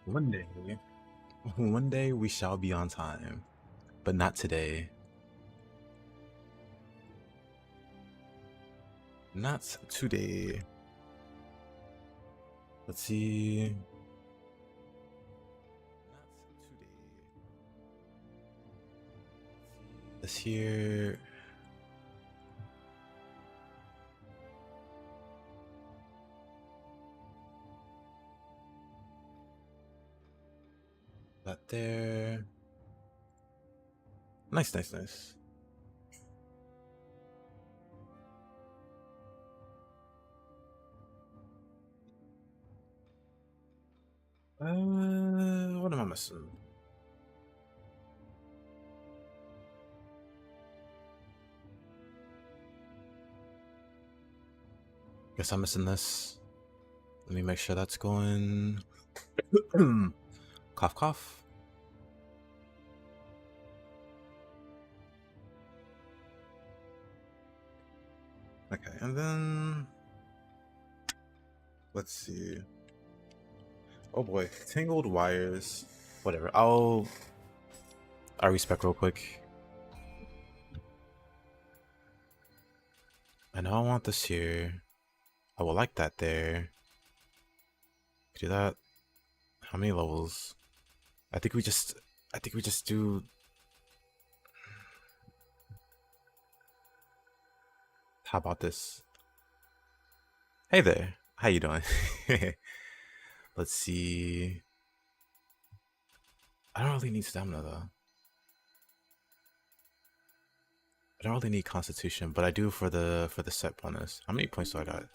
One day, one day we shall be on time, but not today. Not today. Let's see. Not today. This here. That there. Nice, nice, nice. What am I missing? Guess I'm missing this. Let me make sure that's going. Cough, cough. Okay, and then let's see. Oh boy, tangled wires. Whatever. I'll respec real quick. I know I want this here. I will like that there. Do that. How many levels? I think we just do. How about this? Hey there. How you doing? Let's see. I don't really need stamina though. I don't really need constitution, but I do for the set bonus. How many points do I got?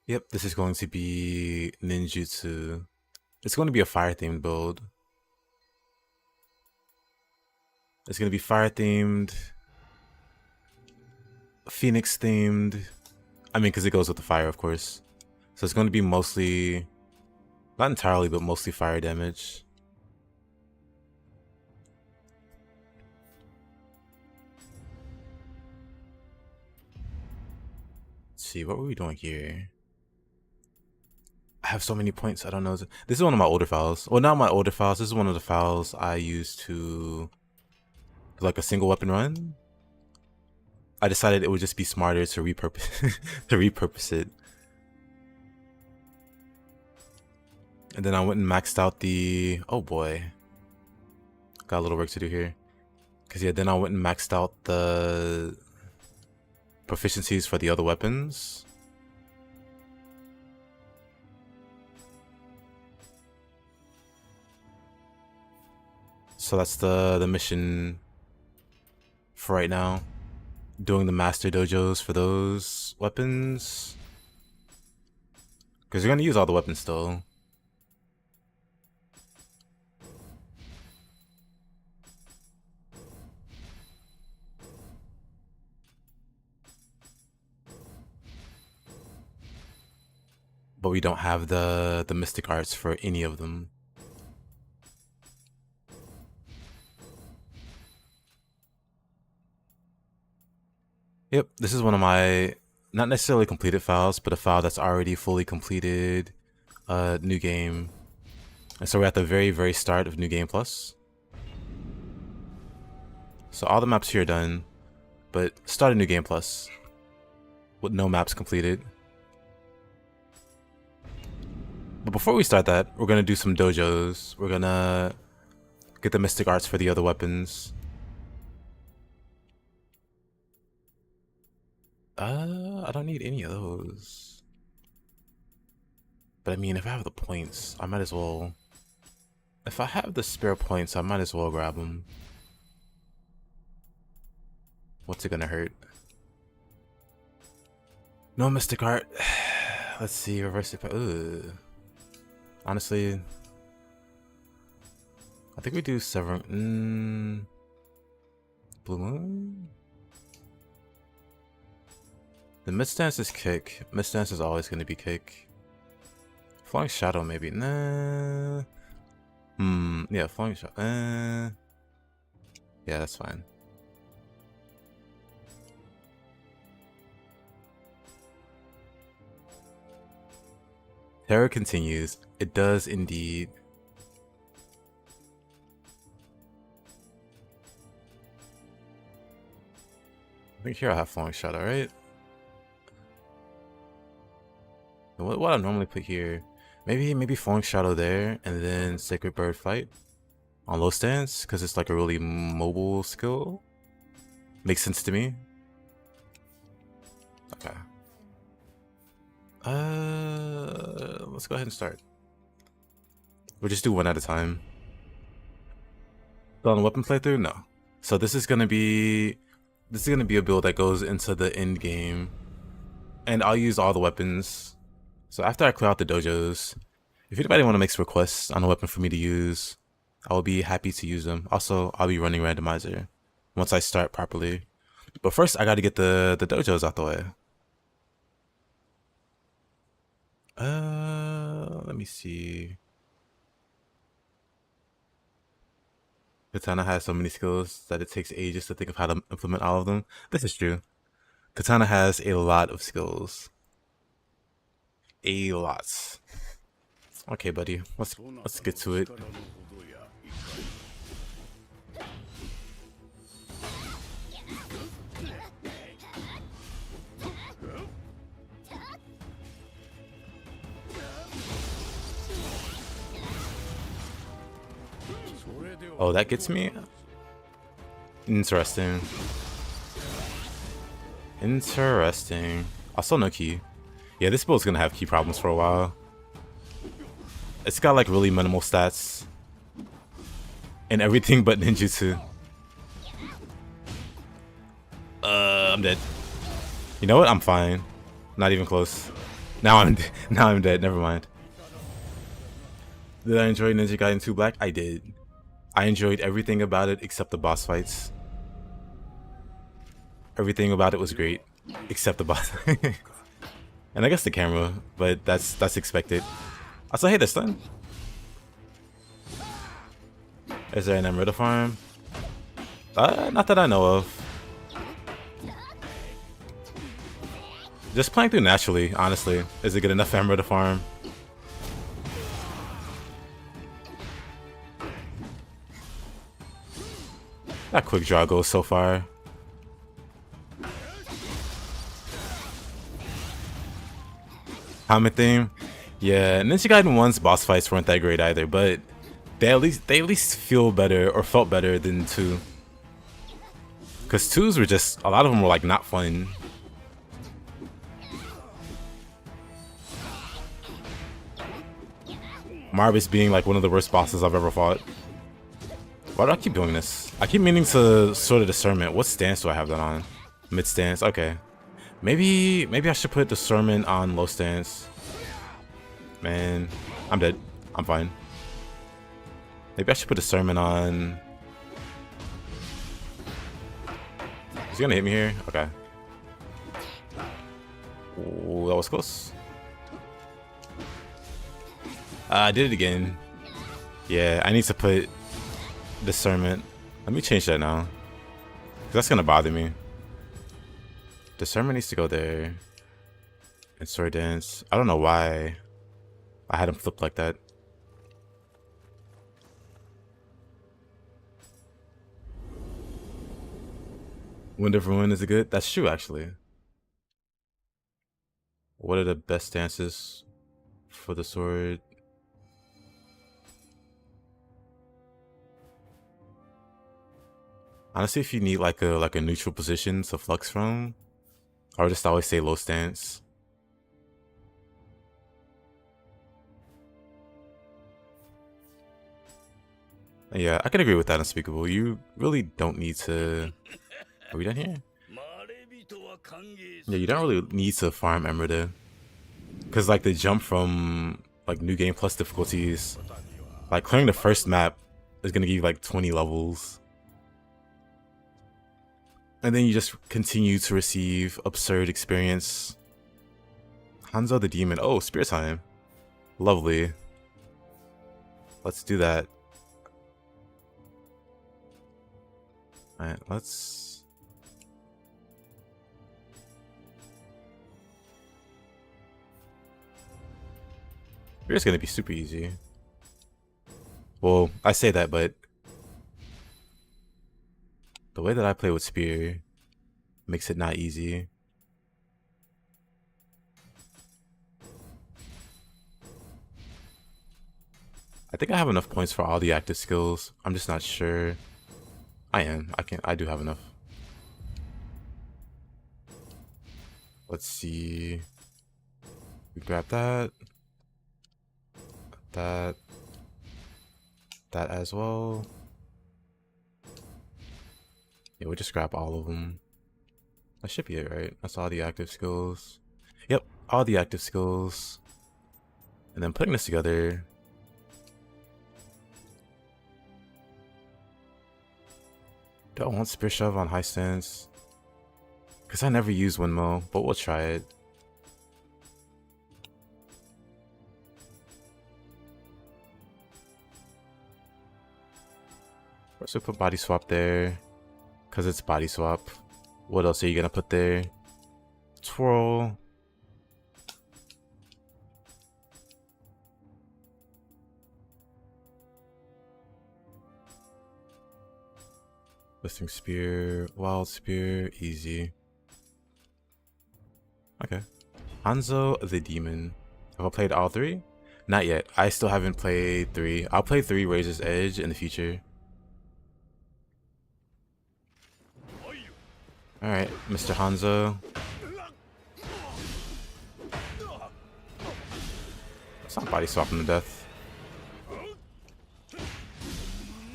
Yep, this is going to be ninjutsu. It's going to be a fire themed build. It's going to be fire themed, phoenix themed. I mean, because it goes with the fire, of course. So it's going to be mostly, not entirely, but mostly fire damage. Let's see, what were we doing here? I have so many points, I don't know. This is one of my older files. Well, not my older files. This is one of the files I used to like a single weapon run. I decided it would just be smarter to repurpose to repurpose it. And then I went and maxed out the, oh boy. Got a little work to do here. Cause yeah, then I went and maxed out the proficiencies for the other weapons. So that's the mission for right now. Doing the master dojos for those weapons. Because you're going to use all the weapons still. But we don't have the mystic arts for any of them. Yep, this is one of my, not necessarily completed files, but a file that's already fully completed New Game. And so we're at the very, very start of New Game Plus. So all the maps here are done, but start a New Game Plus with no maps completed. But before we start that, we're going to do some dojos. We're going to get the mystic arts for the other weapons. I don't need any of those. But I mean, if I have the points, I might as well. If I have the spare points, I might as well grab them. What's it gonna hurt? No mystic art. Let's see, reverse it. Ugh. Honestly, I think we do Blue Moon? The mid stance is kick. Mid stance is always going to be kick. Flying Shadow maybe. Nah. Yeah, falling shot. Yeah, that's fine. Terror continues. It does indeed. I think here I have falling shot, alright? What I normally put here? Maybe falling shadow there, and then sacred bird fight on low stance, because it's like a really mobile skill. Makes sense to me. Okay. Let's go ahead and start. We'll just do one at a time. On weapon playthrough, no. So this is gonna be a build that goes into the end game, and I'll use all the weapons. So after I clear out the dojos, if anybody want to make requests on a weapon for me to use, I will be happy to use them. Also, I'll be running randomizer once I start properly. But first, I got to get the dojos out the way. Let me see. Katana has so many skills that it takes ages to think of how to implement all of them. This is true. Katana has a lot of skills. A lot. Okay, buddy. Let's get to it. Oh, that gets me? Interesting. Interesting. Also no key. Yeah, this build's gonna have key problems for a while. It's got like really minimal stats. And everything but ninjutsu. I'm dead. You know what? I'm fine. Not even close. Now I'm dead. Never mind. Did I enjoy Ninja Gaiden 2 Black? I did. I enjoyed everything about it except the boss fights. Everything about it was great, except the boss. And I guess the camera, but that's expected. Also, hey, this done. Is there an Emerald farm? Not that I know of. Just playing through naturally, honestly. Is it good enough for Emerald farm? That quick draw goes so far. Common theme? Yeah, Ninja Gaiden 1's boss fights weren't that great either, but they at least feel better or felt better than 2. Cause 2's were just, a lot of them were like not fun. Marvis being like one of the worst bosses I've ever fought. Why do I keep doing this? I keep meaning to sort of discernment. What stance do I have that on? Mid stance, okay. Maybe I should put discernment on low stance. Man, I'm dead. I'm fine. Maybe I should put discernment on. Is he gonna hit me here? Okay. Ooh, that was close. I did it again. Yeah, I need to put discernment. Let me change that now. 'Cause that's gonna bother me. Discernment needs to go there. And sword dance. I don't know why I had him flipped like that. Wind of Ruin is it good? That's true, actually. What are the best stances for the sword? Honestly, if you need like a neutral position to flux from, I would just always say low stance. Yeah, I can agree with that, Unspeakable. You really don't need to. Are we done here? Yeah, you don't really need to farm Emerald, because like the jump from like New Game Plus difficulties, like clearing the first map is gonna give you like 20 levels. And then you just continue to receive absurd experience. Hanzo the Demon. Oh, Spear Time. Lovely. Let's do that. Alright, let's... We're just gonna be super easy. Well, I say that, but the way that I play with Spear makes it not easy. I think I have enough points for all the active skills. I'm just not sure. I do have enough. Let's see. We grab that. That as well. Yeah, we'll just grab all of them. That should be it, right? That's all the active skills. Yep, all the active skills. And then putting this together. Do I want Spear Shove on high stance? Because I never use Windmill, but we'll try it. First we put Body Swap there. Because it's Body Swap. What else are you going to put there? Twirl. Listing Spear, Wild Spear, easy. Okay. Hanzo the Demon. Have I played all three? Not yet. I still haven't played 3. I'll play 3 Razor's Edge in the future. Alright, Mr. Hanzo. Let's not body swap him to death.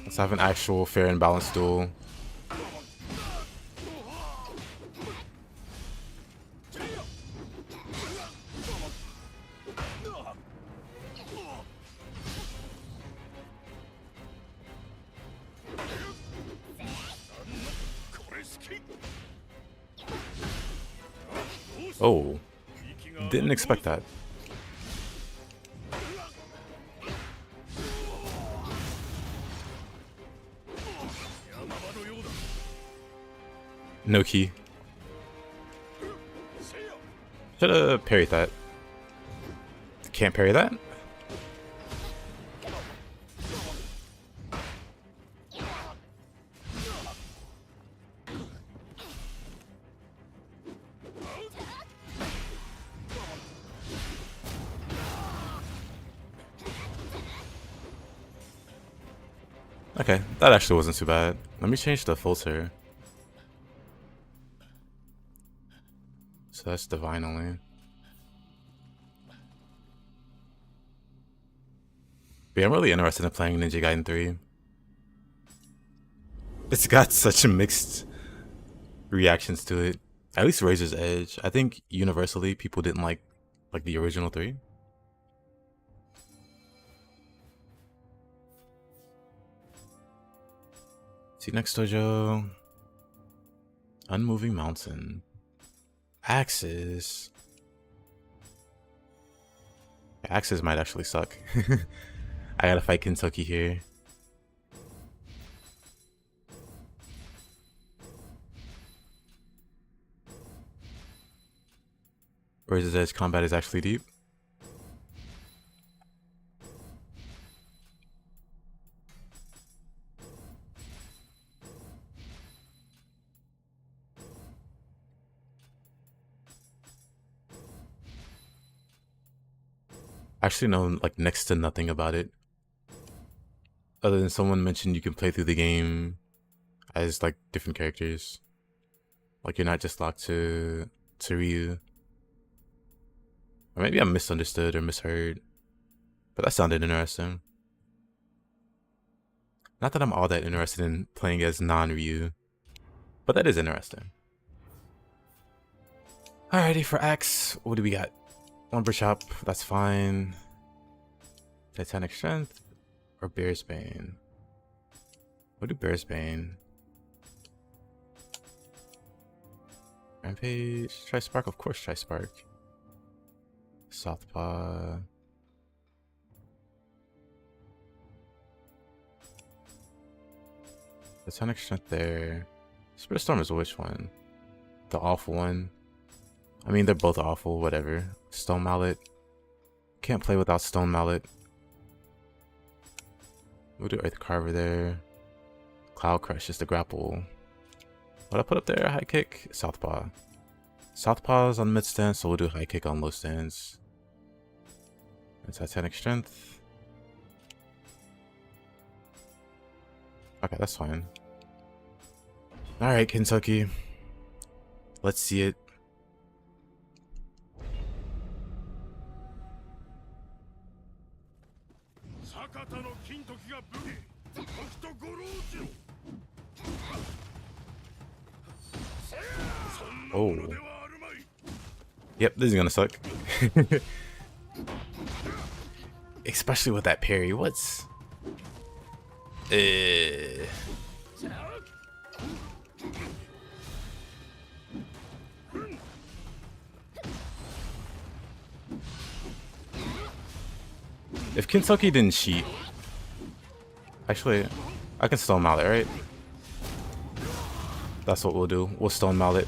Let's have an actual fair and balanced duel. Oh, didn't expect that. No key. Should've parried that. Can't parry that? Okay, that actually wasn't too bad. Let me change the filter. So that's divine only. But yeah, I'm really interested in playing Ninja Gaiden 3. It's got such mixed reactions to it. At least Razor's Edge. I think universally people didn't like the original 3. See next dojo. Unmoving Mountain. Axes. Axes might actually suck. I gotta fight Kentucky here. Razor's Edge combat is actually deep. Actually know like next to nothing about it. Other than someone mentioned you can play through the game as like different characters. Like you're not just locked to Ryu. Or maybe I misunderstood or misheard. But that sounded interesting. Not that I'm all that interested in playing as non-Ryu. But that is interesting. Alrighty, for Axe, what do we got? Lumber Chop, that's fine. Titanic Strength or Bear's Bane? What do Bear's Bane? Rampage, Tri Spark, of course Tri Spark. Southpaw. Sonic strength there. Spirit Storm is which one? The awful one. I mean, they're both awful, whatever. Stone Mallet. Can't play without Stone Mallet. We'll do Earth Carver there. Cloud Crush is the grapple. What I put up there? High kick? Southpaw. Southpaw's on mid stance, so we'll do high kick on low stance. And Titanic strength. Okay, that's fine. Alright, Kentucky. Let's see it. Oh. Yep, this is gonna suck. Especially with that parry. What's... If Kentucky didn't cheat... Actually, I can Stone Mallet, right? That's what we'll do. We'll Stone Mallet.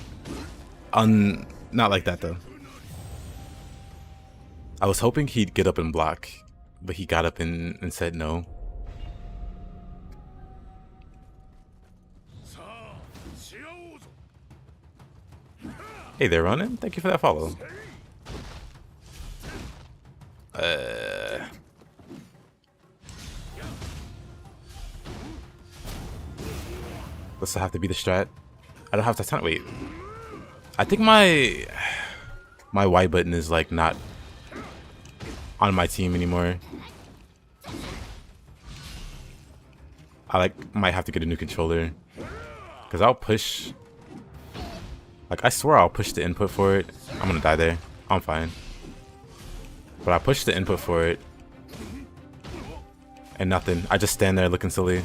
Not like that, though. I was hoping he'd get up and block, but he got up and said no. Hey there, Ronan. Thank you for that follow. This will have to be the strat. I don't have to wait. I think my Y button is like not on my team anymore. I might have to get a new controller, because I'll push. Like, I swear I'll push the input for it. I'm gonna die there. I'm fine. But I push the input for it and nothing. I just stand there looking silly.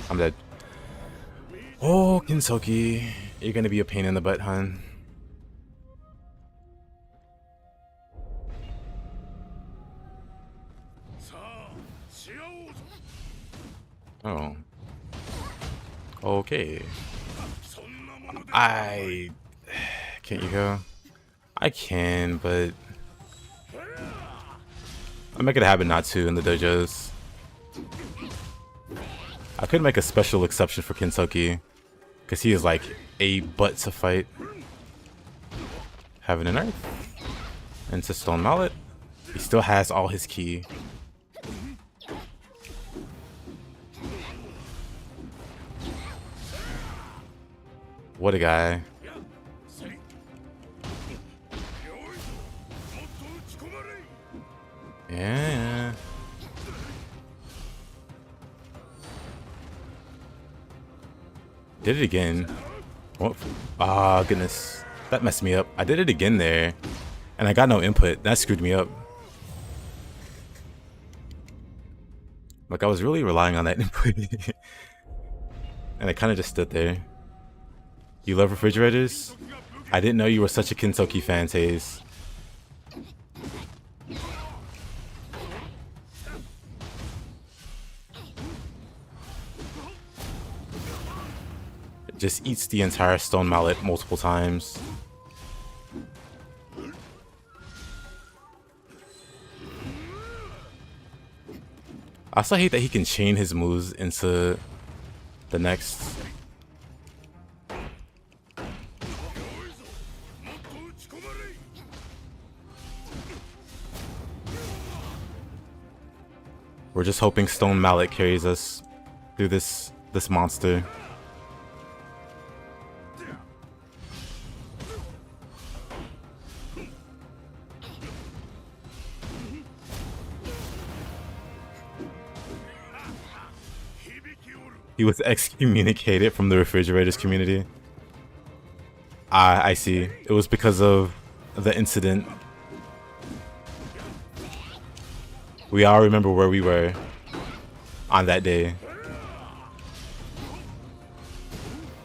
I'm dead. Oh, Kinsoki, you're gonna be a pain in the butt, hon. Oh. Okay. Can't you go? I can, but I make it a habit not to in the dojos. I could make a special exception for Kinsoki, because he is like a butt to fight. Heaven and Earth. Into Stone Mallet. He still has all his ki. What a guy. Yeah. Did it again. Oh, ah, goodness. That messed me up. I did it again there, and I got no input. That screwed me up. Like, I was really relying on that input. And I kind of just stood there. You love refrigerators? I didn't know you were such a Kinsoki fan, Taze. Just eats the entire Stone Mallet multiple times. I also hate that he can chain his moves into the next. We're just hoping Stone Mallet carries us through this monster. He was excommunicated from the refrigerators community. I see. It was because of the incident. We all remember where we were on that day.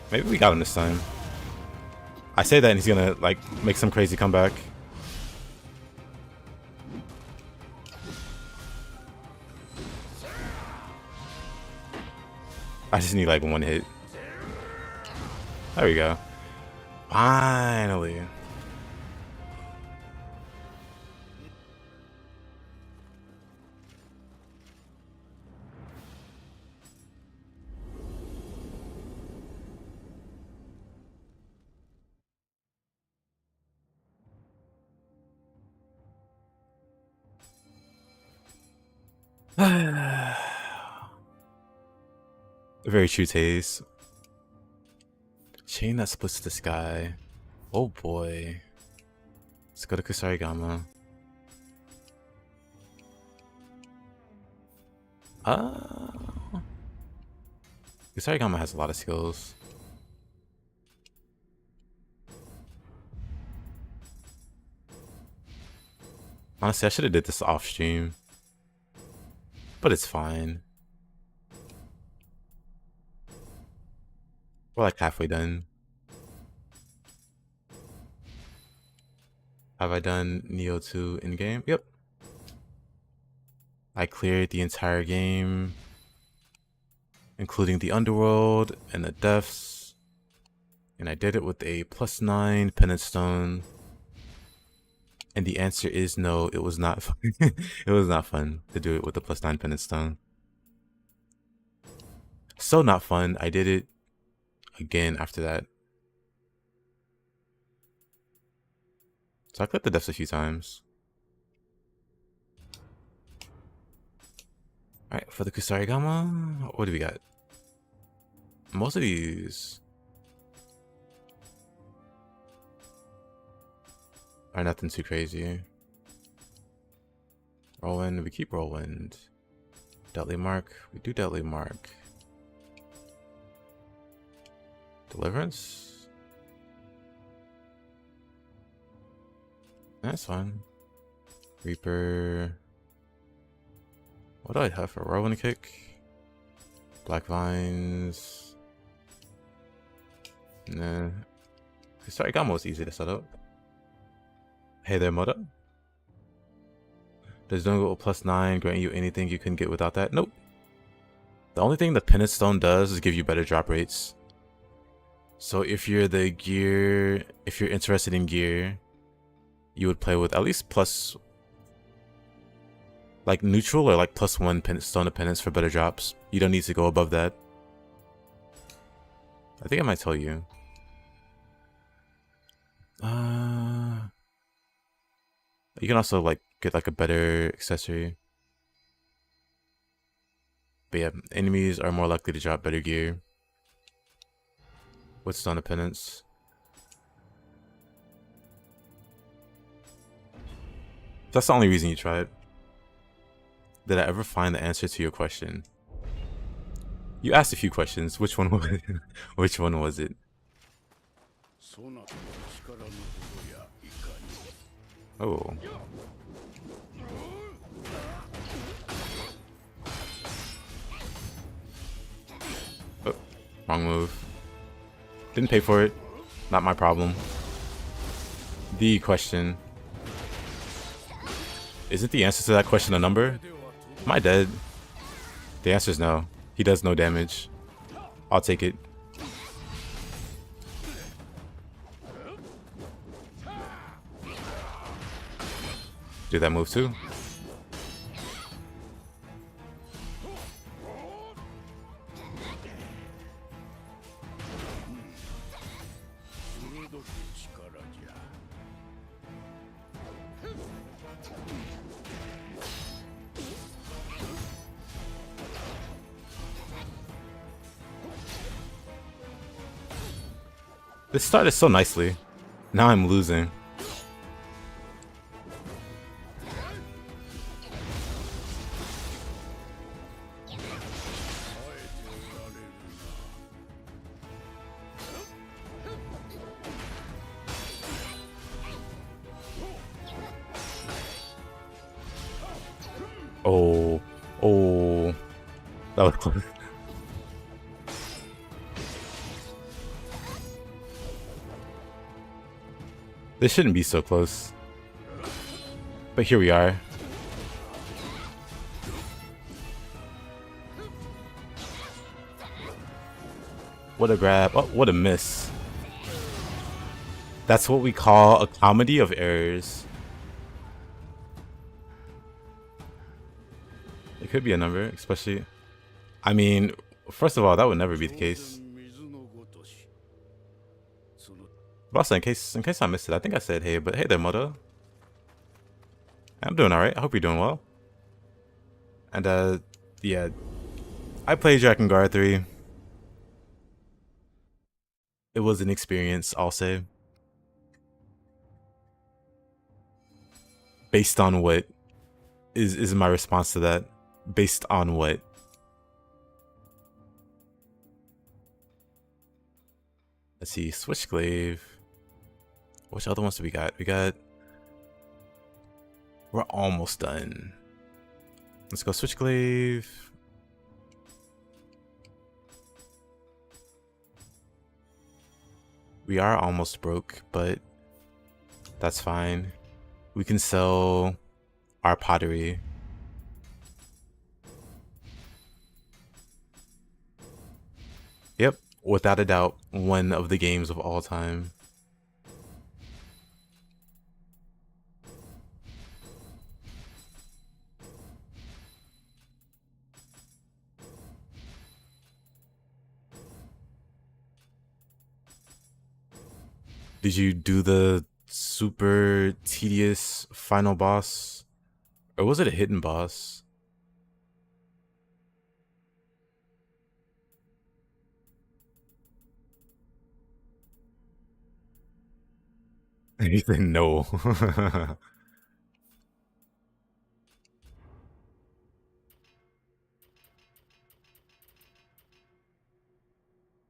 Maybe we got him this time. I say that and he's gonna like make some crazy comeback. I just need like one hit. There we go. Finally. Very true taste. Chain that splits the sky. Oh boy. Let's go to Kusarigama. Kusarigama has a lot of skills. Honestly, I should have did this off stream. But it's fine. We're like halfway done. Have I done Nioh 2 in game? Yep. I cleared the entire game, including the underworld and the deaths. And I did it with a +9 penance stone. And the answer is no, it was not fun. It was not fun to do it with the +9 penance stone. So not fun. I did it again after that. So I clipped the deaths a few times. Alright, for the Kusarigama, what do we got? Most of these are nothing too crazy. Whirlwind, we keep Whirlwind. Deadly Mark, we do Deadly Mark. Deliverance? That's fine. Reaper. What do I have for Whirlwind Kick? Black Vines. Nah. Kusarigama was easy to set up. Hey there, Moda. Does Dongo +9 grant you anything you couldn't get without that? Nope. The only thing the Penance Stone does is give you better drop rates. So if you're interested in gear, you would play with at least like neutral or like +1 stone of penance for better drops. You don't need to go above that. I think I might tell you. You can also like get like a better accessory. But yeah, enemies are more likely to drop better gear with stone of penance. That's the only reason you try it. Did I ever find the answer to your question? You asked a few questions. Which one was it? Which one was it? Oh. Oh, wrong move. Didn't pay for it. Not my problem. The question. Isn't the answer to that question a number? Am I dead? The answer is no. He does no damage. I'll take it. Do that move too. This started so nicely. Now I'm losing. Oh, that was close. This shouldn't be so close. But here we are. What a grab. Oh, what a miss. That's what we call a comedy of errors. It could be a number, especially... I mean, first of all, that would never be the case. But also, in case I missed it, I think I said hey, but hey there, Moto. I'm doing alright. I hope you're doing well. And, yeah. I played Drakengard 3. It was an experience, I'll say. Based on what is my response to that? Based on what? Let's see, Switchglaive. Which other ones do we got? We're almost done. Let's go Switchglaive. We are almost broke, but that's fine. We can sell our pottery. Yep, without a doubt, one of the games of all time. Did you do the super tedious final boss? Or was it a hidden boss? He said no.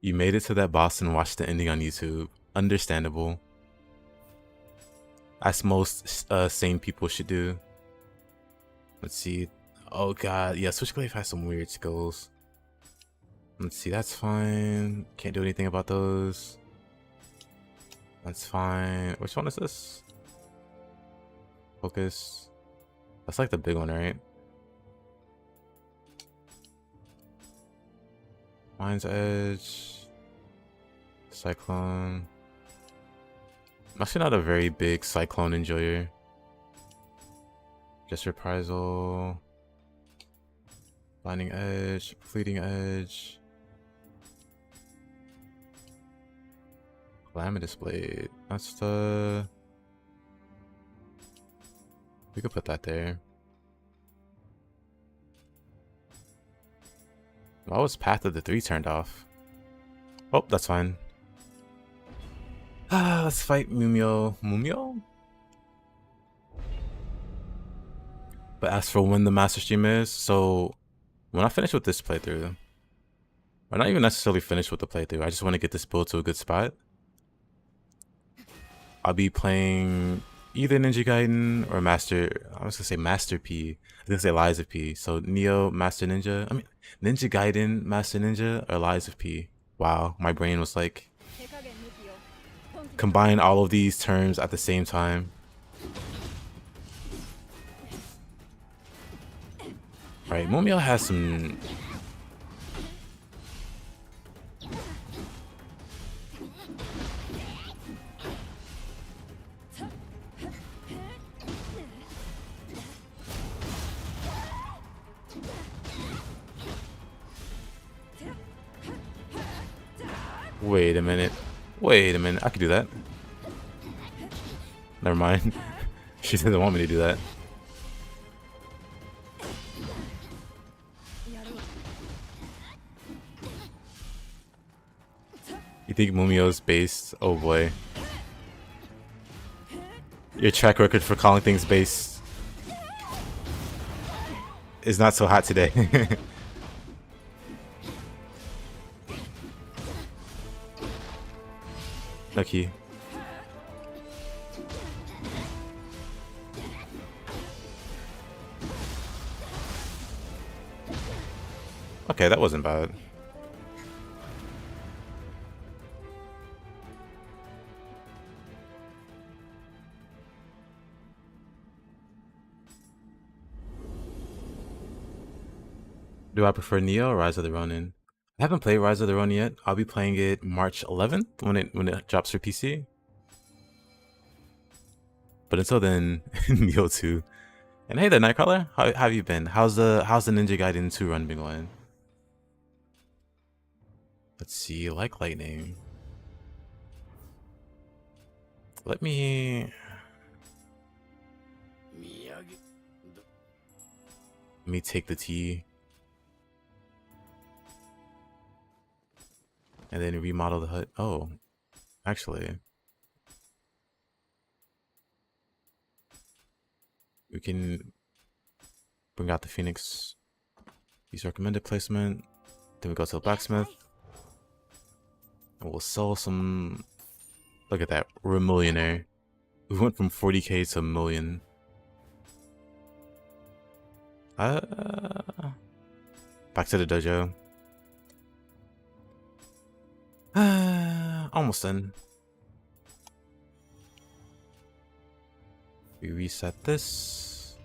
You made it to that boss and watched the ending on YouTube. Understandable. As most sane people should do. Let's see. Oh god, yeah, Switchglaive has some weird skills. Let's see, that's fine. Can't do anything about those. That's fine. Which one is this? Focus. That's like the big one, right? Mind's Edge. Cyclone. I'm actually not a very big Cyclone enjoyer. Just Reprisal. Blinding Edge. Fleeting Edge. Calamitous Blade. That's the... We could put that there. Why was Path of the 3 turned off? Oh, that's fine. Let's fight Mumio. Mumio? But as for when the master stream is, so when I finish with this playthrough, or not even necessarily finish with the playthrough, I just want to get this build to a good spot. I'll be playing either Ninja Gaiden or I was gonna say Master P. I was gonna say Lies of P. So Nioh, Master Ninja. I mean, Ninja Gaiden, Master Ninja, or Lies of P. Wow, my brain was like, combine all of these terms at the same time. Right, Mumio has some... Wait a minute. Wait a minute. I could do that. Never mind. She doesn't want me to do that. You think Mumio's based? Oh boy. Your track record for calling things based is not so hot today. Lucky. Okay, that wasn't bad. Do I prefer Nioh or Rise of the Ronin? I haven't played Rise of the Ronin yet. I'll be playing it March 11th when it drops for PC. But until then, Nioh 2. And hey there, Nightcrawler. How have you been? How's the Ninja Gaiden 2 run been going? Let's see, like lightning. Let me take the T. And then remodel the hut. Oh, actually. We can bring out the Phoenix. Use recommended placement. Then we go to the blacksmith. And we'll sell some. Look at that. We're a millionaire. We went from 40k to a million. Back to the dojo. Almost done. We reset this.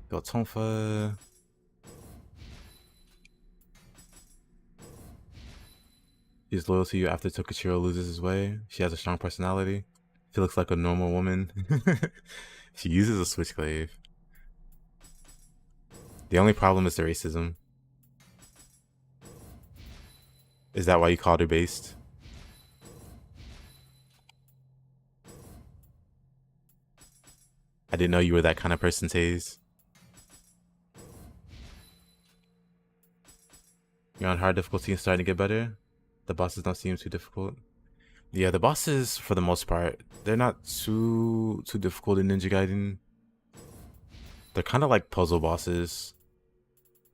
Got Tonfa. She's loyal to you after Tokachiro loses his way. She has a strong personality. She looks like a normal woman. She uses a switchglaive. The only problem is the racism. Is that why you called her based? I didn't know you were that kind of person, Taze. You're on hard difficulty and starting to get better? The bosses don't seem too difficult. Yeah, the bosses, for the most part, they're not too difficult in Ninja Gaiden. They're kind of like puzzle bosses.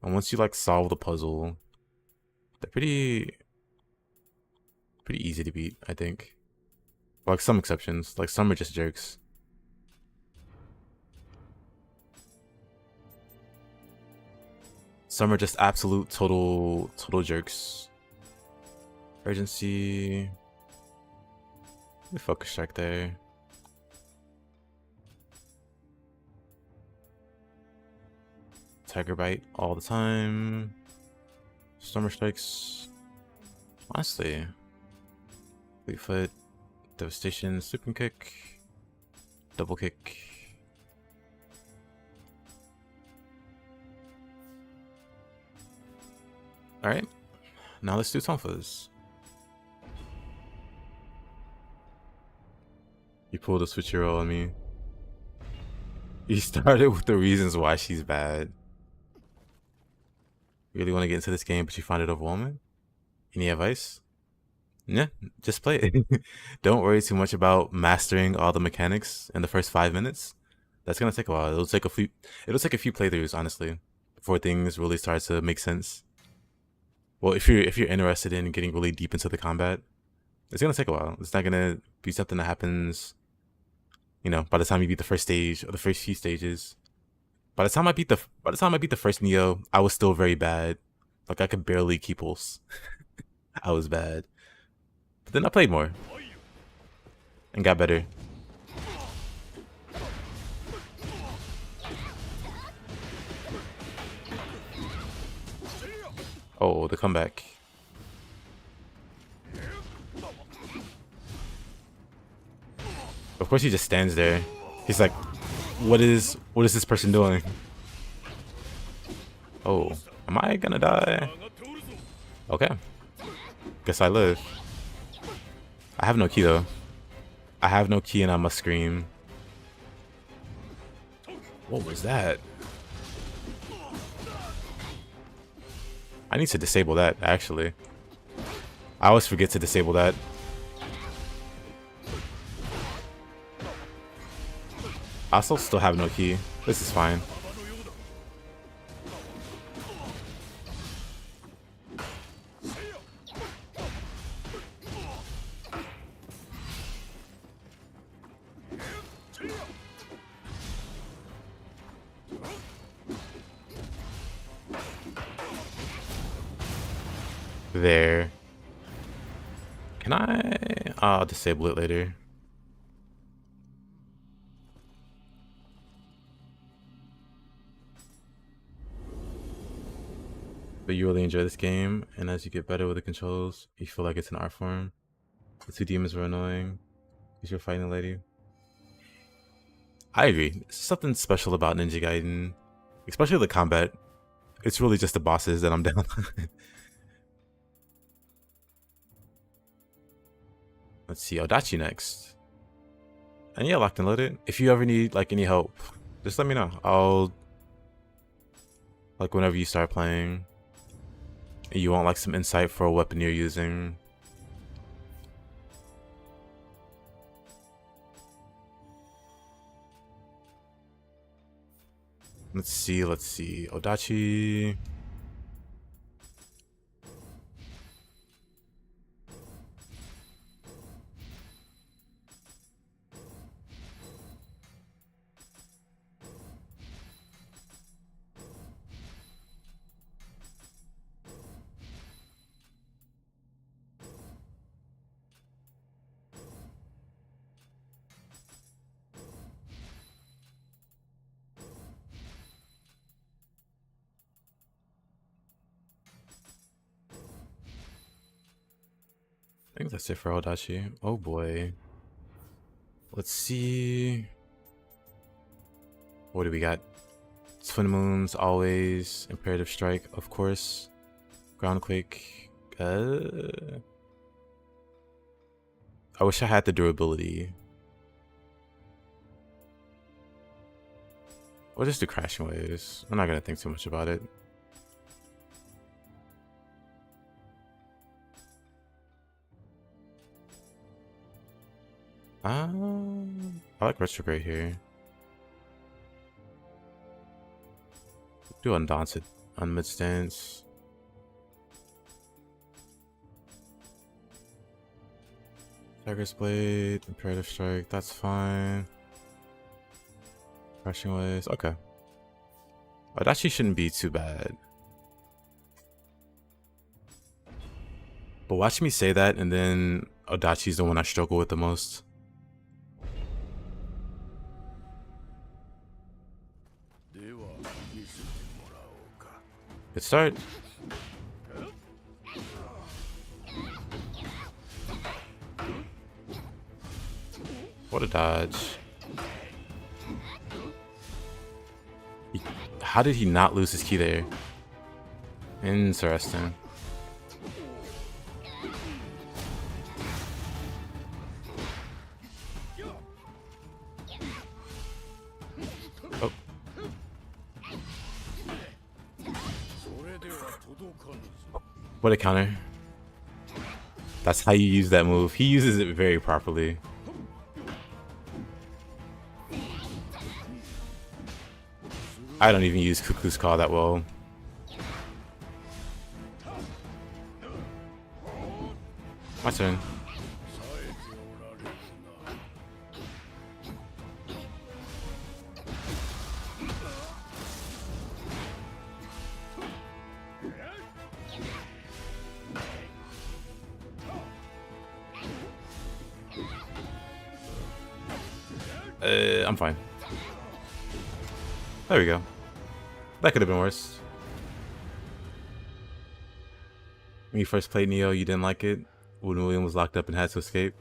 And once you like solve the puzzle, they're pretty easy to beat, I think. Like some exceptions, like some are just jerks. Some are just absolute total jerks. Urgency. Focus strike there. Tiger bite all the time. Stormer strikes. Honestly. Fleetfoot. Devastation. Super kick. Double kick. Alright. Now let's do Tonfas. You pulled a switcheroo on me. You started with the reasons why she's bad. You really want to get into this game, but you find it overwhelming? Any advice? Yeah, just play it. Don't worry too much about mastering all the mechanics in the first 5 minutes. That's gonna take a while. It'll take a few playthroughs, honestly, before things really start to make sense. Well, if you're interested in getting really deep into the combat, it's gonna take a while. It's not gonna be something that happens, you know, by the time you beat the first stage or the first few stages. By the time I beat the first Nioh, I was still very bad. Like I could barely keep pulse. I was bad. But then I played more and got better. Oh, the comeback. Of course he just stands there. He's like, what is this person doing? Oh, am I gonna die? Okay. Guess I live. I have no key though. I have no key and I must scream. What was that? I need to disable that, actually. I always forget to disable that. I also still have no key. This is fine. There. Can I? I'll disable it later. But you really enjoy this game, and as you get better with the controls, you feel like it's an art form. The two demons were annoying because you're fighting a lady. I agree. There's something special about Ninja Gaiden, especially the combat. It's really just the bosses that I'm down. Let's see, Odachi next. And yeah, locked and loaded. If you ever need like any help, just let me know. I'll like whenever you start playing, and you want like some insight for a weapon you're using. Let's see, Odachi. I think that's it for Odachi. Oh boy. Let's see. What do we got? Twin Moons, always. Imperative Strike, of course. Groundquake. I wish I had the durability. Or just do Crashing Waves. I'm not gonna think too much about it. I like Retrograde here. Do Undaunted on mid stance. Tiger's Blade, Imperative Strike, that's fine. Crashing Waves, okay. It actually shouldn't be too bad. But watch me say that, and then Odachi's the one I struggle with the most. Good start. What a dodge. How did he not lose his key there? Interesting. Oh. What a counter. That's how you use that move. He uses it very properly. I don't even use Cuckoo's Call that well. My turn. I'm fine. There we go. That could have been worse. When you first played Nioh, you didn't like it? When William was locked up and had to escape?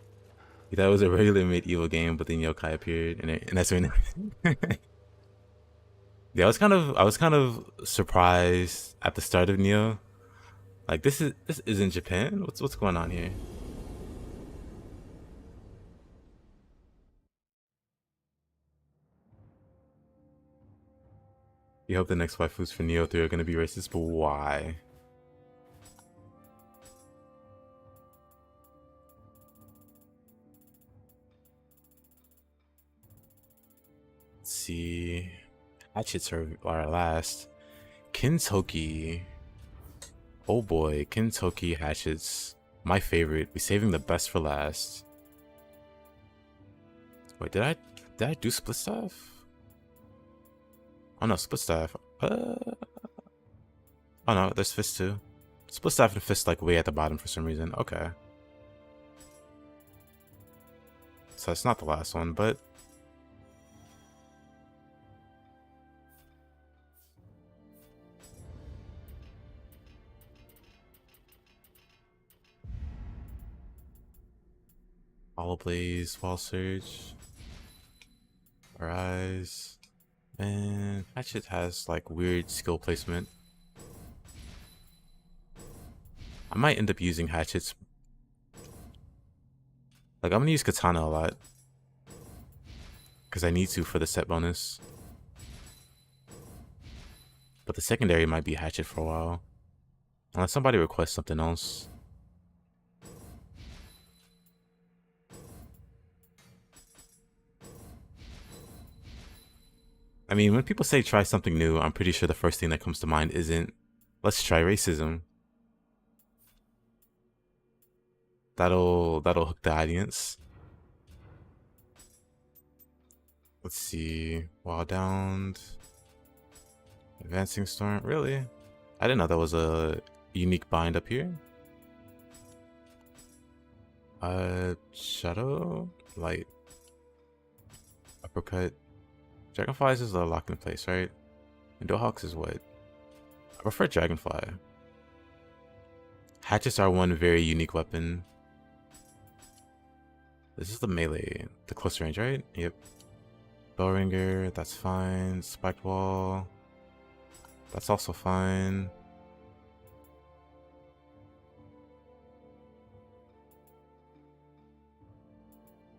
You thought it was a regular medieval game, but then yokai appeared, and that's when. Yeah, I was kind of surprised at the start of Nioh. Like this isn't Japan. What's going on here? You hope the next waifus for Nioh 3 are gonna be racist, but why? Let's see. Hatchets are our last. Kintoki. Oh boy, Kintoki hatchets. My favorite. We're saving the best for last. Wait, did I do split staff? Oh no, split staff. Oh no, there's fist too. Split staff and fist like way at the bottom for some reason. Okay. So it's not the last one, but Hollow Blaze, Wall Surge, Arise, and Hatchet has like weird skill placement. I might end up using Hatchets. Like I'm gonna use Katana a lot because I need to for the set bonus. But the secondary might be Hatchet for a while. Unless somebody requests something else. I mean, when people say try something new, I'm pretty sure the first thing that comes to mind isn't, let's try racism. That'll hook the audience. Let's see. Wild Downed. Advancing Storm. Really? I didn't know that was a unique bind up here. Shadow. Light. Uppercut. Dragonflies is a lock in place, right? And Dohawks is what? I prefer Dragonfly. Hatchets are one very unique weapon. This is the melee. The close range, right? Yep. Bellringer, that's fine. Spiked Wall. That's also fine.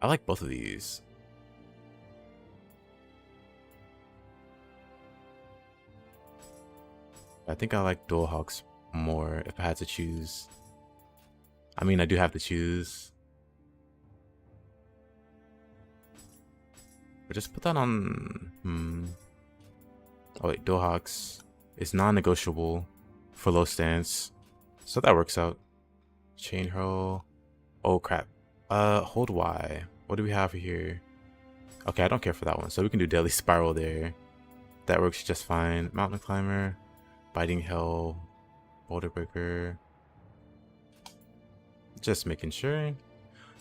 I like both of these. I think I like Dual Hawks more if I had to choose. I mean, I do have to choose. But just put that on... Oh wait, Dual Hawks is non-negotiable for low stance. So that works out. Chain Hurl. Oh crap. Hold Y. What do we have here? Okay, I don't care for that one. So we can do Deadly Spiral there. That works just fine. Mountain Climber. Biting Hell. Boulder Breaker. Just making sure.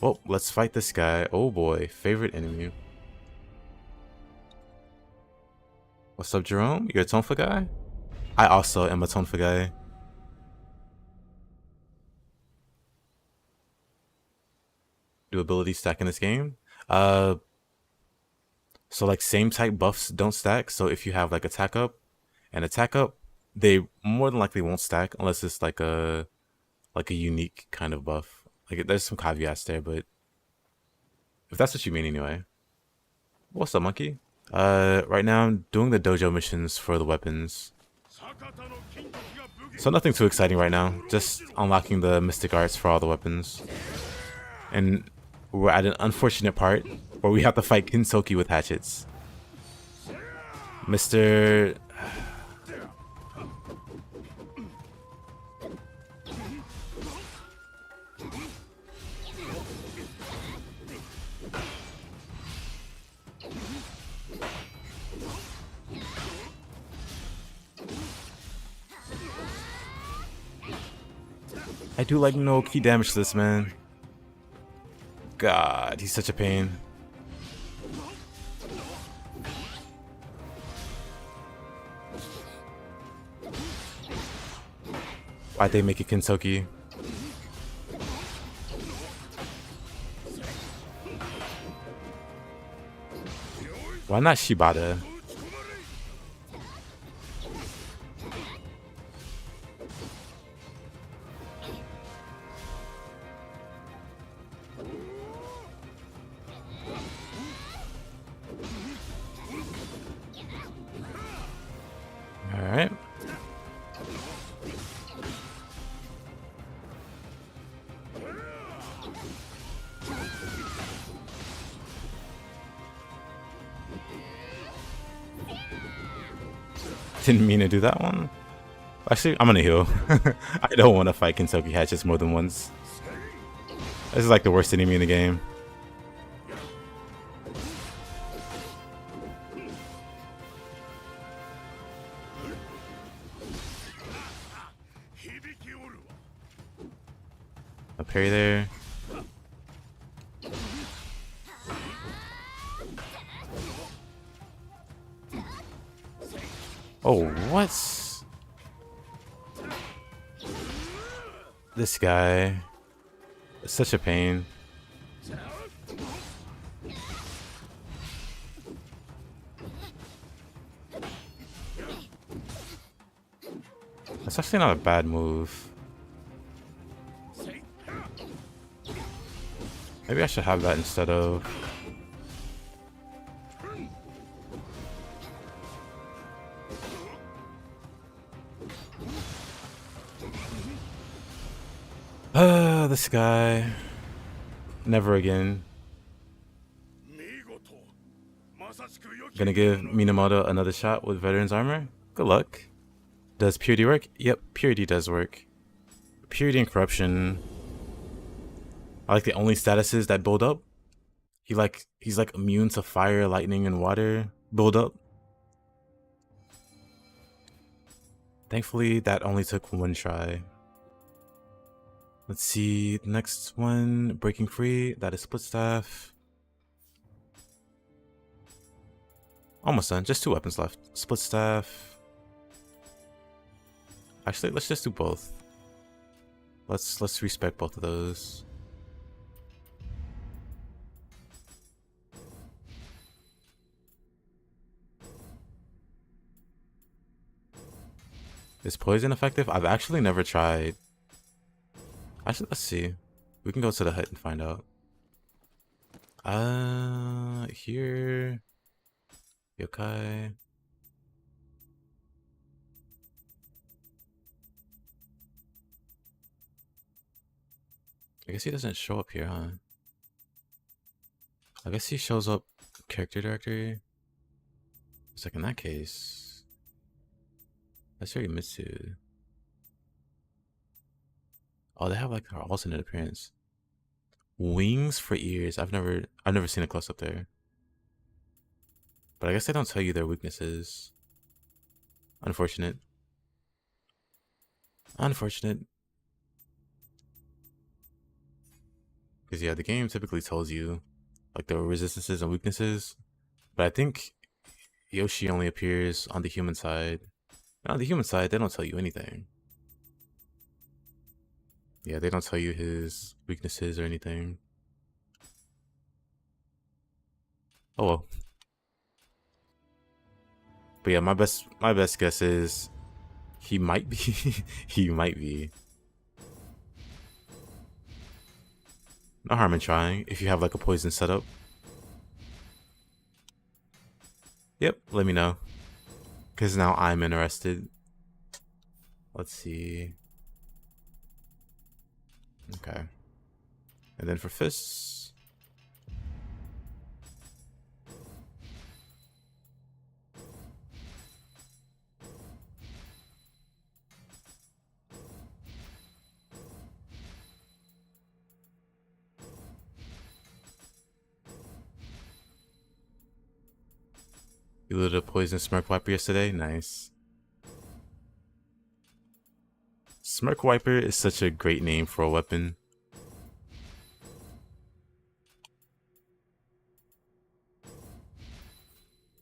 Well, let's fight this guy. Oh boy, favorite enemy. What's up, Jerome? You're a Tonfa guy? I also am a Tonfa guy. Do ability stack in this game? So like same type buffs don't stack. So if you have like attack up and attack up, they more than likely won't stack unless it's like a unique kind of buff. Like there's some caveats there, but if that's what you mean anyway. What's up, monkey? Right now I'm doing the dojo missions for the weapons. So nothing too exciting right now. Just unlocking the mystic arts for all the weapons. And we're at an unfortunate part where we have to fight Kinsoki with hatchets. Mr. I do like no key damage to this man. God, he's such a pain. Why'd they make it Kinsoki? Why not Shibata? Alright. Didn't mean to do that one. Actually, I'm gonna heal. I don't want to fight Kinsoki hatchets more than once. This is like the worst enemy in the game. A parry there. Oh, what? This guy is such a pain. That's actually not a bad move. Maybe I should have that instead of... this guy. Never again. Gonna give Minamoto another shot with Veteran's Armor? Good luck. Does Purity work? Yep, Purity does work. Purity and Corruption. I like the only statuses that build up. He's like immune to fire, lightning, and water build up. Thankfully, that only took one try. Let's see, next one, Breaking Free, that is Split Staff. Almost done, just 2 weapons left. Split Staff. Actually, let's just do both. Let's respect both of those. Is poison effective? I've actually never tried. Actually, let's see. We can go to the hut and find out. Here. Yokai. I guess he doesn't show up here, huh? I guess he shows up character directory. It's like in that case. That's very Mitsu. Oh, they have like their alternate appearance. Wings for ears. I've never seen a close up there. But I guess they don't tell you their weaknesses. Unfortunate. Unfortunate. Because yeah, the game typically tells you like the resistances and weaknesses. But I think Yoshi only appears on the human side. And on the human side, they don't tell you anything. Yeah, they don't tell you his weaknesses or anything. Oh well. But yeah, my best guess is he might be. He might be. No harm in trying if you have like a poison setup. Yep, let me know. Because now I'm interested. Let's see. Okay. And then for fists. You lit a poison smirk wiper yesterday? Nice. Smirk wiper is such a great name for a weapon.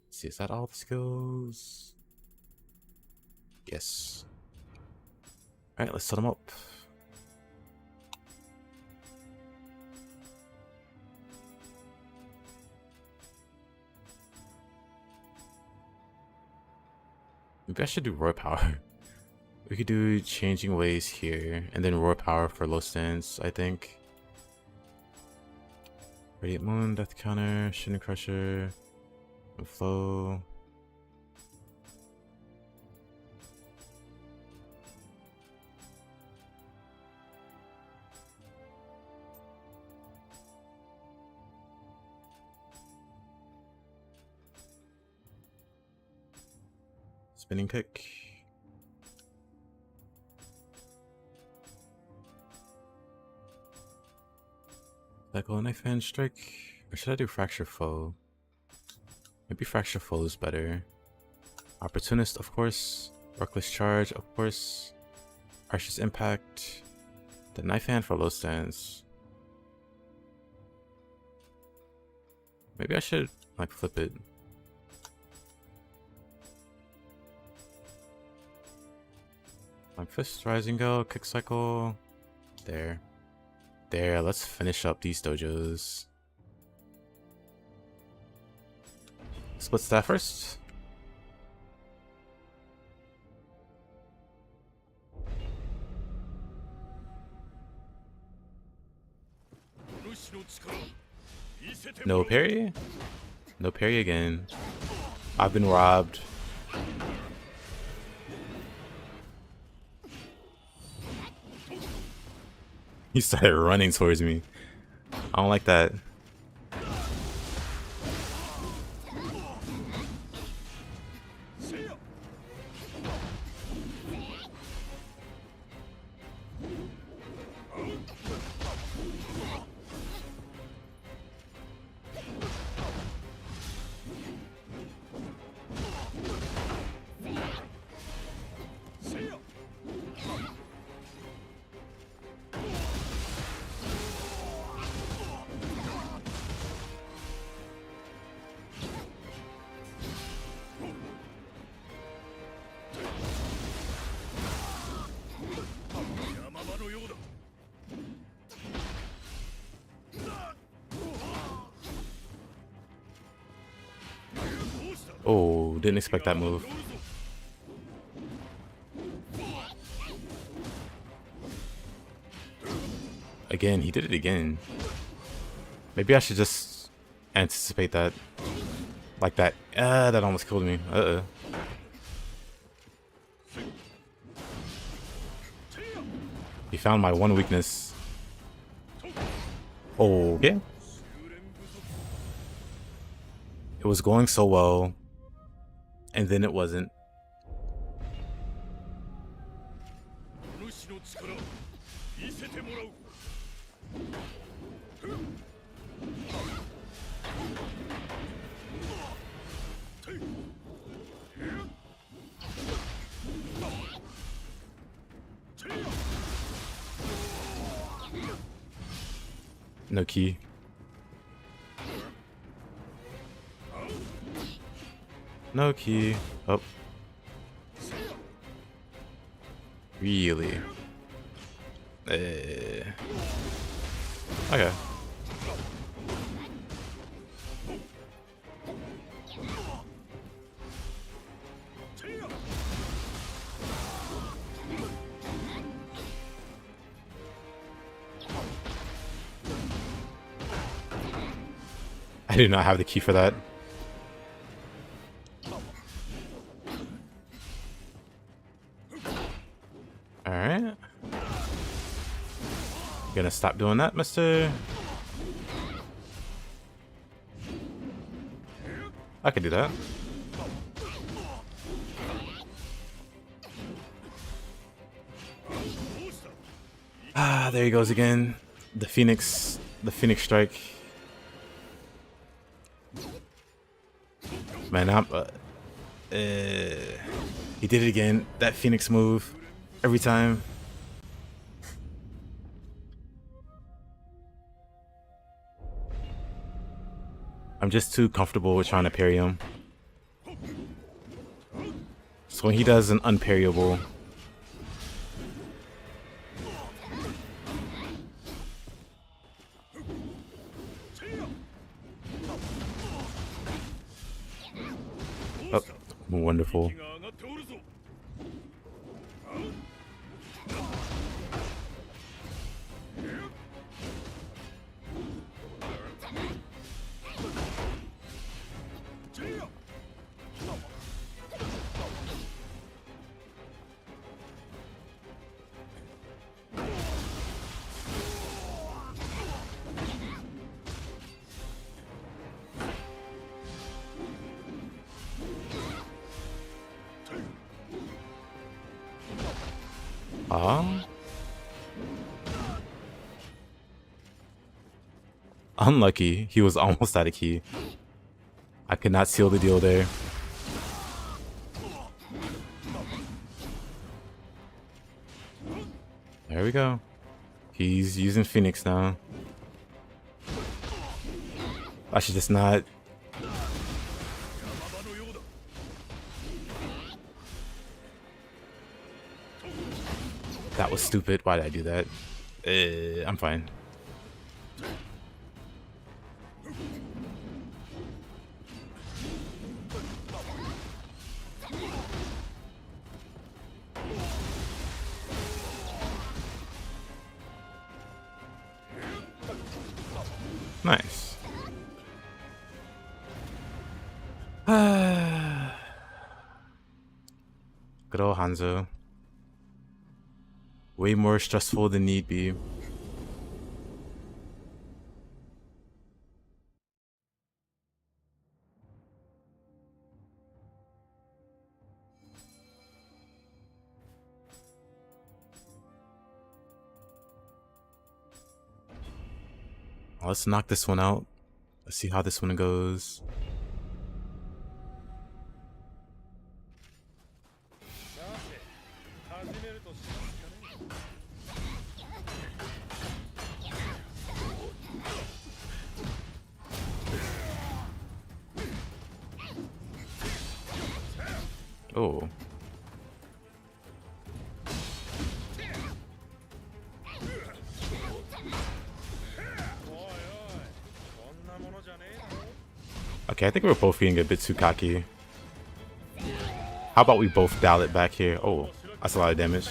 Let's see, is that all the skills? Yes. Alright, let's set them up. Maybe I should do roar power. We could do changing ways here, and then roar power for low stance, I think. Radiant Moon, Death Counter, Shooting Crusher, and Flow. Spinning Kick. Let go Knife Hand Strike. Or should I do Fracture Foe? Maybe Fracture Foe is better. Opportunist, of course. Reckless Charge, of course. Harshest Impact. The Knife Hand for low stance. Maybe I should like flip it. Like Fist, Rising Go, Kick Cycle. There. There, let's finish up these dojos. Split Staff first. No parry? No parry again. I've been robbed. He started running towards me. I don't like that. Oh, didn't expect that move. Again, he did it again. Maybe I should just anticipate that. Like that. That almost killed me. He found my one weakness. Oh, yeah. It was going so well. And then it wasn't. No key. No key. Oh. Really? Okay. I do not have the key for that. Alright. Gonna stop doing that, mister? I could do that. Ah, there he goes again. The Phoenix strike. Man, he did it again. That Phoenix move every time. I'm just too comfortable with trying to parry him. So when he does an unparryable, oh, wonderful. Unlucky. He was almost out of key. I could not seal the deal there. There we go. He's using Phoenix now. I should just not. That was stupid. Why did I do that? I'm fine. Good old Hanzo. Way more stressful than need be. Let's knock this one out. Let's see how this one goes. Oh. Okay, I think we're both getting a bit too cocky. How about we both dial it back here? Oh, that's a lot of damage.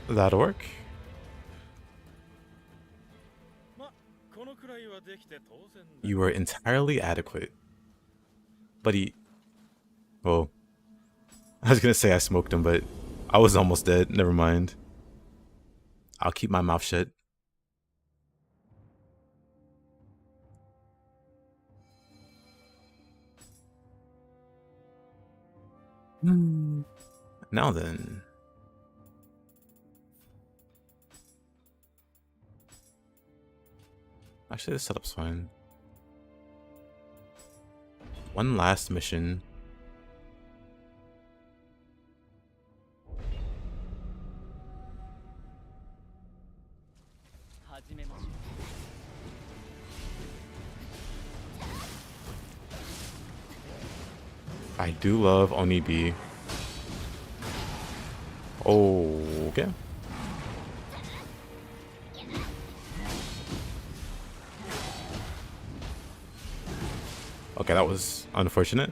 That'll work. You were entirely adequate. But he... Well, I was gonna say I smoked him, but I was almost dead. Never mind. I'll keep my mouth shut. Now then. Actually, this setup's fine. One last mission. I do love Onibi. Okay. Okay, that was unfortunate.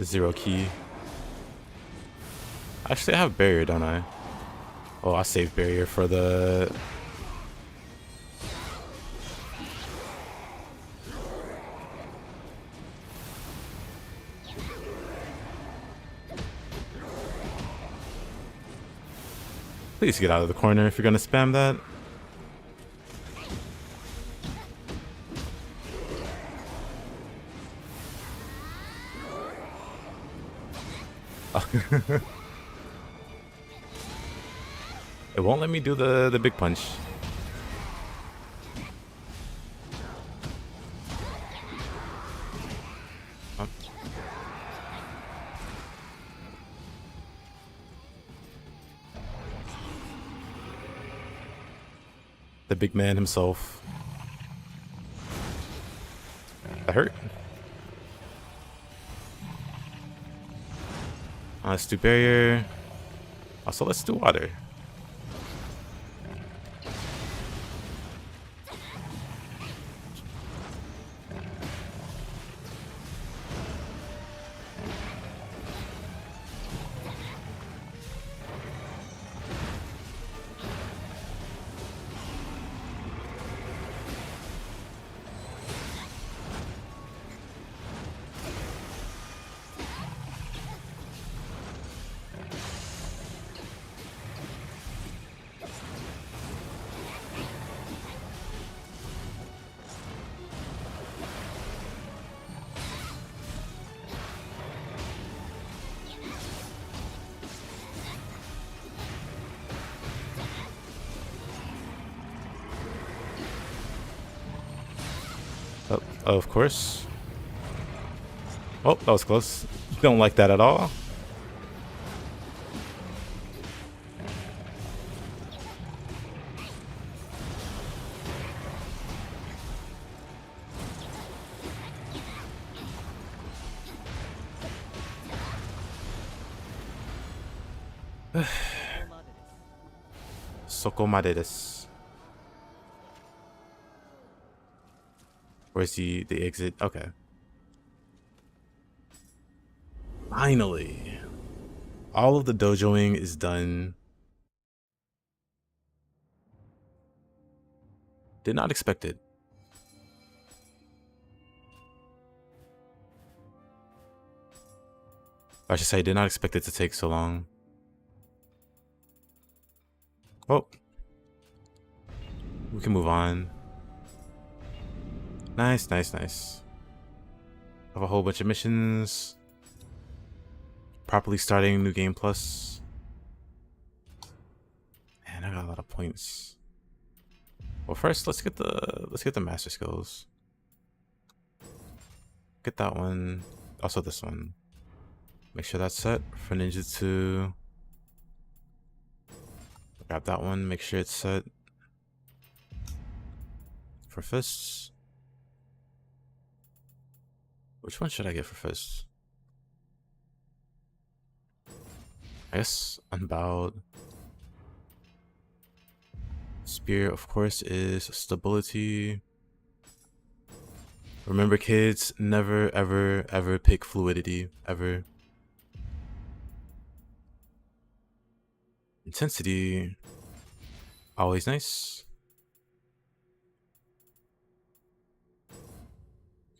Zero key. Actually, I have barrier, don't I? Oh, I saved barrier for the... Please get out of the corner if you're gonna spam that. It won't let me do the big punch. Oh. The big man himself. That hurt. Let's do barrier. Also, let's do water. Oh, of course. Oh, that was close. Don't like that at all. Sokomade desu. Where's the exit? Okay. Finally. All of the dojoing is done. Did not expect it. I should say, did not expect it to take so long. Oh. We can move on. Nice, nice, nice. Have a whole bunch of missions. Properly starting New Game Plus. Man, I got a lot of points. Well, first let's get the master skills. Get that one. Also this one. Make sure that's set for ninjutsu. Grab that one. Make sure it's set for fists. Which one should I get for fists? I guess unbowed. Spear, of course, is stability. Remember, kids, never, ever, ever pick fluidity. Ever. Intensity, always nice.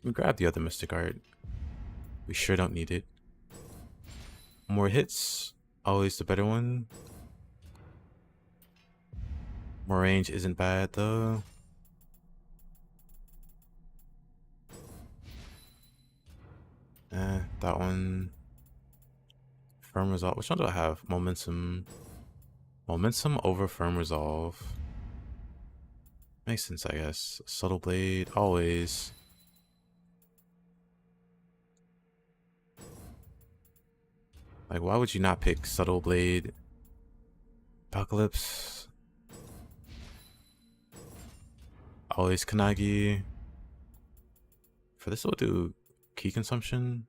We grab the other mystic art. We sure don't need it. More hits, always the better one. More range isn't bad though. That one. Firm resolve. Which one do I have? Momentum. Momentum over firm resolve. Makes sense, I guess. Subtle blade, always. Like, why would you not pick subtle blade? Apocalypse. Always Kanagi. For this, we'll do key consumption.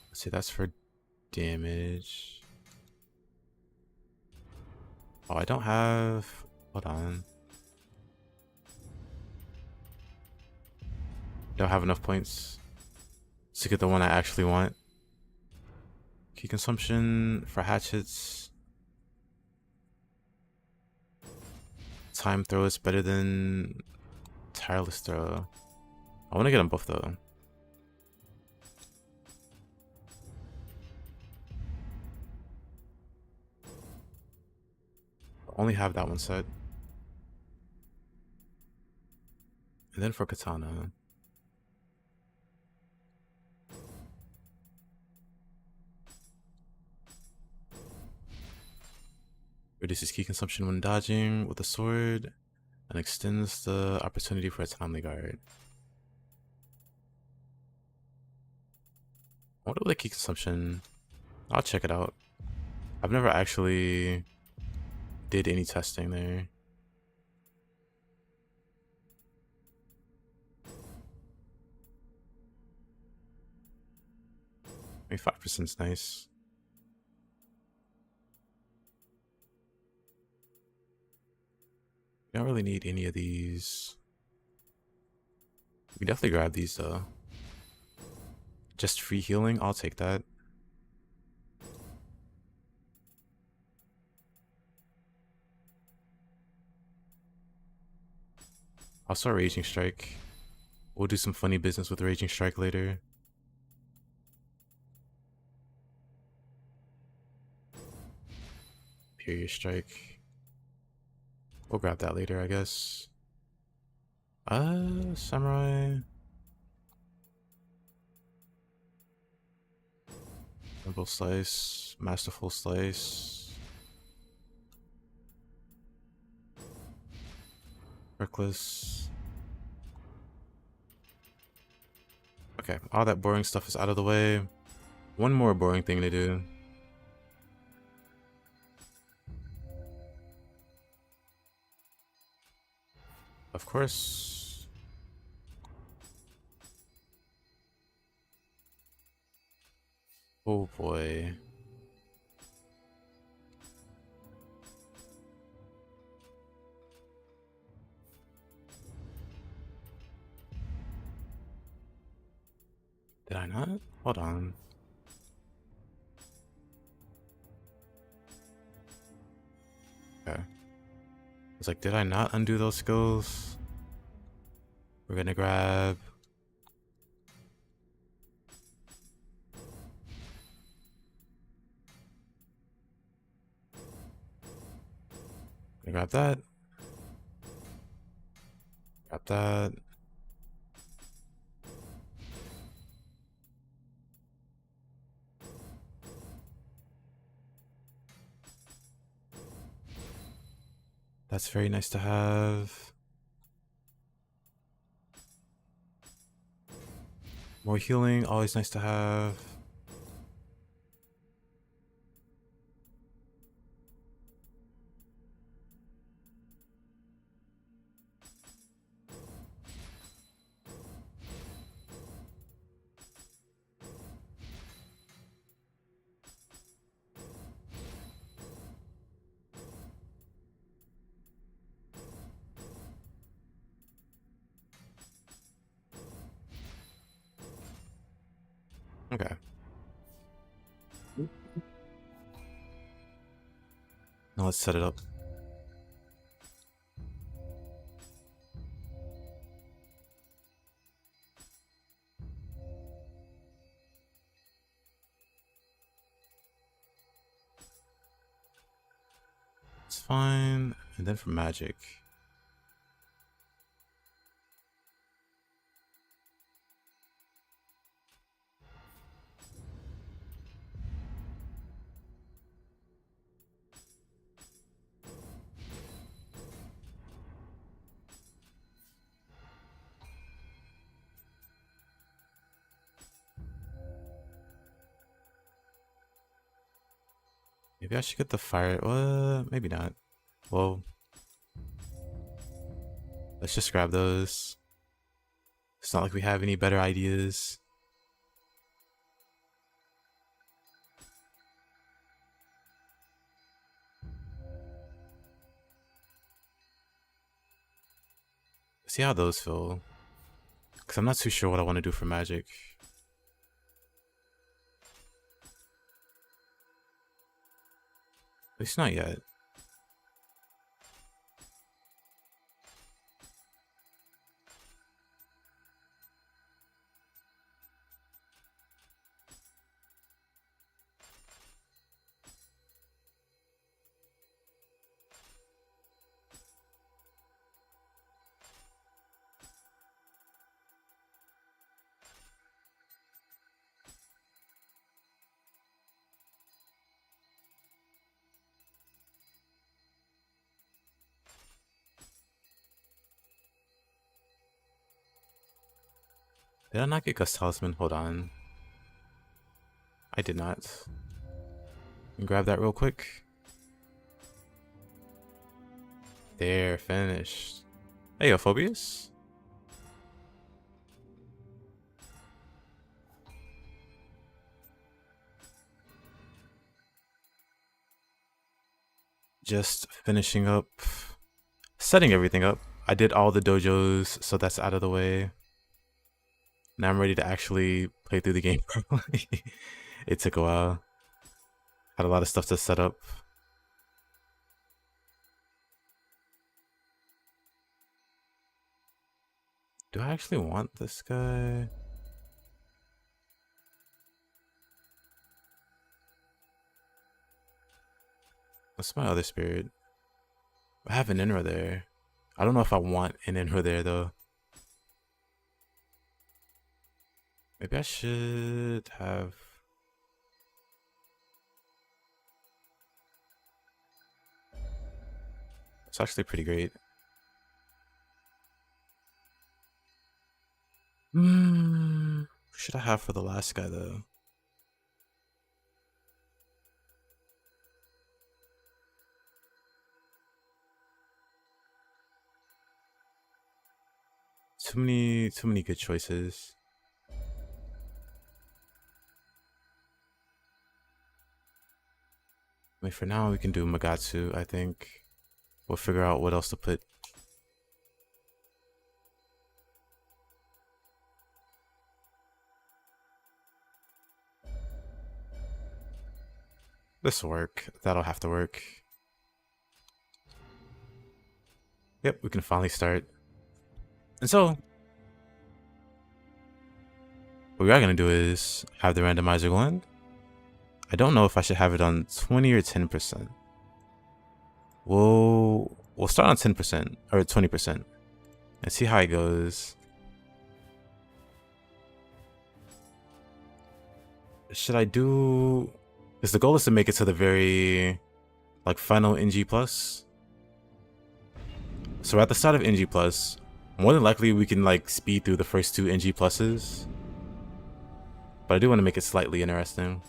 Let's see, that's for damage. Oh, I don't have... Hold on. Don't have enough points to get the one I actually want. Key consumption for hatchets. Time throw is better than tireless throw. I want to get them both though. I only have that one set. And then for katana. Reduces key consumption when dodging with a sword and extends the opportunity for a timely guard. I wonder what the key consumption. I'll check it out. I've never actually did any testing there. I mean, 5% is nice. We don't really need any of these. We definitely grab these though. Just free healing, I'll take that. Also Raging Strike. We'll do some funny business with Raging Strike later. Period Strike. We'll grab that later, I guess. Samurai. Nimble Slice. Masterful Slice. Reckless. Okay, all that boring stuff is out of the way. One more boring thing to do. Of course. Oh boy. Did I not? Hold on. Okay. It's like, did I not undo those skills? We're gonna grab... grab that. Grab that. That's very nice to have. More healing, always nice to have. Okay. Now let's set it up. It's fine. And then for magic. Maybe I should get the fire. Maybe not. Well, let's just grab those. It's not like we have any better ideas. See how those feel. Because I'm not too sure what I want to do for magic. At least not yet. Did I not get Gus Talisman? Hold on. I did not. Grab that real quick. There, finished. Hey, Phobius. Just finishing up, setting everything up. I did all the dojos, so that's out of the way. Now I'm ready to actually play through the game properly. It took a while. Had a lot of stuff to set up. Do I actually want this guy? What's my other spirit? I have an Inra there. I don't know if I want an Inra there though. Maybe I should have... It's actually pretty great. should I have for the last guy though? Too many good choices. I mean, for now we can do Magatsu. I think we'll figure out what else to put. This'll work. That'll have to work. Yep, we can finally start. And so, what we are gonna do is have the randomizer going. I don't know if I should have it on 20 or 10%. We'll start on 10% or 20% and see how it goes. Should I do? Because the goal is to make it to the very like final NG plus. So at the start of NG plus, more than likely we can like speed through the first two NG pluses. But I do want to make it slightly interesting.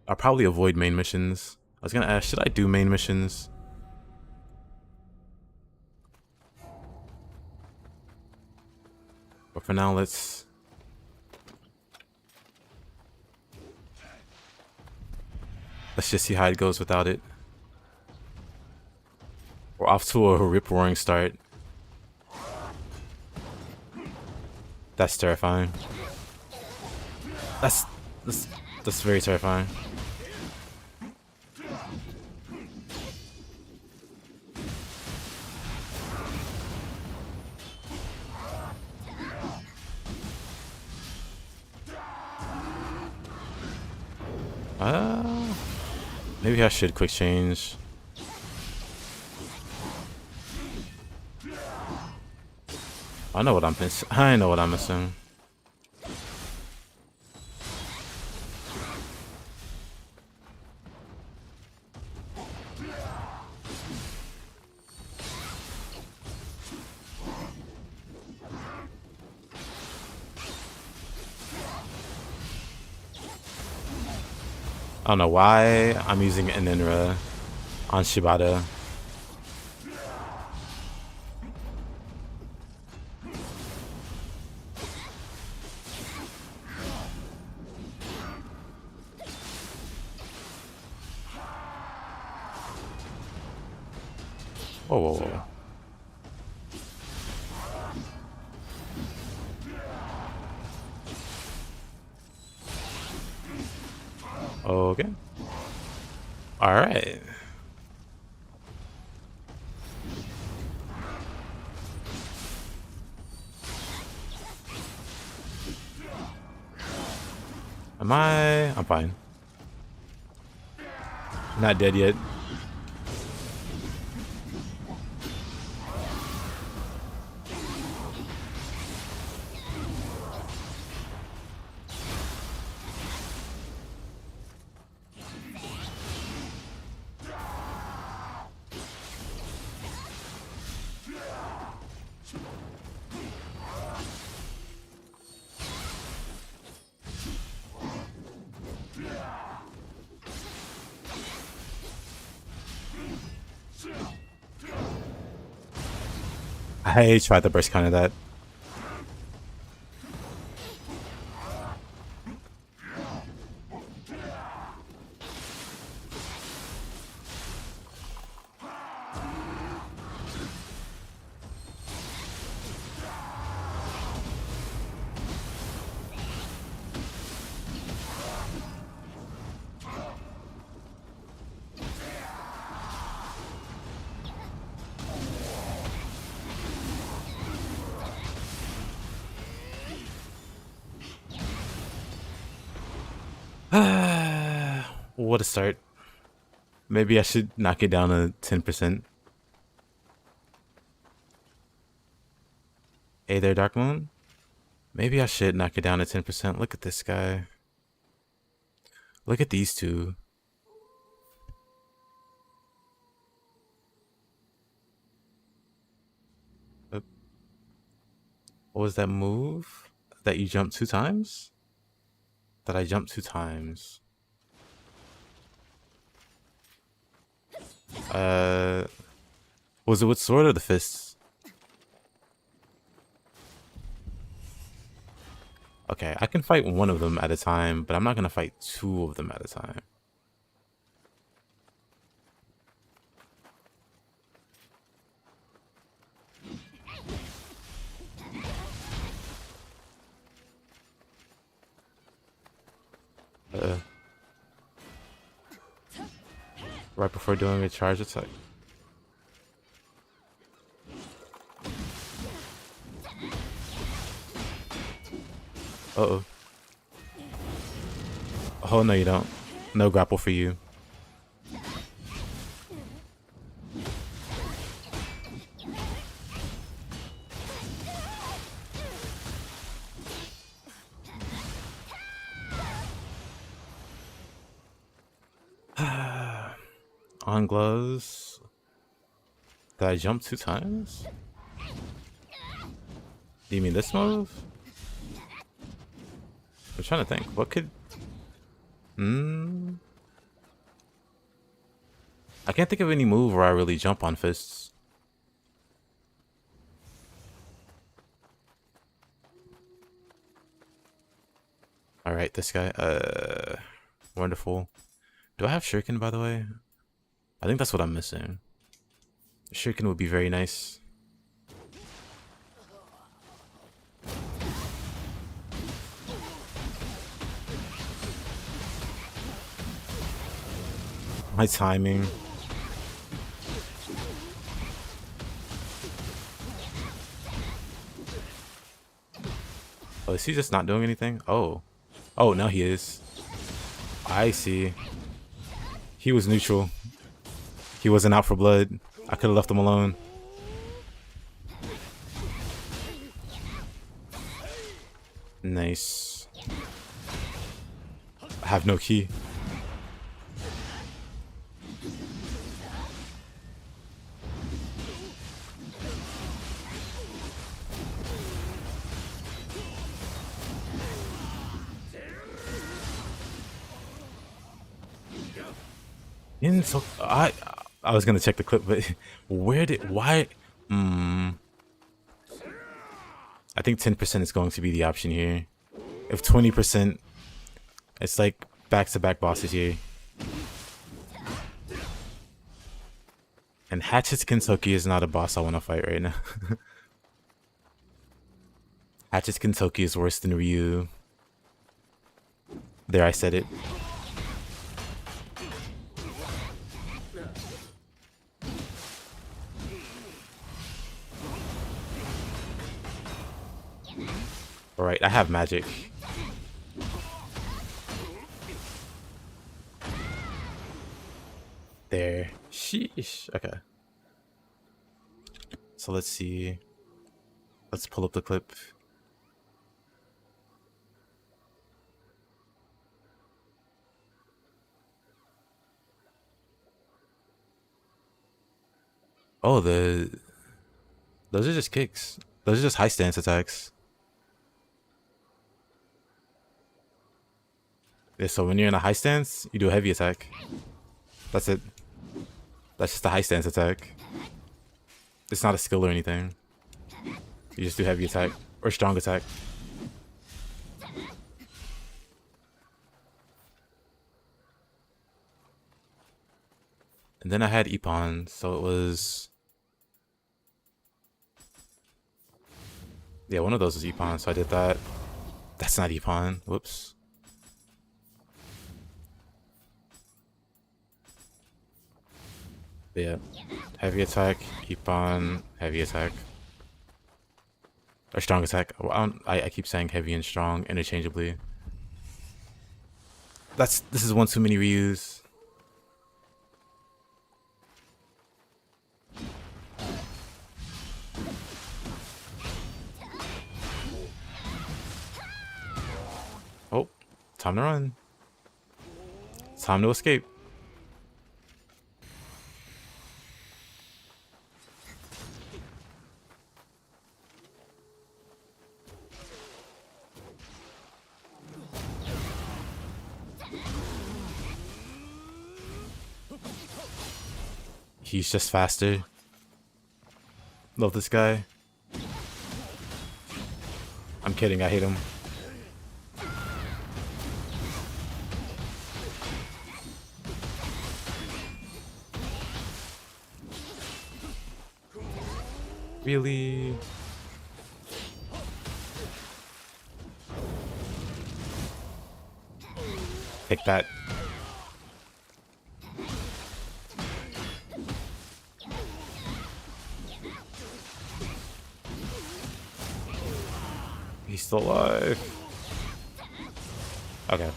I'll probably avoid main missions. I was gonna ask, should I do main missions? But for now, let's just see how it goes without it. We're off to a rip-roaring start. That's terrifying. That's very terrifying. Maybe I should quick change. I know what I'm missing. I know what I'm missing. I don't know why I'm using an Inra on Shibata. Whoa, whoa, whoa. Okay. All right. I'm fine. Not dead yet. I tried the burst counter that. What a start. Maybe I should knock it down to 10%. Hey there, Dark Moon. Maybe I should knock it down to 10%. Look at this guy. Look at these two. What was that move that you jumped 2 times? That I jumped 2 times. Was it with sword or the fists? Okay, I can fight one of them at a time, but I'm not gonna fight two of them at a time. Right before doing a charge attack. Uh-oh. Oh, no you don't. No grapple for you. On gloves. Did I jump 2 times? Do you mean this move? I'm trying to think. What could... I can't think of any move where I really jump on fists. Alright, this guy. Wonderful. Do I have shuriken, by the way? I think that's what I'm missing. Shuriken would be very nice. My timing. Oh, is he just not doing anything? Oh. Oh, now he is. I see. He was neutral. He wasn't out for blood. I could have left him alone. Nice. I have no key. So I was gonna check the clip, but why? I think 10% is going to be the option here. If 20%, it's like back-to-back bosses here. And Hatchet's Kentucky is not a boss I want to fight right now. Hatchet's Kentucky is worse than Ryu. There, I said it. Alright, I have magic. There. Sheesh. Okay. So let's see. Let's pull up the clip. Oh, those are just kicks. Those are just high stance attacks. Yeah, so when you're in a high stance, you do a heavy attack. That's it. That's just a high stance attack. It's not a skill or anything. You just do heavy attack or strong attack. And then I had Ippon, so it was... Yeah, one of those is Ippon, so I did that. That's not Ippon. Whoops. But yeah, heavy attack, Ippon, heavy attack. Or strong attack. Well, I keep saying heavy and strong interchangeably. This is one too many Ryus. Oh, time to run. Time to escape. He's just faster. Love this guy. I'm kidding, I hate him. Really? Take that. He's still alive. Okay.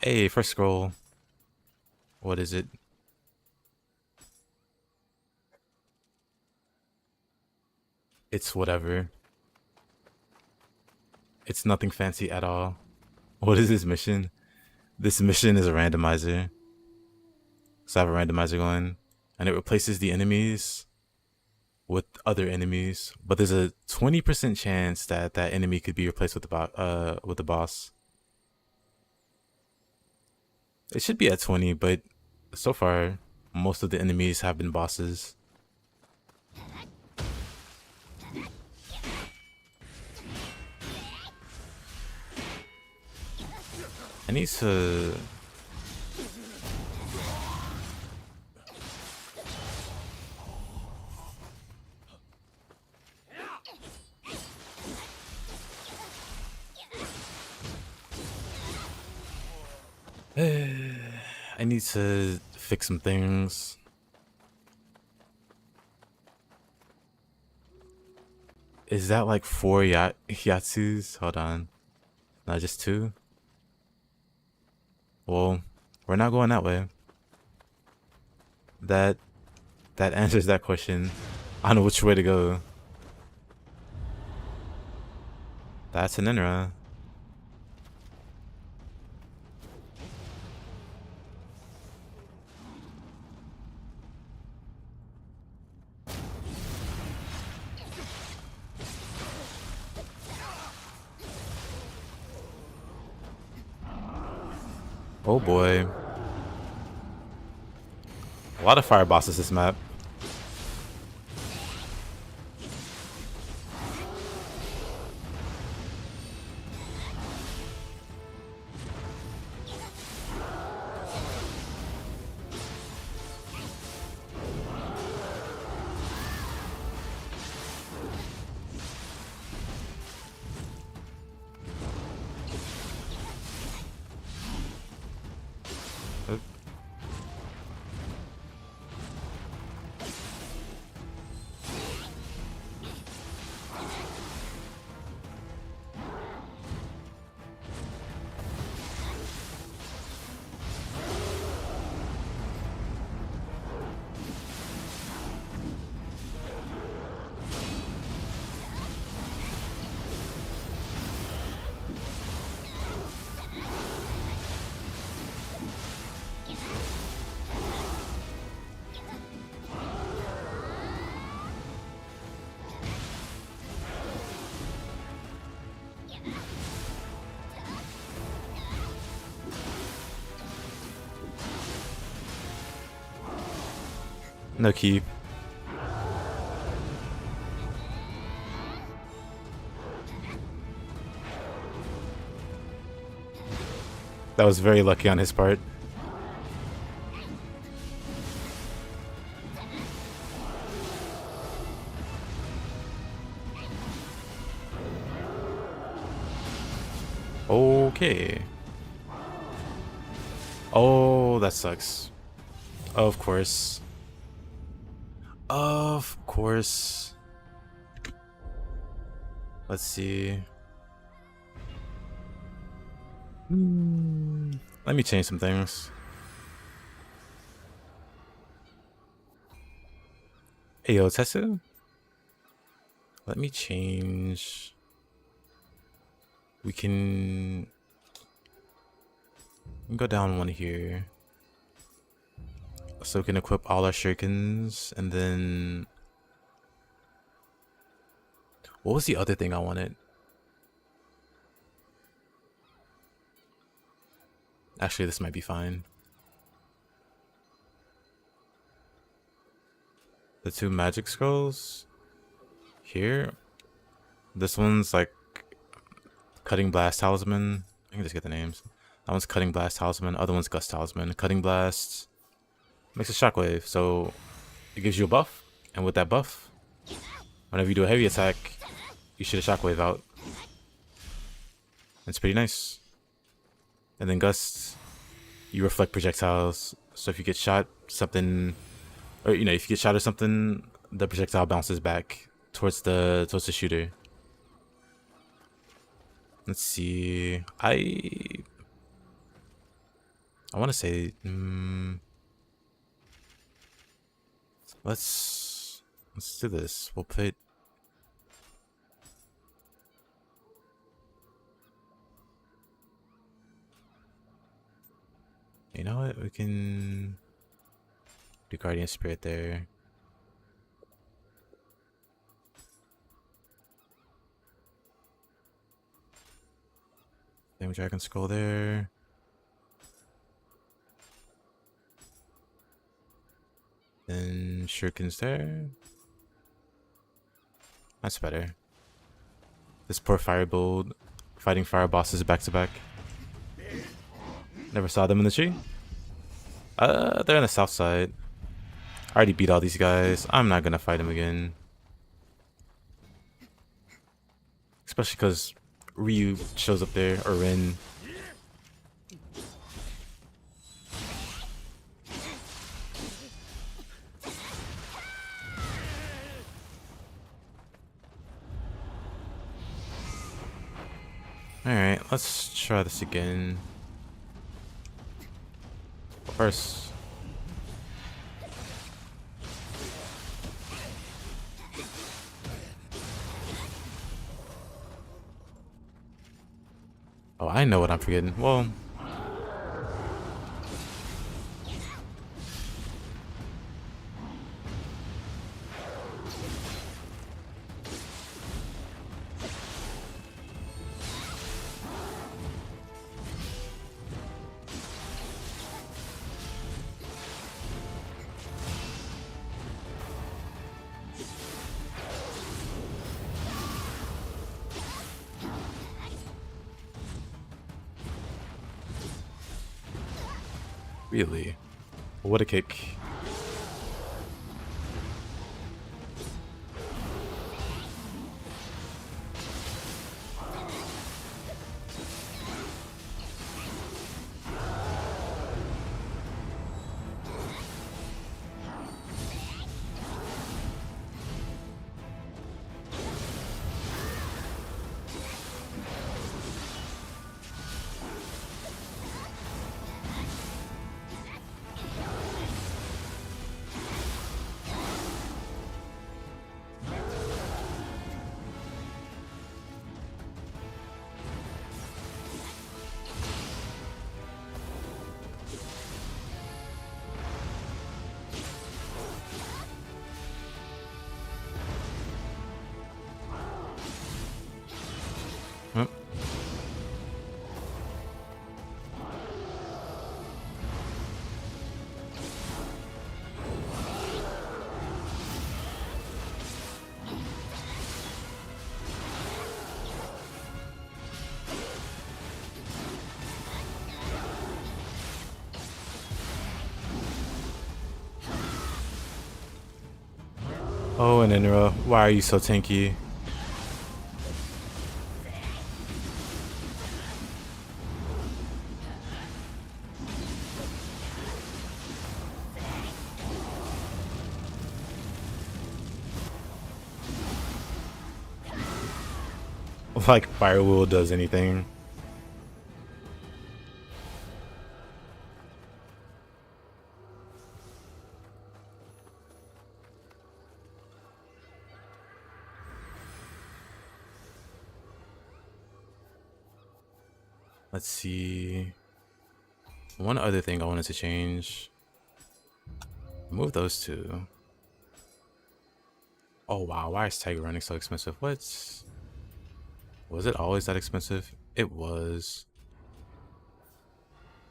Hey, first scroll. What is it? It's whatever. It's nothing fancy at all. What is this mission? This mission is a randomizer. So I have a randomizer going, and it replaces the enemies with other enemies. But there's a 20% chance that that enemy could be replaced with the boss. It should be at 20, but so far, most of the enemies have been bosses. I need to... I need to fix some things. Is that like 4 Yatsus? Hold on. Not just 2? Well, we're not going that way. That answers that question. I don't know which way to go. That's an Inra. Oh boy. A lot of fire bosses this map. No key. That was very lucky on his part. Okay. Oh, that sucks. Of course. Of course. Let's see. Let me change some things. Hey, yo, Tetsu? Let me change. We can go down one here. So we can equip all our shurikens, and then... What was the other thing I wanted? Actually, this might be fine. The two magic scrolls here. This one's like Cutting Blast Talisman. I can just get the names. That one's Cutting Blast Talisman. Other one's Gust Talisman. Cutting Blast makes a shockwave, so it gives you a buff. And with that buff, whenever you do a heavy attack, you shoot a shockwave out. It's pretty nice. And then Gust, you reflect projectiles. So if you get shot, something, or if you get shot or something, the projectile bounces back towards the shooter. Let's see. I want to say, let's do this. We'll put. You know what? We can do Guardian Spirit there. Then Dragon Skull there. Then Shuriken's there. That's better. This poor fire build, fighting fire bosses back to back. Never saw them in the tree. They're on the south side. I already beat all these guys. I'm not gonna fight them again. Especially because Ryu shows up there, or Rin. Alright, let's try this again. First. Oh, I know what I'm forgetting. Well. Really? What a kick. Huh? Oh, and Enra, why are you so tanky? Like Firewheel does anything. Let's see. One other thing I wanted to change. Remove those two. Oh wow, why is Tiger running so expensive? What? Was it always that expensive? It was.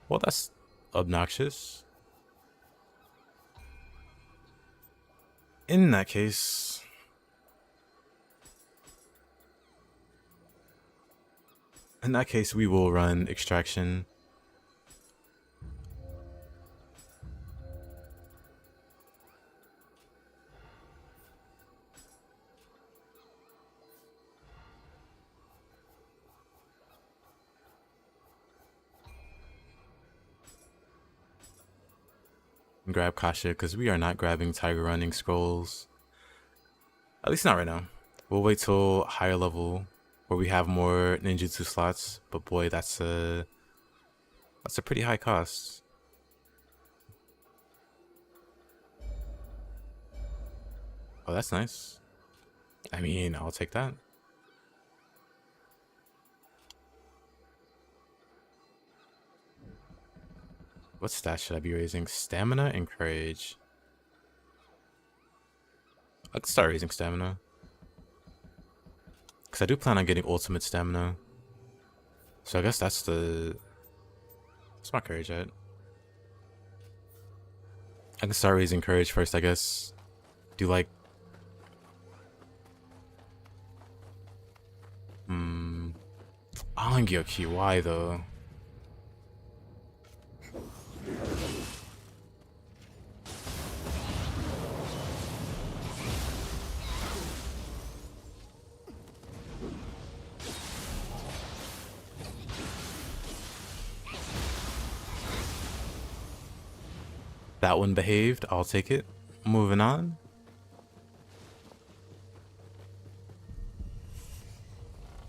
Well, that's obnoxious. In that case, we will run extraction. And grab Kasha because we are not grabbing Tiger Running Scrolls. At least not right now. We'll wait till higher level where we have more ninjutsu slots. But boy, that's a pretty high cost. Oh, that's nice. I mean, I'll take that. What stats should I be raising? Stamina and courage. I could start raising stamina. Because I do plan on getting ultimate stamina. So I guess that's my courage at. I can start raising courage first, I guess. Do like... Angyoki, why though? That one behaved. I'll take it. Moving on.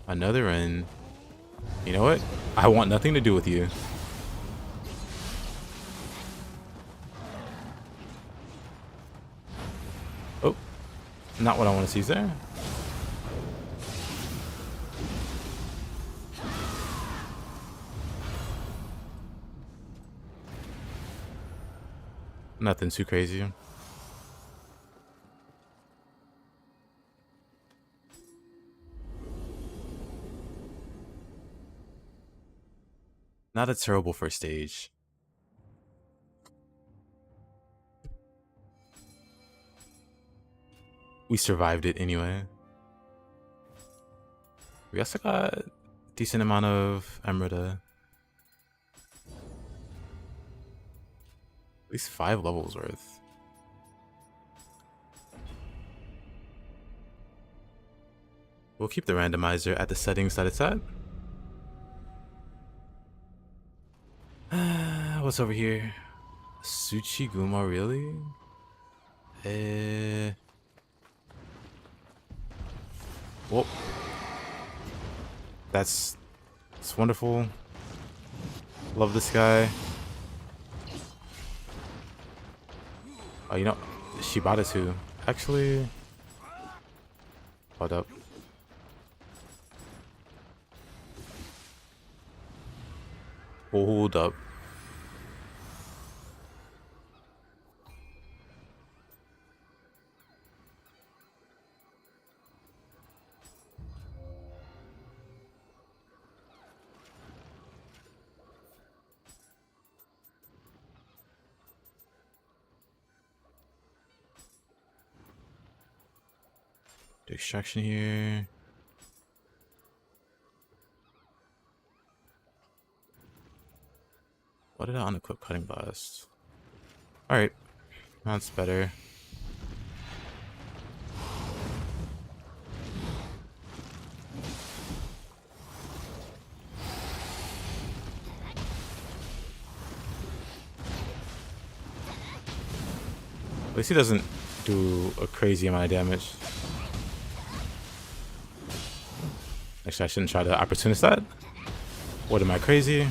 Another one. You know what? I want nothing to do with you. Oh. Not what I want to see there. Nothing too crazy. Not a terrible first stage. We survived it anyway. We also got a decent amount of Emerita. At least 5 levels worth. We'll keep the randomizer at the settings that it's at. What's over here? Tsuchiguma, really? Well, it's wonderful. Love this guy. Oh, you know, Shibata too. Actually, hold up. Hold up. Do extraction here. What did I unequip cutting blast? Alright. That's better. At least he doesn't do a crazy amount of damage. Actually, I shouldn't try to opportunist that. What am I, crazy?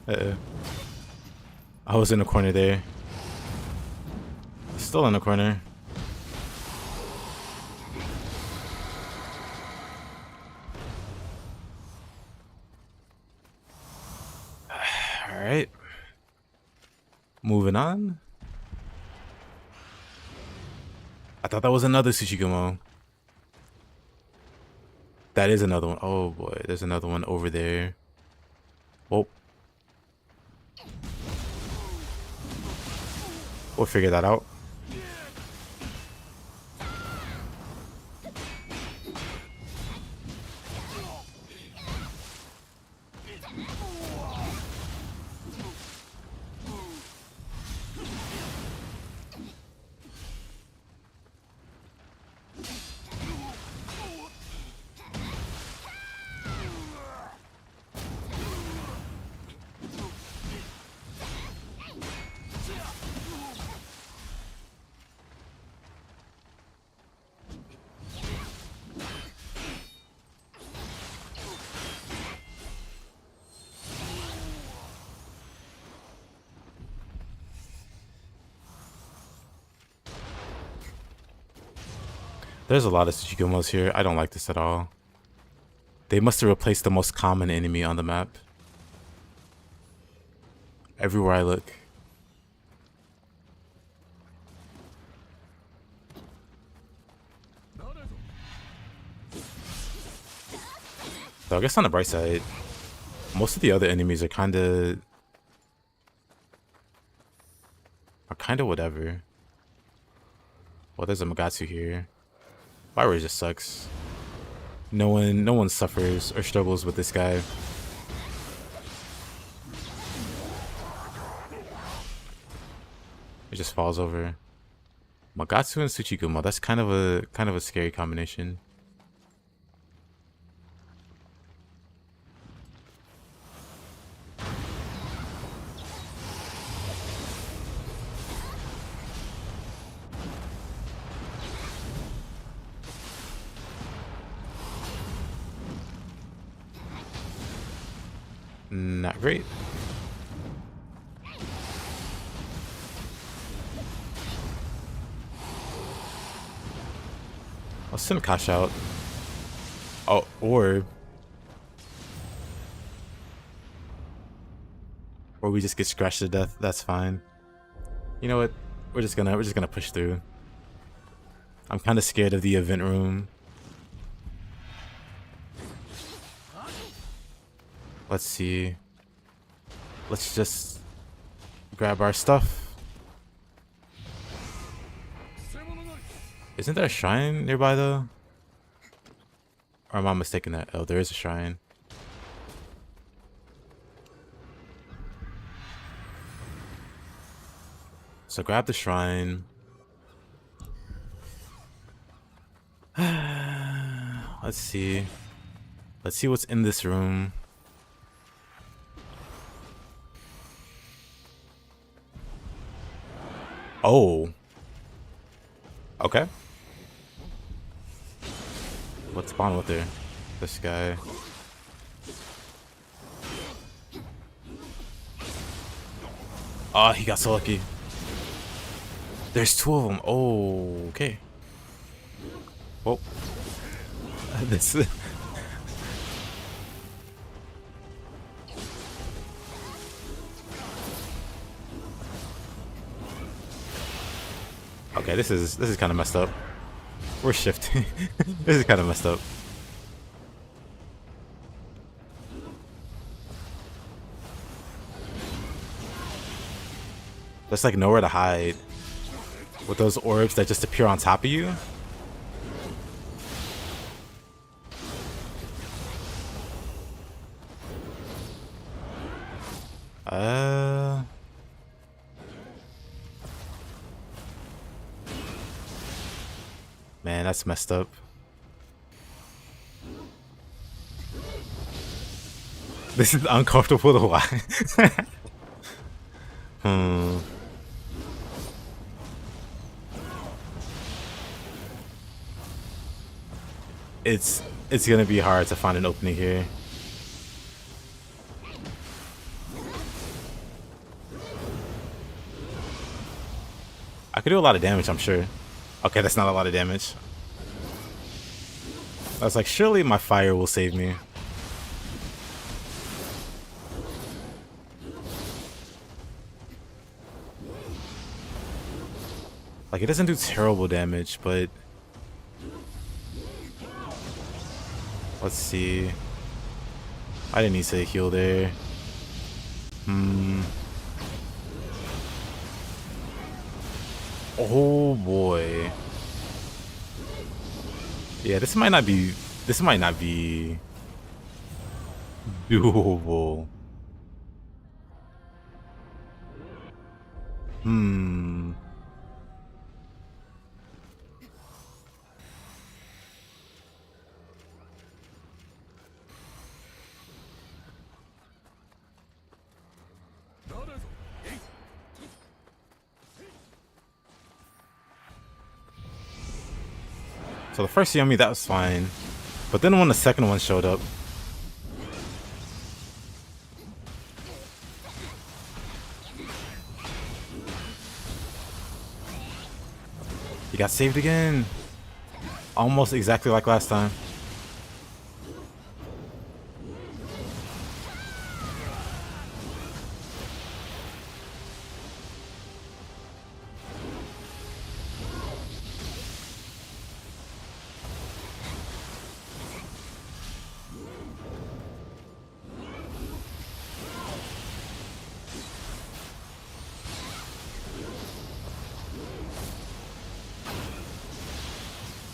Uh-oh. I was in the corner there. Still in the corner. Alright. Moving on. I thought that was another Tsuchigumo. That is another one. Oh boy, there's another one over there. Oh. We'll figure that out. There's a lot of Tsuchigumos here. I don't like this at all. They must have replaced the most common enemy on the map. Everywhere I look. So I guess on the bright side, most of the other enemies are kind of whatever. Well, there's a Magatsu here. Fire just sucks. No one suffers or struggles with this guy. It just falls over. Magatsu and Tsuchigumo. That's kind of a scary combination. Not great. I'll send Kash out. Oh, or we just get scratched to death. That's fine. You know what? We're just gonna push through. I'm kind of scared of the event room. Let's see. Let's just grab our stuff. Isn't there a shrine nearby though? Or am I mistaken that? Oh, there is a shrine. So grab the shrine. Let's see. Let's see what's in this room. Oh. Okay. Let's spawn with her. This guy. Oh, he got so lucky. There's two of them. Oh, okay. Whoa. This. Okay, this is kind of messed up. We're shifting. This is kind of messed up. There's like nowhere to hide with those orbs that just appear on top of you. Man, that's messed up. This is uncomfortable to watch. It's gonna be hard to find an opening here. I could do a lot of damage, I'm sure. Okay, that's not a lot of damage. I was like, surely my fire will save me. Like, it doesn't do terrible damage, but... Let's see. I didn't need to heal there. Oh boy. Yeah, this might not be doable. So the first Yomi, that was fine. But then when the second one showed up, he got saved again. Almost exactly like last time.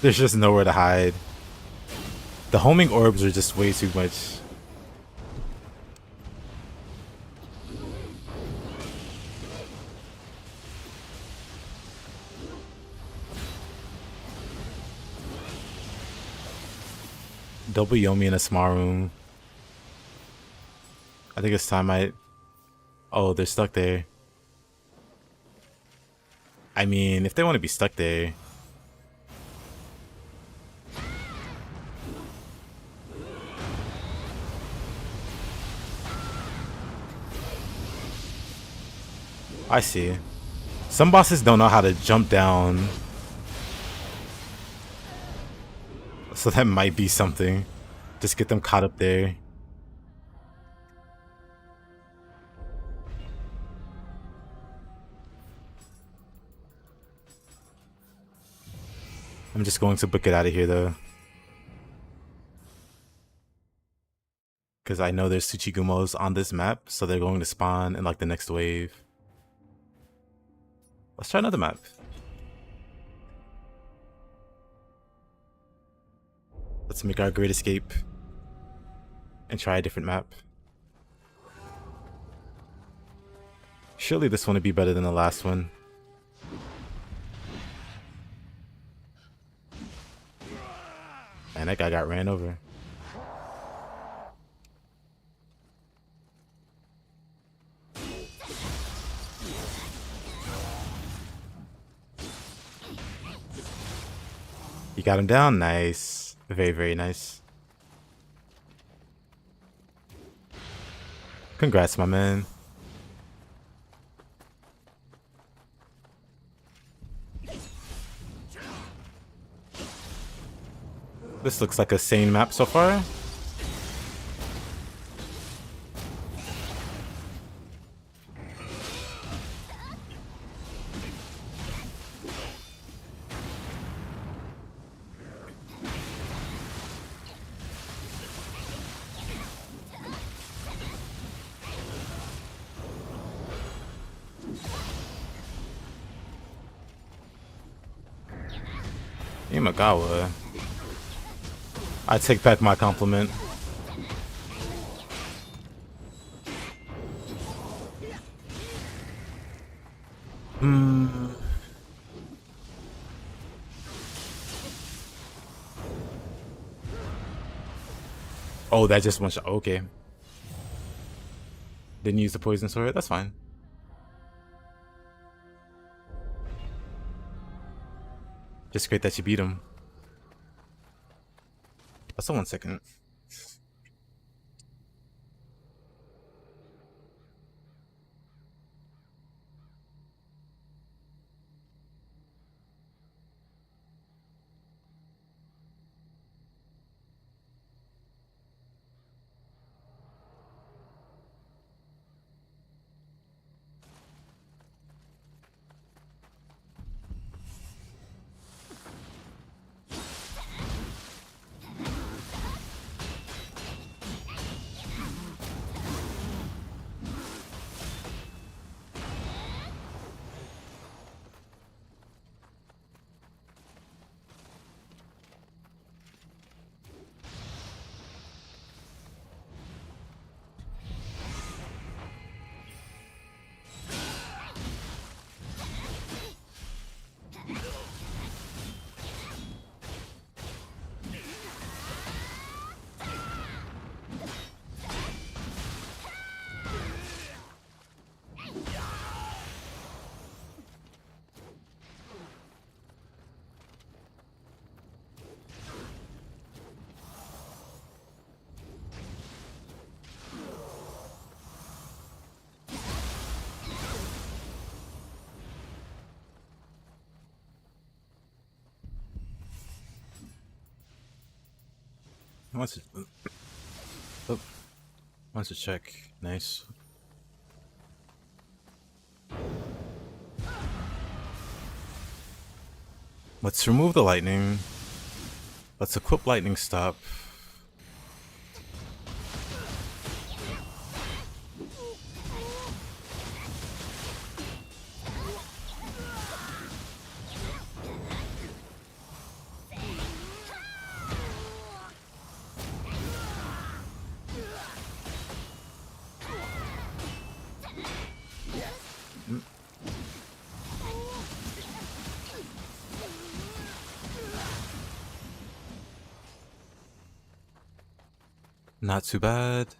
There's just nowhere to hide. The homing orbs are just way too much. Double Yomi in a small room. I think it's time I... Oh, they're stuck there. I mean, if they want to be stuck there... I see. Some bosses don't know how to jump down. So that might be something. Just get them caught up there. I'm just going to book it out of here though. Because I know there's Tsuchigumos on this map, so they're going to spawn in like the next wave. Let's try another map. Let's make our great escape and try a different map. Surely this one would be better than the last one. And that guy got ran over. You got him down? Nice. Very, very nice. Congrats, my man. This looks like a sane map so far. Imagawa. I take back my compliment. Oh, that just one shot. Okay. Didn't use the poison sword. That's fine. Just great that you beat him. Also, 1 second. Wants to, oh, wants to check. Nice. Let's remove the lightning. Let's equip lightning stop. Not too bad.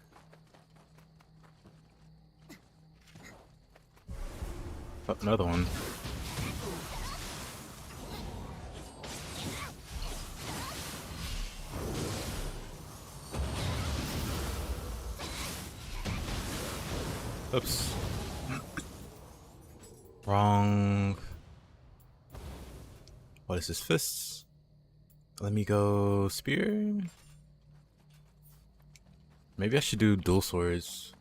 Oh, another one. Oops. Wrong. What is his fists? Let me go spear. Maybe I should do dual swords.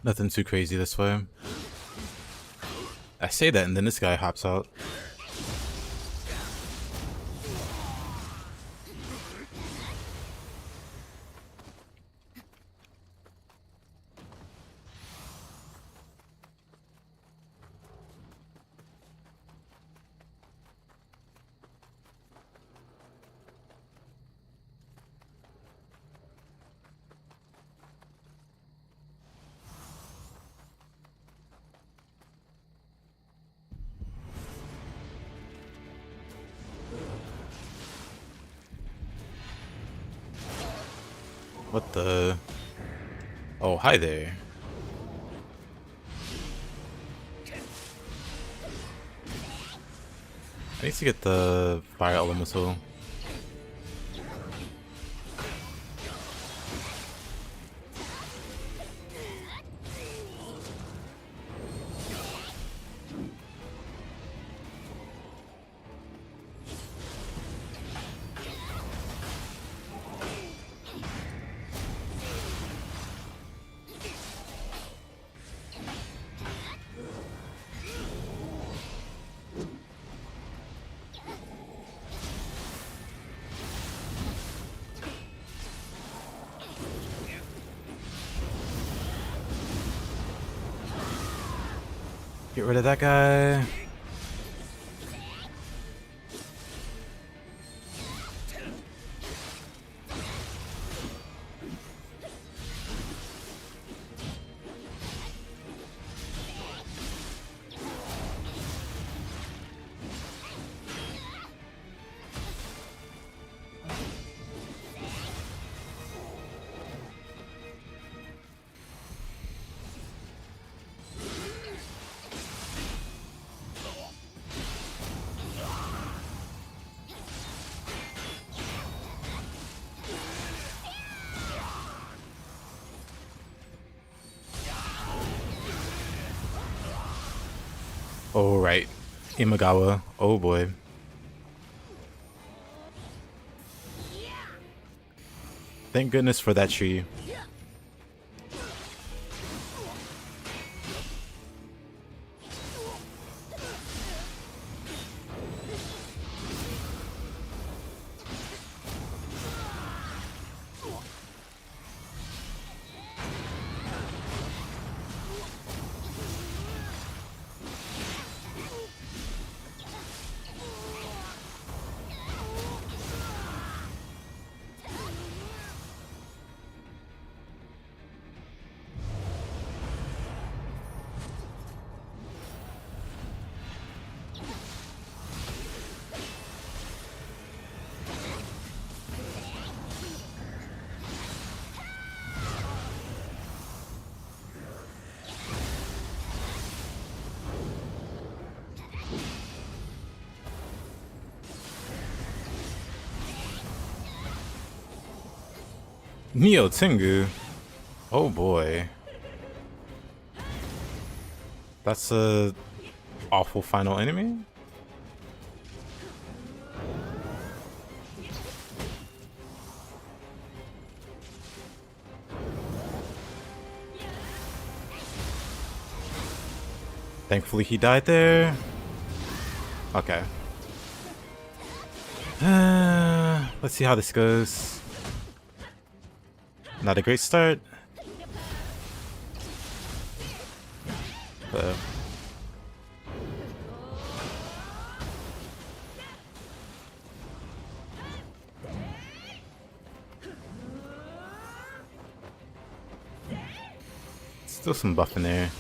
Nothing too crazy this way. I say that and then this guy hops out. What the? Oh, hi there. I need to get the fire elemental. Get rid of that guy. Oh, right. Imagawa. Oh, boy. Thank goodness for that tree. Neo Tengu. Oh boy. That's a awful final enemy. Thankfully he died there. Okay. Let's see how this goes. Not a great start. But still some buff in there.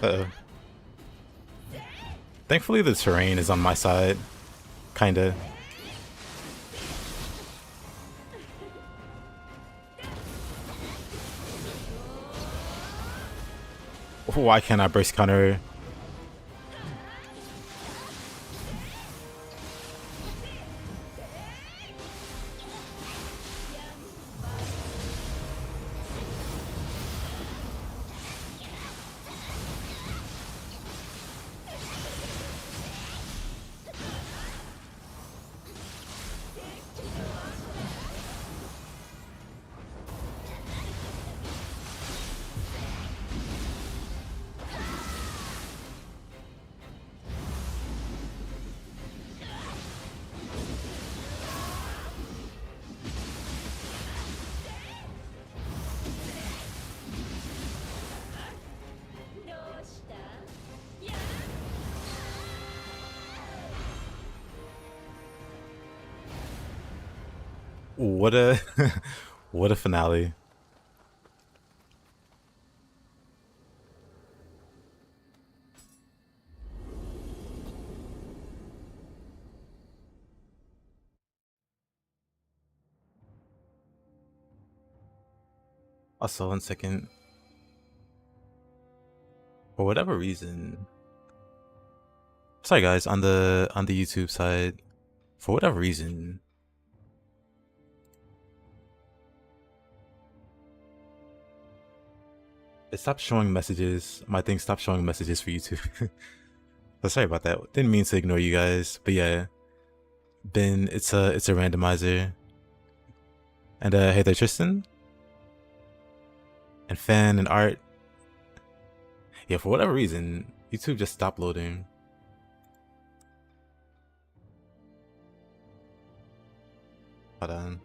Uh-oh. Thankfully the terrain is on my side. Kinda. Why can't I burst counter? What a what a finale. Also, 1 second. For whatever reason, sorry guys, on the YouTube side, for whatever reason, it stopped showing messages. My thing stopped showing messages for YouTube. So sorry about that. Didn't mean to ignore you guys, but yeah, Ben, it's a randomizer. And hey there, Tristan and Fan and Art. Yeah, for whatever reason, YouTube just stopped loading. Hold on.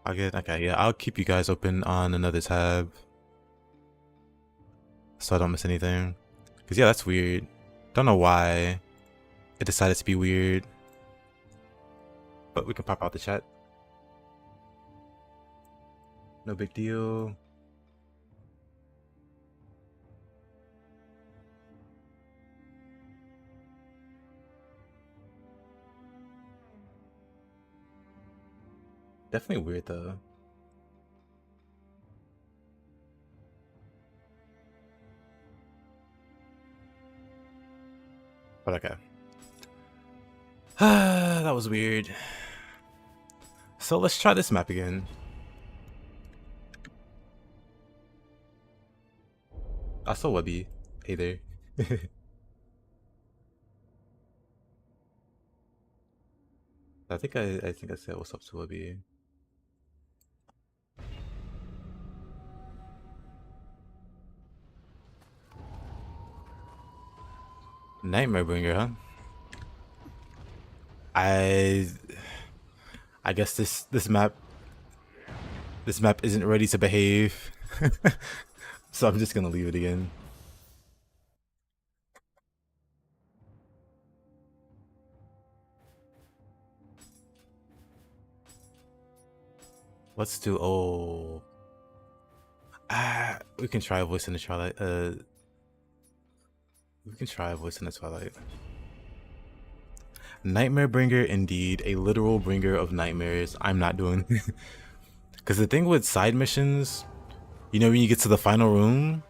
Okay, yeah, I'll keep you guys open on another tab so I don't miss anything. Cause yeah, that's weird. Don't know why it decided to be weird, but we can pop out the chat. No big deal. Definitely weird though. But okay. That was weird. So let's try this map again. I saw Webby. Hey there. I think I said what's up to Webby. Nightmare Bringer, huh? I guess this map isn't ready to behave. So I'm just gonna leave it again. Let's do we can try a voice in the twilight. We can try a voice in the twilight. Nightmare bringer indeed. A literal bringer of nightmares. I'm not doing because the thing with side missions, you know, when you get to the final room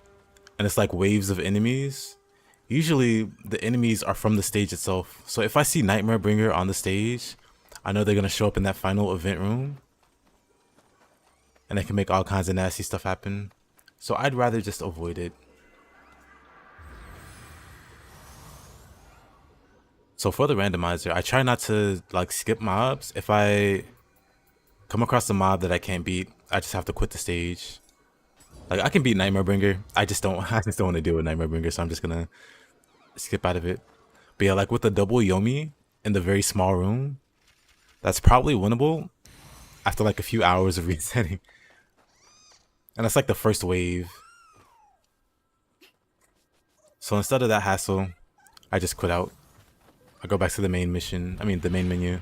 and it's like waves of enemies, usually the enemies are from the stage itself. So if I see Nightmare Bringer on the stage, I know they're gonna show up in that final event room and they can make all kinds of nasty stuff happen. So I'd rather just avoid it. So for the randomizer, I try not to like skip mobs. If I come across a mob that I can't beat, I just have to quit the stage. Like I can beat Nightmare Bringer. I just don't want to deal with Nightmare Bringer, so I'm just gonna skip out of it. But yeah, like with the double Yomi in the very small room, that's probably winnable after like a few hours of resetting. And that's like the first wave. So instead of that hassle, I just quit out. I go back to the main mission. I mean the main menu.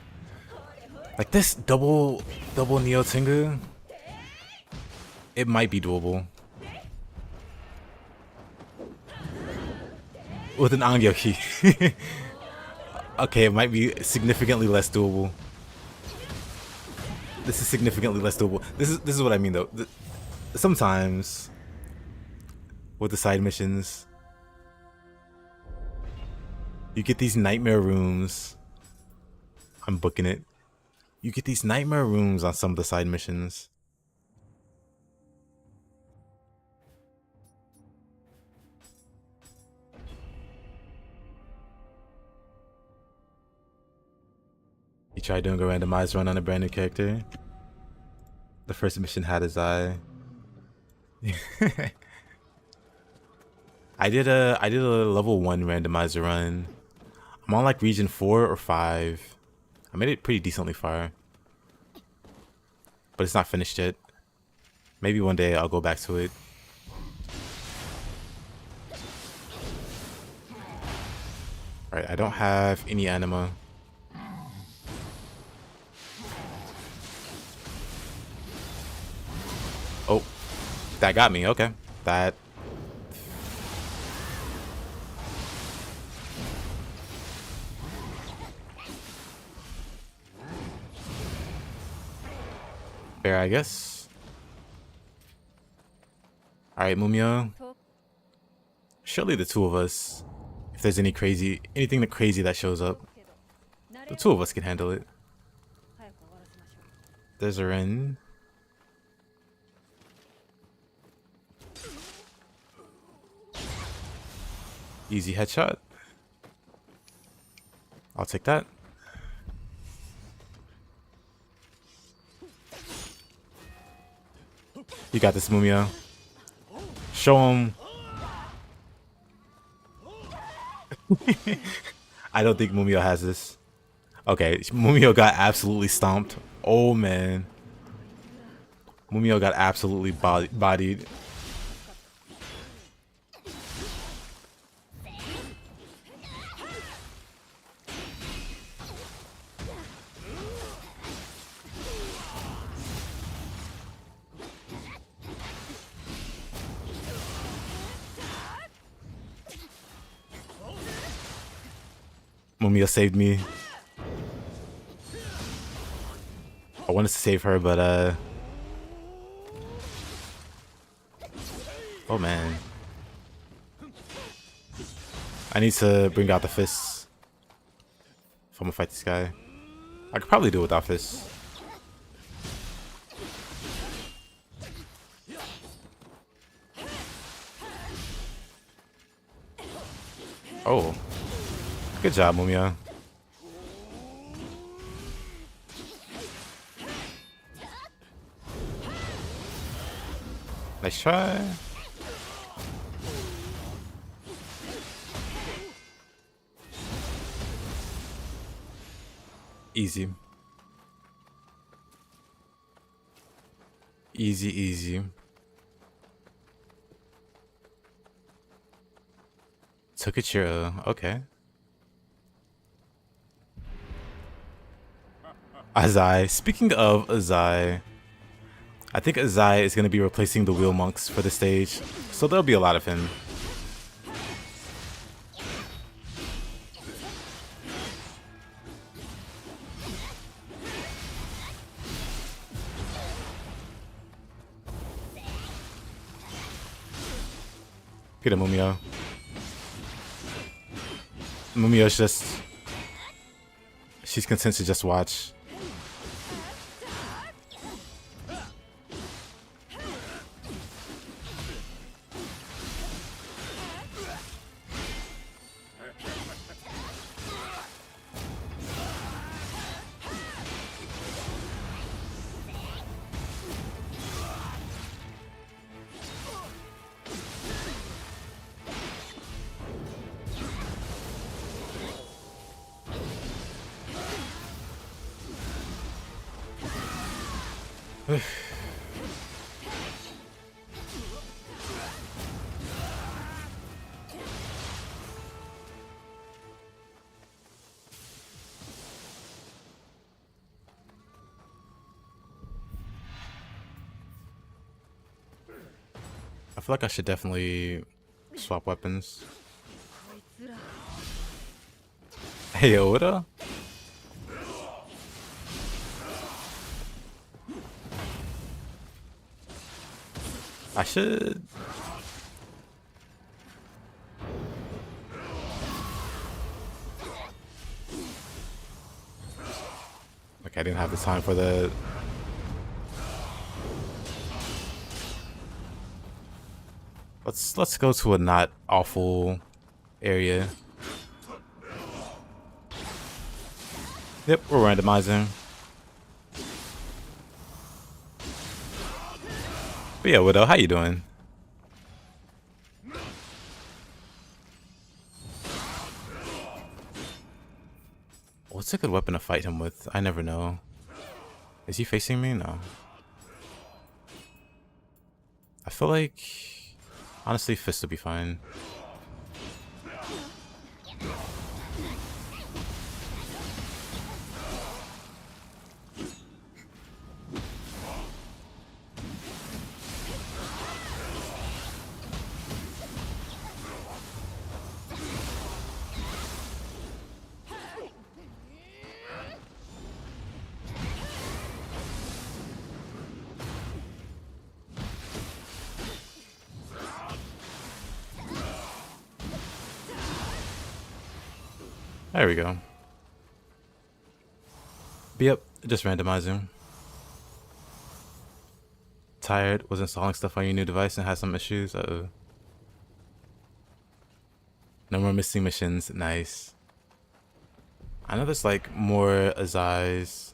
Like this double Nioh Tengu, it might be doable. With an Angyoki. Okay, it might be significantly less doable. This is significantly less doable. This is what I mean though. Sometimes with the side missions, you get these nightmare rooms. I'm booking it. You get these nightmare rooms on some of the side missions. You tried doing a randomized run on a brand new character. The first mission had his eye. I did a level 1 randomizer run. I'm on like region 4 or 5. I made it pretty decently far. But it's not finished yet. Maybe one day I'll go back to it. Alright, I don't have any anima. Oh, that got me. Okay. That. Fair, I guess. Alright, Mumio. Surely the two of us, if there's anything crazy that shows up, the two of us can handle it. There's a Ren. Easy headshot. I'll take that. You got this, Mumio. Show him. I don't think Mumio has this. Okay, Mumio got absolutely stomped. Oh man. Mumio got absolutely bodied. Mumio saved me. I wanted to save her, but oh man. I need to bring out the fists if I'm gonna fight this guy. I could probably do it without fists. Oh. Good job, Mumio. Nice try. Easy. Easy, easy. Took a cheer. Okay. Azai. Speaking of Azai, I think Azai is going to be replacing the Wheel Monks for the stage, so there'll be a lot of him. Get a Mumio. Mumio's just... She's content to just watch. I feel like I should definitely swap weapons. Hey, Oda? I should... Okay, I didn't have the time for the... Let's go to a not awful area. Yep, we're randomizing. But yeah, Widow, how you doing? What's a good weapon to fight him with? I never know. Is he facing me? No. I feel like... Honestly, fist would be fine. There we go. But yep, just randomizing. Tired, was installing stuff on your new device and had some issues. Uh-oh. No more missing missions. Nice. I know there's like more Azais.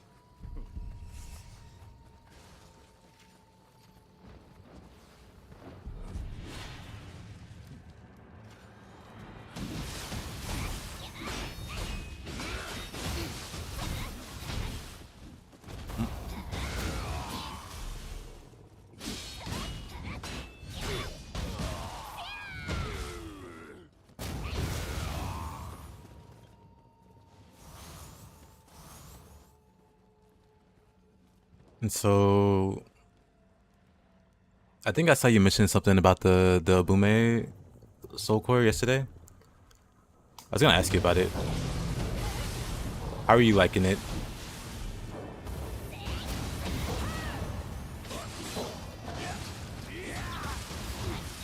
And so I think I saw you mention something about the Abume Soul Core yesterday. I was gonna ask you about it. How are you liking it?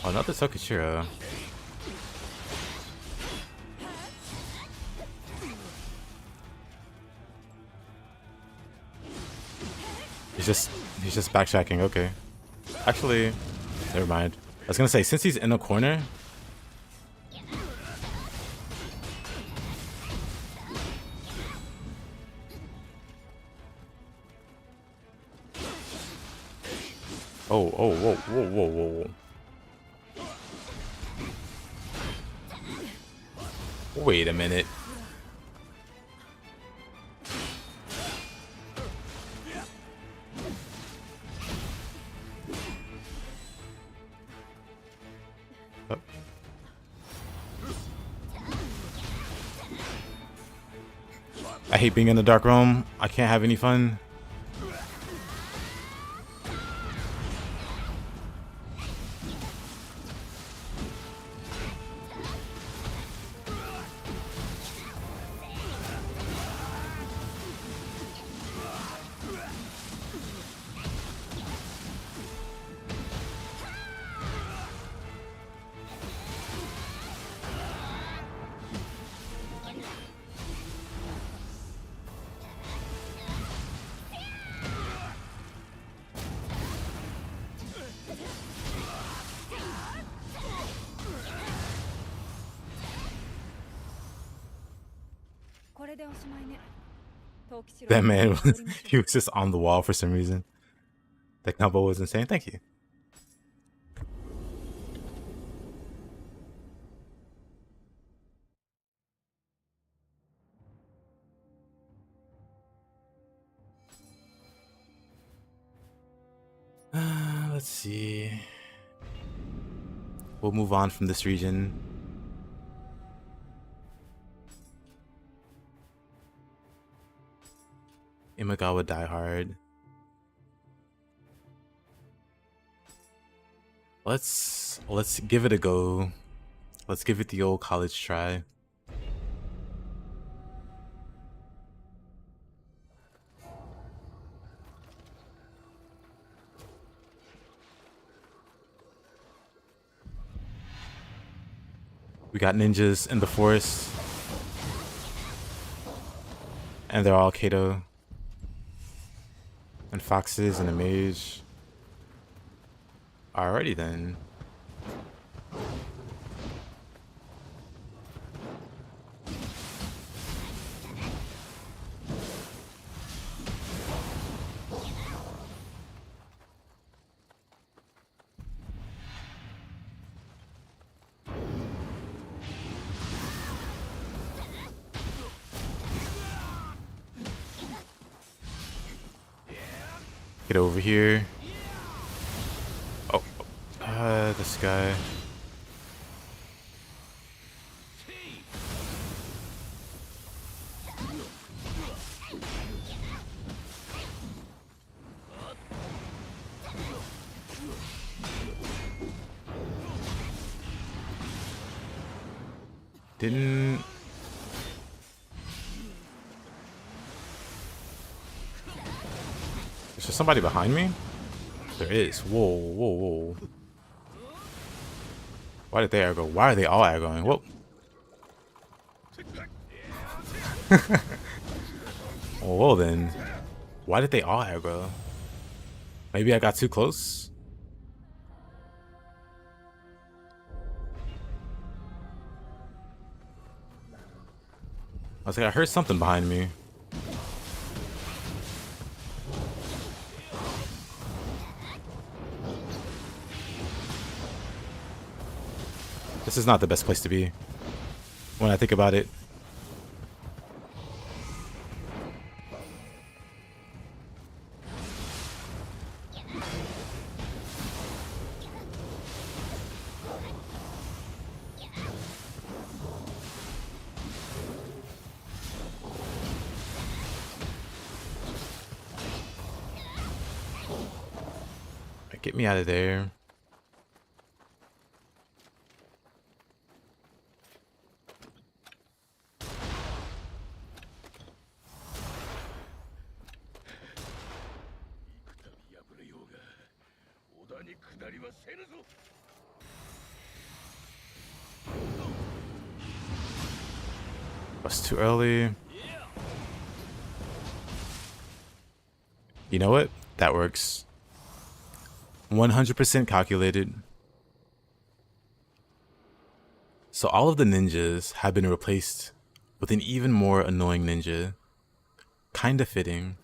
Oh, not the Tokishiro. He's just backtracking. Okay. Actually, never mind. I was gonna say, since he's in a corner. Oh, whoa, whoa, whoa, whoa, whoa. Wait a minute. Oh. I hate being in the dark room. I can't have any fun. That man, he was just on the wall for some reason. That combo was insane. Thank you. Let's see. We'll move on from this region. Imagawa Die Hard. Let's give it a go. Let's give it the old college try. We got ninjas in the forest. And they're all Kato. And foxes and a mage. Alrighty then. Get over here. Oh, this guy. Didn't... Is there somebody behind me? There is. Whoa, whoa, whoa. Why did they aggro? Why are they all aggroing? Whoa. Well then. Why did they all aggro? Maybe I got too close? I was like, I heard something behind me. This is not the best place to be when I think about it. Get me out of there. That's too early. You know what? That works. 100% calculated. So all of the ninjas have been replaced with an even more annoying ninja. Kinda fitting.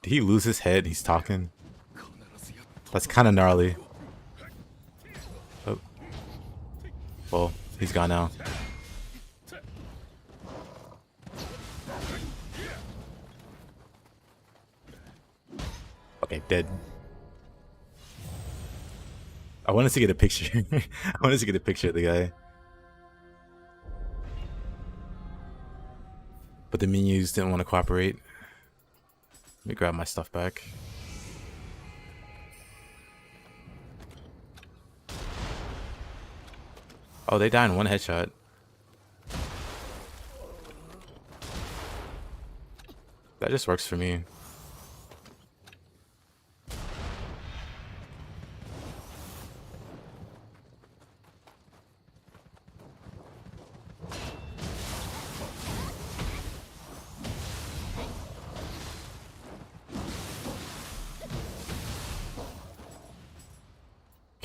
Did he lose his head? He's talking. That's kind of gnarly. Oh. Well, he's gone now. Okay, dead. I wanted to get a picture. I wanted to get a picture of the guy. But the menus didn't want to cooperate. Let me grab my stuff back. Oh, they die in one headshot. That just works for me.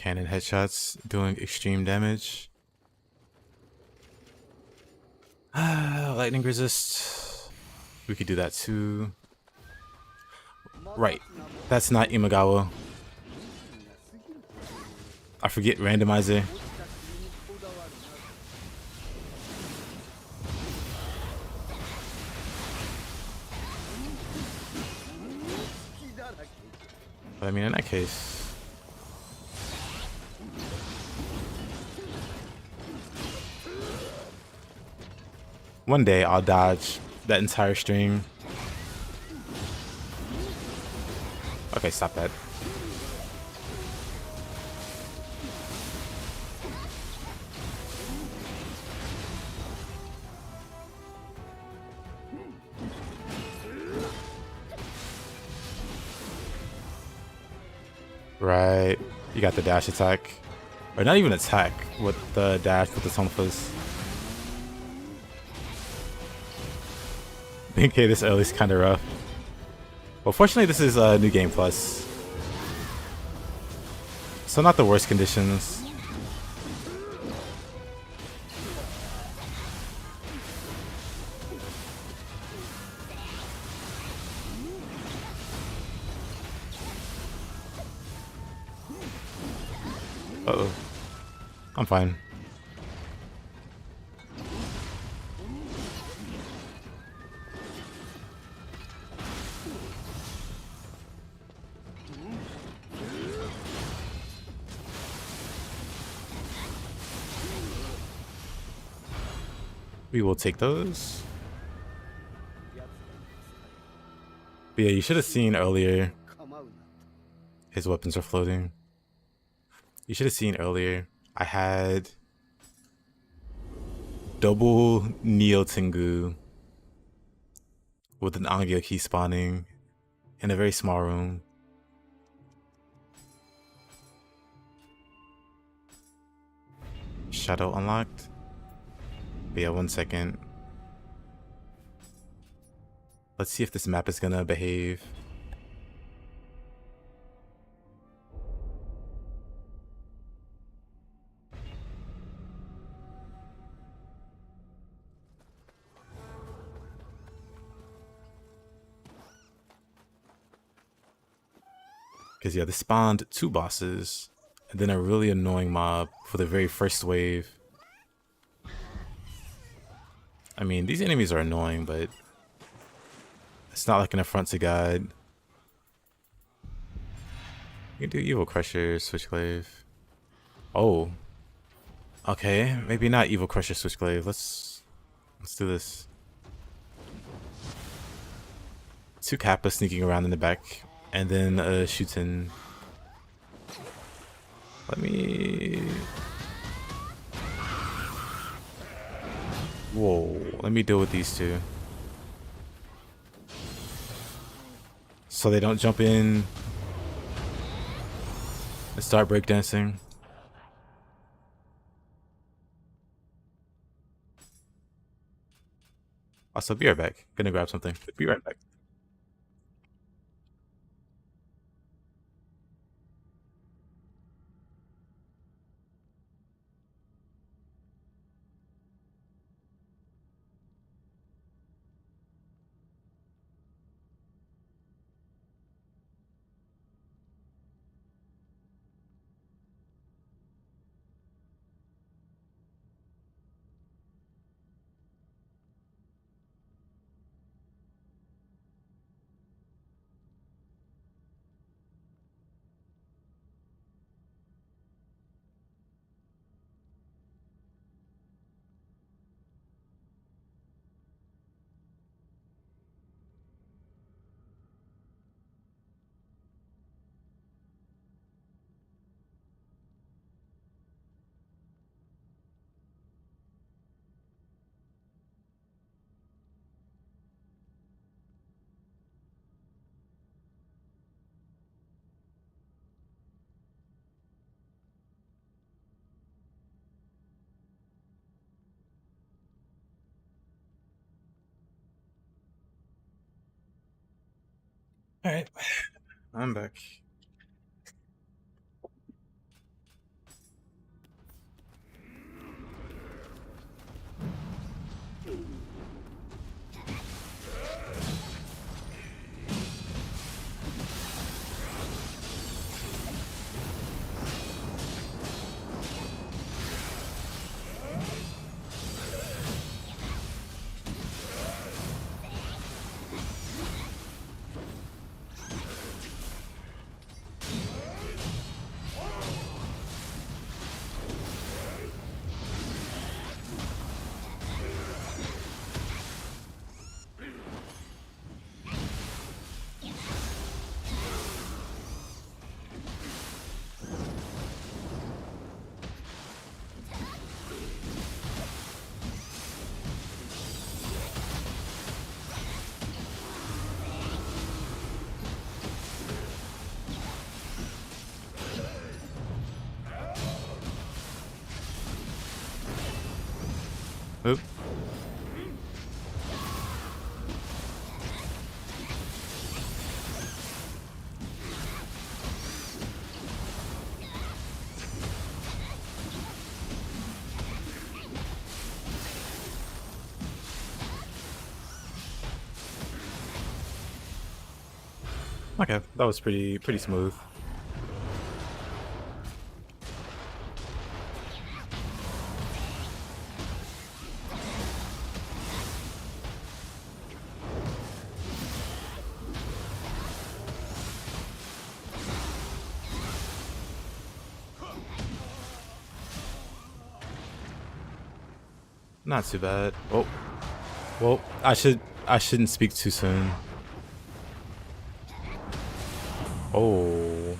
Cannon headshots doing extreme damage. Lightning resist. We could do that too. Right. That's not Imagawa. I forget randomizer. But I mean, in that case, one day I'll dodge that entire stream. Okay, stop that. Right. You got the dash attack. Or not even attack with the dash with the Tonfas. Okay, this early is kind of rough. Well, fortunately, this is New Game Plus. So not the worst conditions. Uh-oh. I'm fine. We will take those. But yeah, you should have seen earlier. His weapons are floating. You should have seen earlier. I had double Nioh Tengu with an Angyo key spawning in a very small room. Shadow unlocked. But yeah, 1 second. Let's see if this map is gonna behave. Because yeah, they spawned 2 bosses and then a really annoying mob for the very first wave. I mean, these enemies are annoying, but it's not like an affront to God. You can do Evil Crusher, Switchglaive. Oh. Okay, maybe not Evil Crusher, Switchglaive. Let's do this. 2 Kappa sneaking around in the back, and then shooting. Let me... Whoa, let me deal with these 2. So they don't jump in and start breakdancing. Also, be right back. Gonna grab something. Be right back. Alright, I'm back. Oop. Okay, that was pretty smooth. Not too bad. Oh, well, I shouldn't speak too soon. Oh.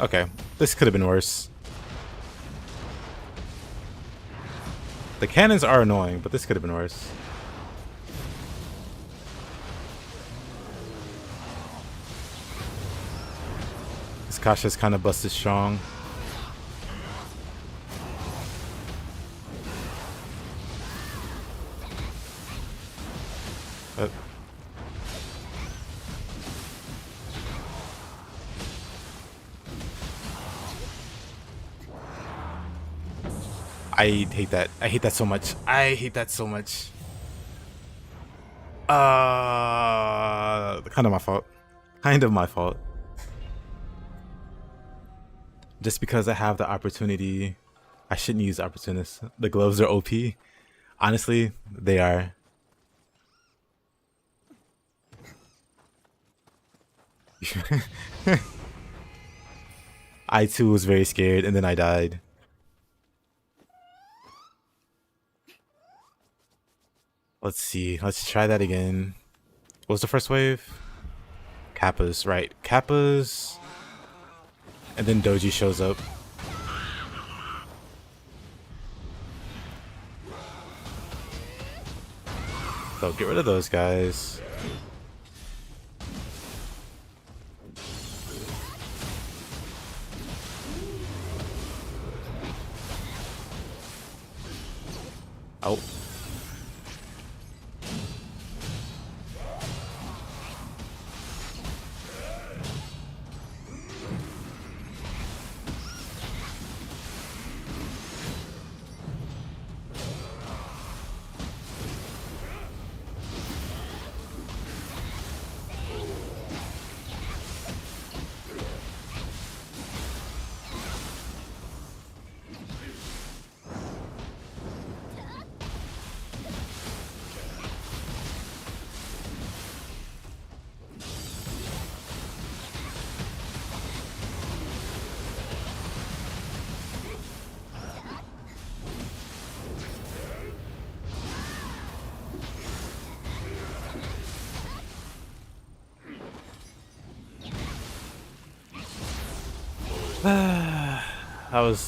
Okay, this could have been worse. The cannons are annoying, but this could have been worse. This Kasha's kind of busted strong. I hate that. I hate that so much. I hate that so much. Kind of my fault. Kind of my fault. Just because I have the opportunity, I shouldn't use opportunists. The gloves are OP. Honestly, they are. I too was very scared, and then I died. Let's see. Let's try that again. What was the first wave? Kappas, right. Kappas. And then Doji shows up. So get rid of those guys. Oh.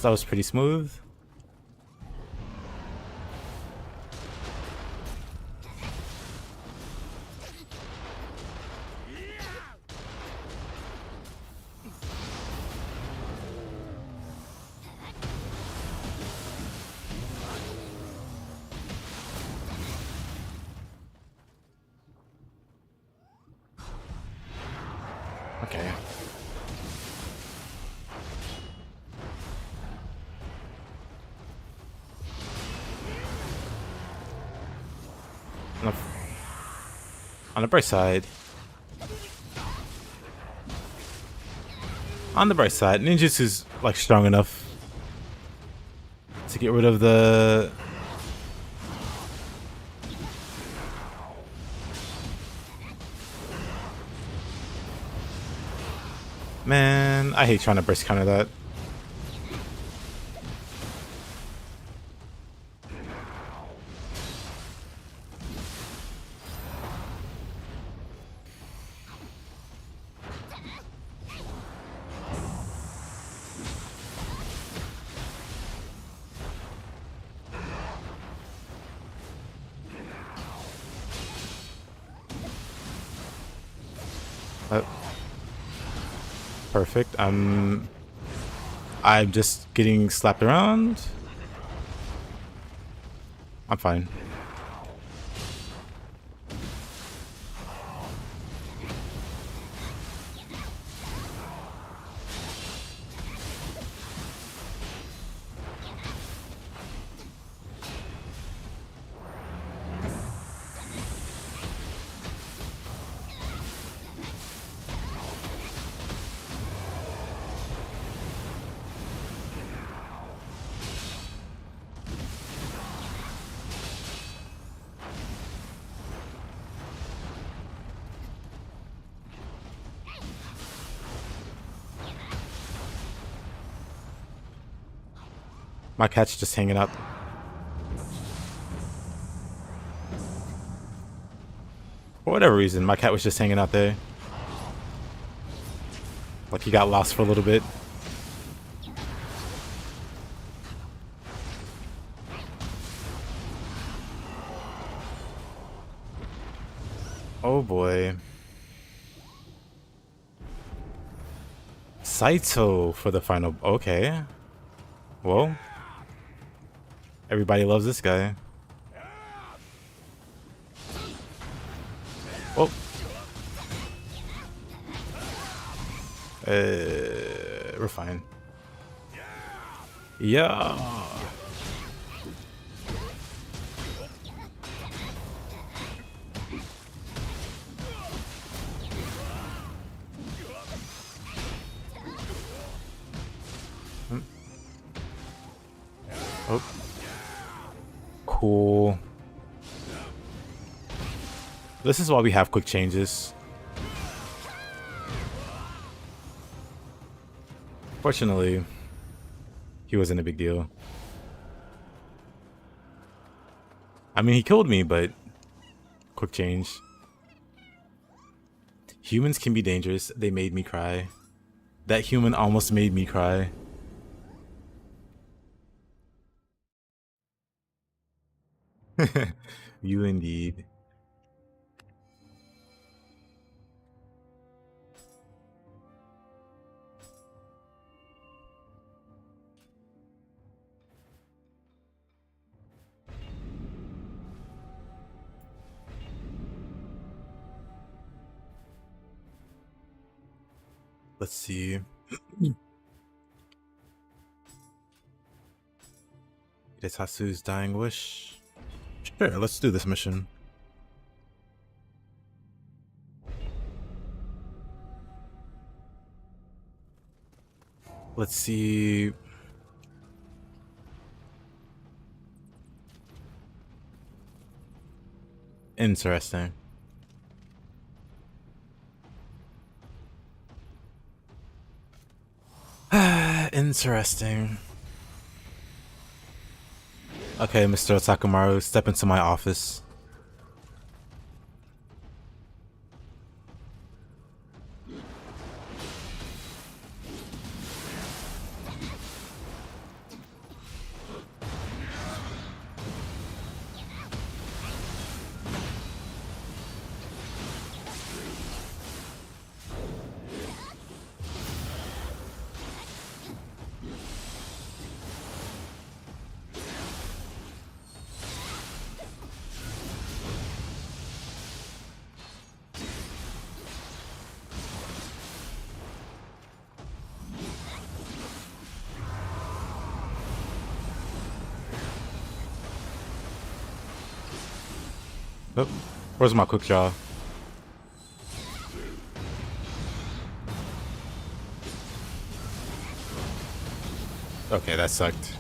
That was pretty smooth. Okay. On the bright side. On the bright side, ninjutsu's like strong enough to get rid of the man. I hate trying to burst counter that. Perfect. I'm just getting slapped around. I'm fine. My cat's just hanging out. For whatever reason, my cat was just hanging out there. Like he got lost for a little bit. Oh boy. Saito for the final. Okay. Well. Everybody loves this guy. Oh. We're fine. Yeah. Oh. Cool. This is why we have quick changes. Fortunately, he wasn't a big deal. I mean, he killed me, but quick change. Humans can be dangerous. They made me cry. That human almost made me cry. You indeed. Let's see. Itatsu's dying wish. Sure, let's do this mission. Let's see. Interesting. Interesting. Okay, Mr. Takamaru, step into my office. Oh, where's my quick draw? Okay, that sucked.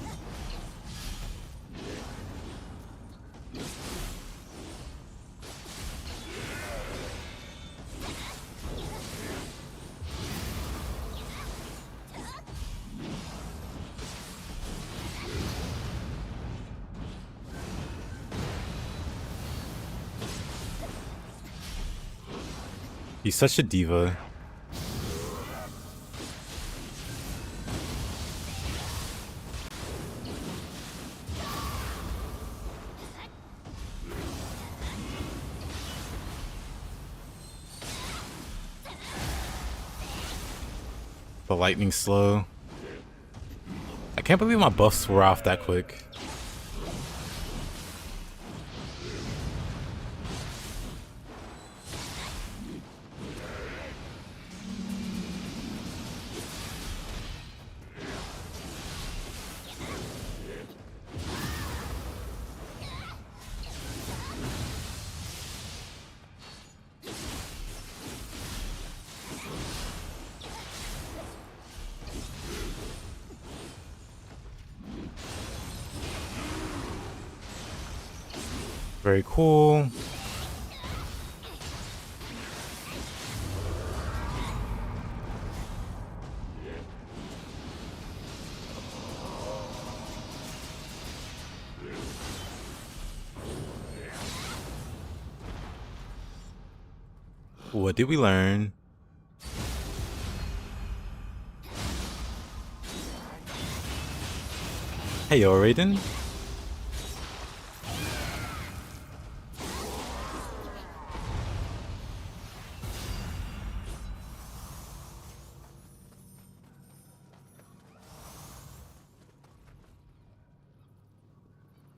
He's such a diva. The lightning slow. I can't believe my buffs were off that quick. very cool. What did we learn? Hey, yo, Raiden.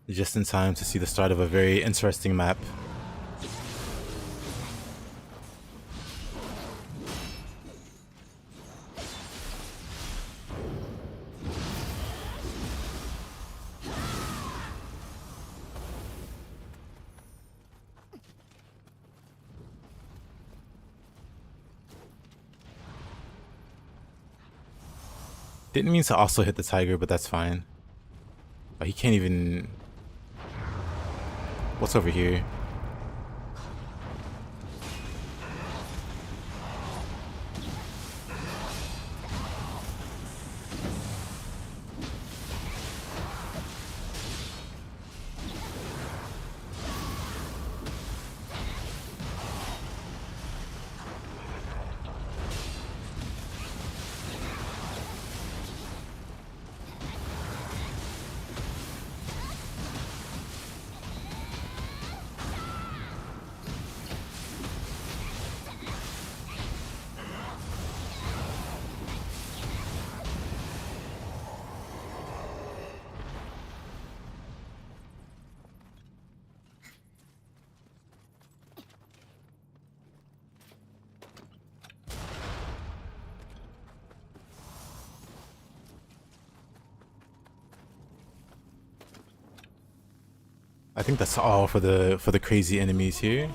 Just in time to see the start of a very interesting map. Didn't mean to also hit the tiger, but that's fine. Oh, he can't even... What's over here? I think that's all for the crazy enemies here.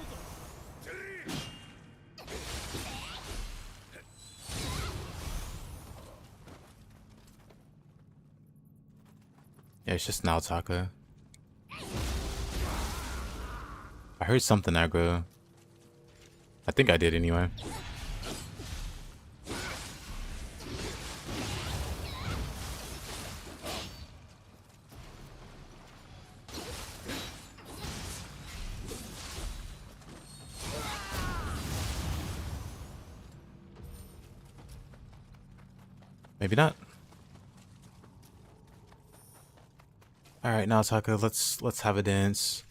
Yeah, it's just Naotaka. I heard something aggro. I think I did anyway. Maybe not. All right, Naotaka, let's have a dance.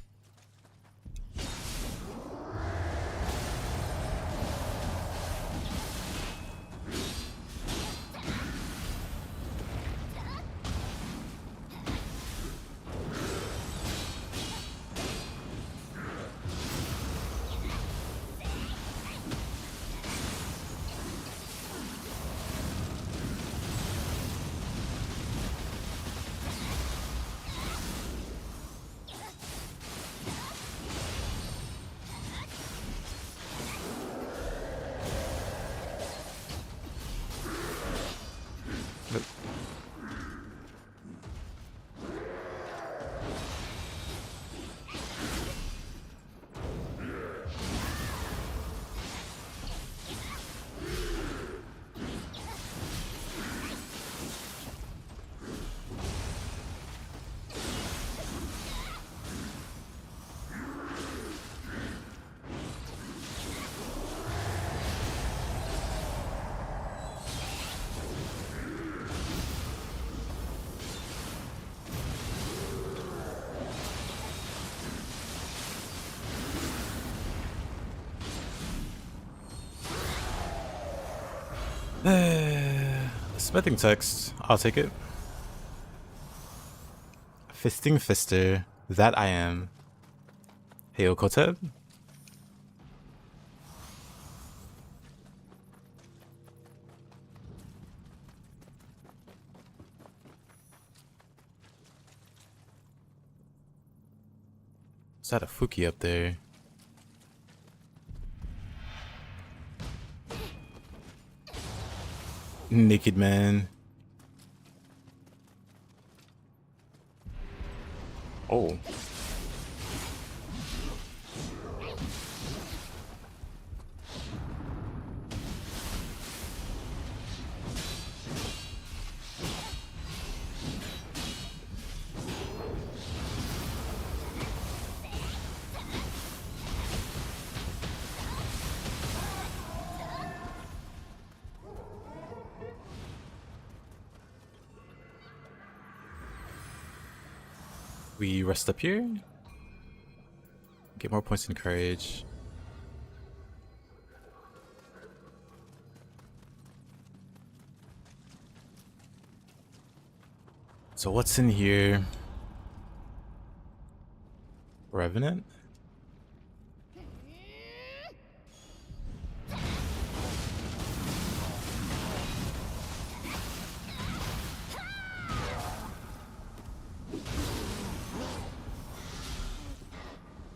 Smithing text. I'll take it. Fisting Fister. That I am. Heyo Koteb. Is that a Fuki up there? Naked man. Oh. We rest up here. Get more points in courage. So what's in here? Revenant?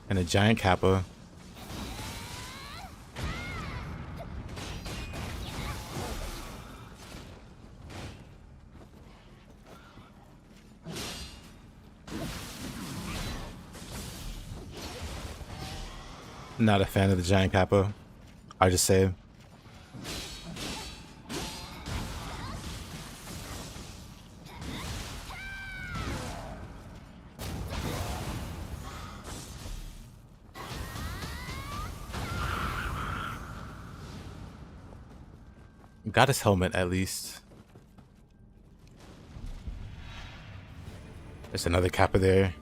And a giant kappa. Not a fan of the giant kappa. I just say. Got his helmet at least. There's another kappa there.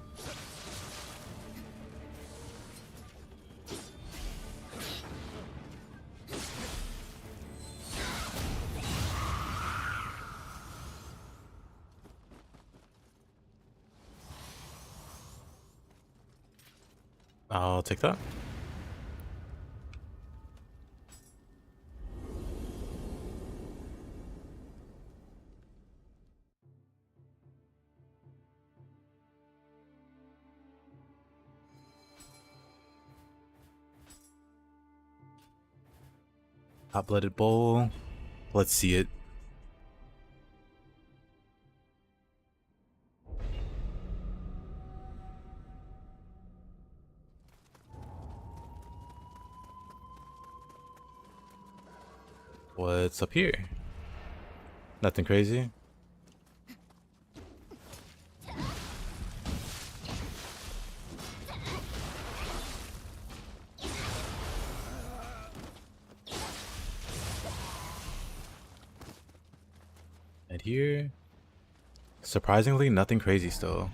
I'll take that. Hot-blooded bowl. Let's see it. What's up here? Nothing crazy. And here, surprisingly, nothing crazy still.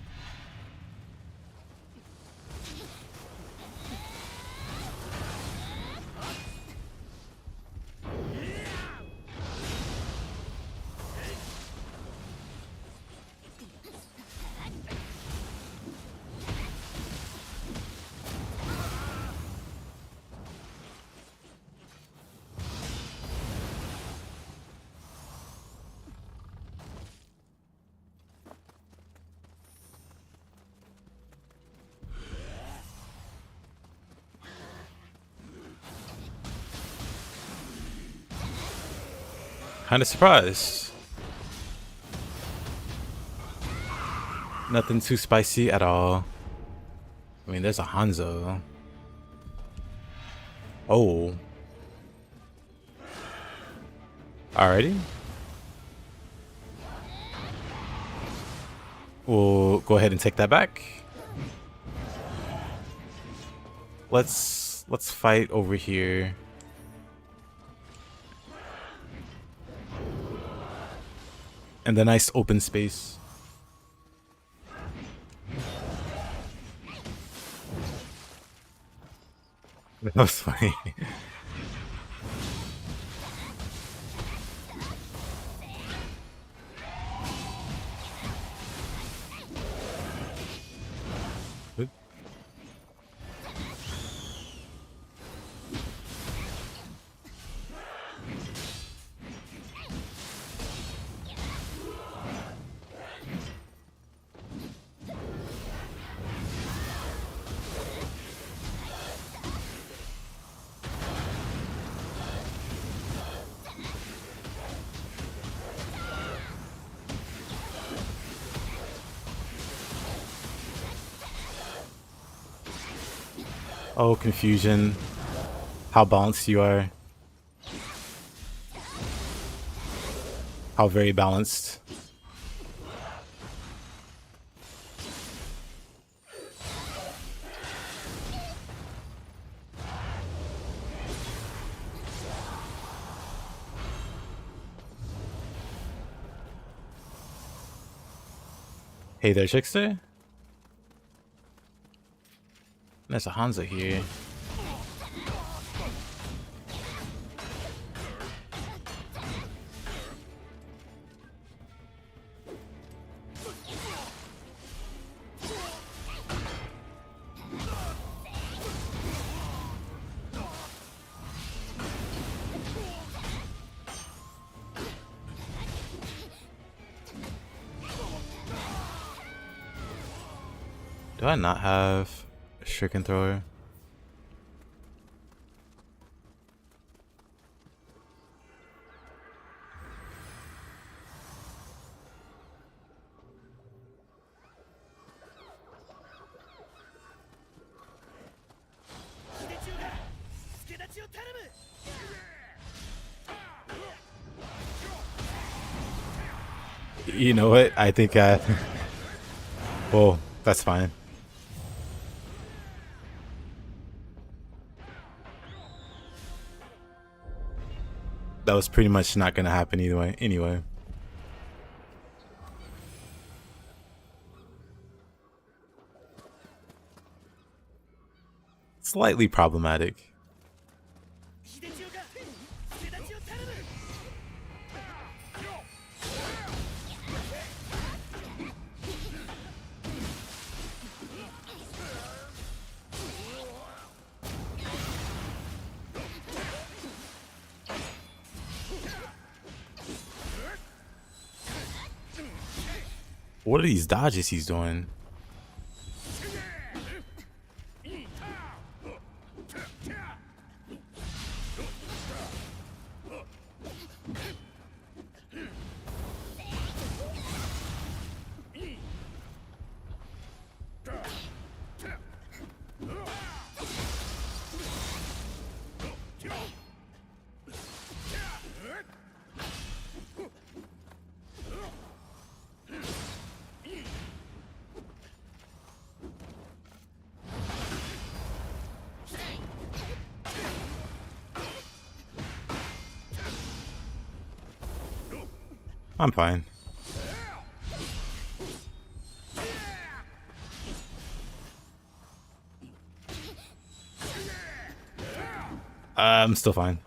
Kind of surprised. Nothing too spicy at all. I mean, there's a Hanzo. Oh. Alrighty. We'll go ahead and take that back. Let's fight over here. And the nice open space. That was funny. Oh, confusion. How balanced you are. How very balanced. Hey there, Trickster. There's a Hanzo here. Do I not have a Shuriken Thrower? You know what? I think well, that's fine. That was pretty much not gonna happen either way. Anyway. Slightly problematic. What are these dodges he's doing? I'm fine. I'm still fine.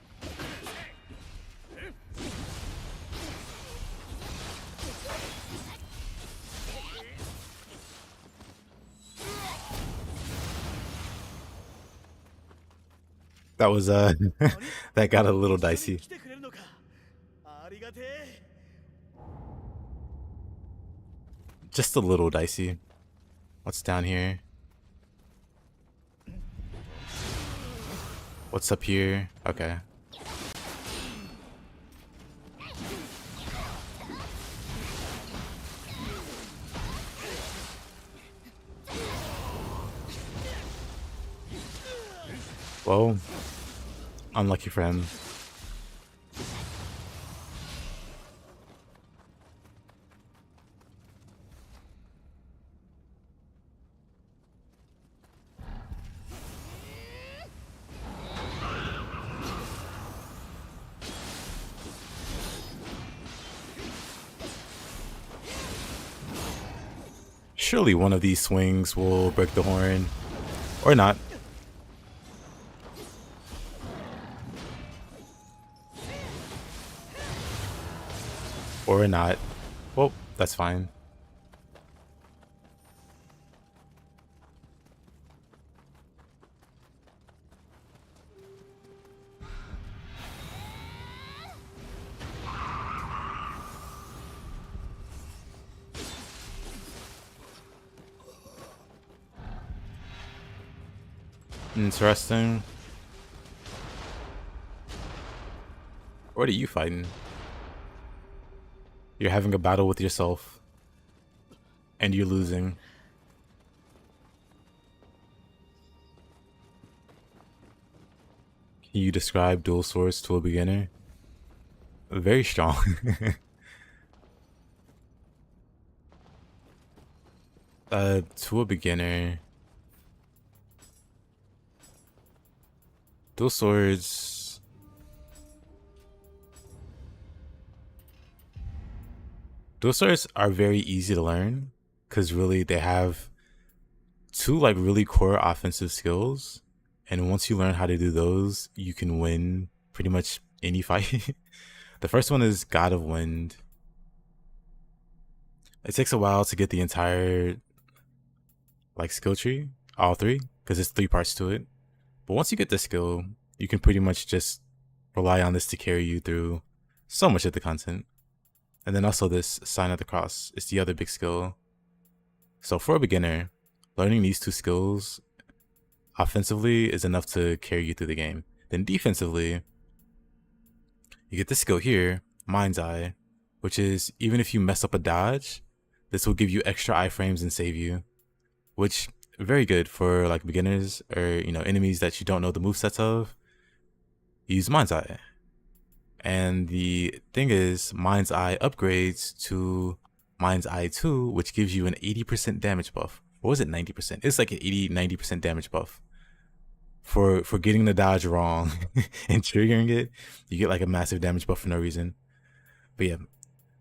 That was that got a little dicey. Just a little dicey. What's down here? What's up here? Okay. Well, unlucky for him. Surely one of these swings will break the horn. Or not. Or not. Well, that's fine. Interesting. What are you fighting? You're having a battle with yourself. And you're losing. Can you describe dual swords to a beginner? Very strong. To a beginner. Dual swords. Dual swords are very easy to learn. Because really they have two like really core offensive skills, and once you learn how to do those, you can win pretty much any fight. The first one is God of Wind. It takes a while to get the entire like skill tree, all three, because there's 3 parts to it. But once you get the skill, you can pretty much just rely on this to carry you through so much of the content. And then also this Sign of the Cross is the other big skill. So for a beginner, learning these 2 skills offensively is enough to carry you through the game. Then defensively, you get this skill here, Mind's Eye, which is even if you mess up a dodge, this will give you extra iframes and save you, which very good for like beginners or enemies that you don't know the movesets of. Use Mind's Eye. And the thing is, Mind's Eye upgrades to Mind's Eye 2, which gives you an 80% damage buff. Or was it 90%? It's like an 80-90% damage buff. For getting the dodge wrong and triggering it, you get like a massive damage buff for no reason. But yeah.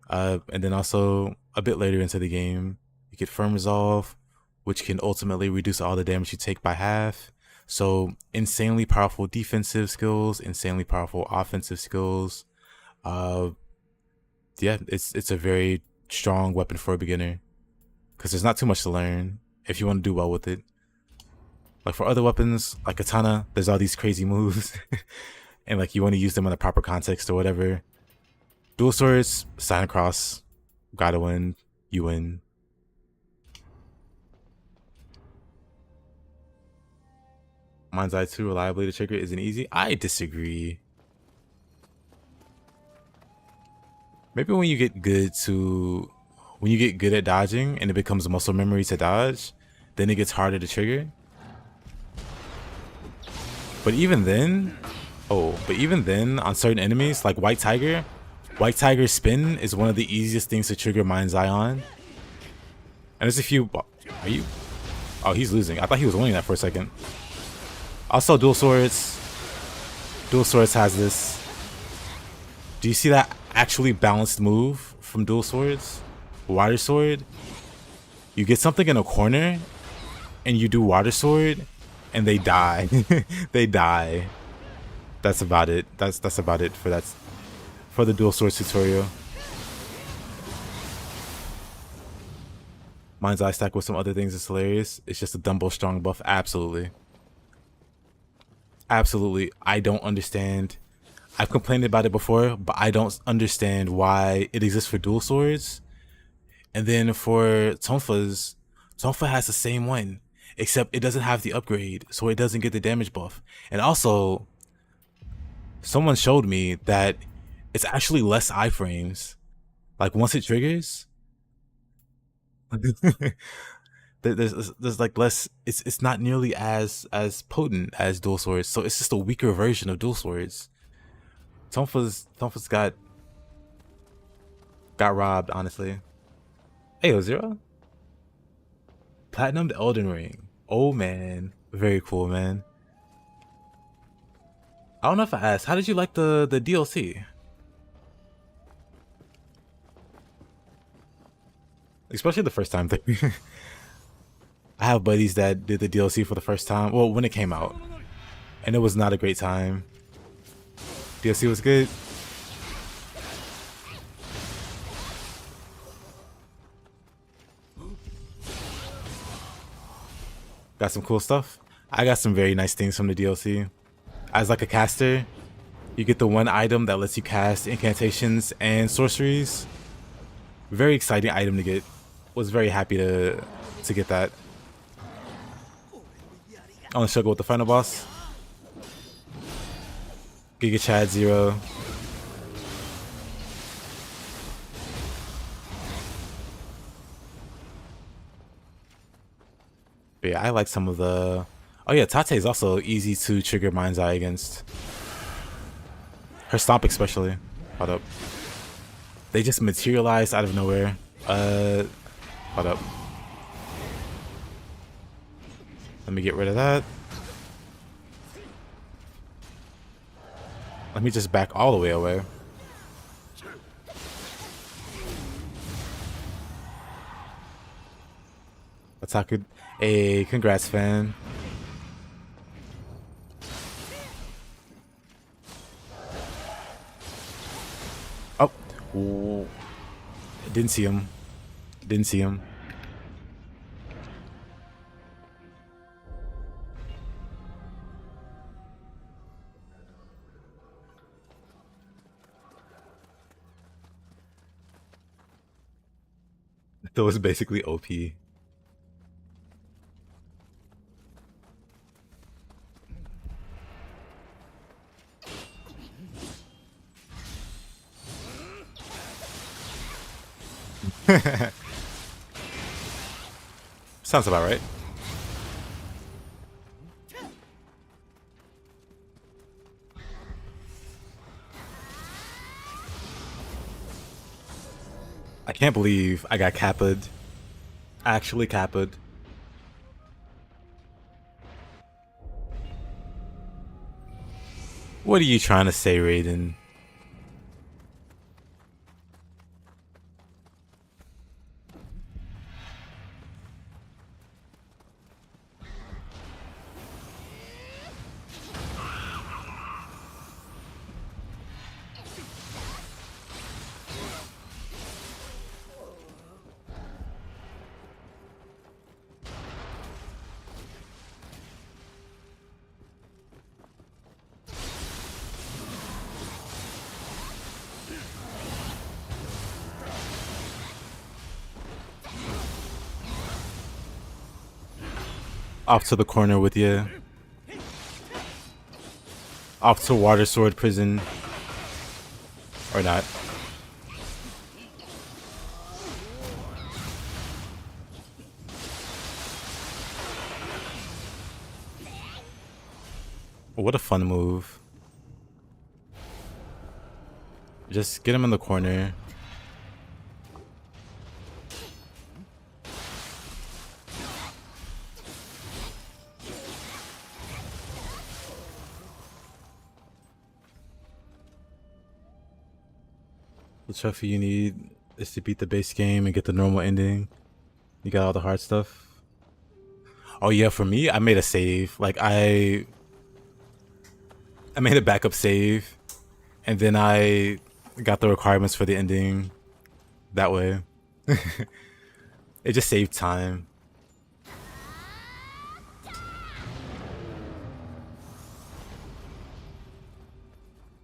And then also, a bit later into the game, you get Firm Resolve, which can ultimately reduce all the damage you take by half. So insanely powerful defensive skills, insanely powerful offensive skills. Yeah, it's a very strong weapon for a beginner because there's not too much to learn if you want to do well with it. Like for other weapons, like Katana, there's all these crazy moves, and like you want to use them in a proper context or whatever. Dual Swords, Sign of Cross, gotta win, you win. Mind's Eye 2 reliably to trigger isn't easy. I disagree. Maybe when you get good at dodging and it becomes muscle memory to dodge, then it gets harder to trigger. But even then, on certain enemies like White Tiger's spin is one of the easiest things to trigger Mind's Eye on. And there's a few. Are you? Oh, he's losing. I thought he was winning that for a second. Also, Dual Swords. Dual Swords has this. Do you see that actually balanced move from Dual Swords? Water Sword. You get something in a corner, and you do Water Sword, and they die. They die. That's about it. That's about it for that. For the Dual Swords tutorial. Mind's Eye stack with some other things is hilarious. It's just a Dumbo strong buff. Absolutely. Absolutely. I don't understand. I've complained about it before, but I don't understand why it exists for Dual Swords. And then for Tonfa's, Tonfa has the same one, except it doesn't have the upgrade, so it doesn't get the damage buff. And also, someone showed me that it's actually less iframes. Like once it triggers, there's like less. It's not nearly as potent as Dual Swords, so it's just a weaker version of Dual Swords. Tonfa's got robbed, honestly. Hey, 0 Platinum the Elden Ring. Oh man, very cool, man. I don't know if I asked, how did you like the DLC? Especially the first time thing. I have buddies that did the DLC for the first time. Well, when it came out. And it was not a great time. DLC was good. Got some cool stuff. I got some very nice things from the DLC. As like a caster, you get the one item that lets you cast incantations and sorceries. Very exciting item to get. Was very happy to get that. On the struggle with the final boss. Giga Chad 0. But yeah, I like some of the. Oh yeah, Tate is also easy to trigger Mind's Eye against. Her stomp especially. Hold up. They just materialized out of nowhere. Hold up. Let me get rid of that. Let me just back all the way away. Attack it. Hey, congrats, fan. Oh, ooh. Didn't see him. Didn't see him. That was basically OP. Sounds about right. I can't believe I got capped. Actually capped. What are you trying to say, Raiden? Off to the corner with you. Off to Water Sword Prison. Or not. What a fun move. Just get him in the corner. The trophy you need is to beat the base game and get the normal ending. You got all the hard stuff. Oh yeah, for me, I made a save. Like I made a backup save, and then I got the requirements for the ending that way. It just saved time.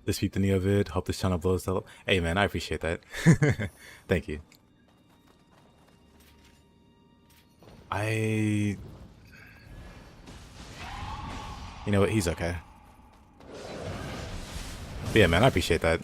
Dispute the Nioh vid. Hope this channel blows up. Hey man, I appreciate that. Thank you. You know what? He's okay. But yeah, man, I appreciate that.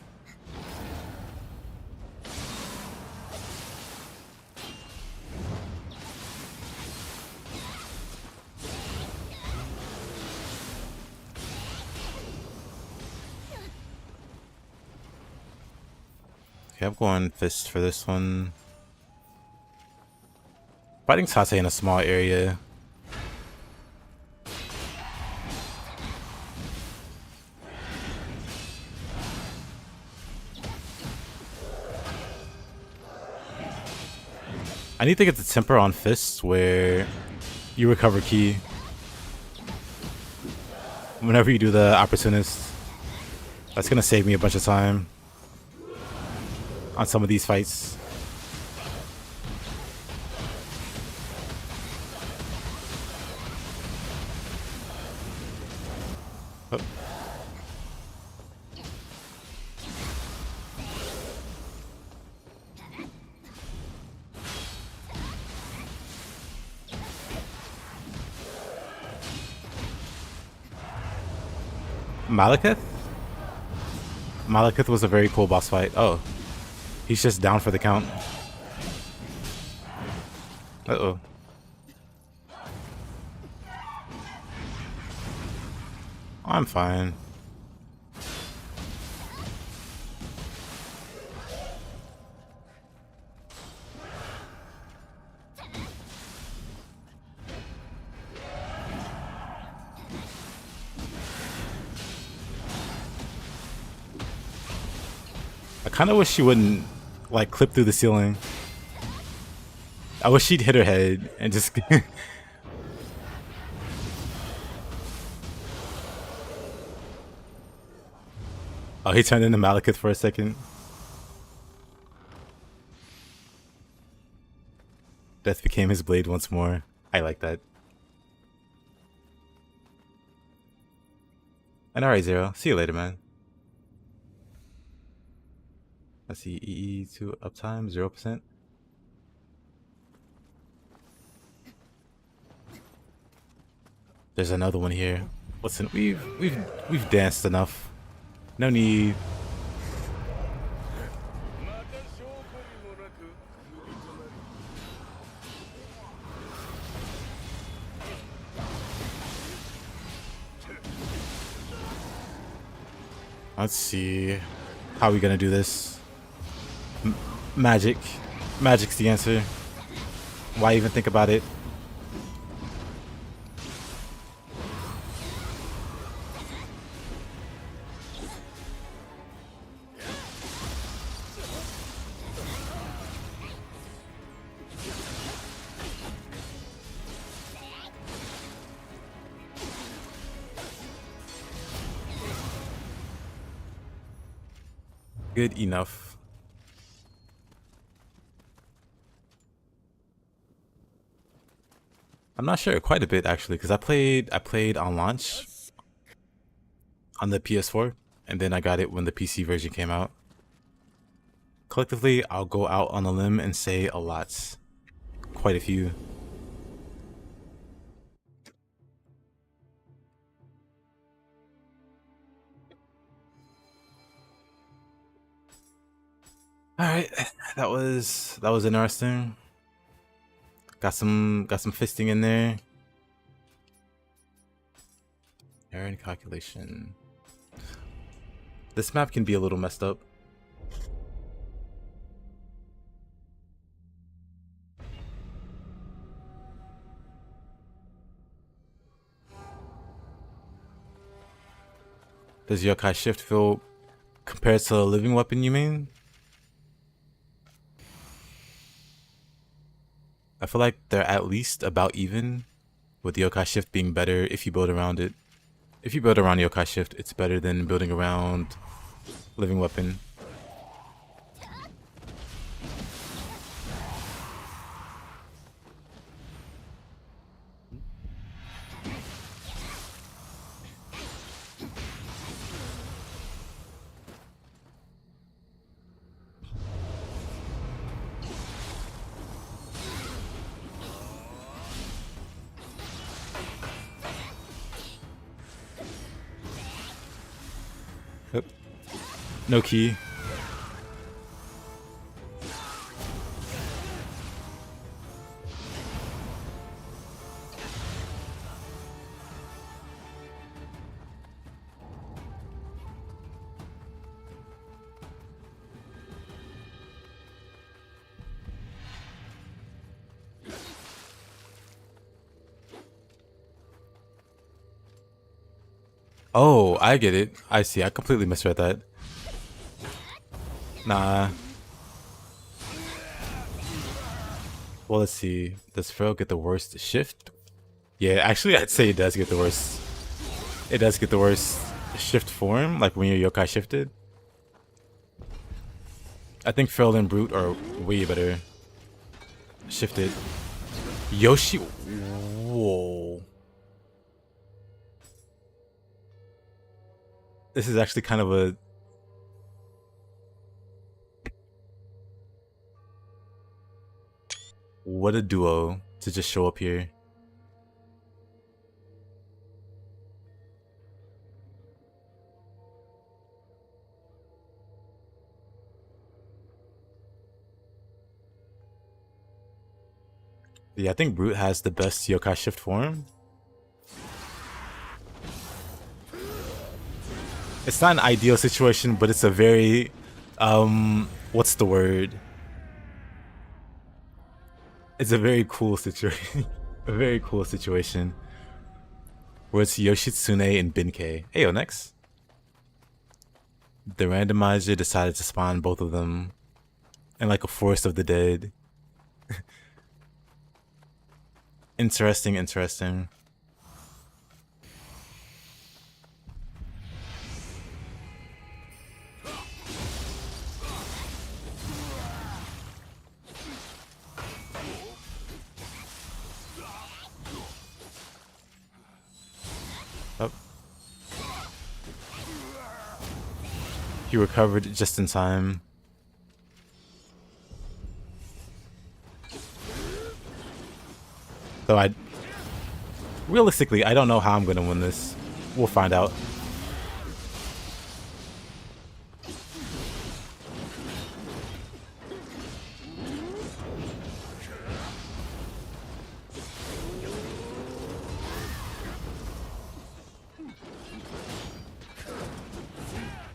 Okay, I'm going fist for this one. Fighting Tate in a small area. I need to get the temper on fists where you recover key whenever you do the opportunist. That's gonna save me a bunch of time on some of these fights. Oh. Malekith? Malekith was a very cool boss fight. Oh. He's just down for the count. Uh-oh. I'm fine. I kind of wish she wouldn't, like, clip through the ceiling. I wish she'd hit her head and just Oh, he turned into Malekith for a second. Death became his blade once more. I like that. And alright, Zero. See you later, man. Let's see. EE to uptime, 0%. There's another one here. Listen, we've danced enough. No need. Let's see. How are we gonna do this? Magic. Magic's the answer. Why even think about it? Good enough. I'm not sure, quite a bit actually, because I played on launch on the PS4, and then I got it when the PC version came out. Collectively, I'll go out on a limb and say a lot. Quite a few. Alright, that was interesting. Got some fisting in there. Error in calculation. This map can be a little messed up. Does yokai shift feel compared to a living weapon, you mean? I feel like they're at least about even, with yokai shift being better if you build around it. If you build around yokai shift, it's better than building around living weapon. Yep. No key. Oh, I get it. I see. I completely misread that. Nah. Well, let's see. Does Pharaoh get the worst shift? Yeah, actually, I'd say it does get the worst. It does get the worst shift form, like when you're yokai shifted. I think Pharaoh and Brute are way better shifted. Yoshi. Whoa. This is actually kind of a... What a duo to just show up here. Yeah, I think Brute has the best yokai shift form. It's not an ideal situation, but it's a very... what's the word? It's a very cool situation. A very cool situation. Where it's Yoshitsune and Benkei. Hey, yo, next. The randomizer decided to spawn both of them in like a forest of the dead. Interesting, interesting. He recovered just in time. So realistically, I don't know how I'm gonna win this. We'll find out.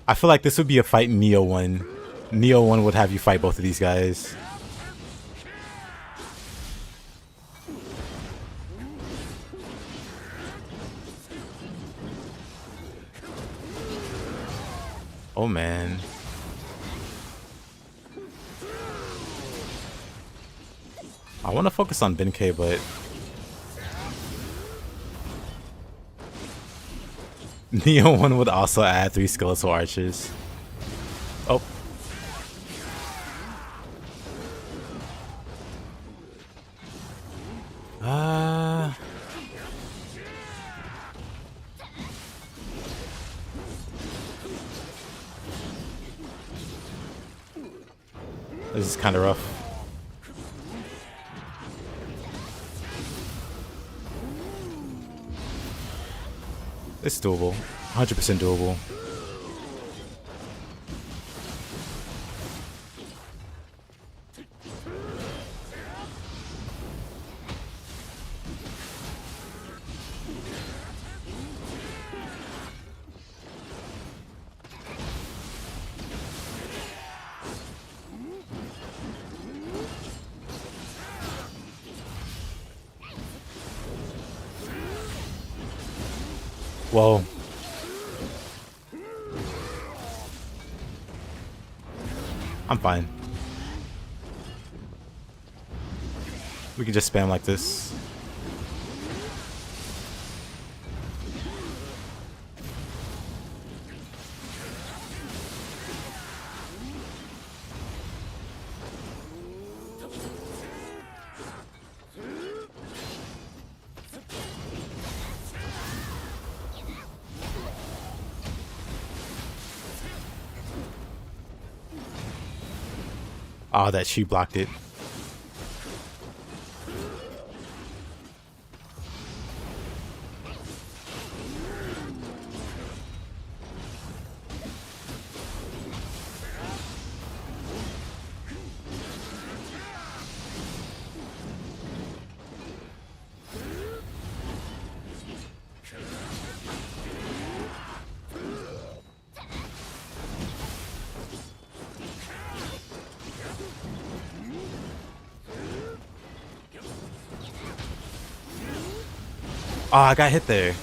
I feel like this would be a fight in Nioh 1. Nioh 1 would have you fight both of these guys. Oh man. I want to focus on Benkei, but Nioh 1 would also add 3 skeletal archers. Oh. This is kind of rough. It's doable. 100% doable. Whoa. I'm fine. We can just spam like this. Oh, that she blocked it. Oh, I got hit there.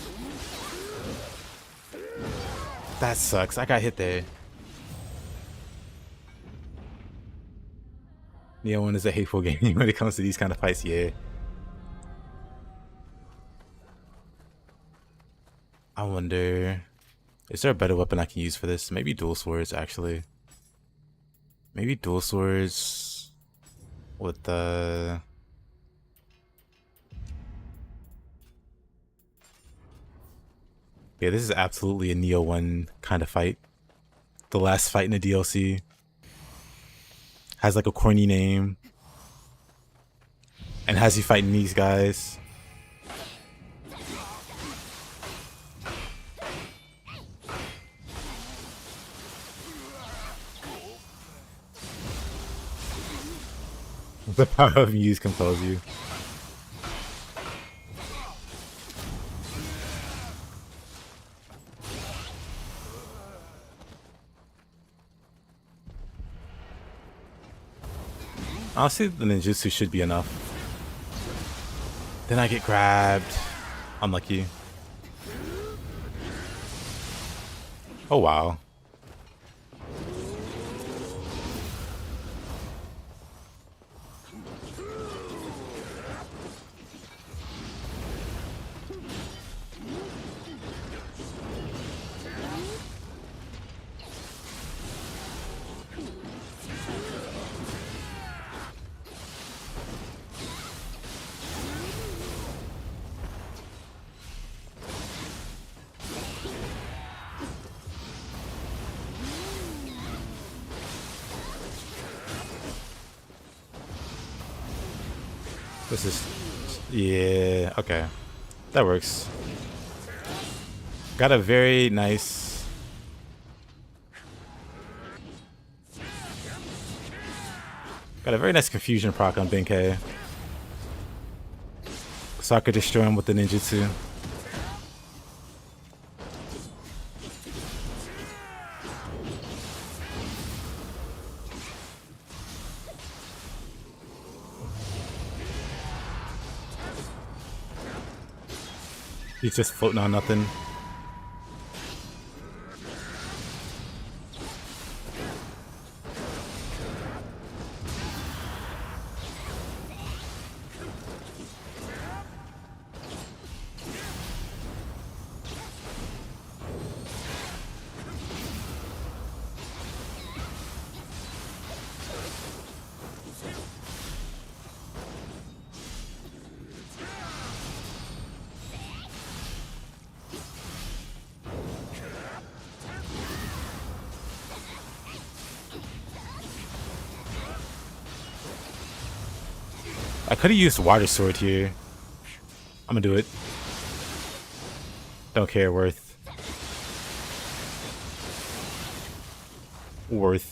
That sucks. I got hit there. Nioh 1 is a hateful game when it comes to these kind of fights, yeah. I wonder... Is there a better weapon I can use for this? Maybe dual swords, actually. Maybe dual swords... with the... Yeah, this is absolutely a Nioh 1 kind of fight. The last fight in the DLC. Has like a corny name. And has you fighting these guys. The power of Muse compels you. Honestly, the ninjutsu should be enough. Then I get grabbed. Unlucky. Oh wow. This is... Yeah, okay. That works. Got a very nice... Got a very nice confusion proc on Benkei. So I could destroy him with the ninjutsu. He's just floating on nothing. I could have used water sword here. I'm gonna do it. Don't care, worth. Worth.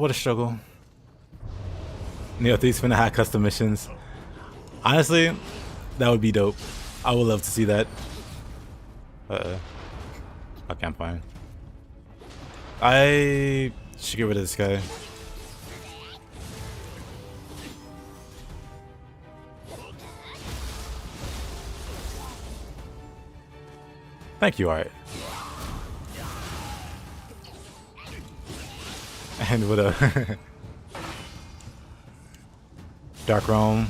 What a struggle. Nioh 3's finna have custom missions. Honestly, that would be dope. I would love to see that. Okay, I'm fine. I should get rid of this guy. Thank you, Art. And with a Dark Realm.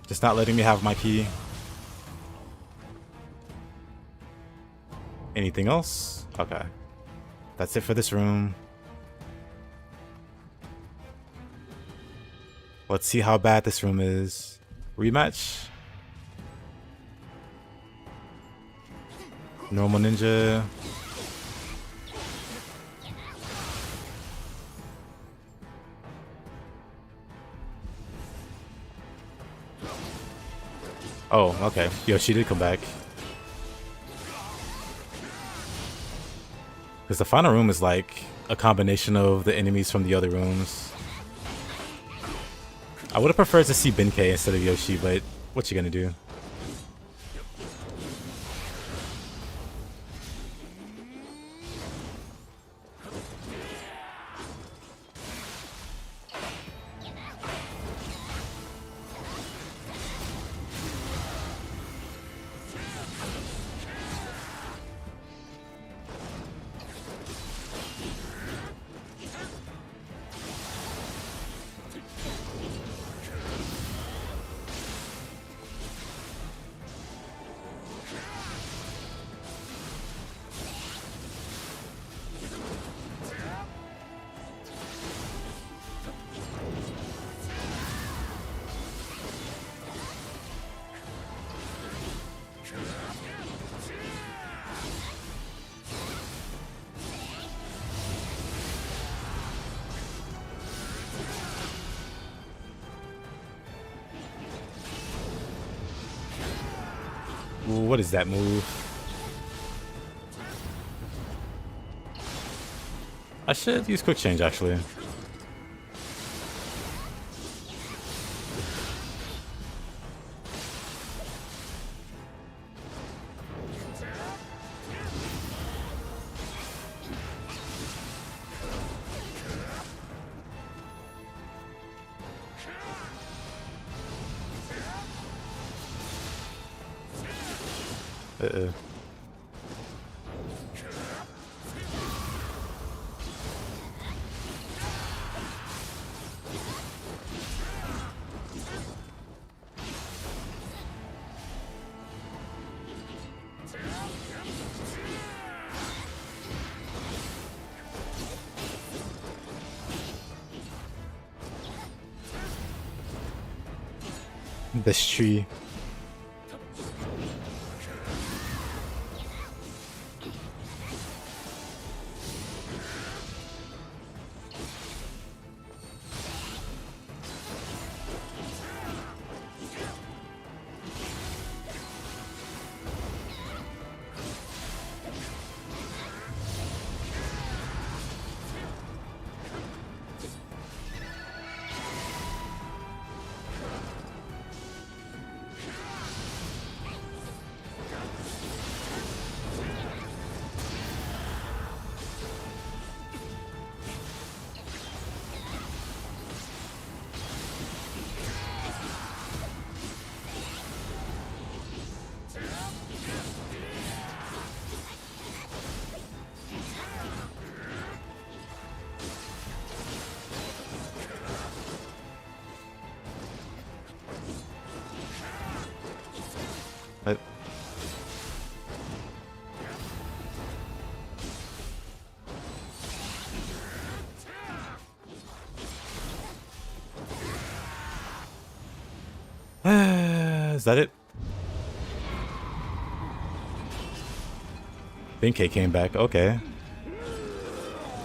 Just not letting me have my key. Anything else? Okay. That's it for this room. Let's see how bad this room is. Rematch? Normal ninja. Oh, okay. Yo, she did come back. Because the final room is like a combination of the enemies from the other rooms. I would have preferred to see Benkei instead of Yoshi, but what you gonna do? Ooh, what is that move? I should use quick change actually. this tree. Is that it? Benkei came back. Okay.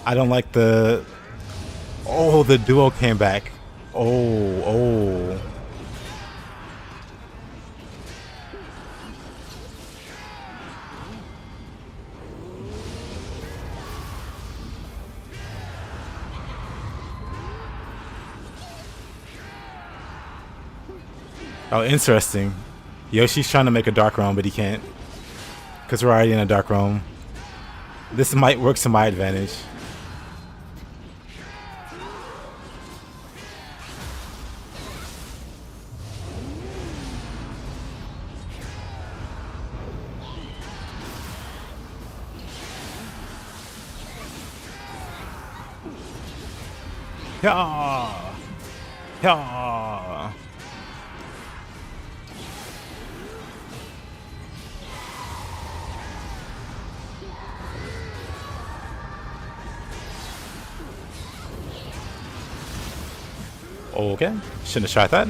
I don't like the... Oh, the duo came back. Oh. Oh, interesting. Yoshi's trying to make a dark realm, but he can't. Because we're already in a dark realm. This might work to my advantage. Yeah. Yeah. Okay, shouldn't have tried that.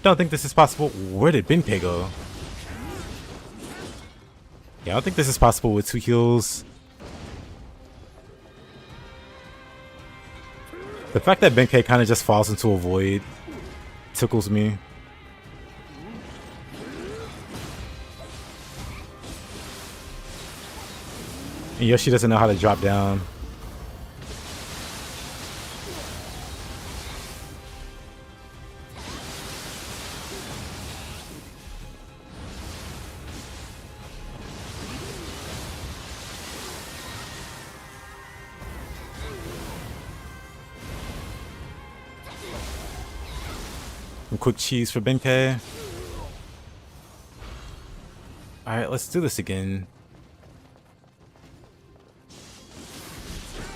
Don't think this is possible. Where did Benkei go? Yeah, I don't think this is possible with 2 heals. The fact that Benkei kind of just falls into a void tickles me. And Yoshi doesn't know how to drop down. Some quick cheese for Benkei. Alright, let's do this again.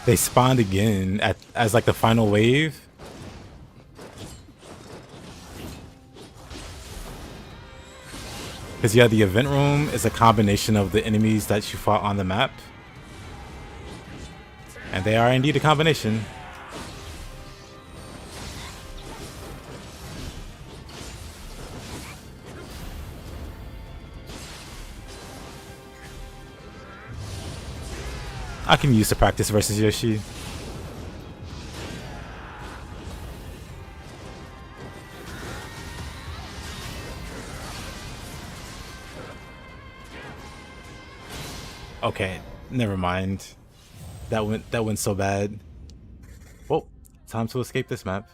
They spawned again as like the final wave. Because yeah, the event room is a combination of the enemies that you fought on the map. And they are indeed a combination. I can use to practice versus Yoshi. Okay, never mind. That went so bad. Well, time to escape this map.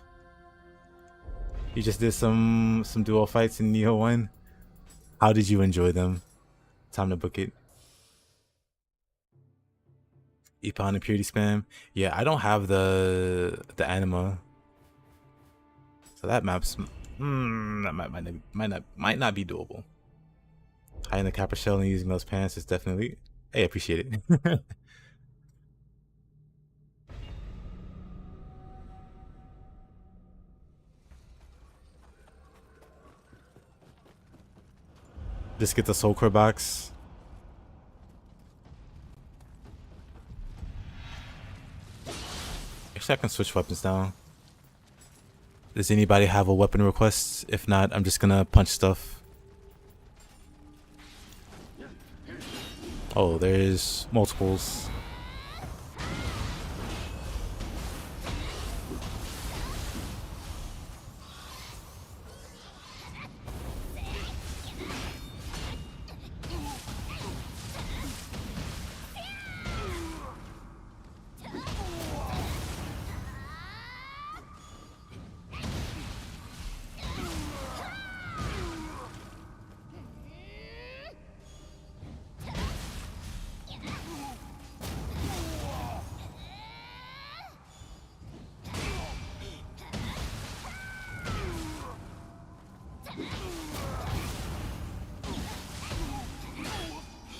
You just did some duo fights in Nioh 1. How did you enjoy them? Time to book it. Epon and Purity Spam. Yeah, I don't have the anima. So that map's that might not be doable. Hiding the copper shell and using those pants is definitely Hey, appreciate it. Just get the soul core box. Actually, I can switch weapons now. Does anybody have a weapon request? If not, I'm just gonna punch stuff. Oh, there's multiples.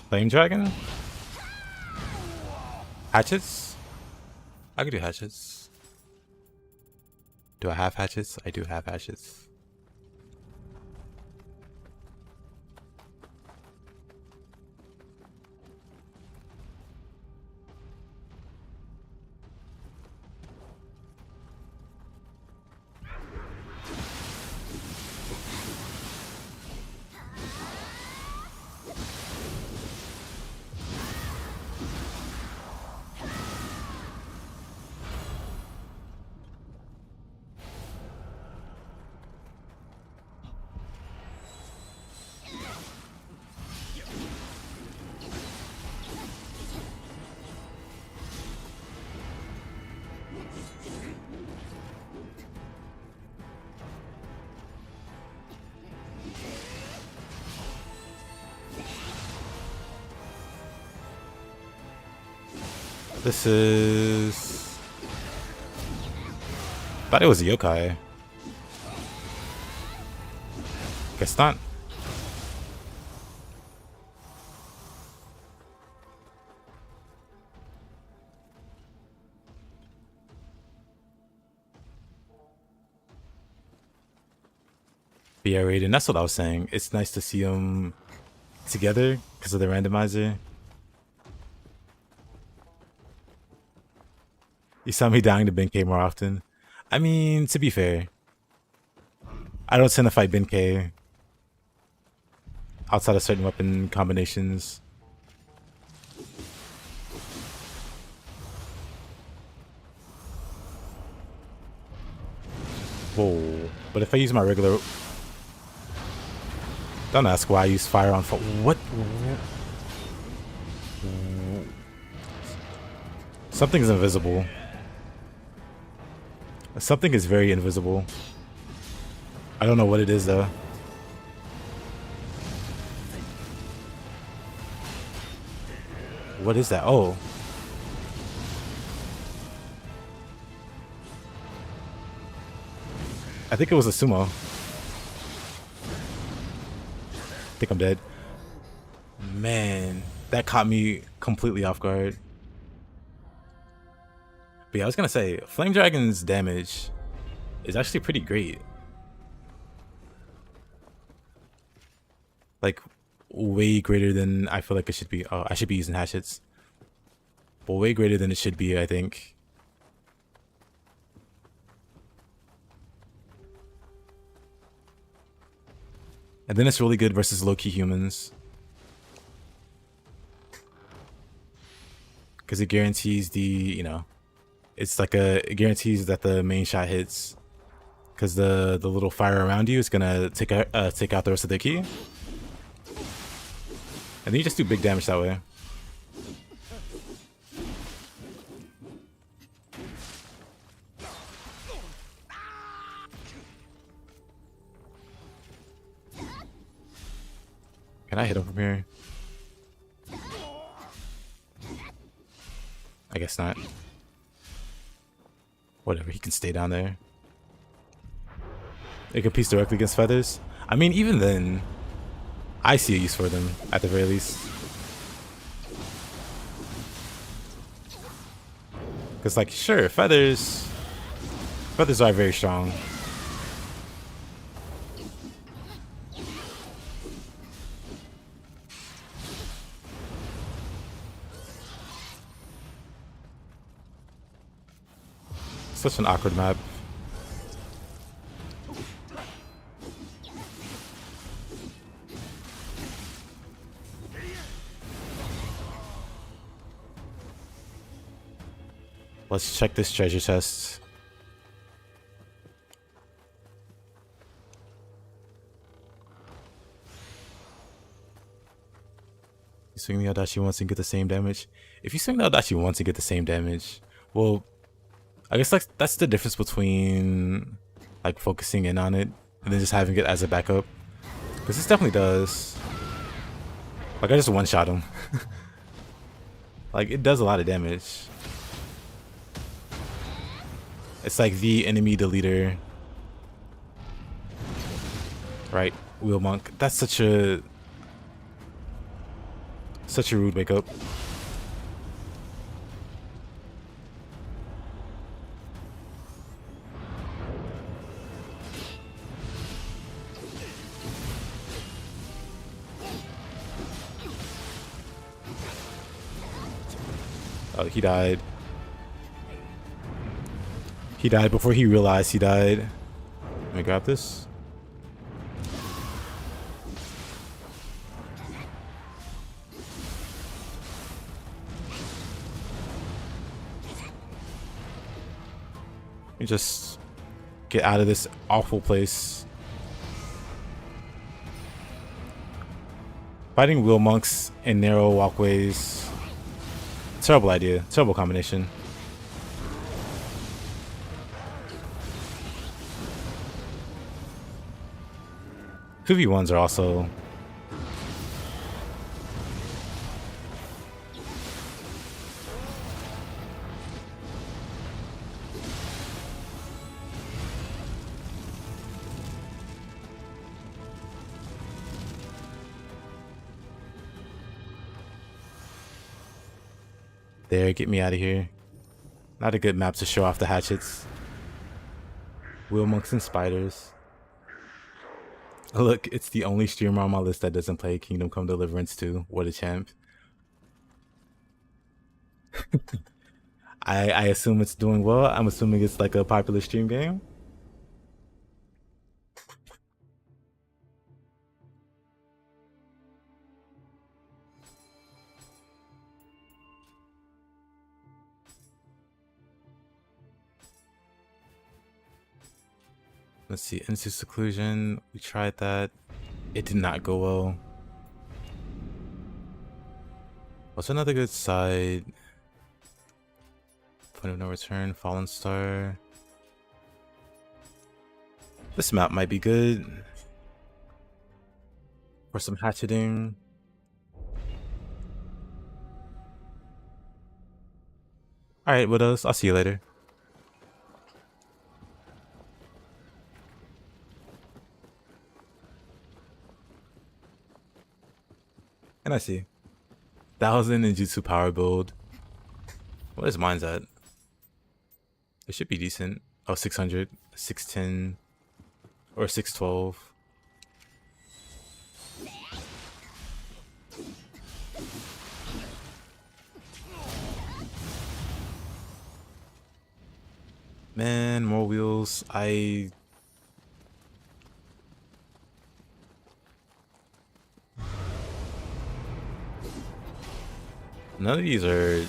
Flame dragon? Hatchets? I could do hatchets. Do I have hatchets? I do have hatchets. This is... Thought it was a yokai. Guess not. But yeah, Raiden, that's what I was saying. It's nice to see them together because of the randomizer. You saw me dying to Benkei more often. I mean, to be fair, I don't tend to fight Benkei outside of certain weapon combinations. Whoa. But if I use my regular... Don't ask why I use fire on... What? Something's invisible. Something is very invisible. I don't know what it is though. What is that? Oh. I think it was a sumo. I think I'm dead. Man, that caught me completely off guard. But yeah, I was gonna say, Flame Dragon's damage is actually pretty great. Like, way greater than I feel like it should be. Oh, I should be using hatchets. But way greater than it should be, I think. And then it's really good versus low-key humans. Because it guarantees the, you know, it's like it guarantees that the main shot hits. Because the little fire around you is gonna take out the rest of the key. And then you just do big damage that way. Can I hit him from here? I guess not. Whatever, he can stay down there. It competes directly against feathers. I mean, even then, I see a use for them, at the very least. Because, like, sure, feathers are very strong. Such an awkward map. Let's check this treasure chest. You swing the Adachi once and get the same damage. If you swing the Adachi once and get the same damage, well, I guess like that's the difference between like focusing in on it and then just having it as a backup. Because this definitely does. Like I just one-shot him. Like it does a lot of damage. It's like the enemy deleter. Right, Wheel Monk. That's such a rude wake up. Oh, he died. He died before he realized he died. Let me grab this. Let me just get out of this awful place. Fighting wheel monks in narrow walkways. Terrible idea. Terrible combination. Two v1s are also there. Get me out of here. Not a good map to show off the hatchets. Wheel monks and spiders. Look, it's the only streamer on my list that doesn't play Kingdom Come Deliverance 2. What a champ. I assume it's doing well. I'm assuming it's like a popular stream game. Let's see, into seclusion. We tried that. It did not go well. What's another good side? Point of no return, Fallen Star. This map might be good for some hatcheting. Alright, widows, I'll see you later. And I see. 1000 ninjutsu power build. What is mine's at? It should be decent. Oh, 600, 610, or 612. Man, more wheels. None of these are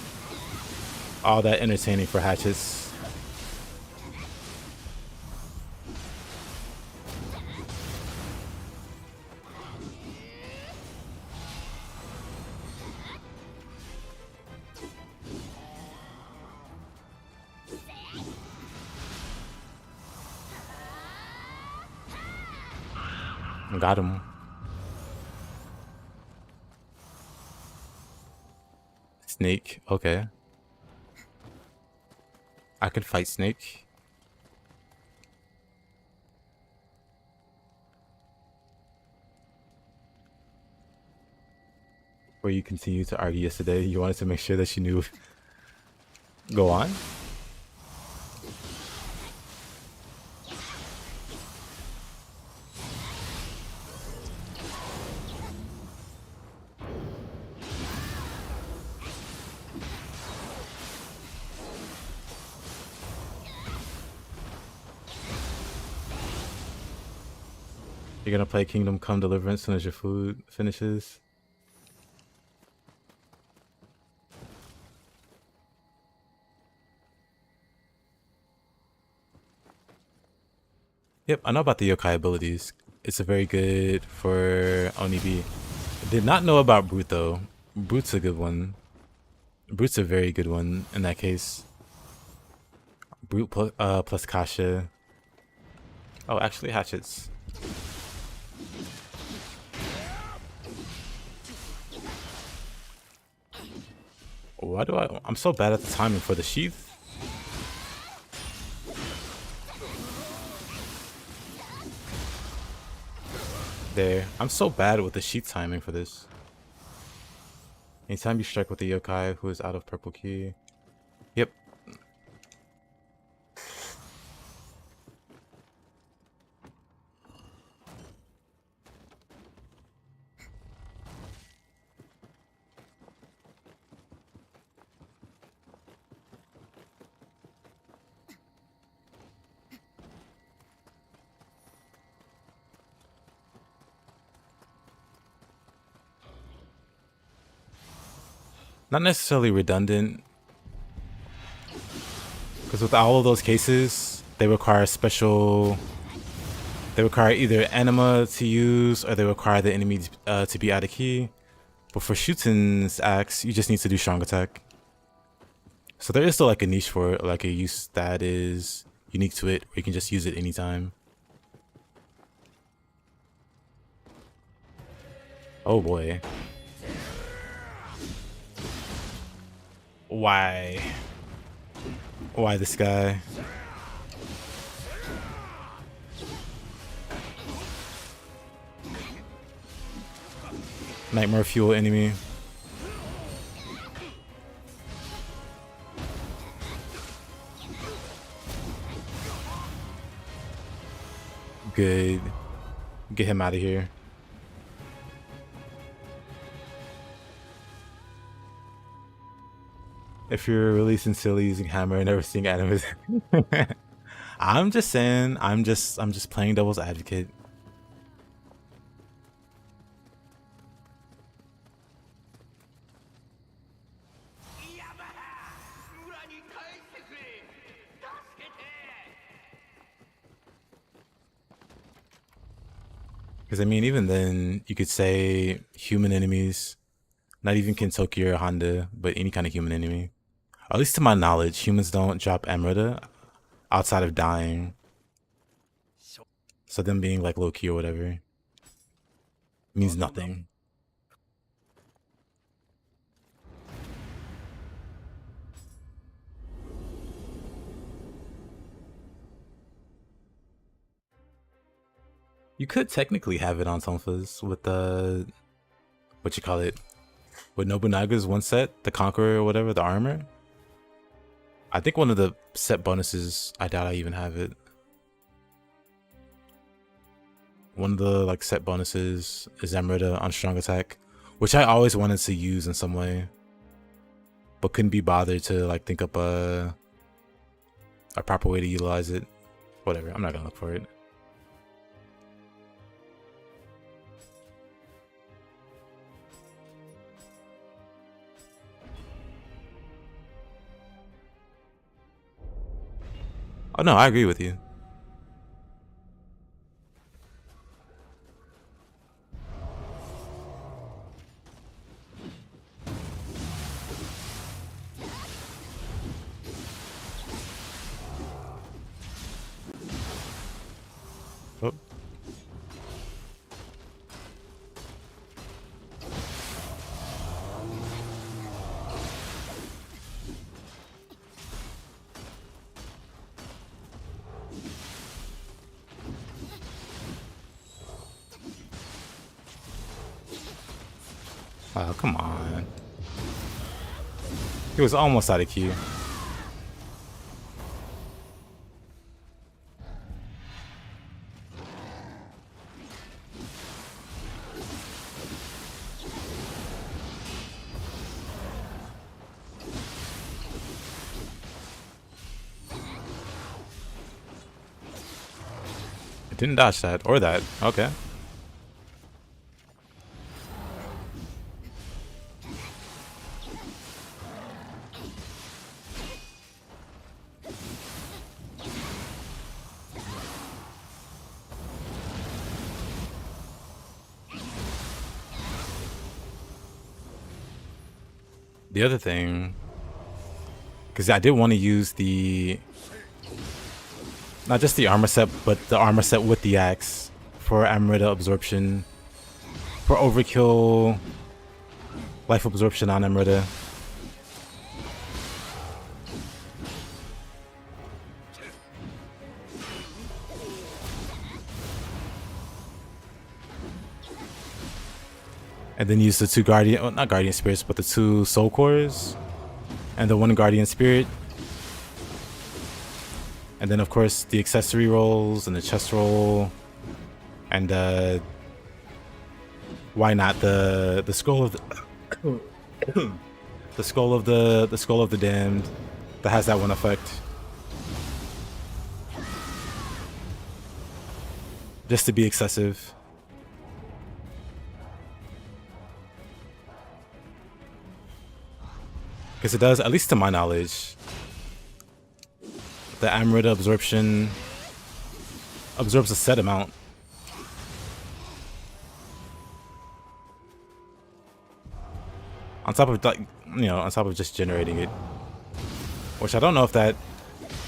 all that entertaining for hatchets. Got him. Snake, okay. I could fight Snake. Where you continue to argue yesterday, you wanted to make sure that you knew Go on. You're gonna play Kingdom Come Deliverance as soon as your food finishes. Yep, I know about the yokai abilities. It's a very good for Onibi. Did not know about Brute though. Brute's a good one. Brute's a very good one in that case. Brute plus Kasha. Oh, actually hatchets. Why do I'm so bad at the timing for the sheath? There. I'm so bad with the sheath timing for this. Anytime you strike with the yokai who is out of purple key. Yep. Not necessarily redundant, because with all of those cases, they require special. They require either anima to use, or they require the enemy to be out of key. But for Shuten's axe, you just need to do strong attack. So there is still like a niche for it, like a use that is unique to it, where you can just use it anytime. Oh boy. Why? Why this guy? Nightmare fuel enemy. Good. Get him out of here. If you're really sincerely using hammer and never seeing animes. I'm just saying, I'm just playing devil's advocate. Because I mean, even then, you could say human enemies, not even Kentoki or Honda, but any kind of human enemy. At least to my knowledge, humans don't drop Emerita outside of dying. So them being like low key or whatever means nothing. You could technically have it on Tonfas with the what you call it, with Nobunaga's one set, the Conqueror or whatever, the armor. I think one of the set bonuses, I doubt I even have it. One of the like set bonuses is Emerita on strong attack, which I always wanted to use in some way, but couldn't be bothered to like think up a proper way to utilize it. Whatever, I'm not gonna look for it. Oh no, I agree with you. Oh. Oh, come on. He was almost out of queue. didn't dodge that or that. Okay. The other thing, because I did want to use not just the armor set, but the armor set with the axe for Amrita absorption, for overkill life absorption on Amrita. And then use the two guardian, well, not guardian spirits, but the two soul cores and the one guardian spirit. And then of course the accessory rolls and the chest roll, and why not the skull of the the skull of the damned that has that one effect, just to be excessive. Because it does, at least to my knowledge, the Amrita absorption absorbs a set amount. On top of, like, you know, on top of just generating it. Which I don't know if that,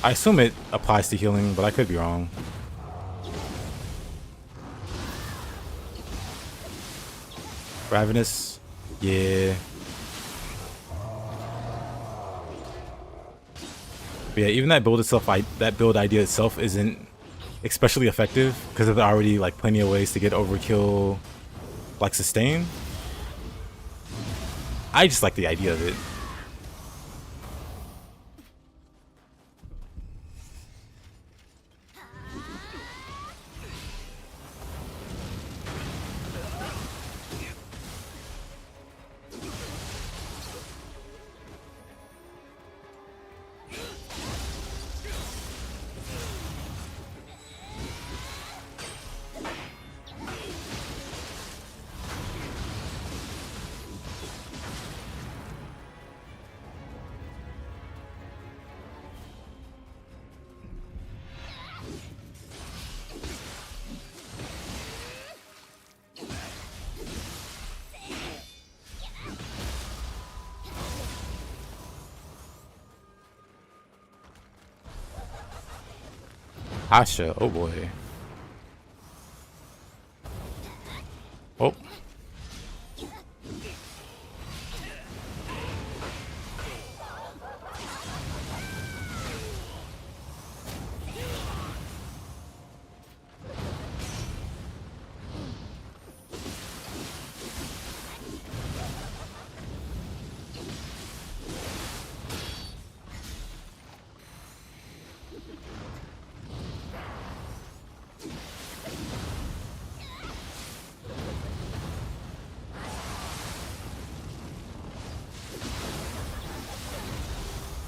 I assume it applies to healing, but I could be wrong. Ravenous, yeah. But yeah, even that build itself, that build idea itself isn't especially effective because there's already like plenty of ways to get overkill, like sustain. I just like the idea of it. Asha, oh boy. Oh.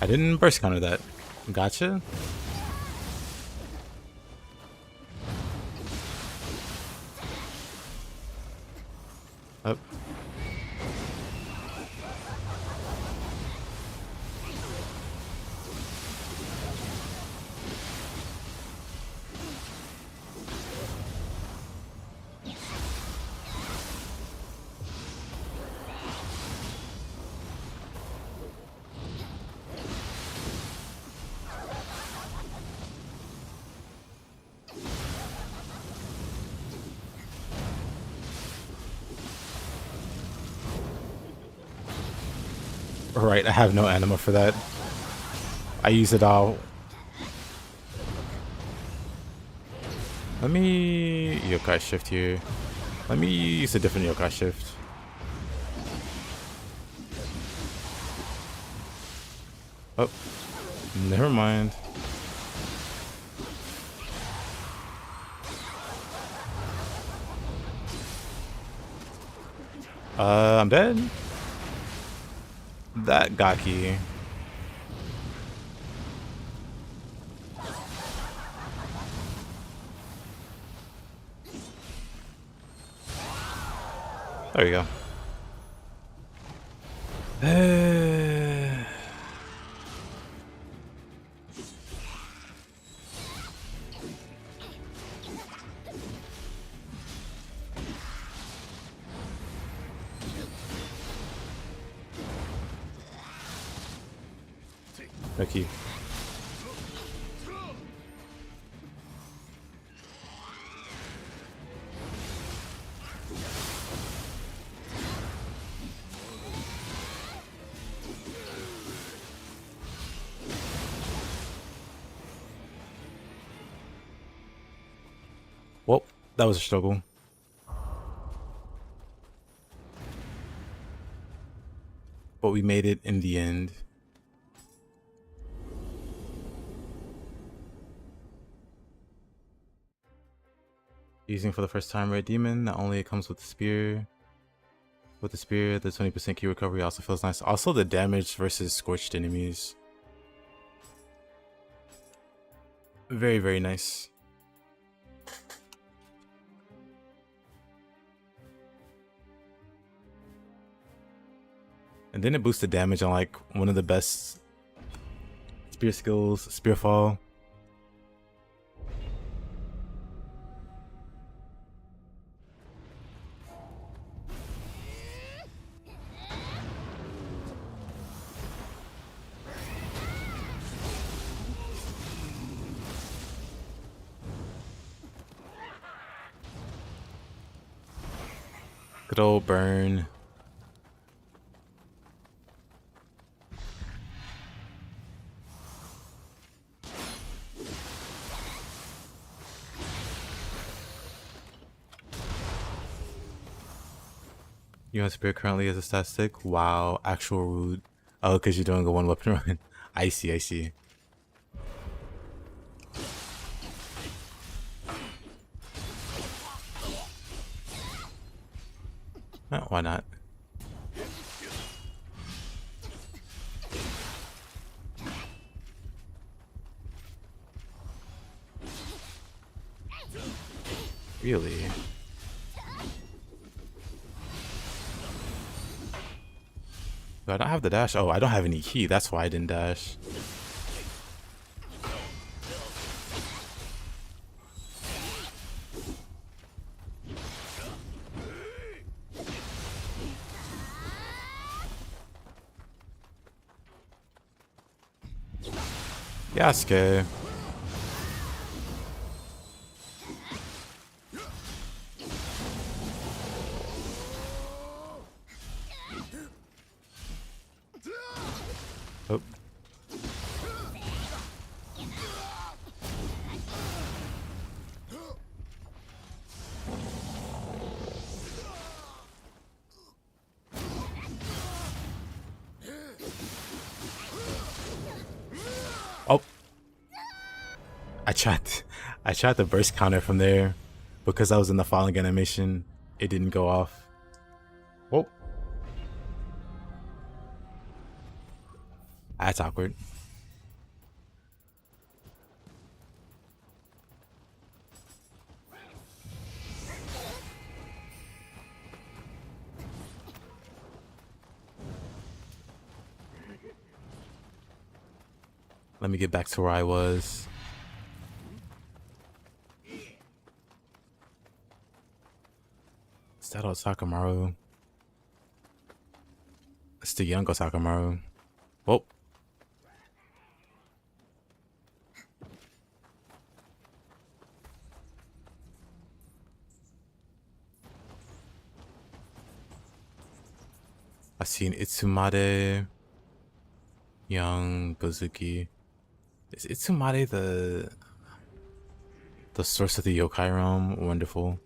I didn't burst counter that. Gotcha. Oh. Right, I have no anima for that. I use it all. Let me yokai shift here. Let me use a different yokai shift. Oh, never mind. I'm dead. That Gaki. There we go. Okay. Well, that was a struggle. But we made it in the end. Using for the first time Red Demon, not only it comes with the spear. With the spear, the 20% key recovery also feels nice. Also the damage versus scorched enemies. Very, very nice. And then it boosts the damage on like one of the best spear skills, Spearfall. Good old burn. You have spear currently as a stat stick? Wow, actual rude. Oh, because you're doing a one weapon run. I see, I see. Why not? Really? Do I don't have the dash? Oh, I don't have any key. That's why I didn't dash. Yasuke. Oh. Oh. I tried the burst counter from there because I was in the falling animation. It didn't go off. Whoa. That's awkward. Let me get back to where I was. Is that Osakamaru? It's the young Osakamaru. Whoa. I've seen Itsumade, young Gozuki. Is Itsumade the source of the yokai realm? Wonderful.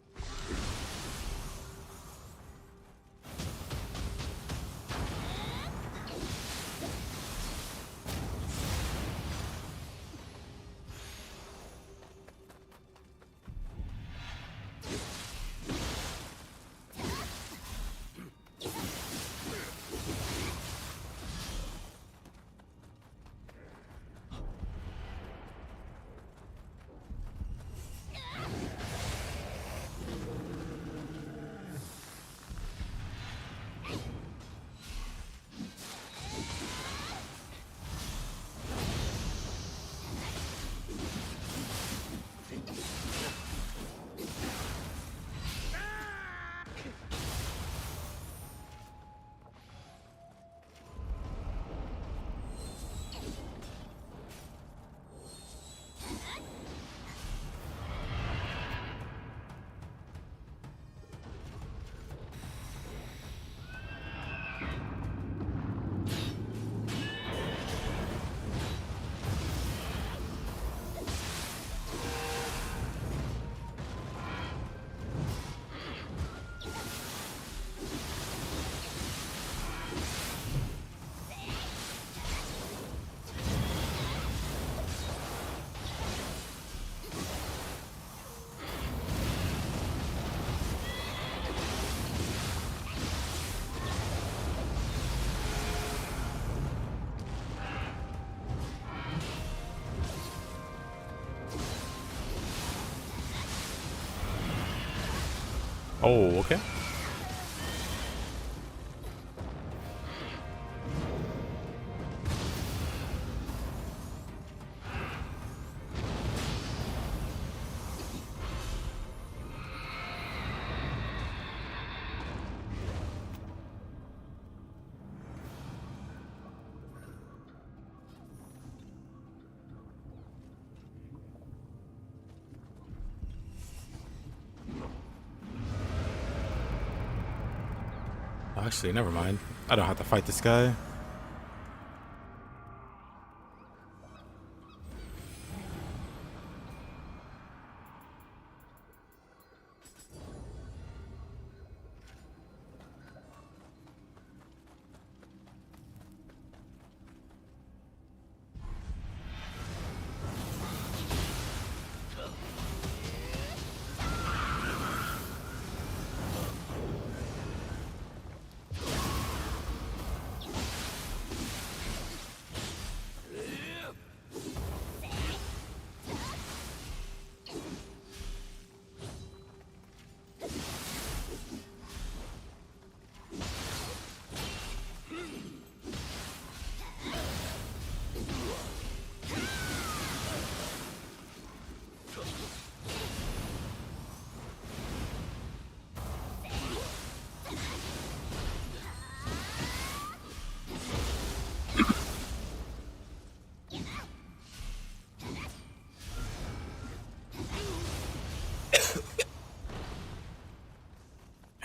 Oh, okay. Actually, never mind. I don't have to fight this guy.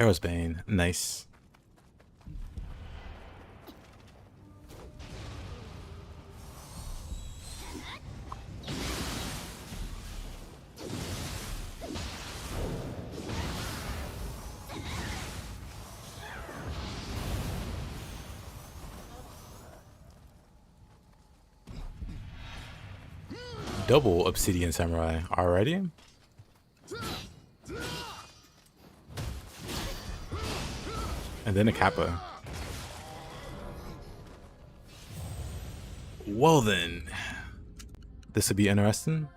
Arrow's Bane. Nice. Double Obsidian Samurai. Alrighty. And then a Kappa. Well then. This would be interesting.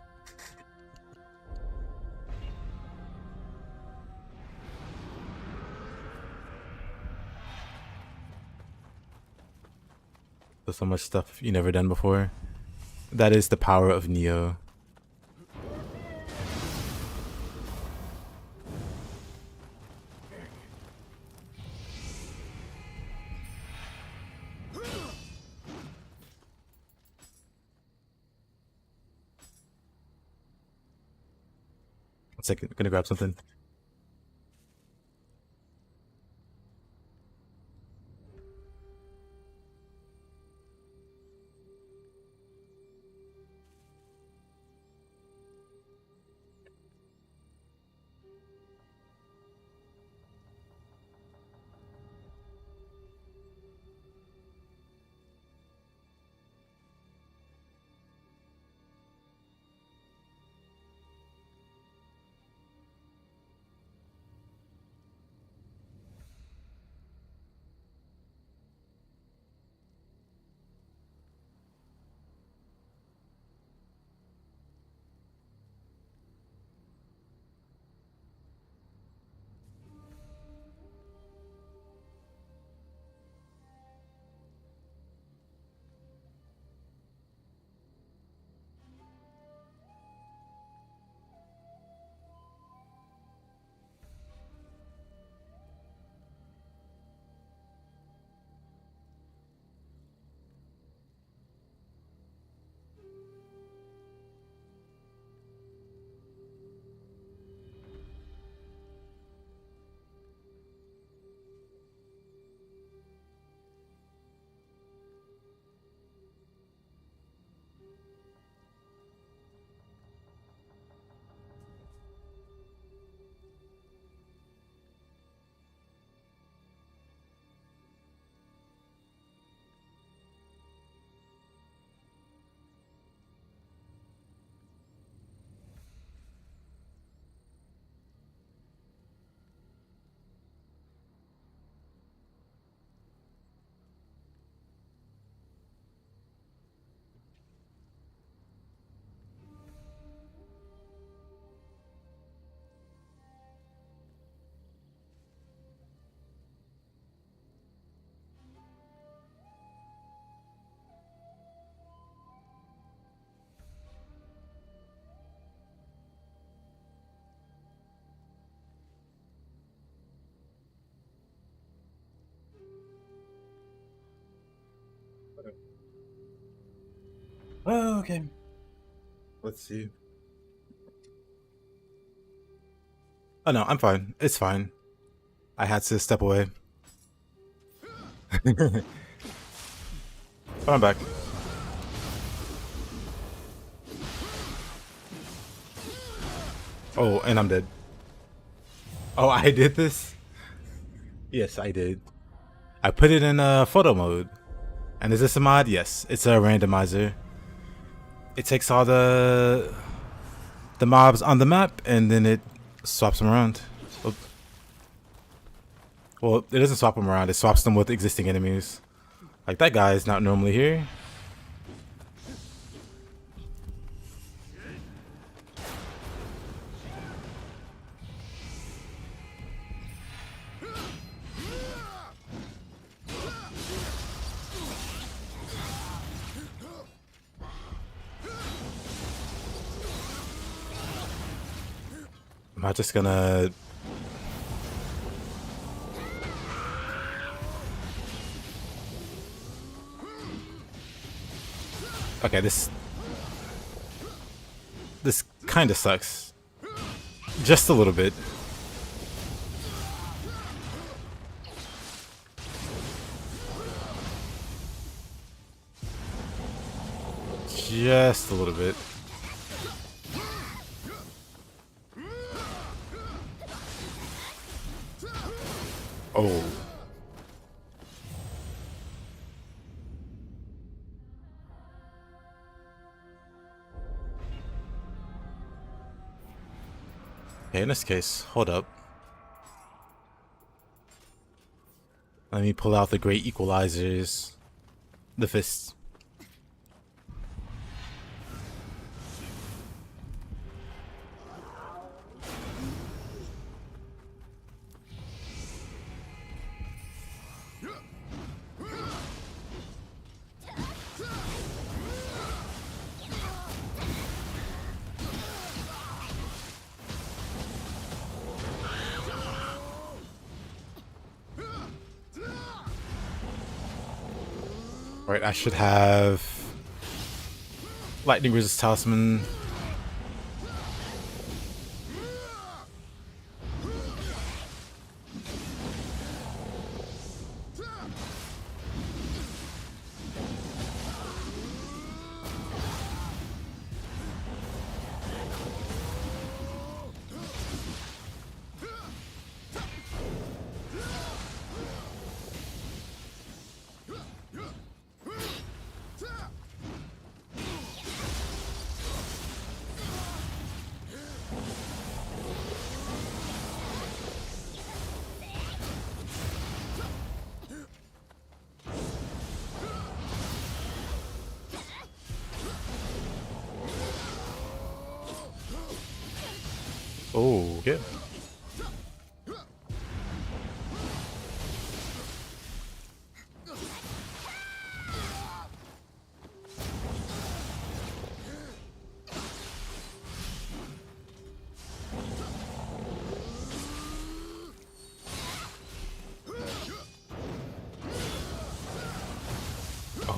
There's so much stuff you never done before. That is the power of Nioh. One second, gonna grab something. Oh, okay. Let's see. Oh no, I'm fine. It's fine. I had to step away. But I'm back. Oh, and I'm dead. Oh, I did this? Yes, I did. I put it in photo mode. And is this a mod? Yes, it's a randomizer. It takes all the mobs on the map and then it swaps them around. Well, it doesn't swap them around. It swaps them with existing enemies. Like that guy is not normally here. Am I just gonna... Okay, this kind of sucks. Just a little bit. Just a little bit. Oh. Okay, in this case, hold up. Let me pull out the great equalizers. The fists. Right, I should have lightning resist talisman. Oh, okay.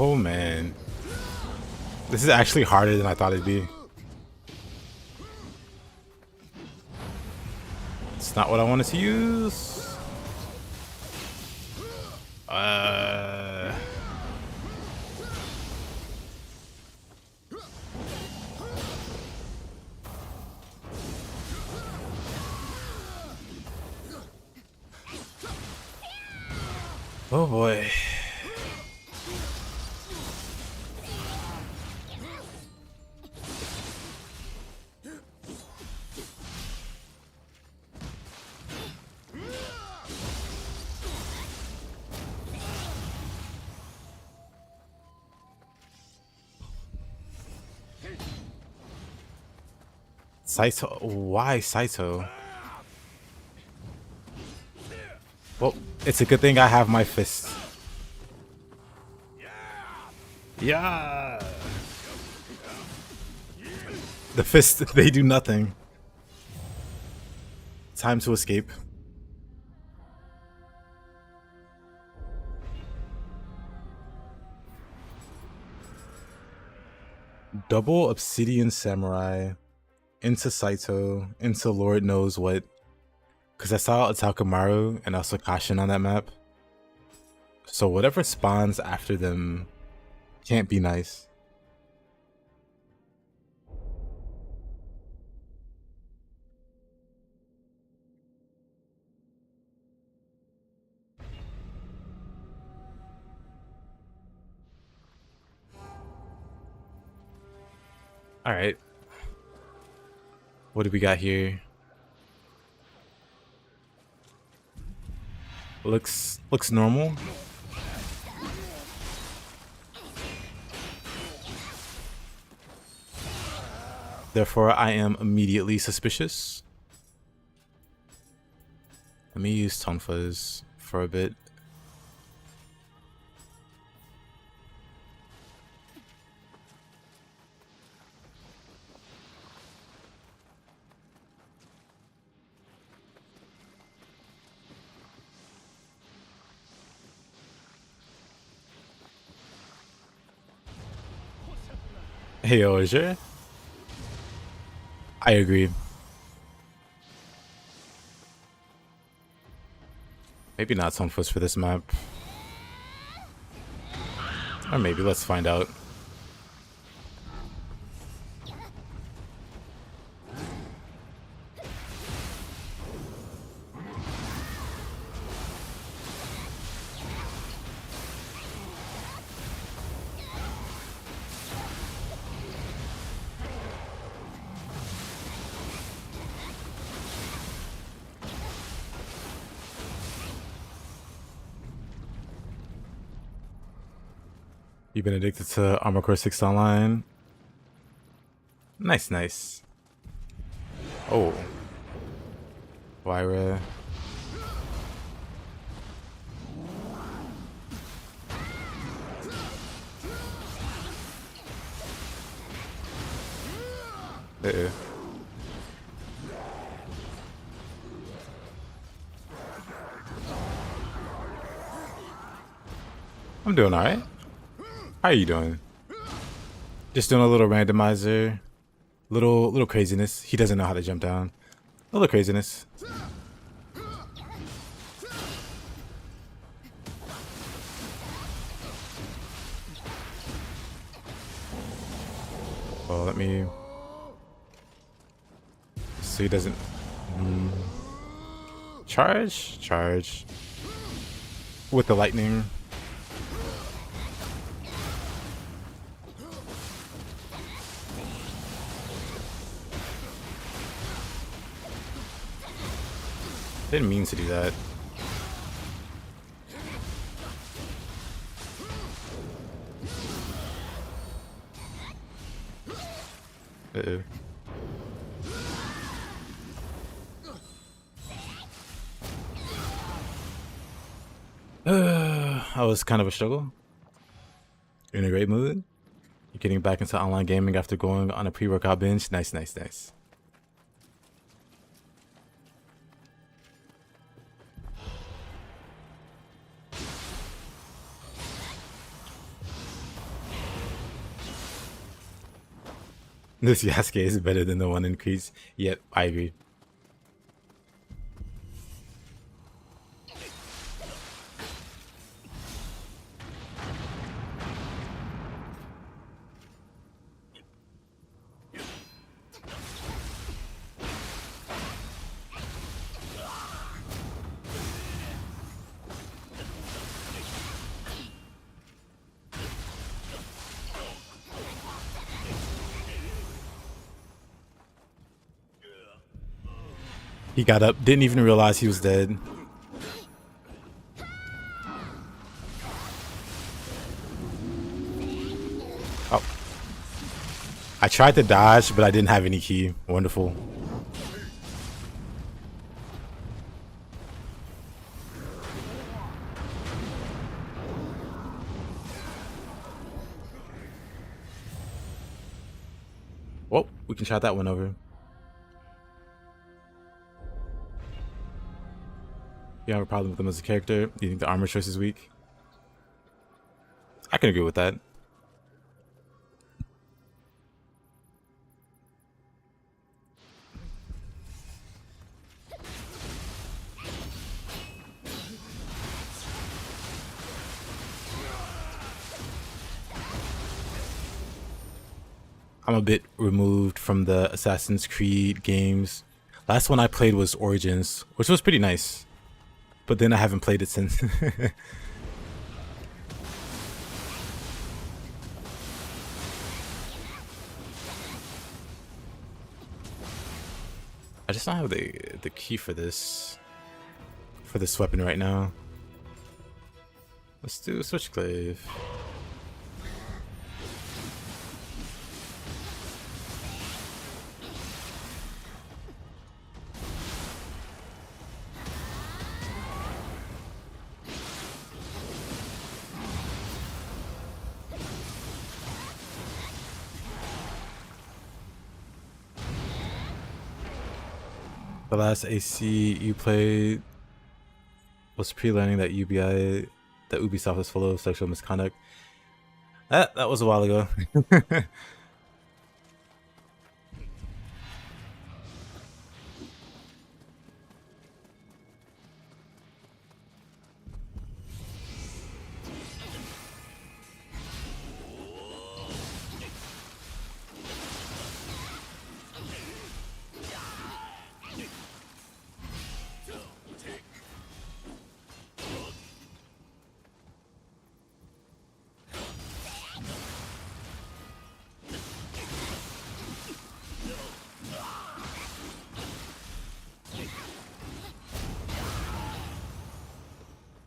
Oh man. This is actually harder than I thought it'd be. It's not what I wanted to use. Oh boy. Saito, why Saito? Well, it's a good thing I have my fist. Yeah. The fist, they do nothing. Time to escape. Double Obsidian Samurai into Saito into Lord knows what. Because I saw Otakamaru and also Kashin on that map. So whatever spawns after them can't be nice. All right. What do we got here? Looks normal. Therefore, I am immediately suspicious. Let me use Tonfas for a bit. Hey, Ojer. I agree. Maybe not Tonfas for this map. Or maybe, let's find out. You've been addicted to Armor Core 6 Online. Nice, nice. Oh. Lyra. Uh-oh. I'm doing alright. How are you doing? Just doing a little randomizer. Little craziness. He doesn't know how to jump down. A little craziness. Well, let me... So he doesn't... Charge? Charge. With the lightning. Didn't mean to do that. Uh-oh. That was kind of a struggle. You're in a great mood. You're getting back into online gaming after going on a pre-workout binge. Nice, nice, nice. This Yasuke is better than the one in Crease. Yep, I agree. He got up, didn't even realize he was dead. Oh. I tried to dodge, but I didn't have any key. Wonderful. Well, we can try that one over. You have a problem with him as a character? You think the armor choice is weak? I can agree with that. I'm a bit removed from the Assassin's Creed games. Last one I played was Origins, which was pretty nice. But then I haven't played it since. I just don't have the key for this weapon right now. Let's do Switchclave. The last AC you played was pre-learning that Ubisoft is full of sexual misconduct. That was a while ago.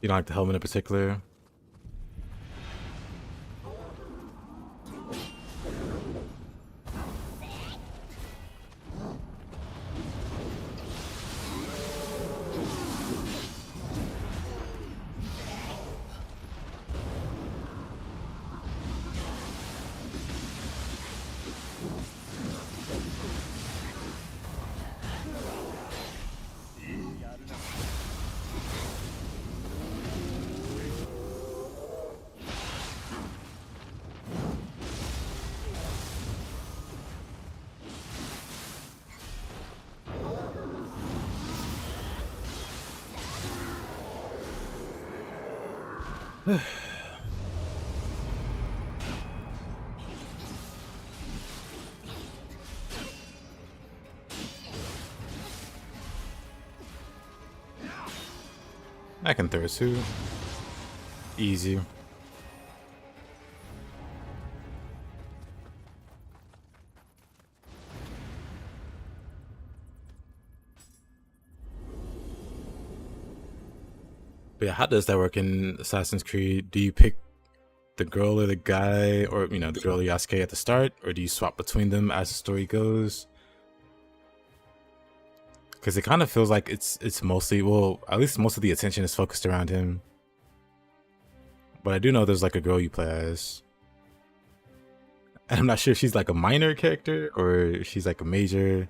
You don't like the helmet in particular? I can throw a suit. Easy. But yeah, how does that work in Assassin's Creed? Do you pick the girl or the guy, or the girl or Yasuke at the start, or do you swap between them as the story goes? Because it kind of feels like it's mostly, well, at least most of the attention is focused around him. But I do know there's like a girl you play as. And I'm not sure if she's like a minor character or if she's like a major.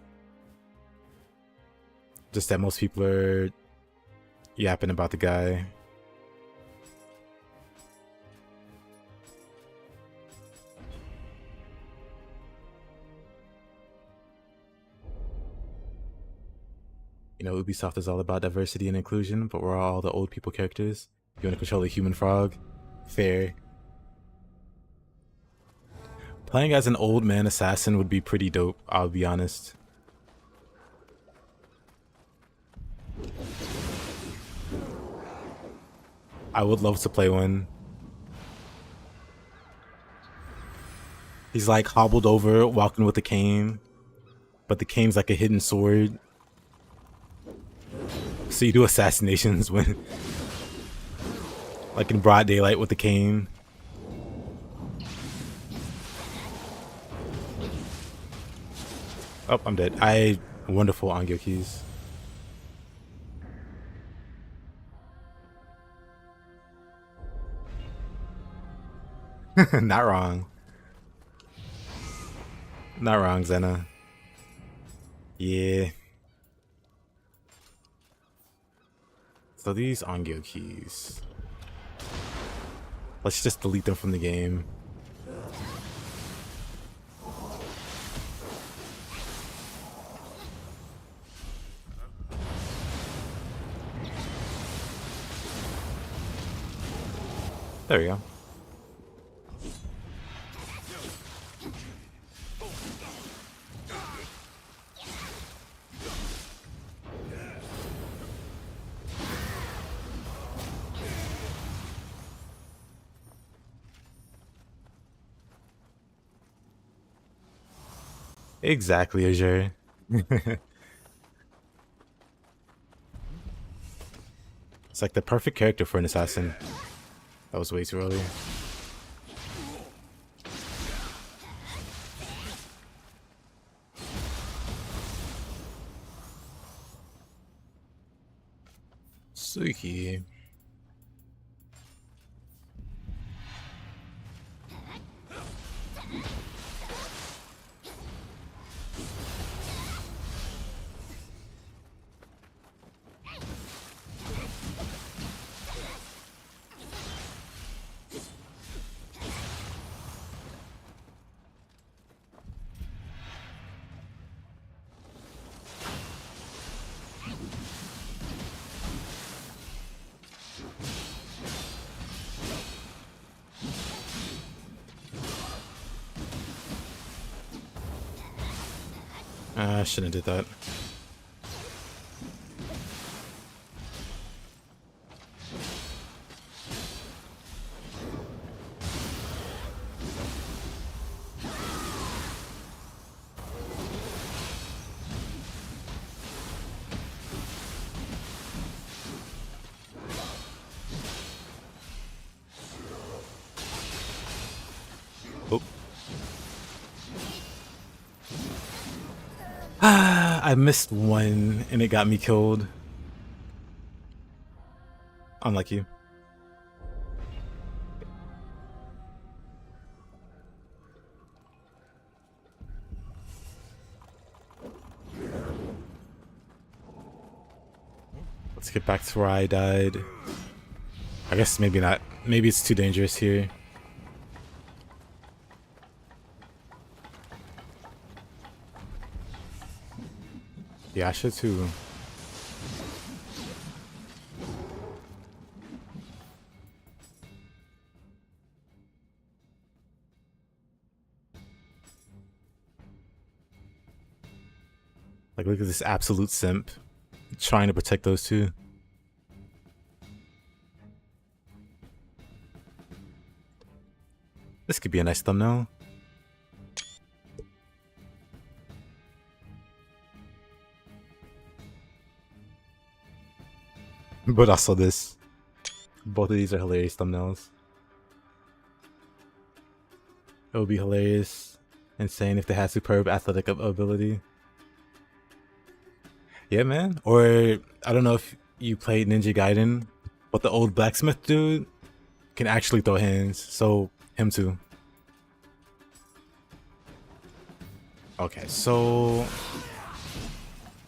Just that most people are yapping about the guy. Ubisoft is all about diversity and inclusion, but we're all the old people characters. You want to control a human frog? Fair. Playing as an old man assassin would be pretty dope, I'll be honest. I would love to play one. He's like hobbled over, walking with a cane, but the cane's like a hidden sword. So you do assassinations when, like in broad daylight with the cane. Oh, I'm dead. Wonderful Angyo keys. Not wrong. Not wrong, Zena. Yeah. So these Angyo keys. Let's just delete them from the game. There we go. Exactly, Azure. It's like the perfect character for an assassin. That was way too early. Suki. I shouldn't have did that. Oh. I missed one and it got me killed. Unlucky. Let's get back to where I died. I guess maybe not. Maybe it's too dangerous here. Yeah, I should too. Like, look at this absolute simp trying to protect those two. This could be a nice thumbnail. But also this. Both of these are hilarious thumbnails. It would be hilarious, insane if they had superb athletic ability. Yeah, man. Or I don't know if you played Ninja Gaiden, but the old blacksmith dude can actually throw hands, so him too. Okay, so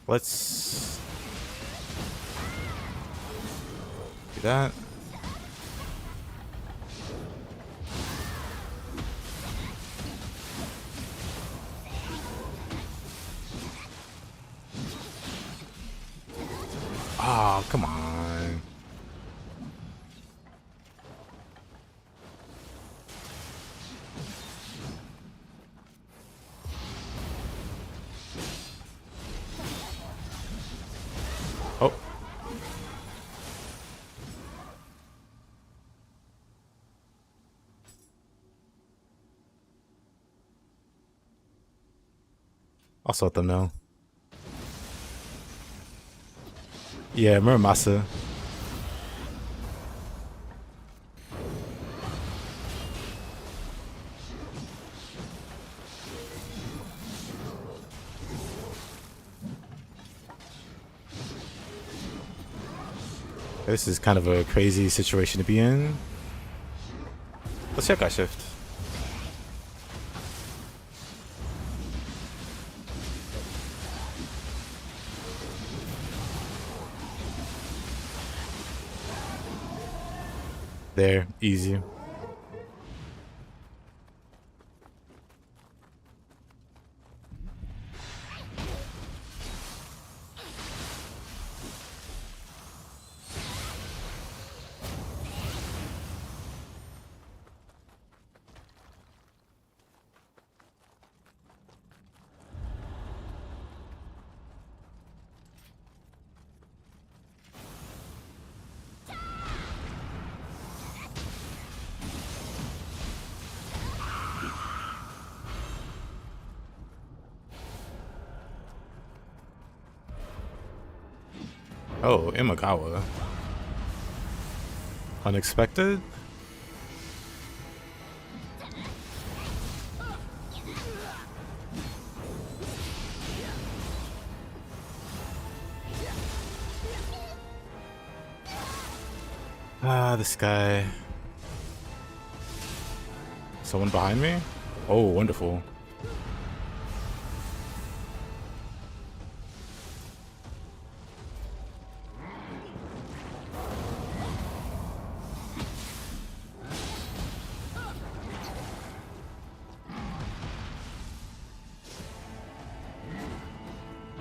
let's do that. Oh, come on. Oh. Also let them know. Yeah, Muramasa. This is kind of a crazy situation to be in. Let's check our shift. There, easy. Oh, Imagawa. Unexpected? Ah, this guy. Someone behind me? Oh, wonderful.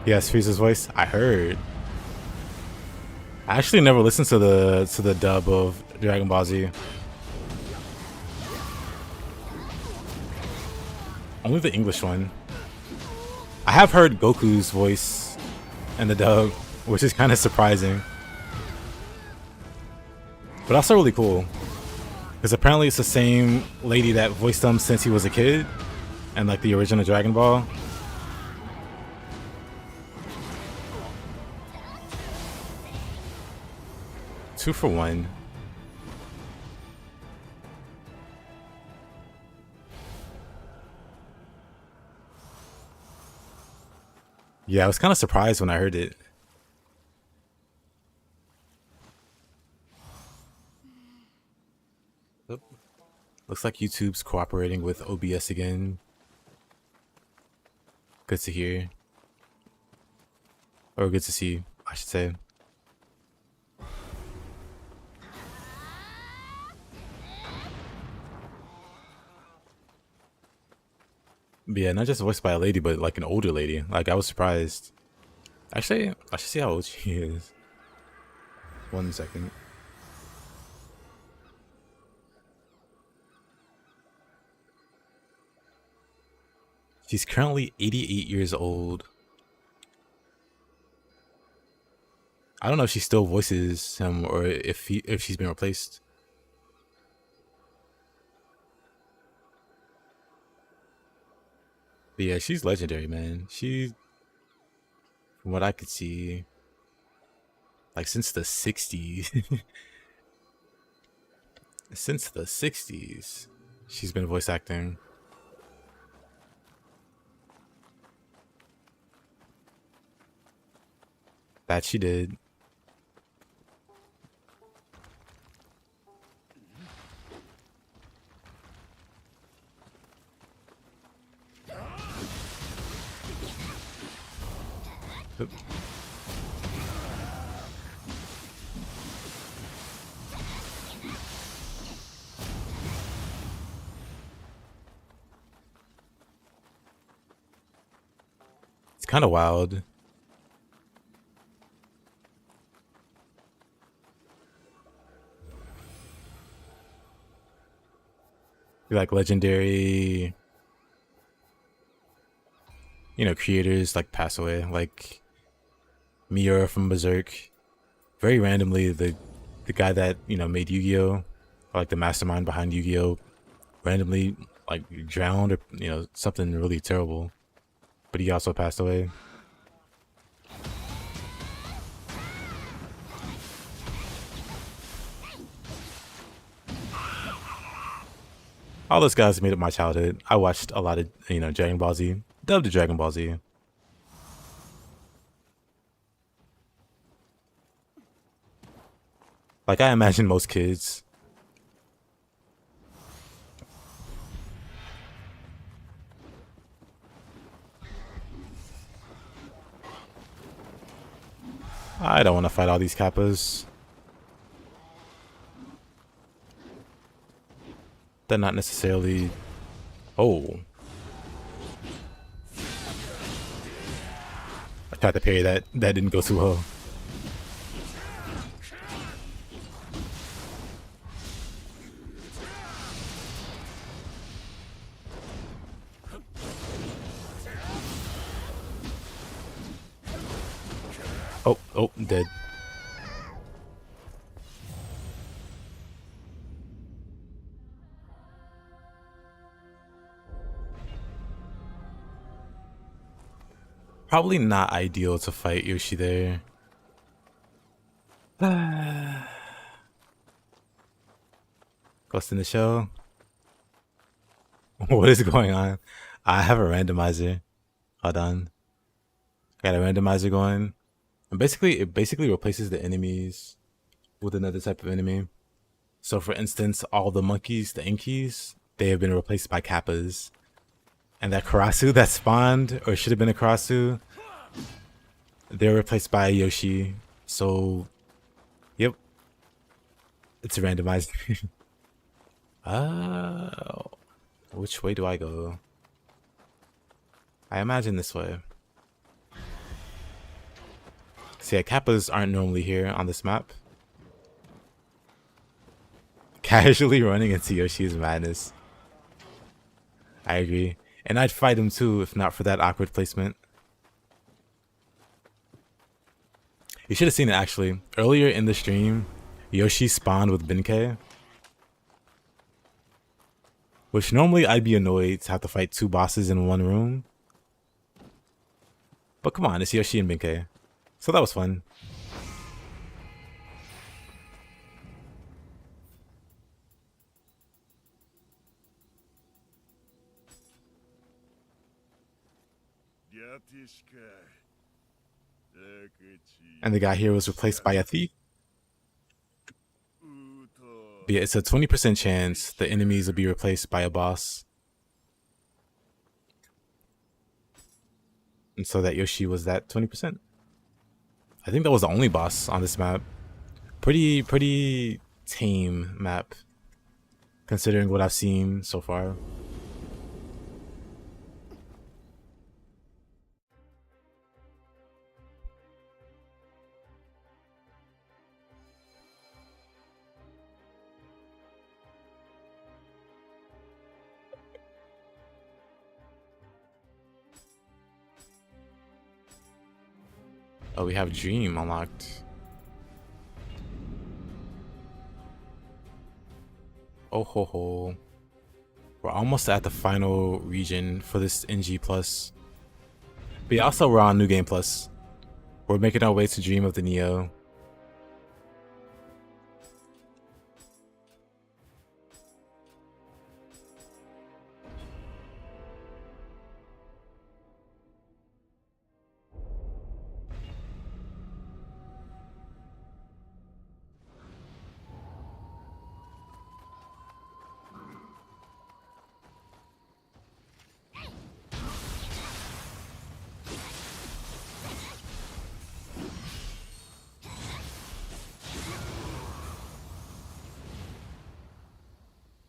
Yes, Frieza's voice. I heard. I actually never listened to the dub of Dragon Ball Z. Only the English one. I have heard Goku's voice in the dub, which is kind of surprising. But also really cool. Because apparently it's the same lady that voiced him since he was a kid. And like the original Dragon Ball. Two for one. Yeah, I was kind of surprised when I heard it. Oop. Looks like YouTube's cooperating with OBS again. Good to hear. Or good to see, I should say. But yeah, not just voiced by a lady, but like an older lady. Like, I was surprised. Actually, I should see how old she is. 1 second. She's currently 88 years old. I don't know if she still voices him or if she's been replaced. But yeah, she's legendary, man. She, from what I could see, like since the 60s. Since the 60s, she's been voice acting. That she did. Oop. It's kind of wild. Like legendary, creators like pass away. Like Miura from Berserk. Very randomly, the guy that made Yu-Gi-Oh, or like the mastermind behind Yu-Gi-Oh, randomly like drowned or something really terrible. But he also passed away. All those guys made up my childhood. I watched a lot of Dragon Ball Z, dubbed Dragon Ball Z. Like I imagine most kids. I don't want to fight all these kappas. They're not necessarily. Oh. I tried to parry that. That didn't go too well. Oh, I'm dead. Probably not ideal to fight Yoshi there. Ghost in the Shell. What is going on? I have a randomizer. Hold on. Got a randomizer going. And basically, it basically replaces the enemies with another type of enemy. So for instance, all the monkeys, the Inkies, they have been replaced by Kappas. And that Karasu that spawned, or should have been a Karasu, they're replaced by Yoshi. So, yep. It's randomized. Which way do I go? I imagine this way. See, yeah, Kappas aren't normally here on this map. Casually running into Yoshi's madness. I agree. And I'd fight him too if not for that awkward placement. You should have seen it actually. Earlier in the stream, Yoshi spawned with Benkei. Which normally I'd be annoyed to have to fight two bosses in one room. But come on, it's Yoshi and Benkei. So that was fun. And the guy here was replaced by a thief. But yeah, it's a 20% chance the enemies will be replaced by a boss. And so that Yoshi was that 20%. I think that was the only boss on this map. Pretty tame map, considering what I've seen so far. Oh, we have Dream unlocked. Oh ho ho. We're almost at the final region for this NG+. But yeah, also we're on New Game Plus. We're making our way to Dream of the Nioh.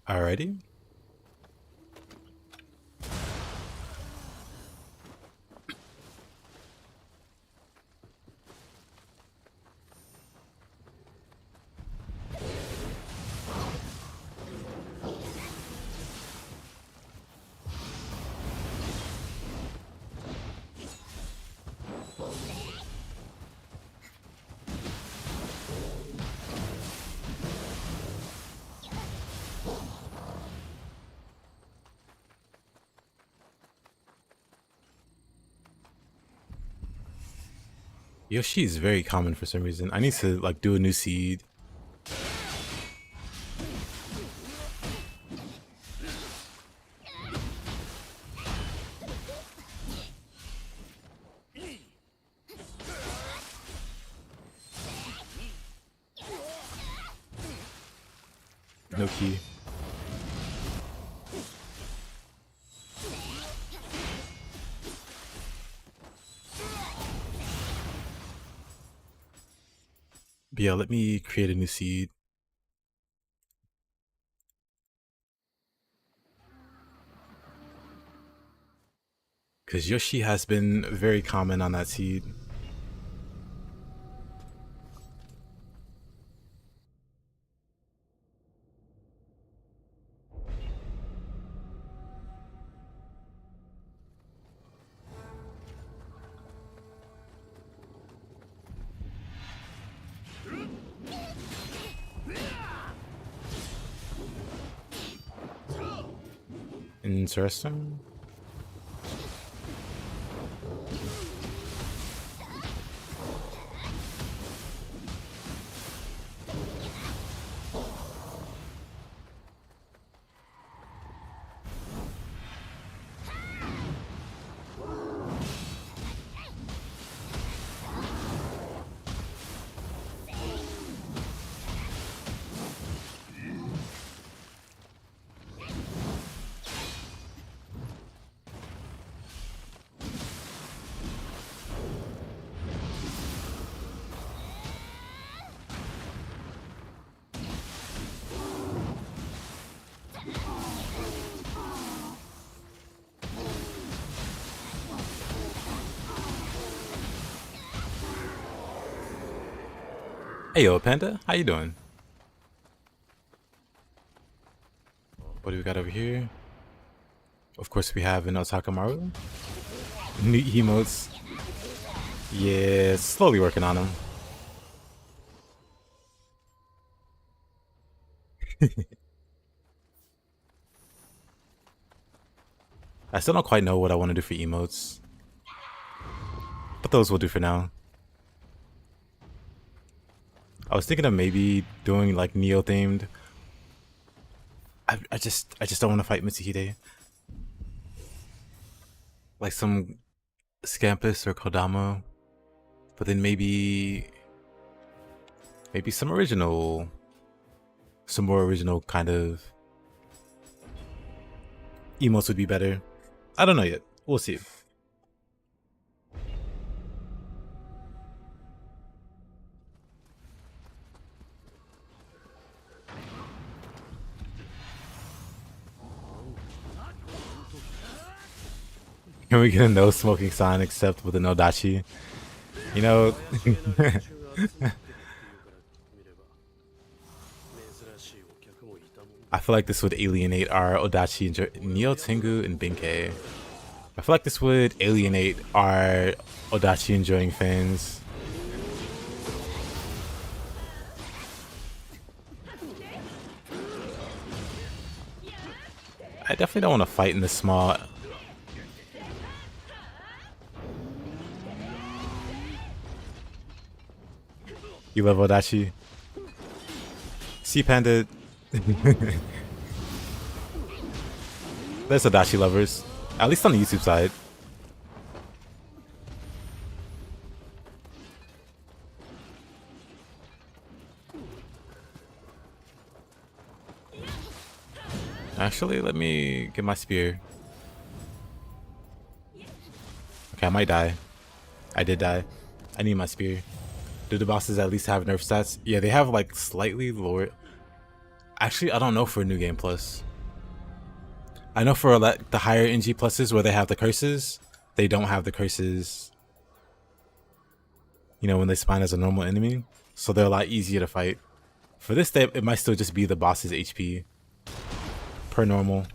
Alrighty. Yoshi is very common for some reason. I need to like do a new seed. No key. But yeah, let me create a new seed. Because Yoshi has been very common on that seed. Interesting. Hey yo, Panda, how you doing? What do we got over here? Of course, we have an Otakamaru. New emotes. Yeah, slowly working on them. I still don't quite know what I want to do for emotes, but those will do for now. I was thinking of maybe doing like Nioh themed. I just don't want to fight Mitsuhide. Like some Scampus or Kodama, but then maybe some more original kind of emotes would be better. I don't know yet. We'll see. Can we get a no smoking sign except with a no dachi? You know, I feel like this would alienate our Odachi and Nioh, Tengu, and Benkei. I feel like this would alienate our Odachi enjoying fans. I definitely don't want to fight in the small. You love Odachi? See, Panda. There's Odachi lovers. At least on the YouTube side. Actually, let me get my spear. Okay, I might die. I did die. I need my spear. Do the bosses at least have nerf stats? Yeah, they have like slightly lower. Actually, I don't know for New Game Plus. I know for like the higher NG pluses where they have the curses, they don't have the curses. You know, when they spawn as a normal enemy, so they're a lot easier to fight. For this, it might still just be the boss's HP per normal,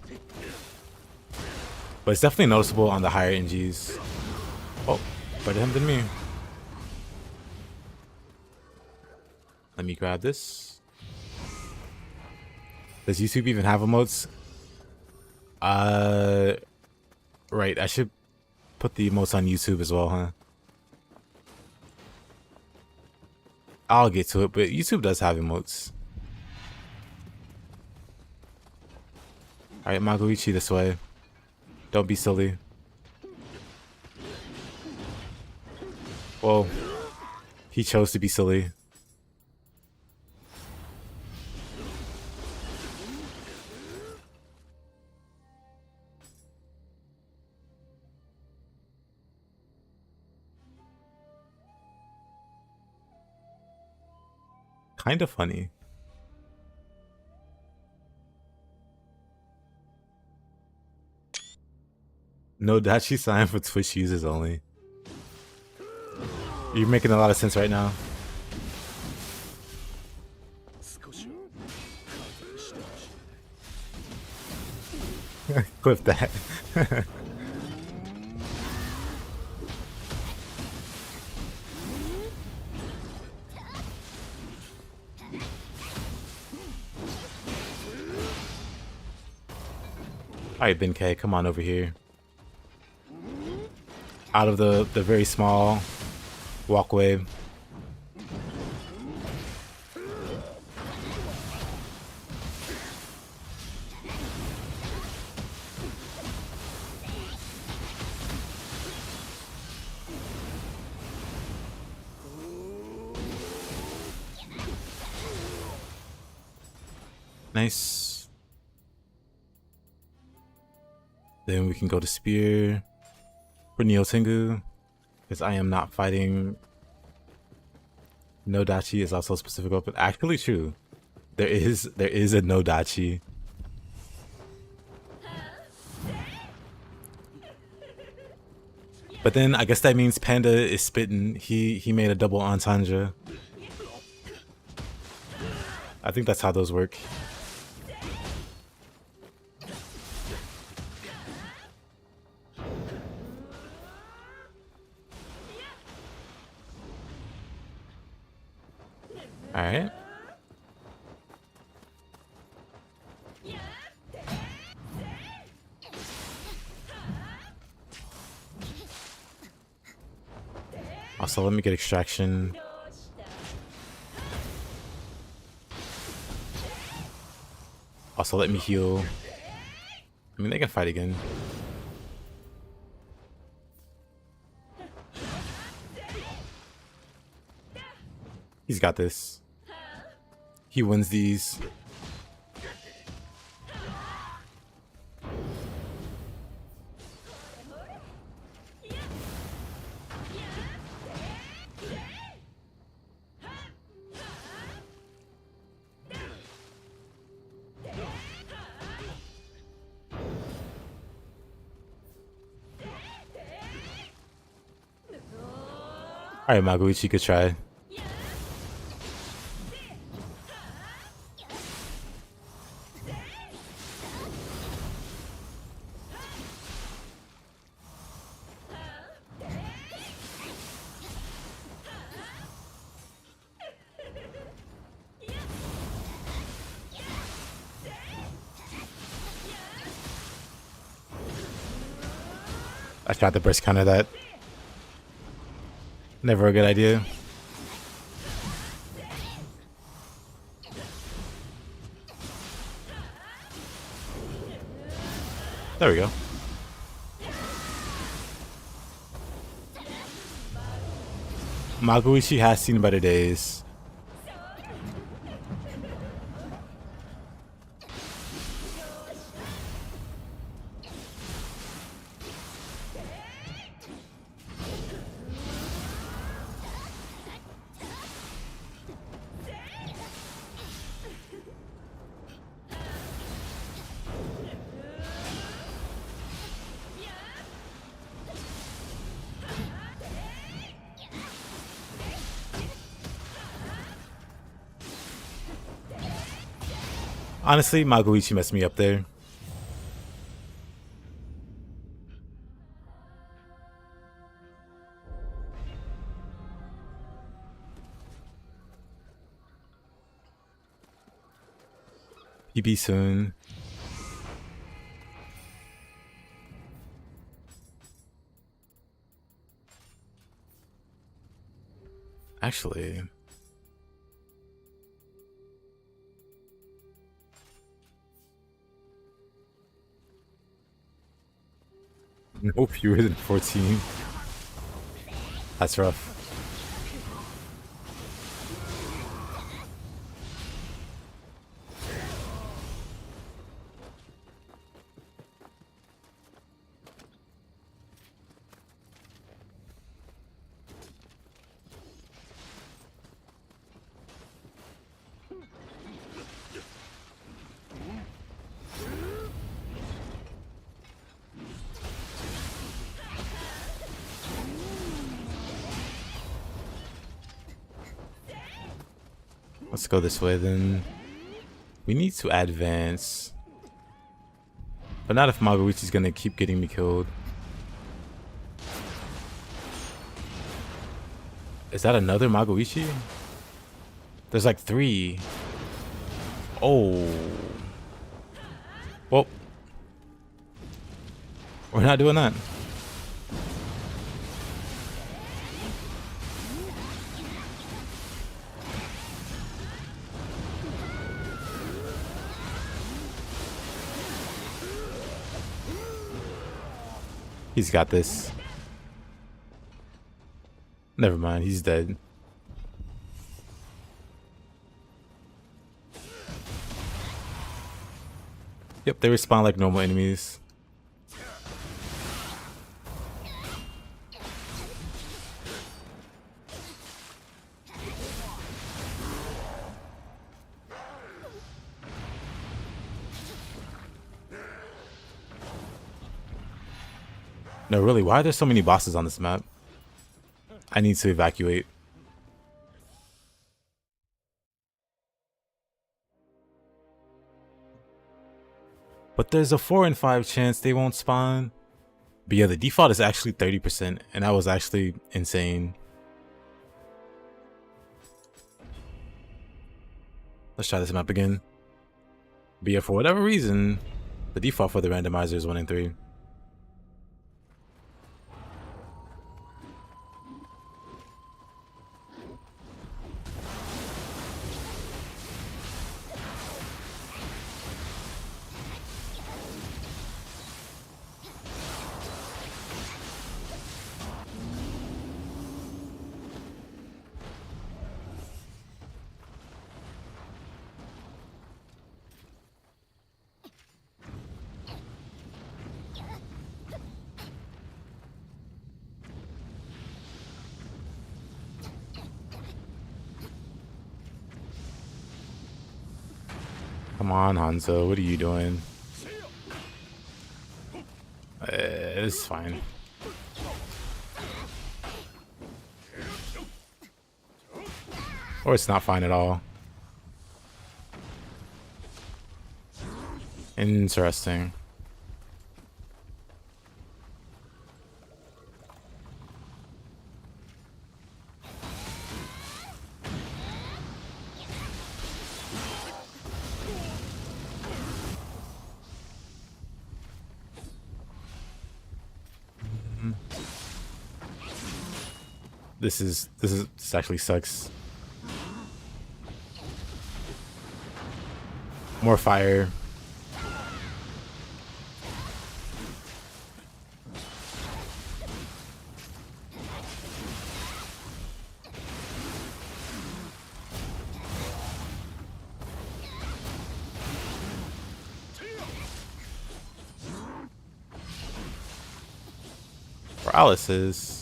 but it's definitely noticeable on the higher NGs. Oh, better him than me. Let me grab this. Does YouTube even have emotes? Right, I should put the emotes on YouTube as well, huh? I'll get to it, but YouTube does have emotes. Alright, Magoichi, this way. Don't be silly. Well, he chose to be silly. Kind of funny. No dachi sign for Twitch users only. You're making a lot of sense right now. Clip that. Alright, Benkei, come on over here. Out of the very small walkway. Nice. Then we can go to Spear for Nioh Tengu, because I am not fighting. No dachi is also specific open. Actually, true. There is a no dachi. But then I guess that means Panda is spitting. He made a double entendre. I think that's how those work. Alright. Also, let me get extraction. Also, let me heal. I mean, they can fight again. He's got this. He wins these. Alright, Maguichi could try. I tried to burst counter that. Never a good idea. There we go. Maguichi has seen better days. Honestly, Maguichi messed me up there. PB soon. Actually, no fewer than 14. That's rough. Let's go this way then. We need to advance. But not if Maguichi's gonna keep getting me killed. Is that another Maguichi? There's like 3. Oh. Well. We're not doing that. He's got this. Never mind, he's dead. Yep, they respawn like normal enemies. No, really, why are there so many bosses on this map? I need to evacuate. But there's a 4 in 5 chance they won't spawn. But yeah, the default is actually 30%, and that was actually insane. Let's try this map again. But yeah, for whatever reason, the default for the randomizer is 1 in 3. Come on, Hanzo, what are you doing? It's fine. Or it's not fine at all. Interesting. This actually sucks. More fire. Paralysis.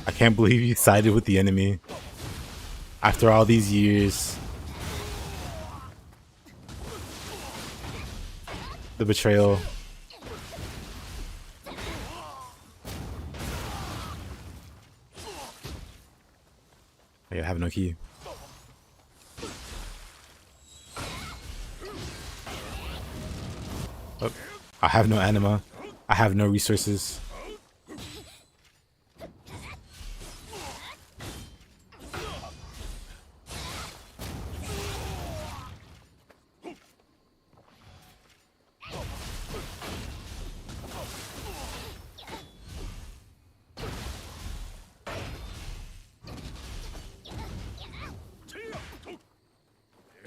I can't believe you sided with the enemy after all these years. The betrayal. I have no key. Oh, I have no anima. I have no resources.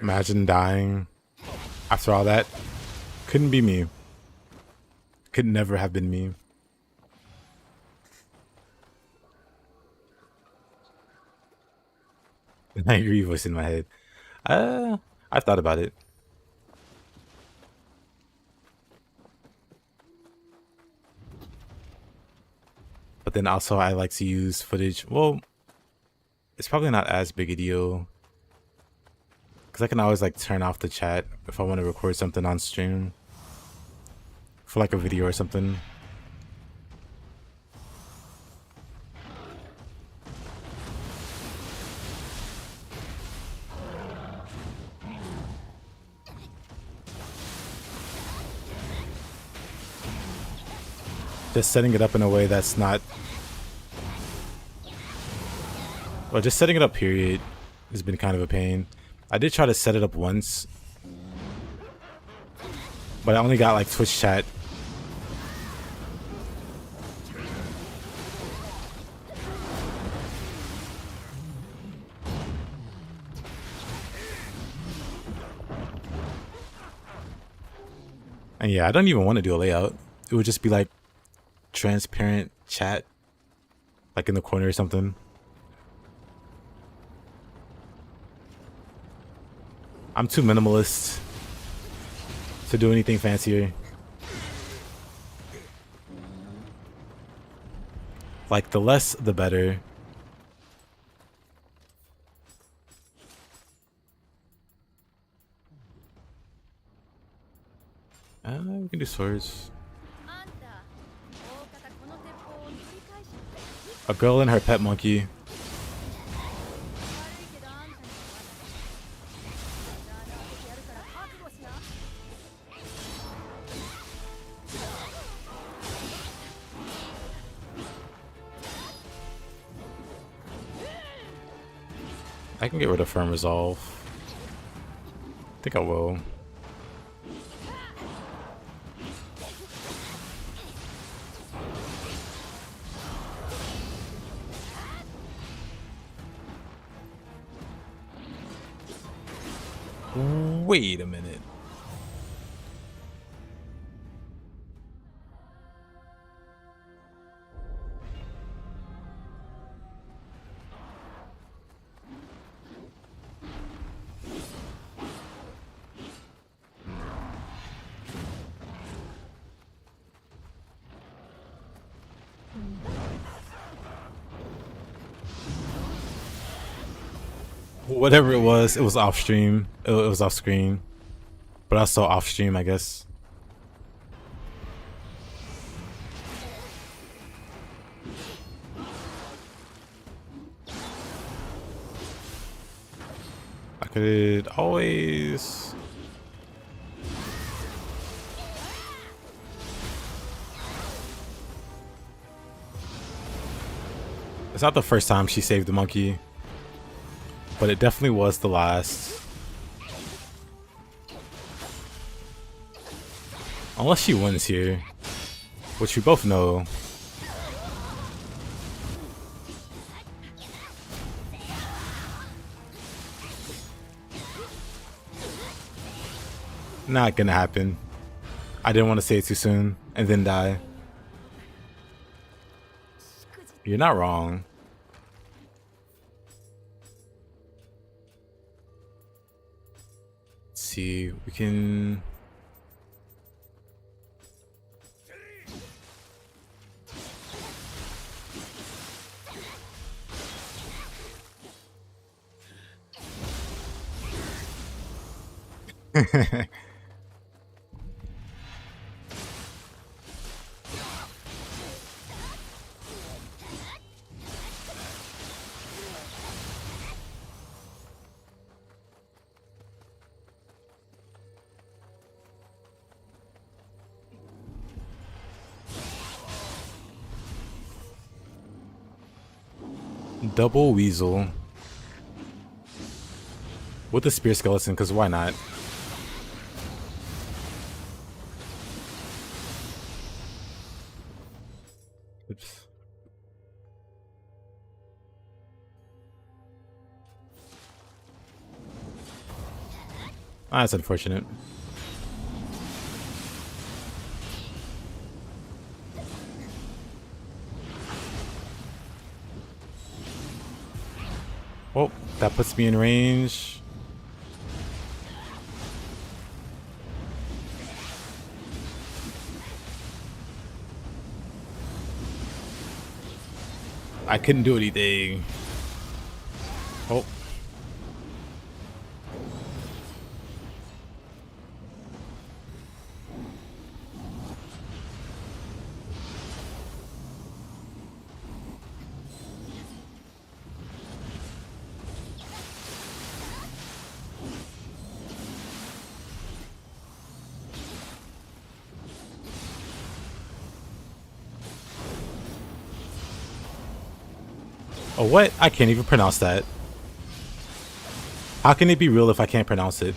Imagine dying after all that. Couldn't be me. Could never have been me. An angry voice in my head. I've thought about it. But then also I like to use footage. Well, it's probably not as big a deal, because I can always like turn off the chat if I want to record something on stream for like a video or something. Just setting it up in a way that's not... Well, just setting it up period has been kind of a pain. I did try to set it up once, but I only got like Twitch chat. And yeah, I don't even want to do a layout. It would just be like transparent chat, like in the corner or something. I'm too minimalist to do anything fancier. Like, the less the better. do swords. A girl and her pet monkey. I can get rid of firm resolve. I think I will. Wait a minute. Whatever it was off stream. It was off screen. But also off stream, I guess. I could always... It's not the first time she saved the monkey. But it definitely was the last. Unless she wins here. Which we both know. Not gonna happen. I didn't want to say it too soon and then die. You're not wrong. Let's see, we can... Double Weasel with the Spear Skeleton, because why not? Oops. Ah, that's unfortunate. Oh, that puts me in range. I couldn't do anything. Oh. Oh, what? I can't even pronounce that. How can it be real if I can't pronounce it?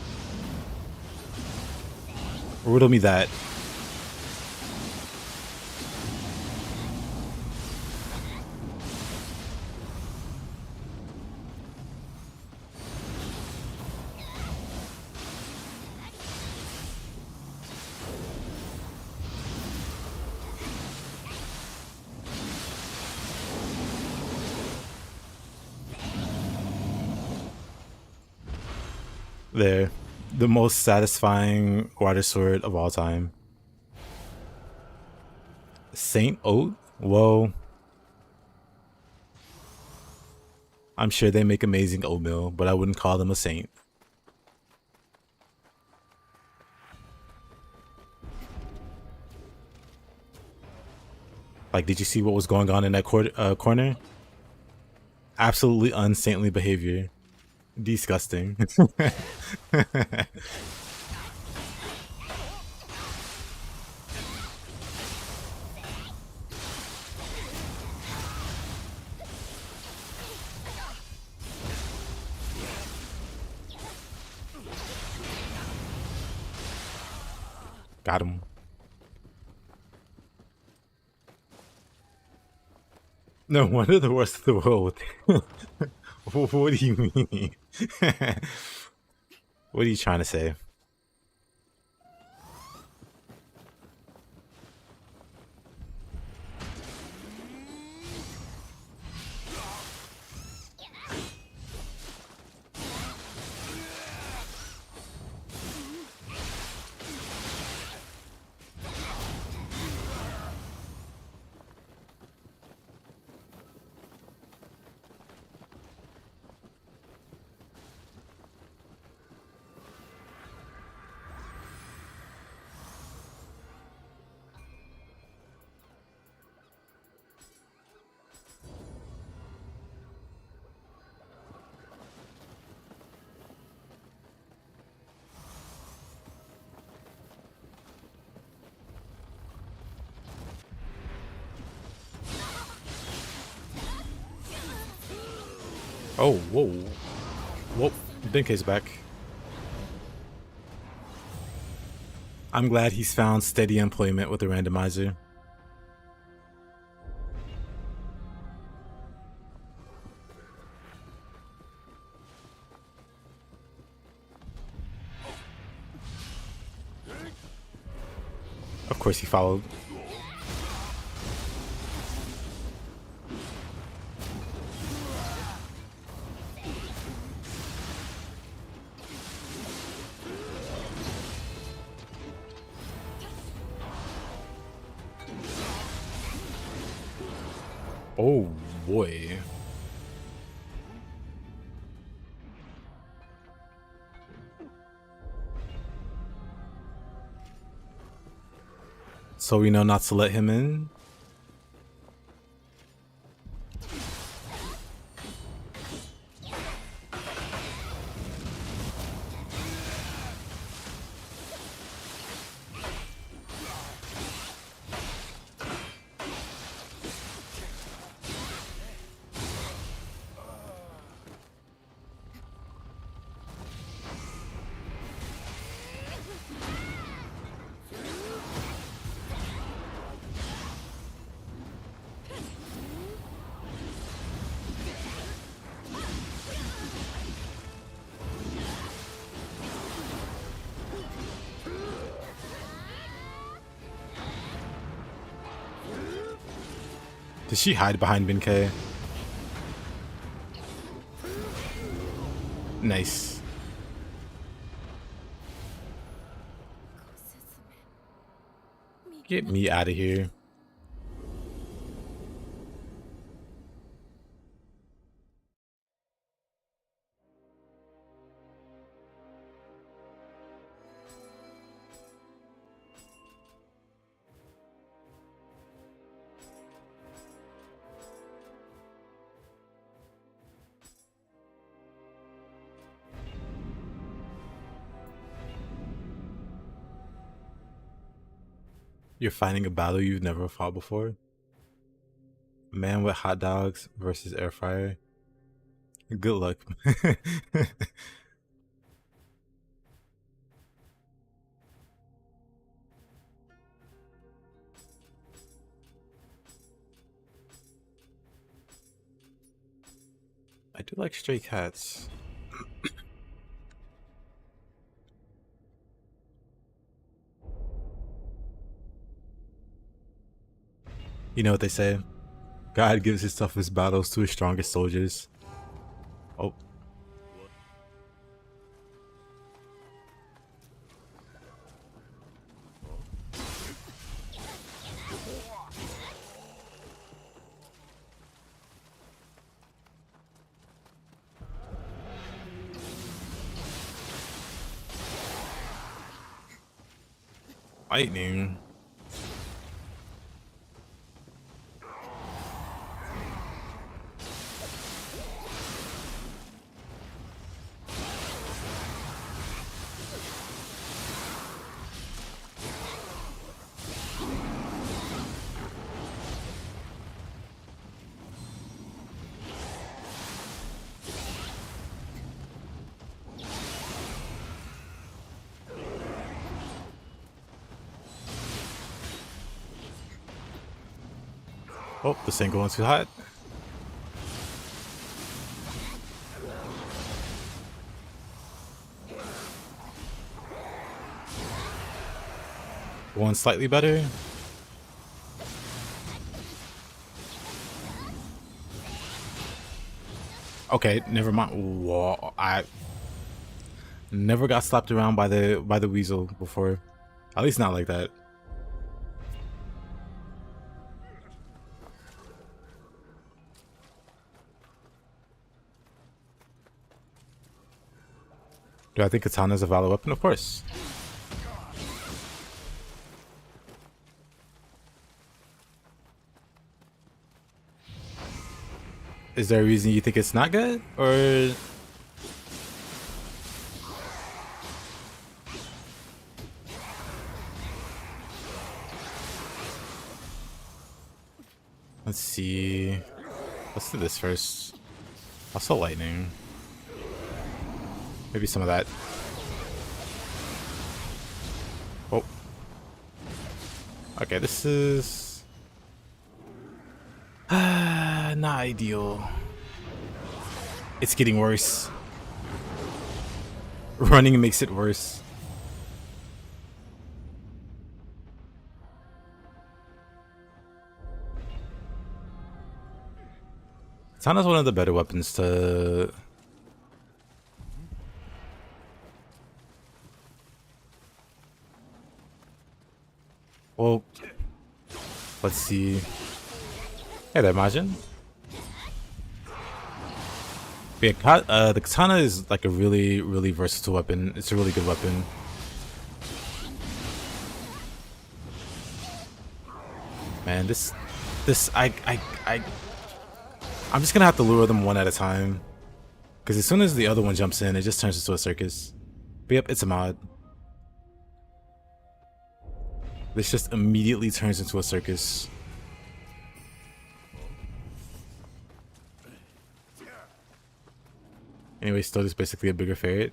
Riddle me that. There. The most satisfying water sword of all time. Saint Oat? Whoa. I'm sure they make amazing oatmeal, but I wouldn't call them a saint. Like, did you see what was going on in that corner? Absolutely unsaintly behavior. Disgusting. Got him. No, one of the worst of the world. What do you mean? What are you trying to say? Oh, whoa. Whoa. Benkei's back. I'm glad he's found steady employment with the randomizer. Of course he followed. Oh boy. So we know not to let him in? Did she hide behind Benkei? Nice. Get me out of here. You're fighting a battle you've never fought before? Man with hot dogs versus air fryer. Good luck. I do like stray cats. You know what they say? God gives his toughest battles to his strongest soldiers. Oh. Lightning. Oh, this ain't going too hot. One slightly better. Okay, never mind. Whoa, I never got slapped around by the weasel before. At least not like that. Do I think katana's a valid weapon? Of course. Is there a reason you think it's not good? Or let's see. Let's do this first. Also lightning. Maybe some of that. Oh. Okay, this is not ideal. It's getting worse. Running makes it worse. Katana's one of the better weapons to... Well, let's see. Hey there, Majin. Yeah, the katana is like a really, really versatile weapon. It's a really good weapon. Man, I'm just gonna have to lure them one at a time. Because as soon as the other one jumps in, it just turns into a circus. But yep, it's a mod. This just immediately turns into a circus. Anyway, still just basically a bigger ferret.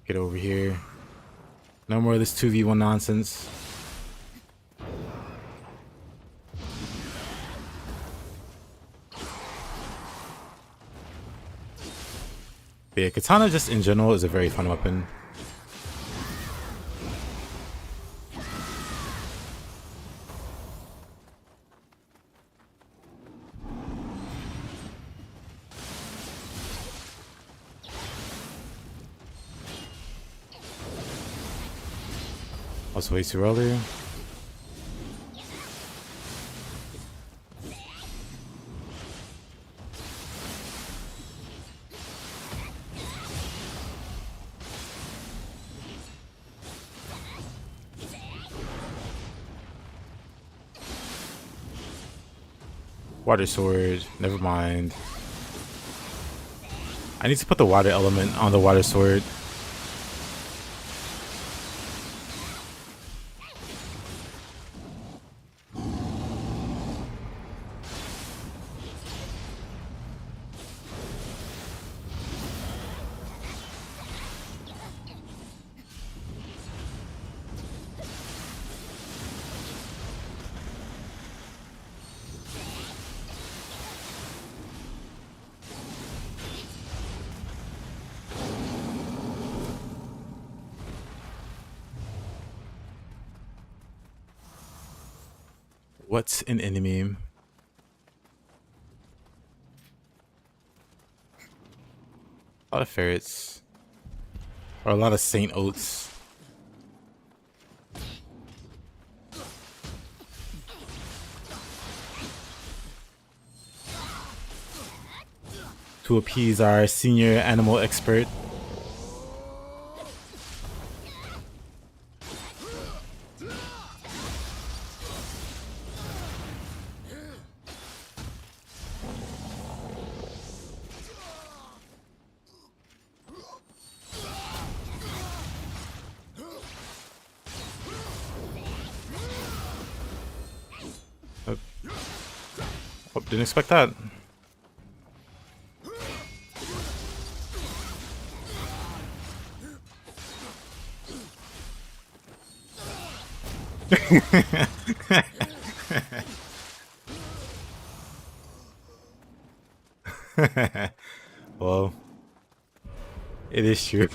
Get over here. No more of this 2v1 nonsense. But yeah, katana just in general is a very fun weapon. I was way too early. Water sword, never mind. I need to put the water element on the water sword. What's an enemy? A lot of ferrets. Or a lot of Saint Oats. To appease our senior animal expert. Oh, didn't expect that. Well, it is true.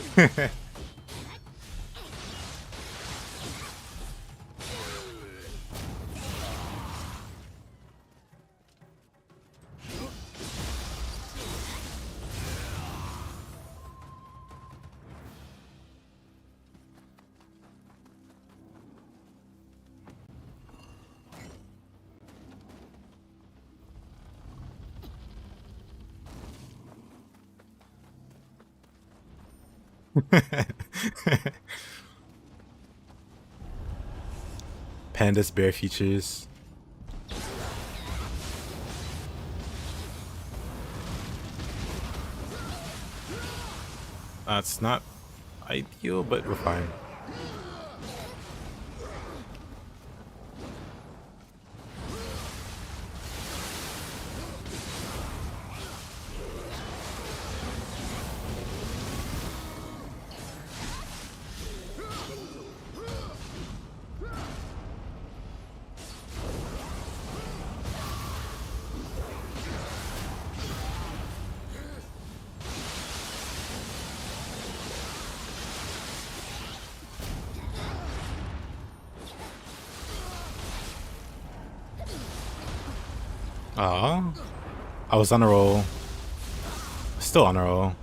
Panda's bear features. It's not ideal, but we're fine. Aw. I was on a roll. Still on a roll.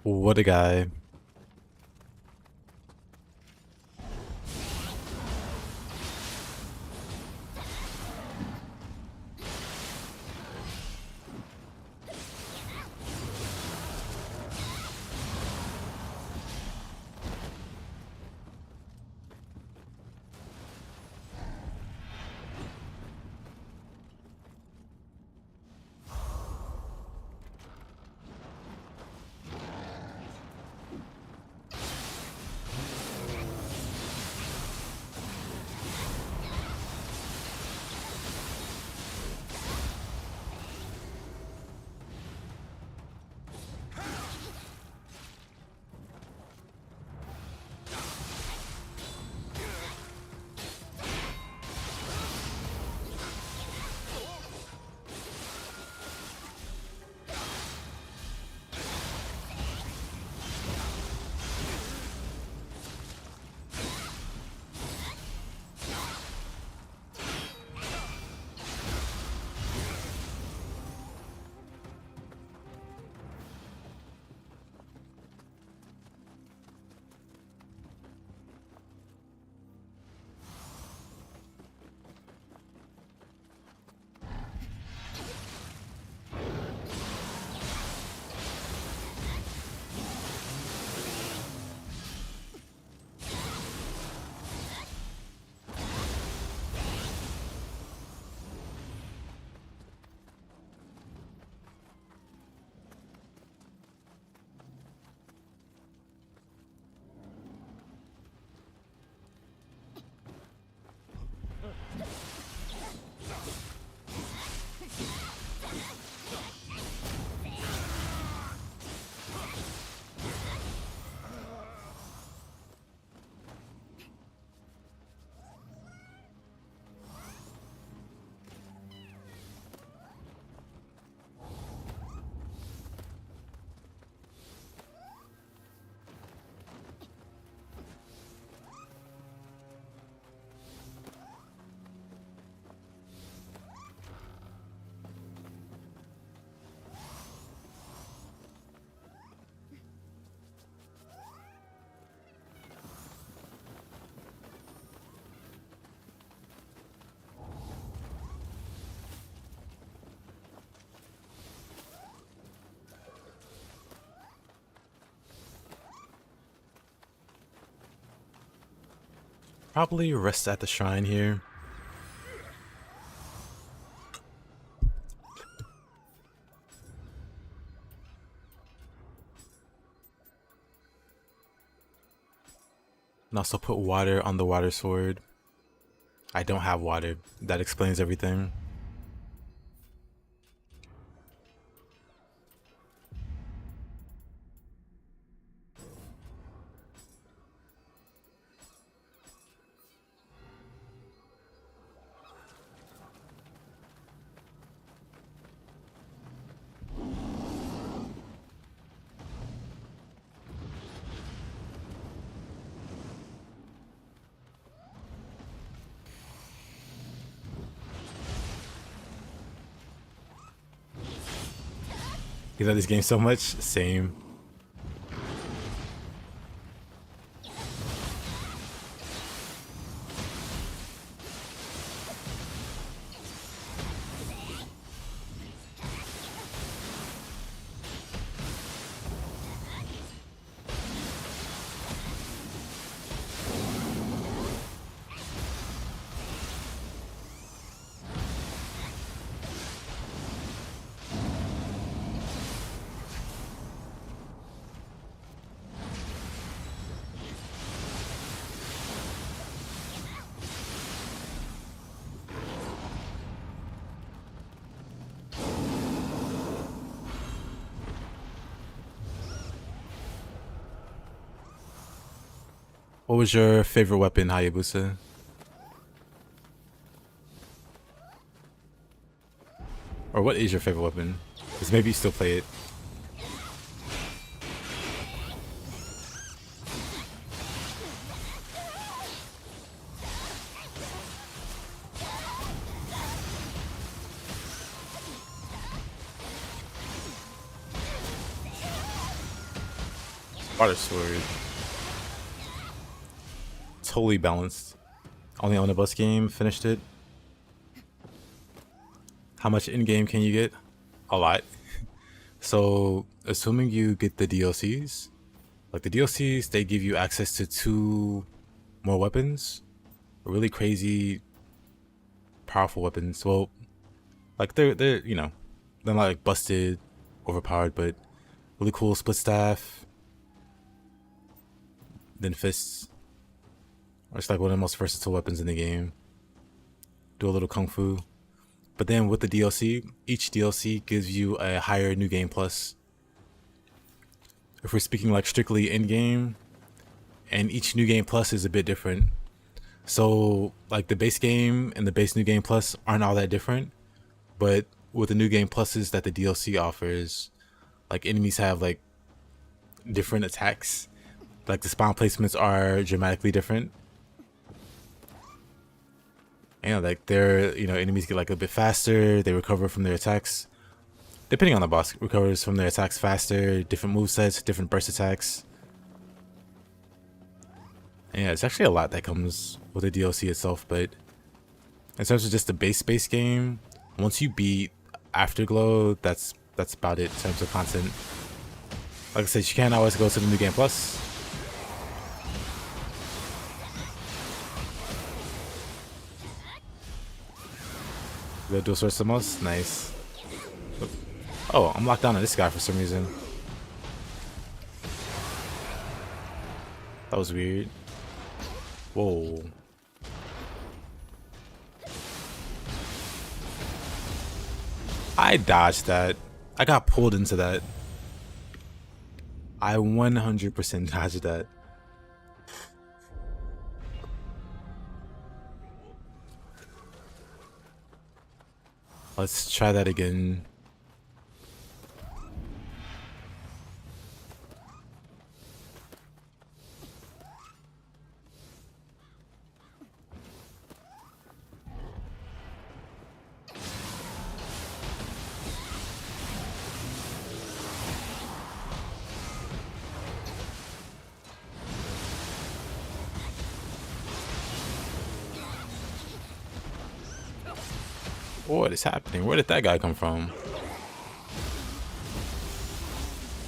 What a guy. Probably rest at the shrine here. And also put water on the water sword. I don't have water. That explains everything. You love this game so much? Same. What was your favorite weapon, Hayabusa? Or what is your favorite weapon? Because maybe you still play it. Water sword. Totally balanced. Only on a bus game, finished it. How much in-game can you get? A lot. So, assuming you get the DLCs, like the DLCs, they give you access to 2 more weapons. Really crazy, powerful weapons. Well, like they're you know, they're not like busted, overpowered, but really cool split staff. Then fists. It's like one of the most versatile weapons in the game. Do a little kung fu. But then with the DLC, each DLC gives you a higher new game plus. If we're speaking like strictly in-game, and each new game plus is a bit different. So like the base game and the base new game plus aren't all that different. But with the new game pluses that the DLC offers, like enemies have like different attacks. Like the spawn placements are dramatically different. And like they're, enemies get like a bit faster, they recover from their attacks. Depending on the boss, recovers from their attacks faster, different movesets, different burst attacks. And yeah, it's actually a lot that comes with the DLC itself, but in terms of just the base game, once you beat Afterglow, that's about it in terms of content. Like I said, you can't always go to the new game plus. Go dual sword Samos, nice. Oh, I'm locked down on this guy for some reason. That was weird. Whoa. I dodged that. I got pulled into that. I 100% dodged that. Let's try that again. What is happening? Where did that guy come from?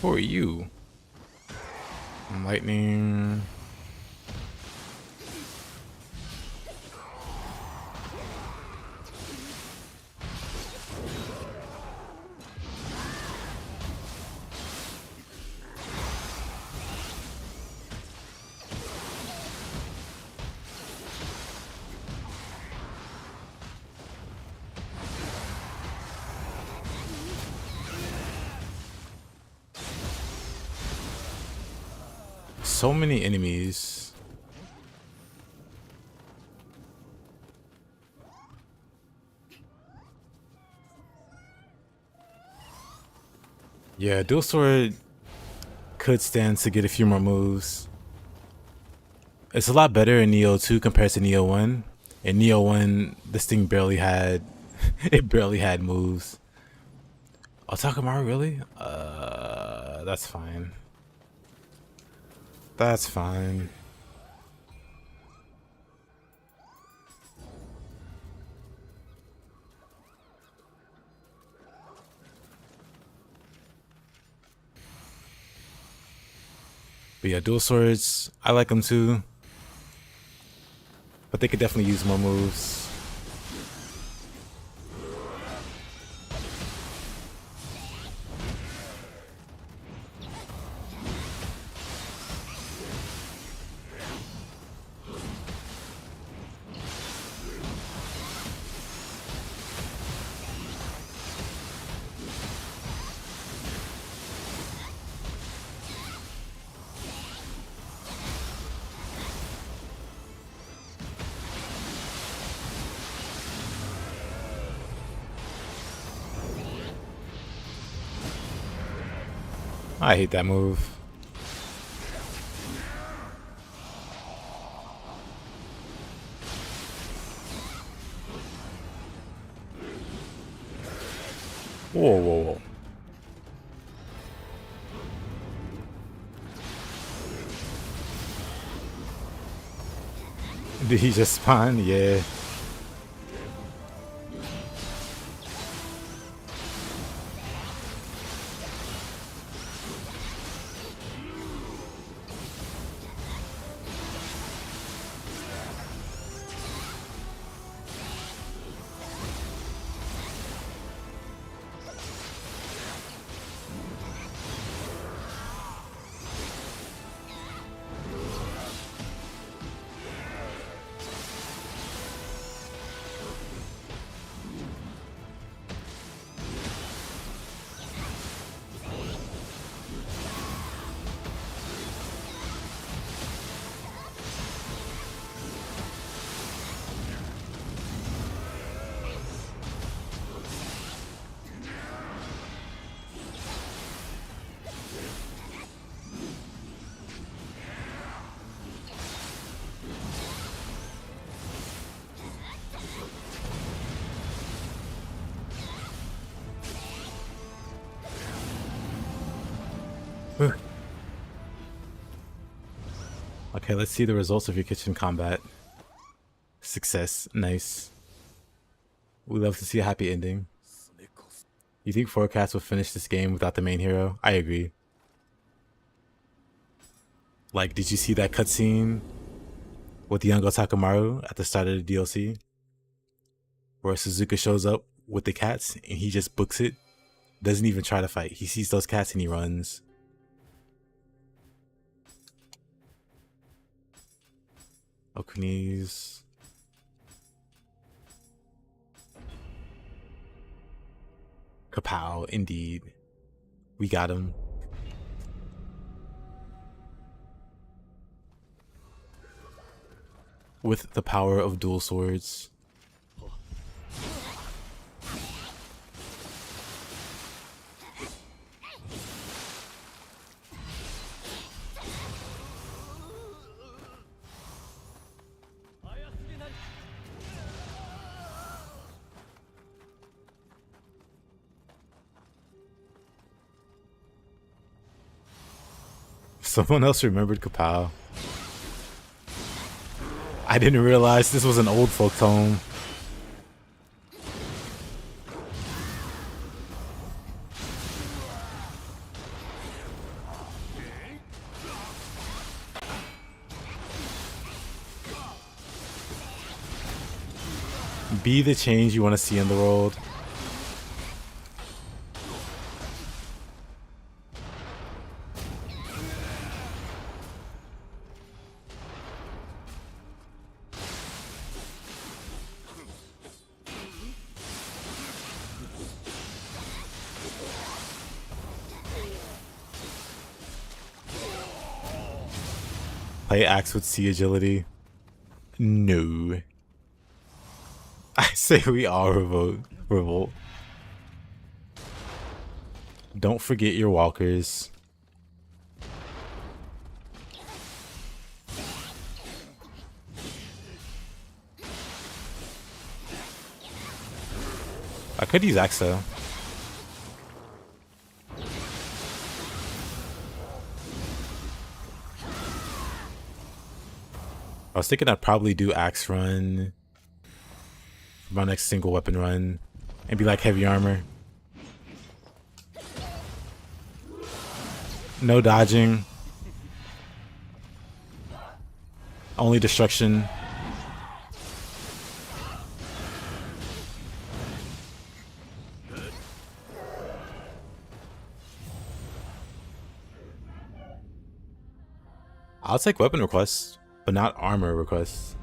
Who are you? Lightning. so many enemies. Yeah, dual sword could stand to get a few more moves. It's a lot better in Nioh 2 compared to Nioh 1. In Nioh 1, this thing barely had it barely had moves. Oh, Takamaru, really? That's fine. That's fine. But yeah, dual swords, I like them too. But they could definitely use more moves. I hate that move. Whoa, whoa, whoa. Did he just spawn? Yeah. Okay, let's see the results of your kitchen combat. Success. Nice. We love to see a happy ending. You think Forecast will finish this game without the main hero? I agree. Like, did you see that cutscene with Young God Takamaru at the start of the DLC? Where Suzuka shows up with the cats and he just books it. Doesn't even try to fight. He sees those cats and he runs. Okunis. Kapow, indeed. We got him. With the power of dual swords. Someone else remembered Kapow. I didn't realize this was an old folks home. Be the change you want to see in the world. Play axe with C agility. No. I say we all revolt. Don't forget your walkers. I could use axe though. I was thinking I'd probably do axe run for my next single weapon run and be like heavy armor. No dodging. Only destruction. I'll take weapon requests, but not armor requests.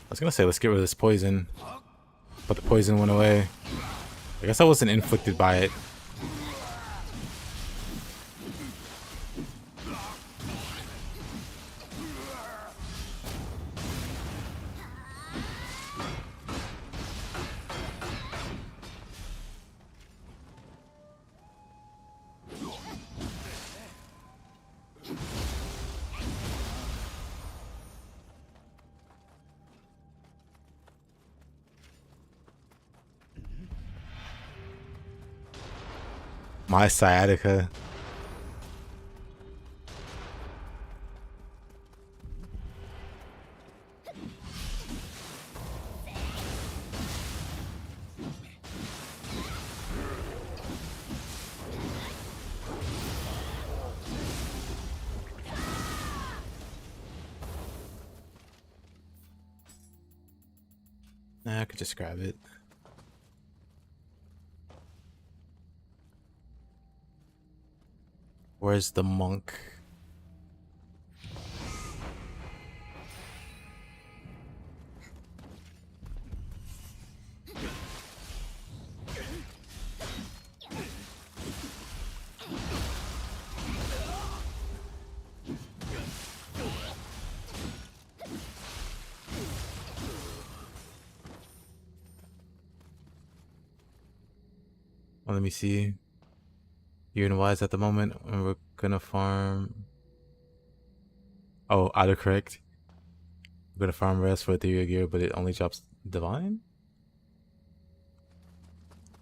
I was gonna say let's get rid of this poison, but the poison went away. I guess I wasn't inflicted by it. My sciatica. Nah, I could just grab it. Where's the monk? Well, let me see. You're in wise at the moment, and we're gonna farm. Oh, autocorrect. We're gonna farm rest for ethereal gear, but it only drops divine?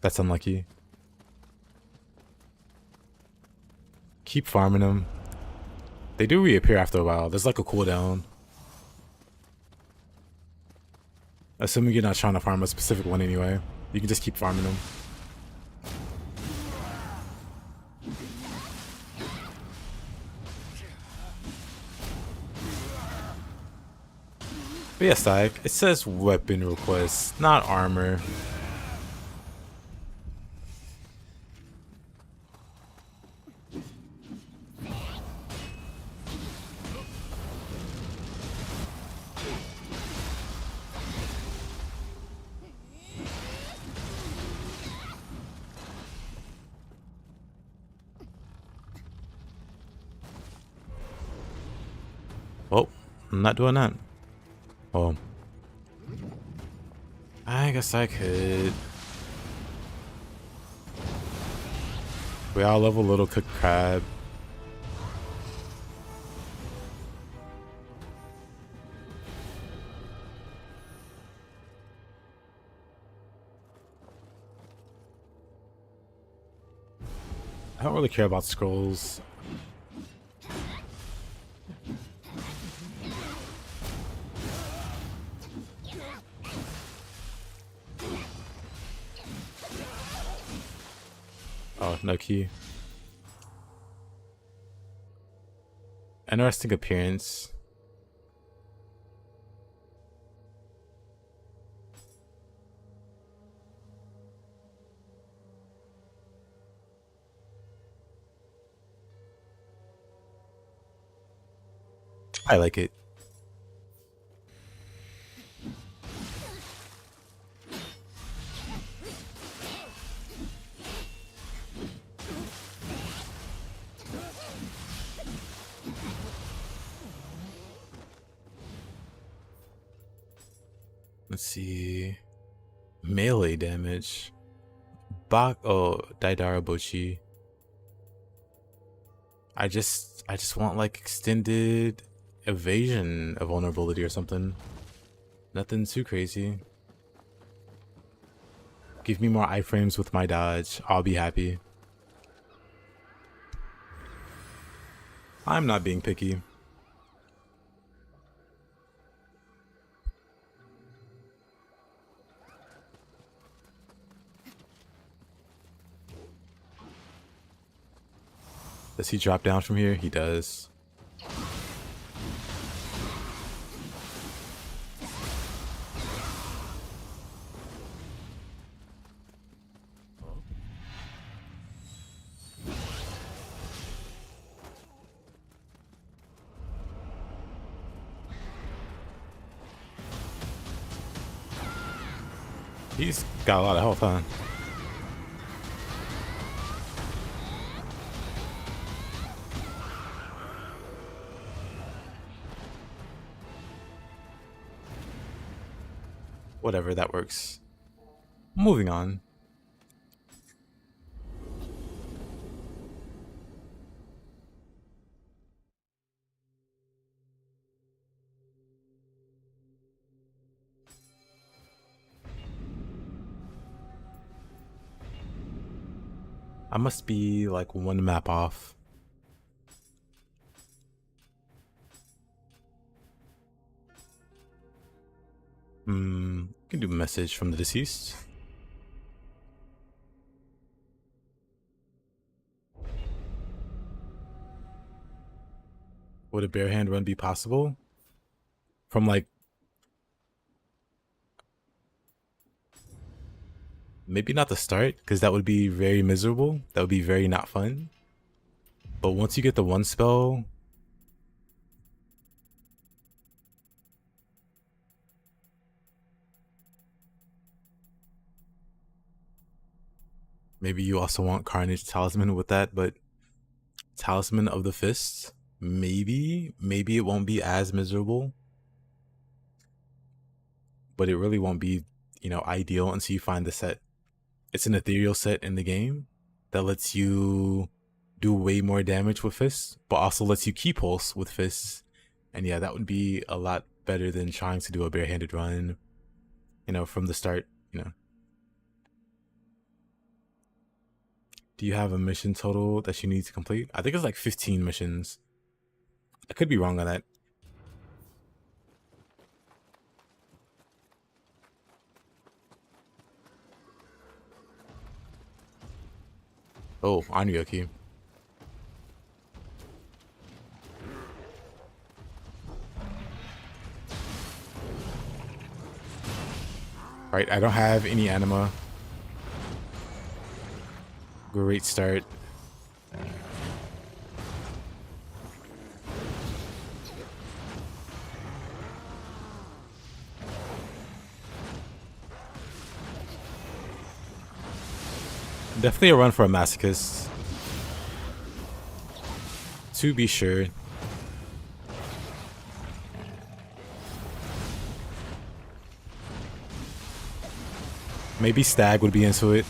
That's unlucky. Keep farming them. They do reappear after a while. There's like a cooldown. Assuming you're not trying to farm a specific one anyway. You can just keep farming them. But yeah, Syke, it says weapon request, not armor. Oh, I'm not doing that. Oh. I guess I could. We all love a little cooked crab. I don't really care about scrolls. Oh, no key. Interesting appearance. I like it. Let's see. Melee damage. Daidara Bochi. I just want like extended evasion of vulnerability or something. Nothing too crazy. Give me more iframes with my dodge. I'll be happy. I'm not being picky. Does he drop down from here? He does. He's got a lot of health, huh? Whatever, that works. Moving on. I must be like one map off. Can do message from the deceased. Would a bare hand run be possible? From like maybe not the start, because that would be very miserable. That would be very not fun. But once you get the one spell, maybe you also want Carnage Talisman with that, but Talisman of the Fist, maybe it won't be as miserable. But it really won't be, ideal until you find the set. It's an ethereal set in the game that lets you do way more damage with fists, but also lets you key pulse with fists. And yeah, that would be a lot better than trying to do a barehanded run, from the start, Do you have a mission total that you need to complete? I think it's like 15 missions. I could be wrong on that. Oh, Nioh key. Right, I don't have any anima. Great start. Definitely a run for a masochist. To be sure. Maybe Stag would be into it.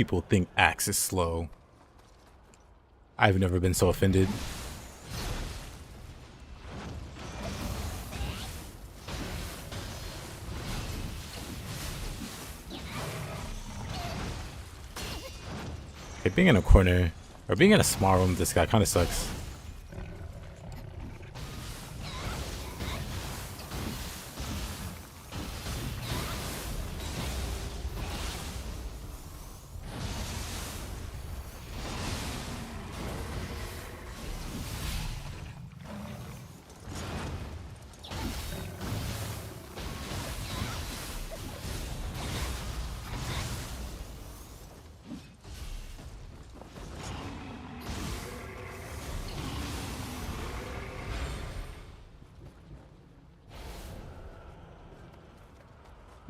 People think Axe is slow. I've never been so offended. Okay, being in a corner, or being in a small room with this guy kind of sucks.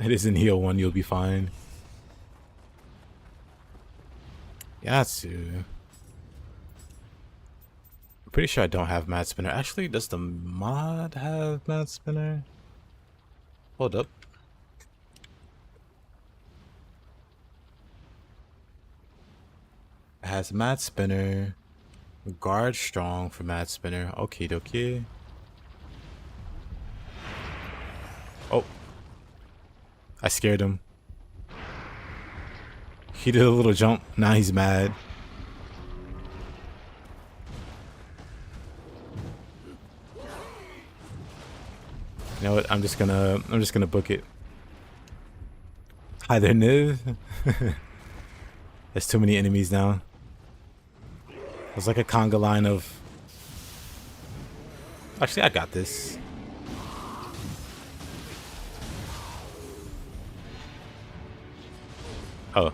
It is in Nioh 1, you'll be fine. Yatsu. I'm pretty sure I don't have Mad Spinner. Actually, does the mod have Mad Spinner? Hold up. It has Mad Spinner. Guard Strong for Mad Spinner. Okie dokie. Oh. I scared him. He did a little jump. Now he's mad. You know what? I'm just gonna book it. Hi there, Niv. There's too many enemies now. There's like a conga line of. Actually, I got this. Oh.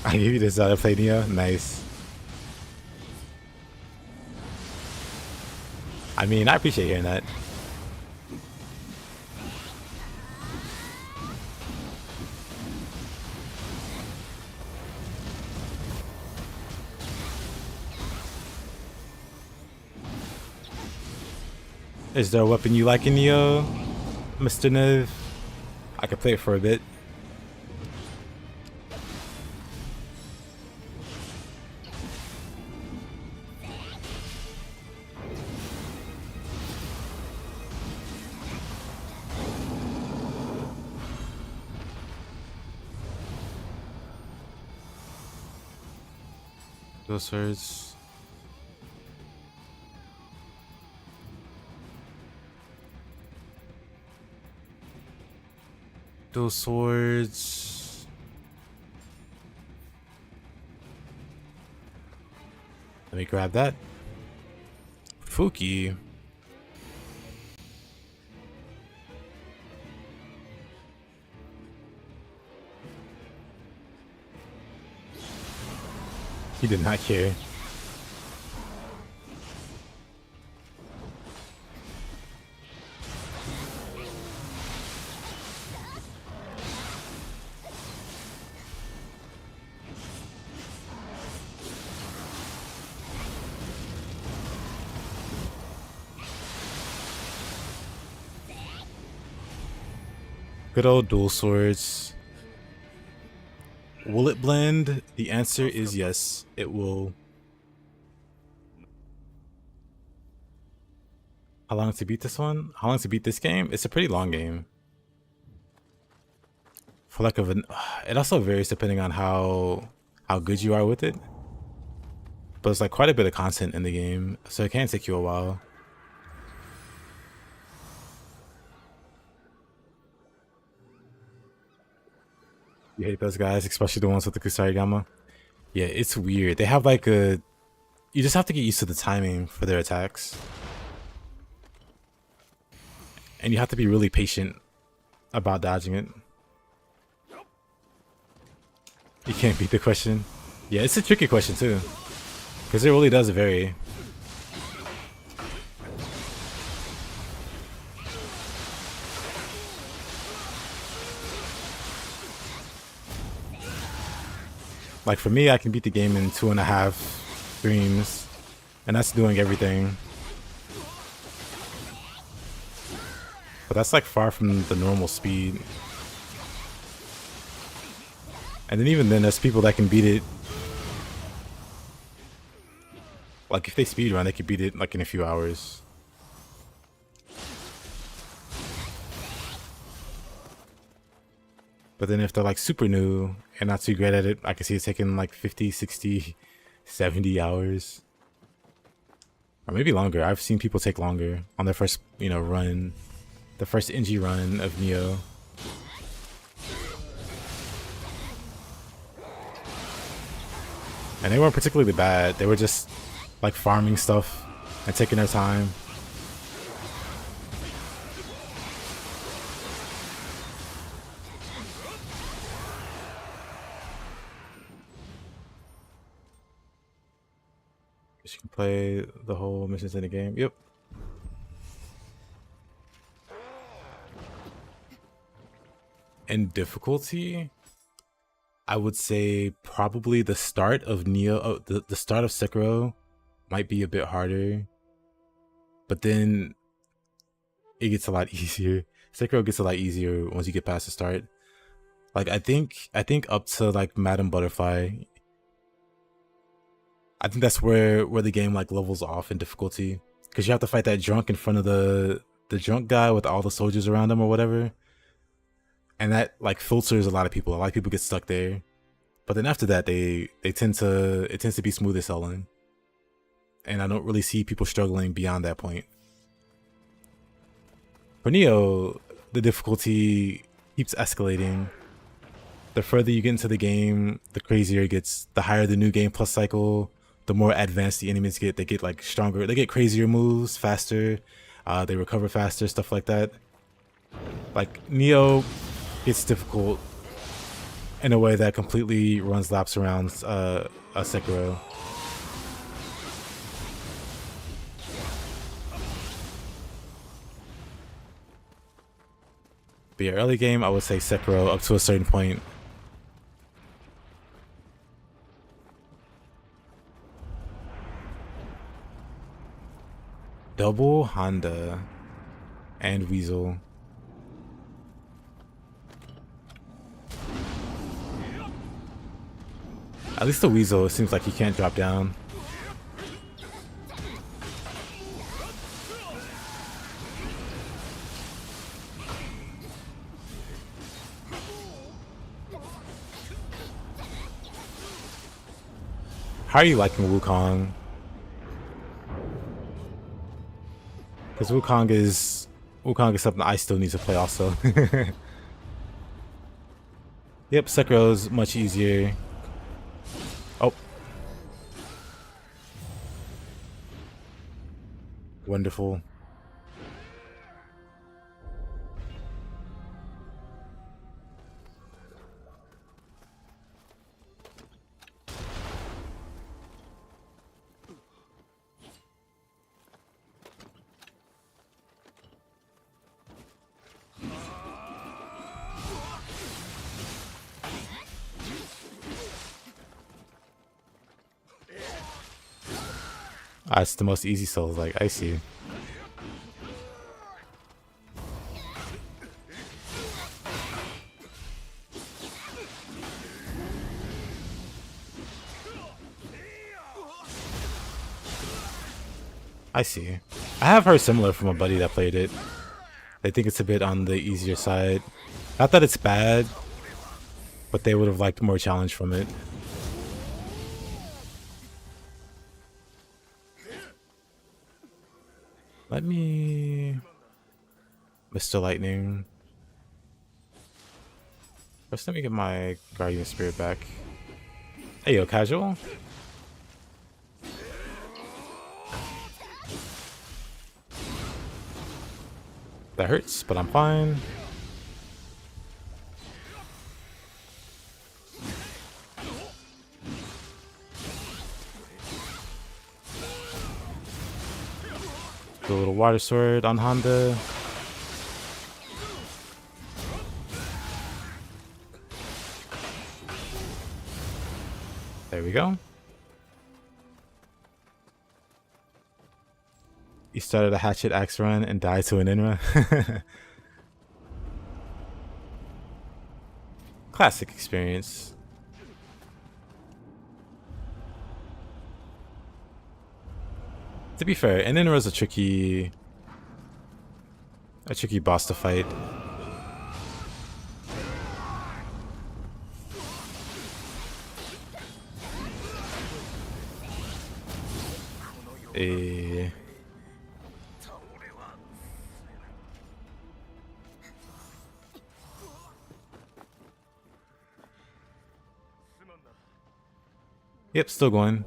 I gave you this to play Nioh. Nice. I mean, I appreciate hearing that. Is there a weapon you like in Nioh, Mr. Niv? I could play it for a bit. Those swords. Those swords. Let me grab that. Fuki. He did not care. Good old dual swords. Will it blend? The answer is yes, it will. How long to beat this one? How long to beat this game? It's a pretty long game. For like of an, it also varies depending on how good you are with it. But it's like quite a bit of content in the game, so it can take you a while. You hate those guys, especially the ones with the Kusarigama. Yeah, it's weird. They have like a... You just have to get used to the timing for their attacks. And you have to be really patient about dodging it. You can't beat the question. Yeah, it's a tricky question too. Because it really does vary. Like for me, I can beat the game in 2.5 streams. And that's doing everything. But that's like far from the normal speed. And then even then, there's people that can beat it. Like if they speedrun, they could beat it like in a few hours. But then if they're like super new and not too great at it, I can see it taking like 50, 60, 70 hours. Or maybe longer. I've seen people take longer on their first, run. The first NG run of Nioh. And they weren't particularly bad. They were just like farming stuff and taking their time. You can play the whole missions in the game. Yep. In difficulty, I would say probably the start of Nioh, the start of Sekiro might be a bit harder, but then it gets a lot easier. Sekiro gets a lot easier once you get past the start. Like I think up to like Madam Butterfly, I think that's where the game like levels off in difficulty, because you have to fight that drunk in front of the drunk guy with all the soldiers around him or whatever. And that like filters a lot of people. A lot of people get stuck there. But then after that, it tends to be smoother sailing. And I don't really see people struggling beyond that point. For Nioh, the difficulty keeps escalating. The further you get into the game, the crazier it gets. The higher the new game plus cycle, the more advanced the enemies get. They get like stronger. They get crazier moves, faster. They recover faster, stuff like that. Like Nioh, it's difficult in a way that completely runs laps around a Sekiro. But yeah, early game, I would say Sekiro up to a certain point. Double Honda and Weasel. At least the Weasel, it seems like he can't drop down. How are you liking Wukong? Because Wukong is something I still need to play also. Yep, Sekiro's much easier. Oh. Wonderful. It's the most easy Souls, like, I see. I see. I have heard similar from a buddy that played it. They think it's a bit on the easier side. Not that it's bad, but they would have liked more challenge from it. Let me... Mr. Lightning. First, let me get my Guardian Spirit back. Hey, yo, casual. That hurts, but I'm fine. Do a little water sword on Honda. There we go. You started a hatchet axe run and died to an Inra. Classic experience. To be fair, an Inra's a tricky boss to fight. Yep, still going.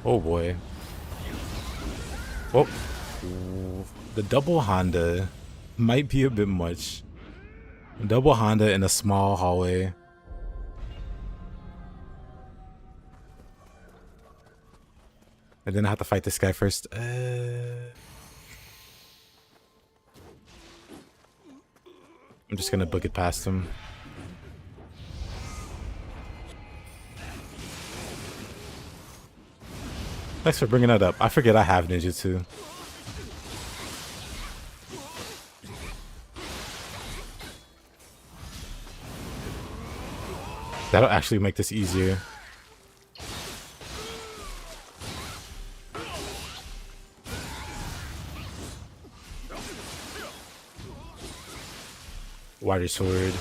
Oh boy. Oh. The double Honda might be a bit much. Double Honda in a small hallway. And then I have to fight this guy first. I'm just gonna book it past him. Thanks for bringing that up. I forget I have ninjutsu. That'll actually make this easier. Water sword.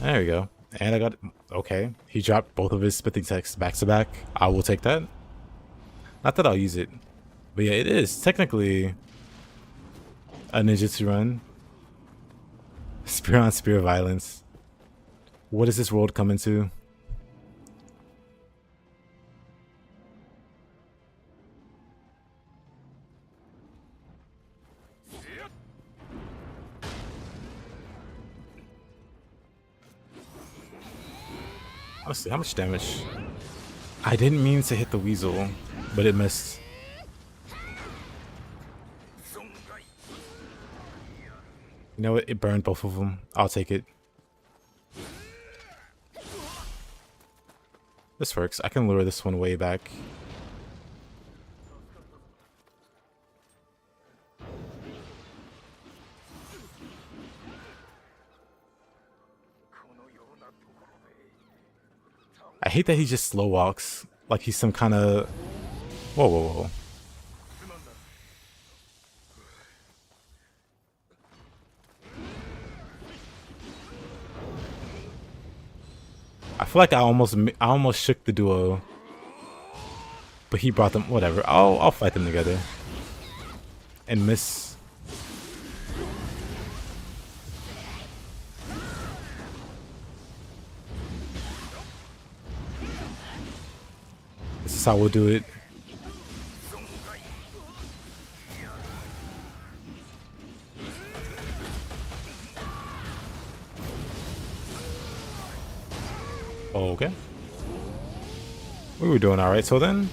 There we go. And I got... Okay. He dropped both of his smithing texts back to back. I will take that. Not that I'll use it. But yeah, it is technically a ninjutsu run. Spear on spear violence. What does this world come into? Honestly, how much damage? I didn't mean to hit the weasel, but it missed. You know what? It burned both of them. I'll take it. This works. I can lure this one way back. I hate that he just slow walks like he's some kind of... Whoa, whoa, whoa. I feel like I almost shook the duo, but he brought them. Whatever. I'll fight them together and miss. This is how we'll do it. Okay. We were doing alright, so then.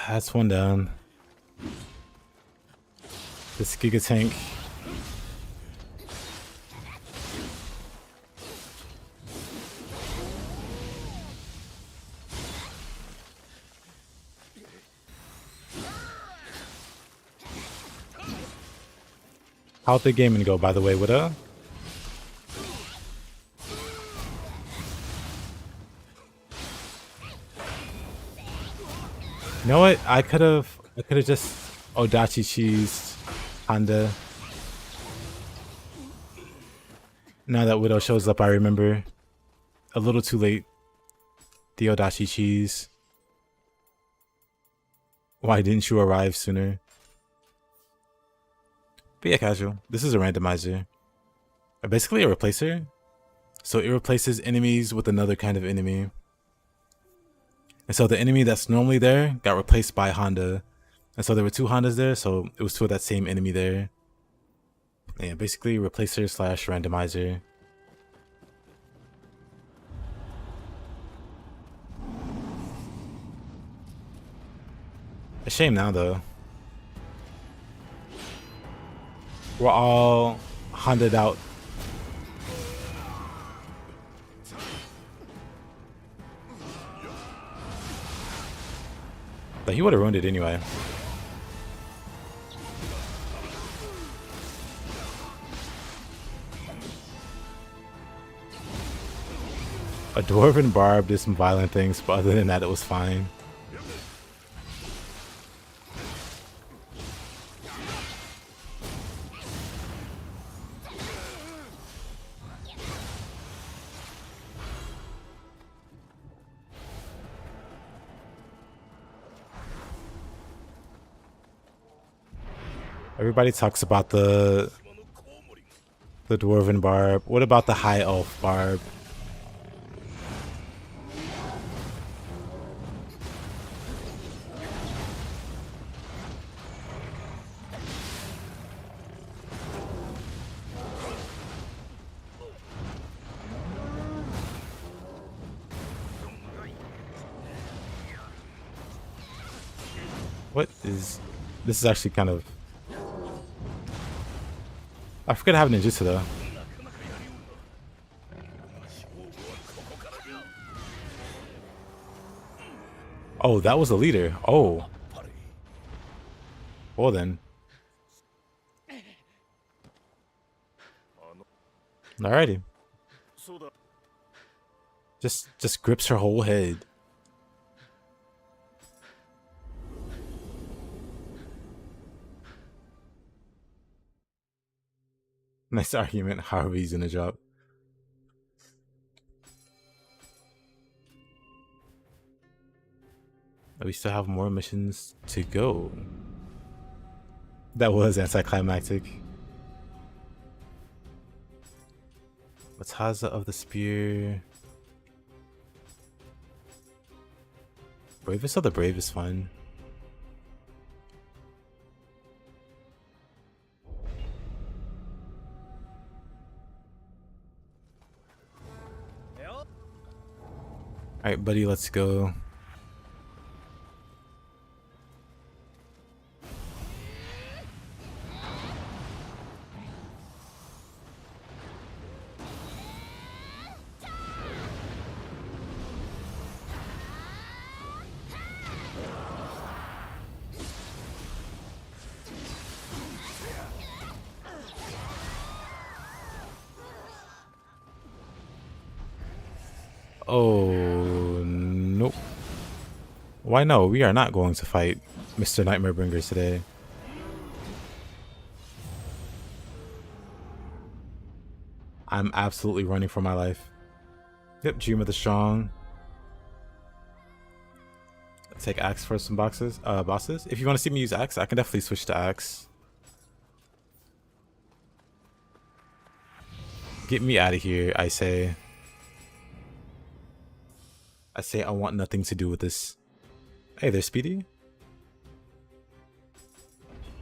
That's one down. This Giga Tank. How'd the gaming go, by the way, Widow? You know what? I could have just Odachi cheesed Honda. Now that Widow shows up, I remember. A little too late. The Odachi cheese. Why didn't you arrive sooner? But yeah, casual. This is a randomizer. Basically a replacer. So it replaces enemies with another kind of enemy. And so the enemy that's normally there got replaced by Honda. And so there were two Hondas there, so it was two of that same enemy there. Yeah, basically replacer slash randomizer. A shame now though. We're all Honda'd out. But he would have ruined it anyway. A dwarven barb did some violent things, but other than that, it was fine. Everybody talks about the dwarven barb. What about the high elf barb? What is... This is actually kind of... I forget I have ninjutsu though. Oh, that was the leader. Oh. Well then. Alrighty. Just grips her whole head. Nice argument. However, he's gonna drop. We still have more missions to go. That was anticlimactic. Mataza of the Spear. Bravest of the Brave is fun. Alright, buddy, let's go. Oh, nope. Why no? We are not going to fight Mr. Nightmare Bringer today. I'm absolutely running for my life. Yep, Dream of the Strong. Take Axe for some bosses. If you want to see me use Axe, I can definitely switch to Axe. Get me out of here, I say. I want nothing to do with this. Hey, there's Speedy.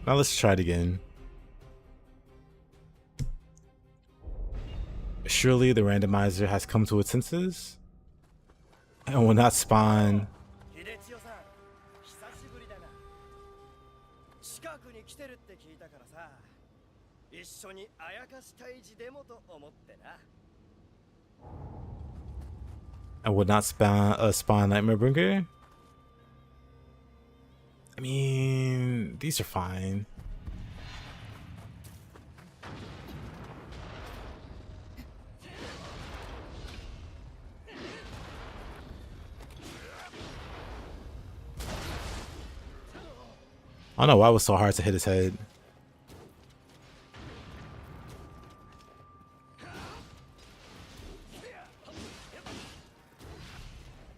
Now let's try it again. Surely the randomizer has come to its senses and will not spawn. And would not spawn Nightmare Bringer. I mean, these are fine. I don't know why it was so hard to hit his head.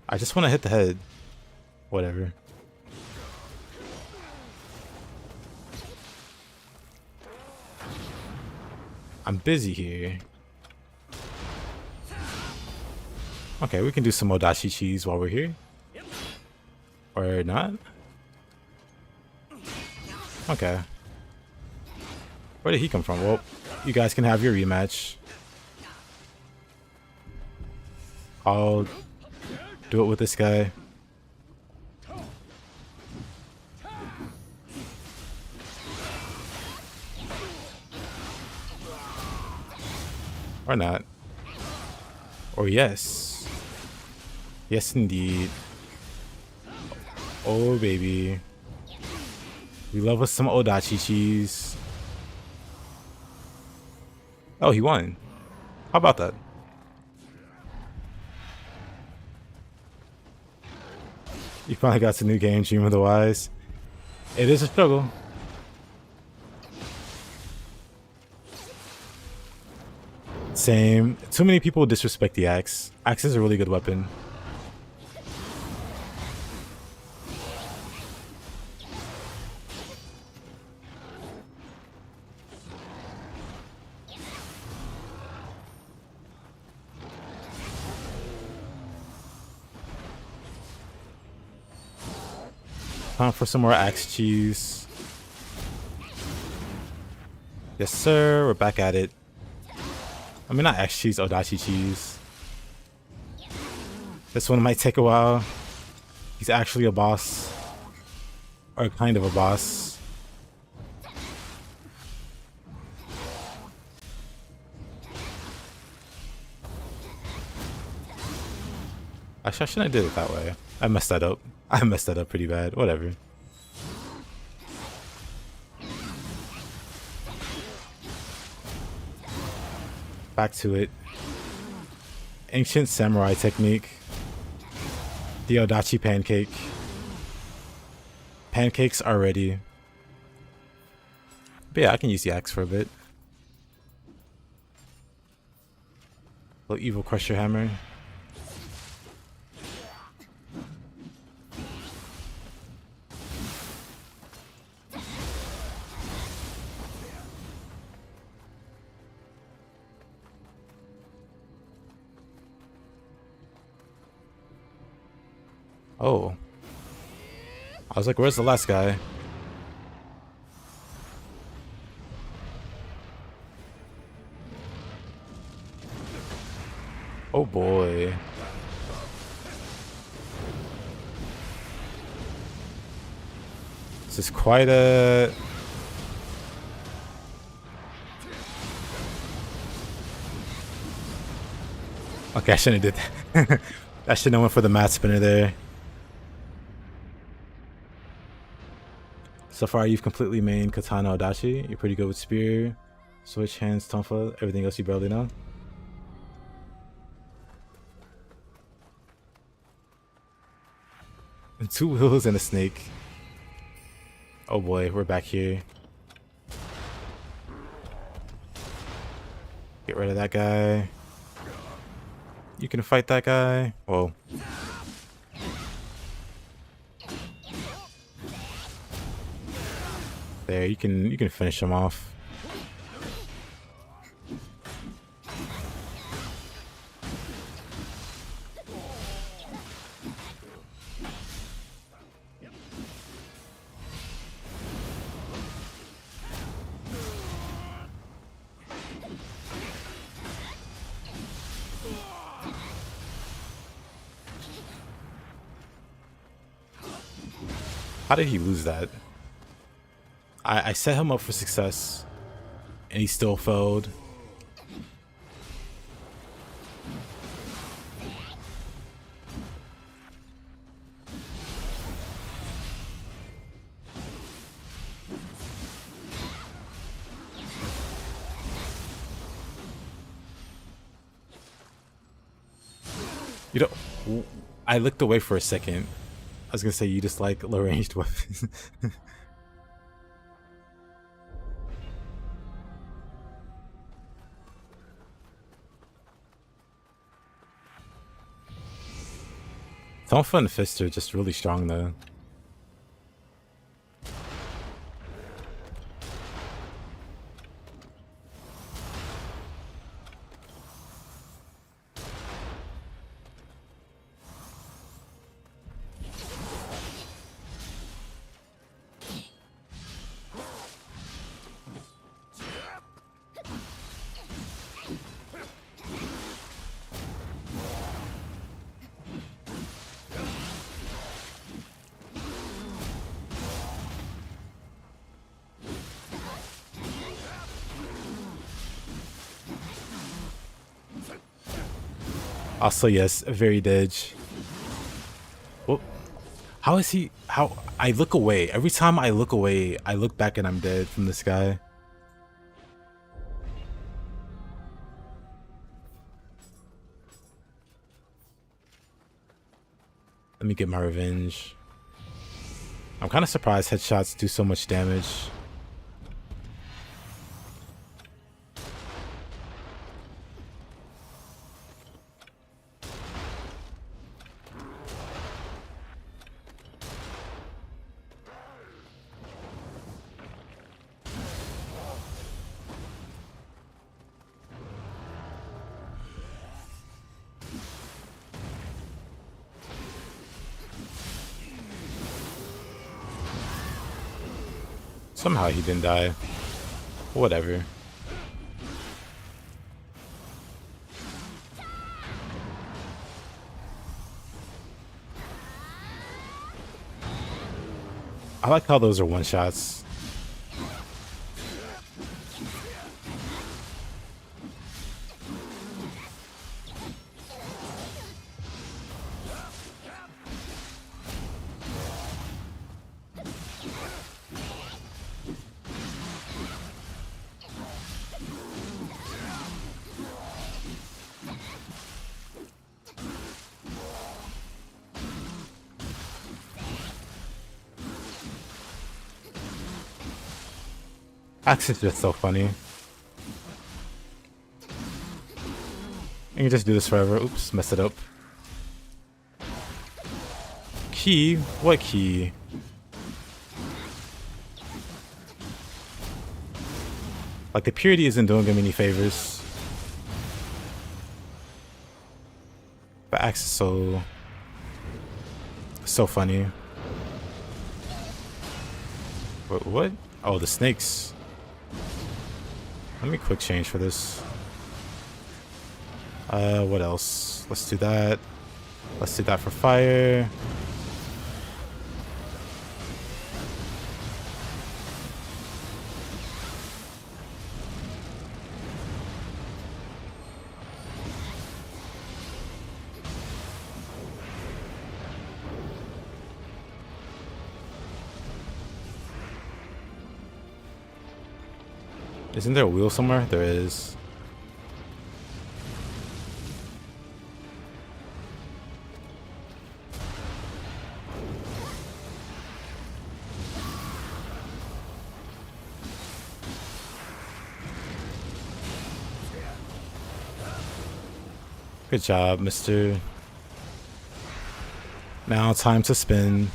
I just want to hit the head. Whatever. I'm busy here. Okay, we can do some Odachi cheese while we're here. Or not? Okay. Where did he come from? Well, you guys can have your rematch. I'll do it with this guy. Or not. Or yes. Yes, indeed. Oh, baby. We love us some Odachi cheese. Oh, he won. How about that? You finally got some new game, Dream of the Wise. It is a struggle. Same. Too many people disrespect the axe. Axe is a really good weapon. Time for some more axe cheese. Yes, sir. We're back at it. I mean, not axe cheese, Odachi cheese. This one might take a while. He's actually a boss. Or kind of a boss. Actually, I shouldn't have did it that way. I messed that up. I messed that up pretty bad. Whatever. Back to it. Ancient samurai technique. The Odachi pancake. Pancakes are ready. But yeah, I can use the axe for a bit. Little evil crusher hammer. Oh. I was like, where's the last guy? Oh boy. This is quite a... Okay, I shouldn't have did that. I shouldn't have went for the mat spinner there. So far, you've completely mained Katana Odachi. You're pretty good with Spear, Switch, Hands, Tonfa. Everything else you barely know. And 2 wheels and a snake. Oh boy, we're back here. Get rid of that guy. You can fight that guy. Whoa. There, you can finish him off. How did he lose that? I set him up for success, and he still failed. You know, I looked away for a second. I was gonna say you just like low ranged weapons. Tonfa and Fist are just really strong though. Also, yes, very dead. Well, how is he? How I look away every time I look away, I look back and I'm dead from this guy. Let me get my revenge. I'm kind of surprised headshots do so much damage. Somehow he didn't die. Whatever. I like how those are one-shots. Axe is just so funny. You can just do this forever. Oops, messed it up. Key? What key? Like, the purity isn't doing him any favors. But Axe is so funny. What? Oh, the snakes. Let me quick change for this. What else? Let's do that. Let's do that for fire. Isn't there a wheel somewhere? There is. Good job, mister. Now time to spin.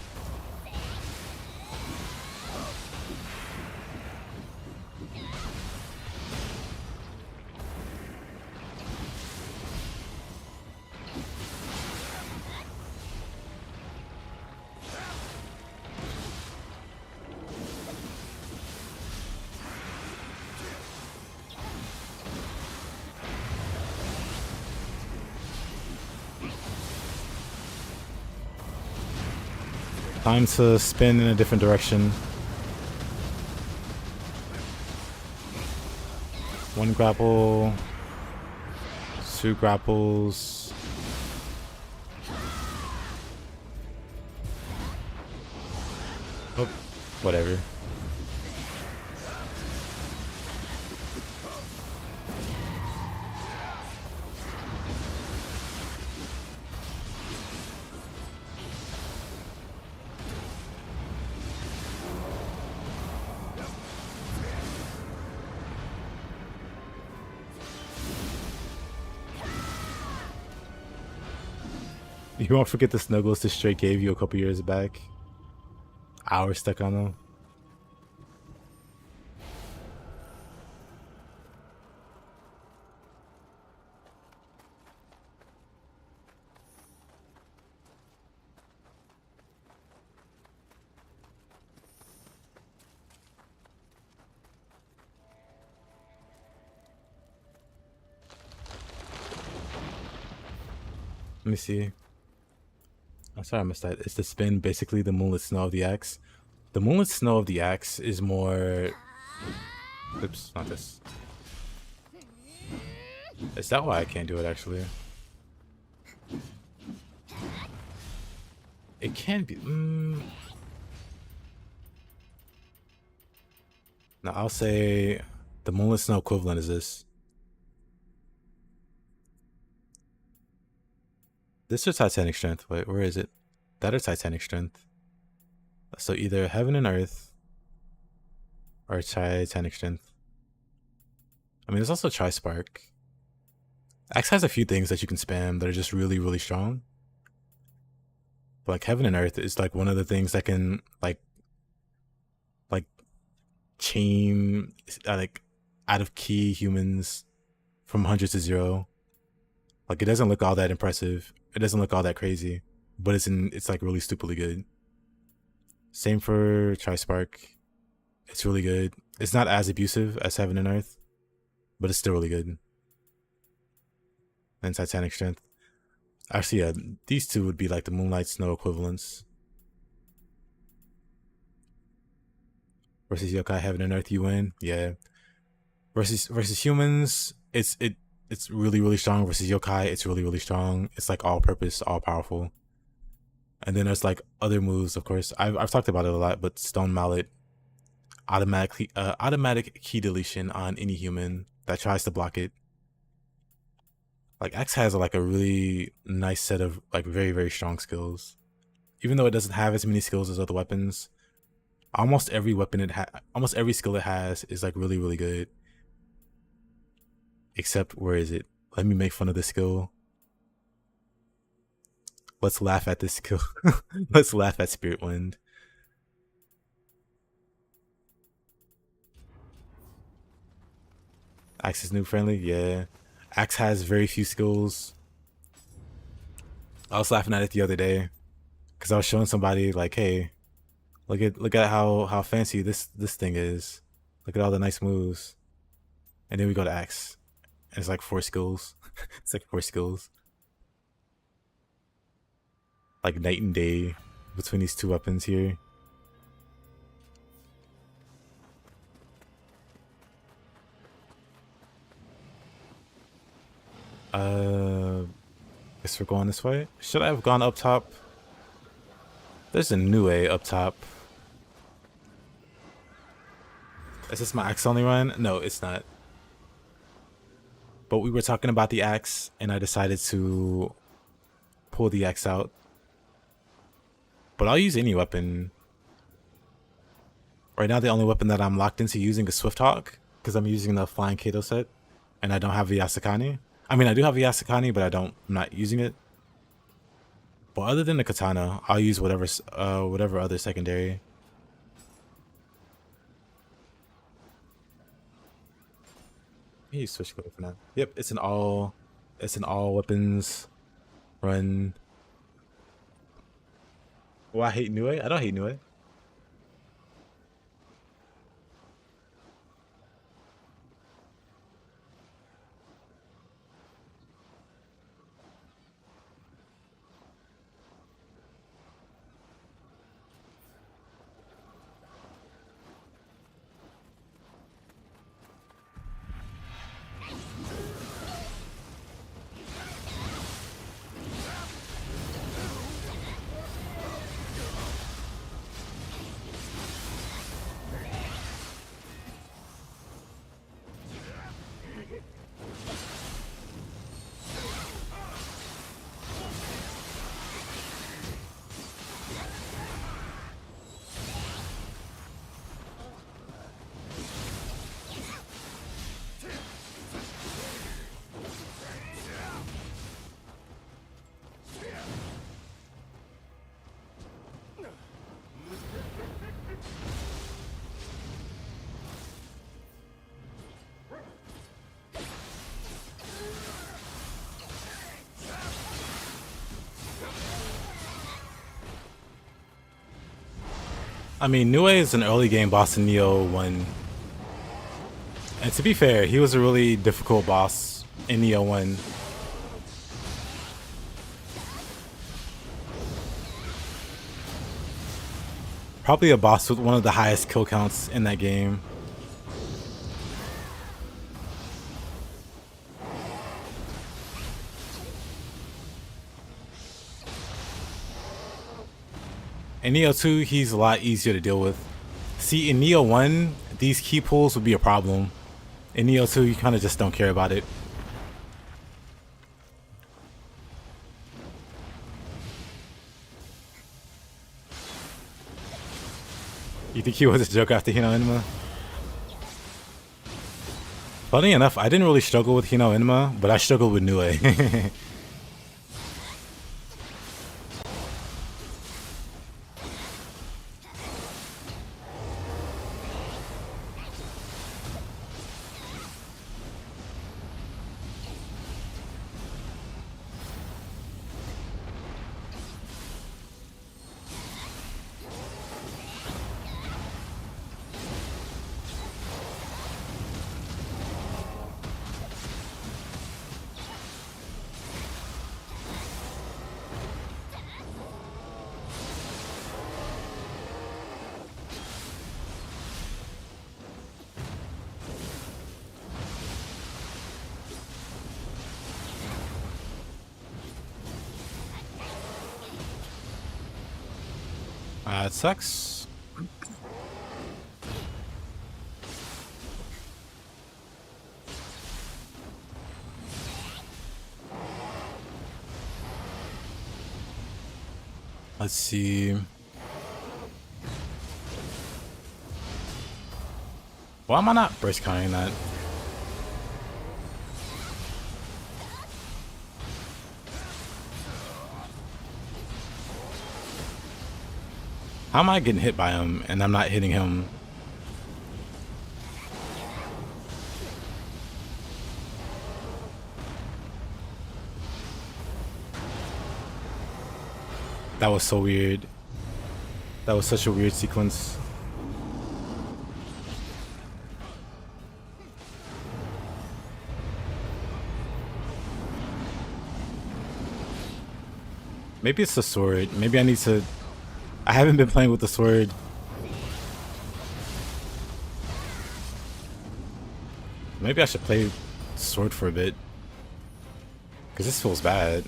Time to spin in a different direction. One grapple. Two grapples. Oh, whatever. You won't forget the snuggles the straight gave you a couple years back. Hours stuck on them. Let me see. I'm sorry I missed that. It's the spin, basically the moonlit snow of the axe. The moonlit snow of the axe is more... Oops, not this. Is that why I can't do it, actually? It can be... Now, I'll say the moonlit snow equivalent is this. This or Titanic Strength. Wait, where is it? That or Titanic Strength. So either Heaven and Earth or Titanic Strength. I mean, there's also Tri-Spark. Axe has a few things that you can spam that are just really, really strong. But like Heaven and Earth is like one of the things that can like chain like out of key humans from 100 to 0. Like it doesn't look all that impressive. It doesn't look all that crazy, but it's like really stupidly good. Same for Tri-Spark. It's really good. It's not as abusive as Heaven and Earth, but it's still really good. And Titanic Strength. Actually, yeah, these two would be like the Moonlight Snow equivalents. Versus Yokai, Heaven and Earth, you win. Yeah. Versus humans, it's really, really strong. Versus Yokai, it's really, really strong. It's like all purpose, all powerful. And then there's like other moves, of course. I've talked about it a lot, but Stone Mallet, automatic key deletion on any human that tries to block it. Like X has like a really nice set of like very, very strong skills. Even though it doesn't have as many skills as other weapons, almost every weapon almost every skill it has is like really, really good. Except, where is it? Let me make fun of this skill. Let's laugh at this skill. Let's laugh at Spirit Wind. Axe is noob friendly? Yeah. Axe has very few skills. I was laughing at it the other day because I was showing somebody like, hey, look at how fancy this thing is. Look at all the nice moves. And then we go to Axe. And it's like 4 skills. It's like 4 skills. Like night and day between these two weapons here. Guess we're going this way. Should I have gone up top? There's a Nioh up top. Is this my axe only run? No, it's not. But we were talking about the axe, and I decided to pull the axe out. But I'll use any weapon. Right now, the only weapon that I'm locked into using is Swift Hawk, because I'm using the Flying Kato set, and I don't have the Yasakani. I mean, I do have the Yasakani, but I'm not using it. But other than the katana, I'll use whatever other secondary. Maybe switch code for now. Yep, it's an all weapons run. Well, I hate Nioh. I don't hate Nioh. I mean, Nioh is an early game boss in Nioh 1. And to be fair, he was a really difficult boss in Nioh 1. Probably a boss with one of the highest kill counts in that game. In Nioh 2, he's a lot easier to deal with. See, in Nioh 1, these key pulls would be a problem. In Nioh 2, you kind of just don't care about it. You think he was a joke after Hino Enma? Funny enough, I didn't really struggle with Hino Enma, but I struggled with Nioh. It sucks. Let's see. Why am I not burst counting that? How am I getting hit by him and I'm not hitting him? That was so weird. That was such a weird sequence. Maybe it's the sword. Maybe I need to... I haven't been playing with the sword. Maybe I should play sword for a bit. Because this feels bad.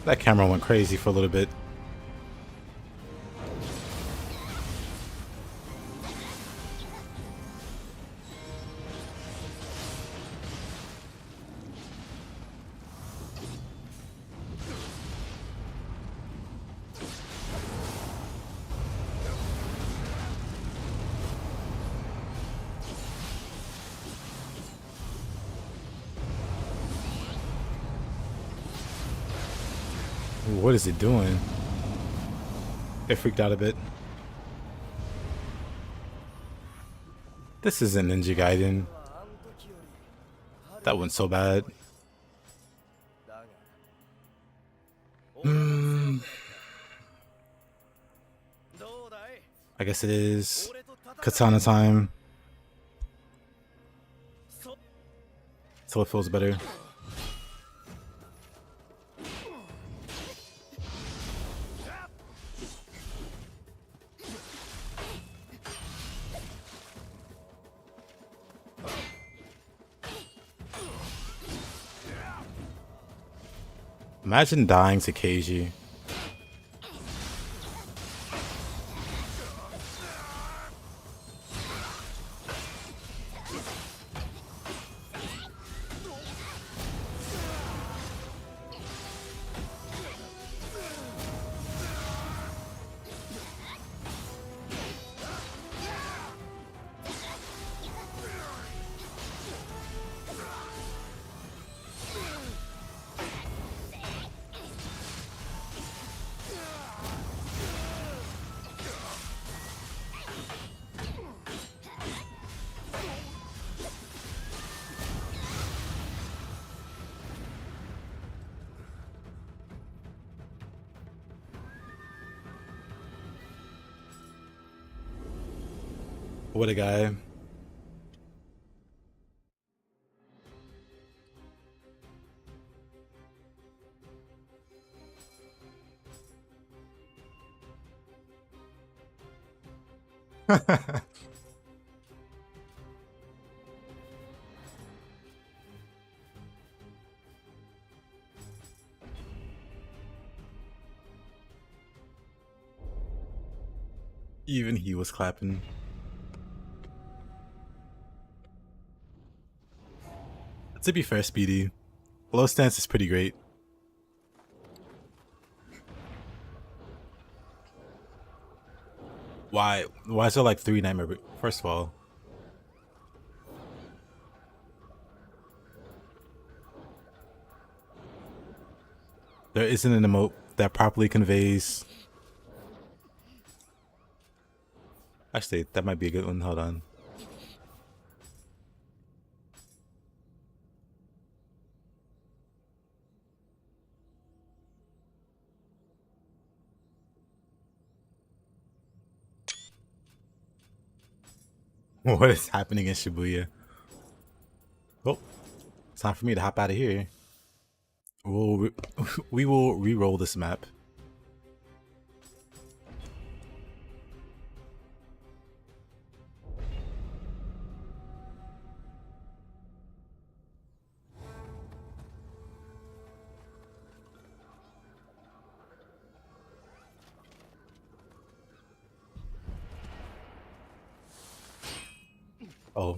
That camera went crazy for a little bit. What is it doing? It freaked out a bit. This isn't Ninja Gaiden. That went so bad. I guess it is katana time. So it feels better. Imagine dying to Keiji. What a guy. Even he was clapping. To be fair, Speedy, low stance is pretty great. Why? Why is there like 3 nightmare? First of all, there isn't an emote that properly conveys. Actually, that might be a good one. Hold on. What is happening in Shibuya? Oh, it's time for me to hop out of here. We will re-roll this map. Oh.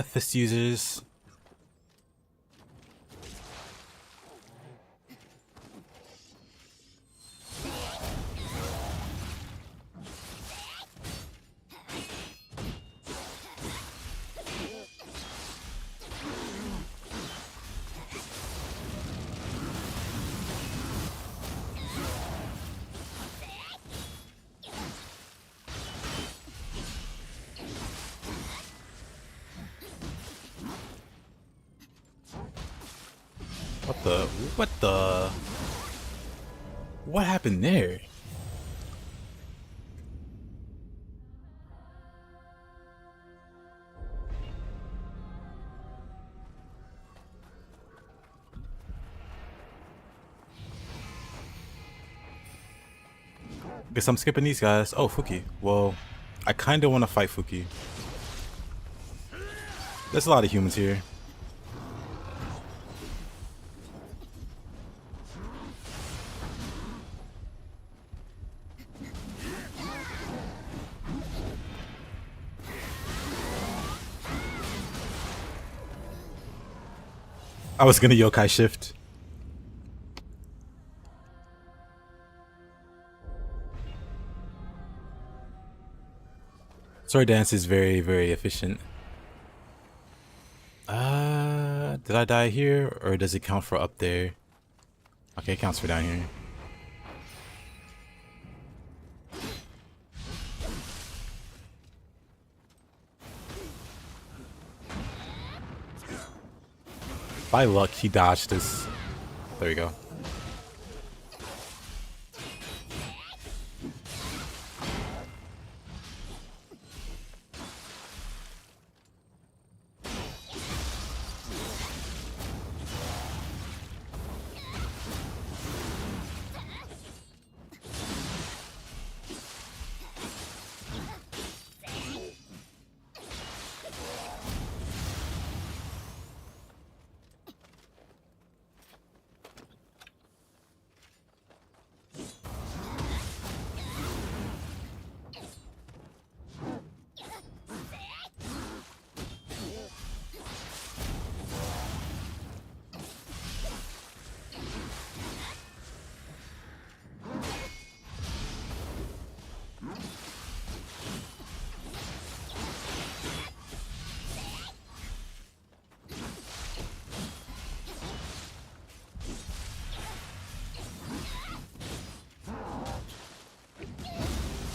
Fist users. What the? What the? What happened there? Guess I'm skipping these guys. Oh, Fuki. Well, I kind of want to fight Fuki. There's a lot of humans here. I was gonna yokai shift. Sword dance is very, very efficient. Did I die here or does it count for up there? Okay, it counts for down here. By luck, he dodged this. There we go.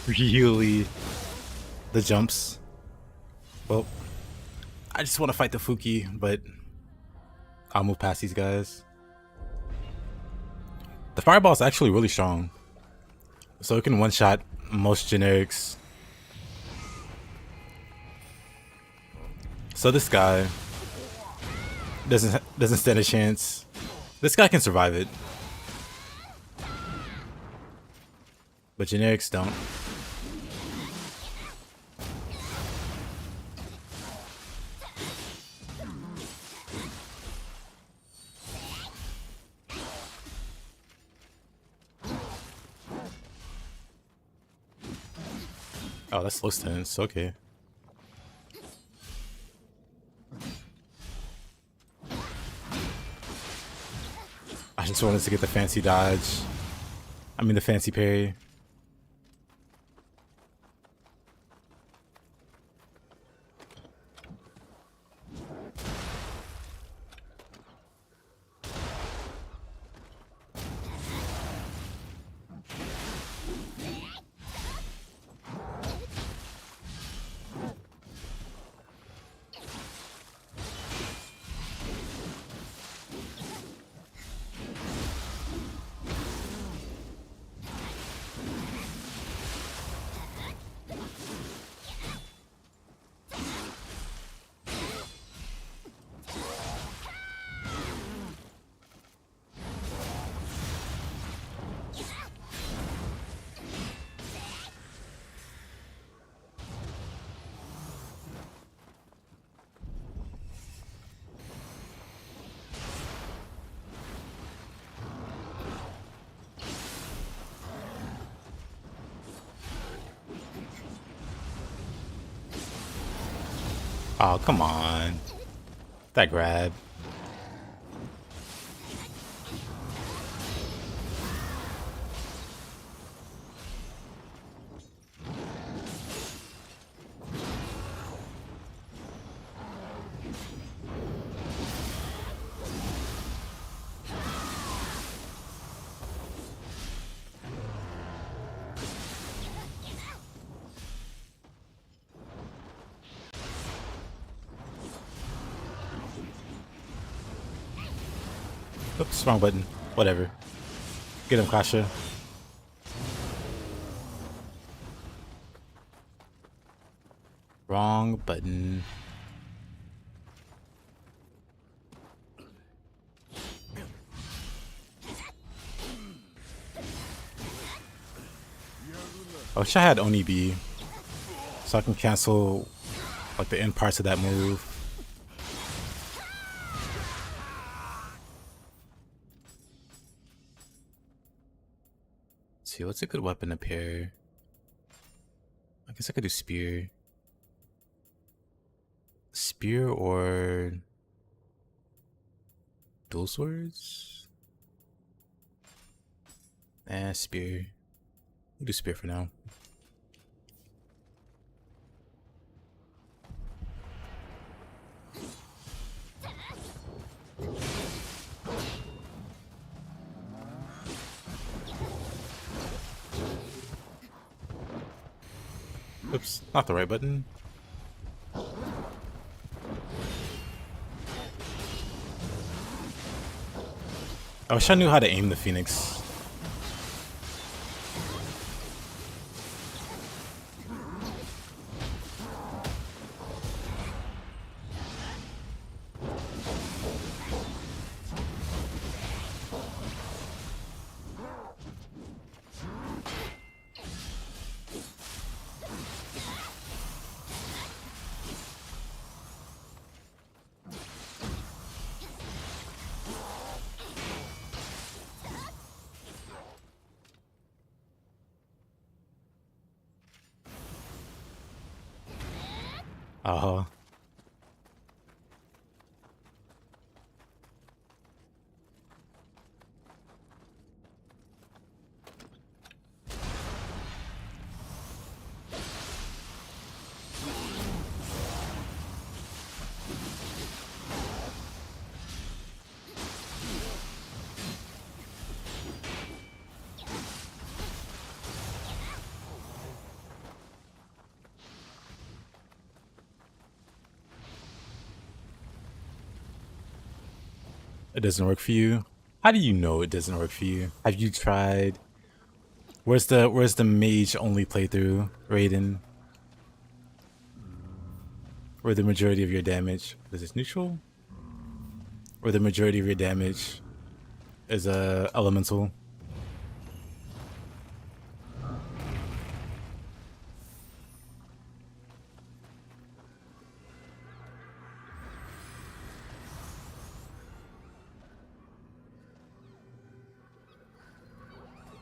Really, the jumps. Well, I just want to fight the Fuki, but I'll move past these guys. The fireball is actually really strong, so it can one-shot most generics. So this guy doesn't stand a chance. This guy can survive it, but generics don't. Oh, that's slow stance. Okay. I just wanted to get the fancy dodge. I mean the fancy parry. Oh, come on. That grab. Oops, wrong button. Whatever. Get him, Kasha. Wrong button. I wish I had Oni B, so I can cancel like the end parts of that move. Let's see, what's a good weapon to pair? I guess I could do spear. Spear or dual swords? Spear. We'll do spear for now. Oops, not the right button. I wish I knew how to aim the Phoenix. Uh-huh. It doesn't work for you. How do you know it doesn't work for you? Have you tried? Where's the mage only playthrough, Raiden? Where the majority of your damage is this neutral? Where the majority of your damage is elemental?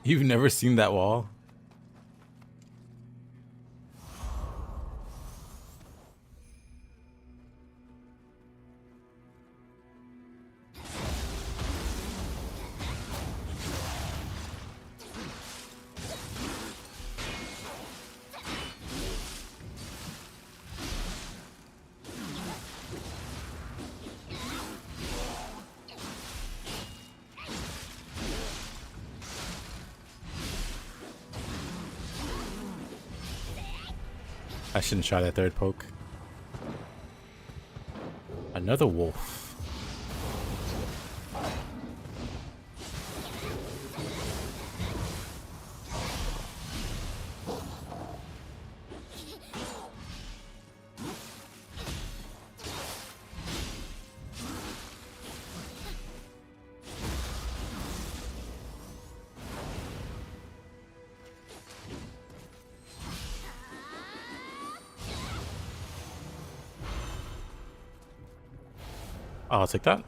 You've never seen that wall? I shouldn't try that third poke. Another wolf. I'll take that.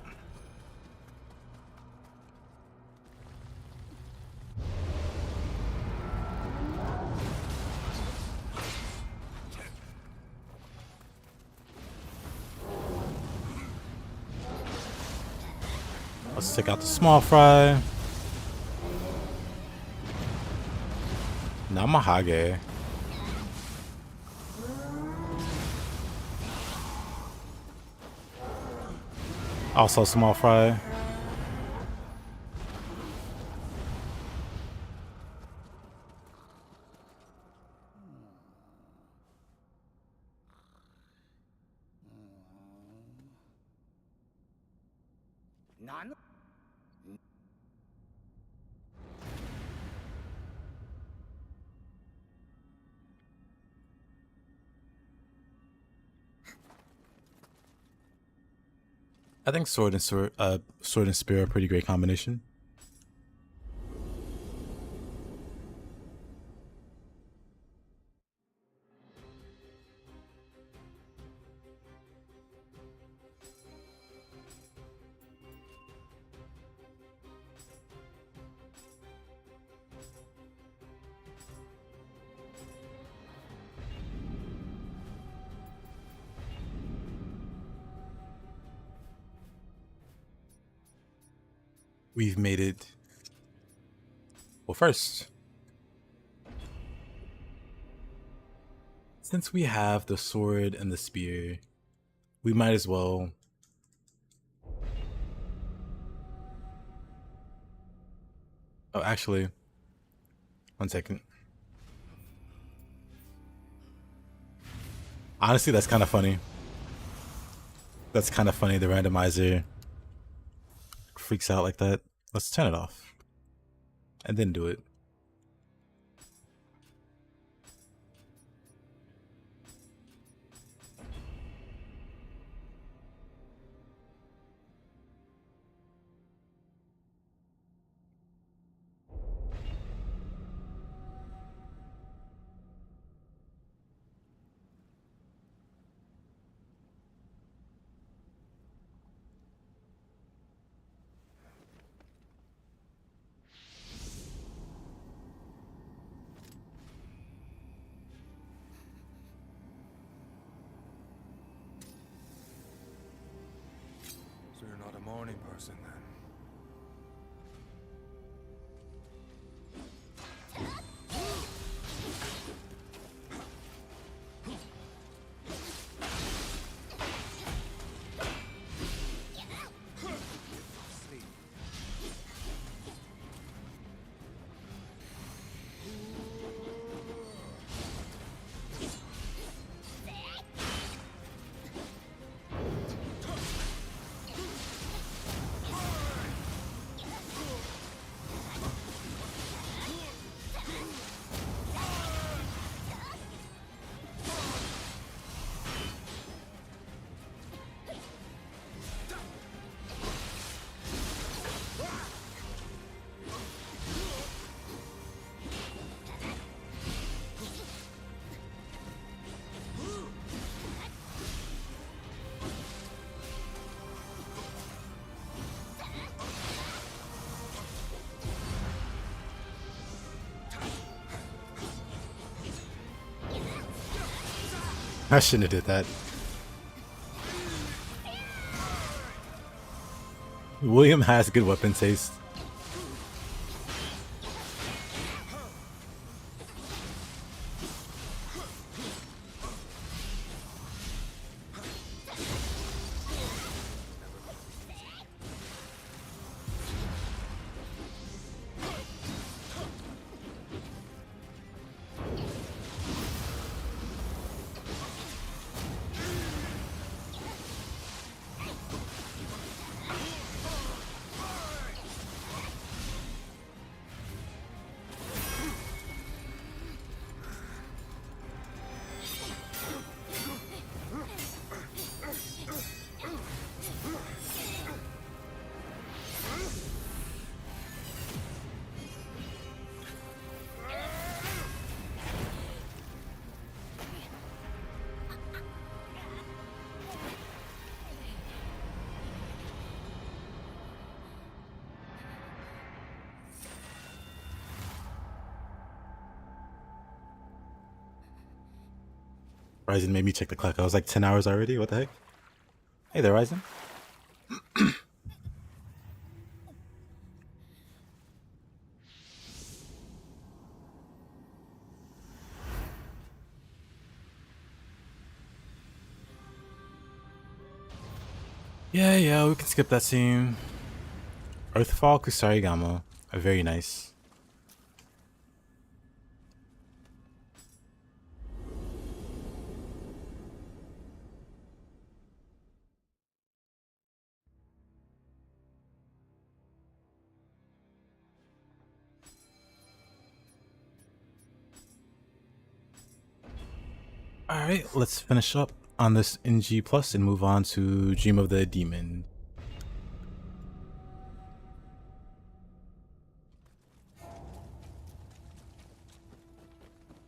Let's take out the small fry. Namahage. Also small fry. I think sword and spear are a pretty great combination. We've made it. Well, first, since we have the sword and the spear, we might as well. Oh, actually, one second. Honestly, that's kind of funny. That's kind of funny. The randomizer freaks out like that. Let's turn it off and then do it. So you're not a morning person then? I shouldn't have did that. William has good weapon taste. Ryzen made me check the clock. I was like 10 hours already. What the heck? Hey there, Ryzen. Yeah, we can skip that scene. Earthfall Kusarigama. Very nice. Alright, let's finish up on this NG Plus and move on to Dream of the Demon.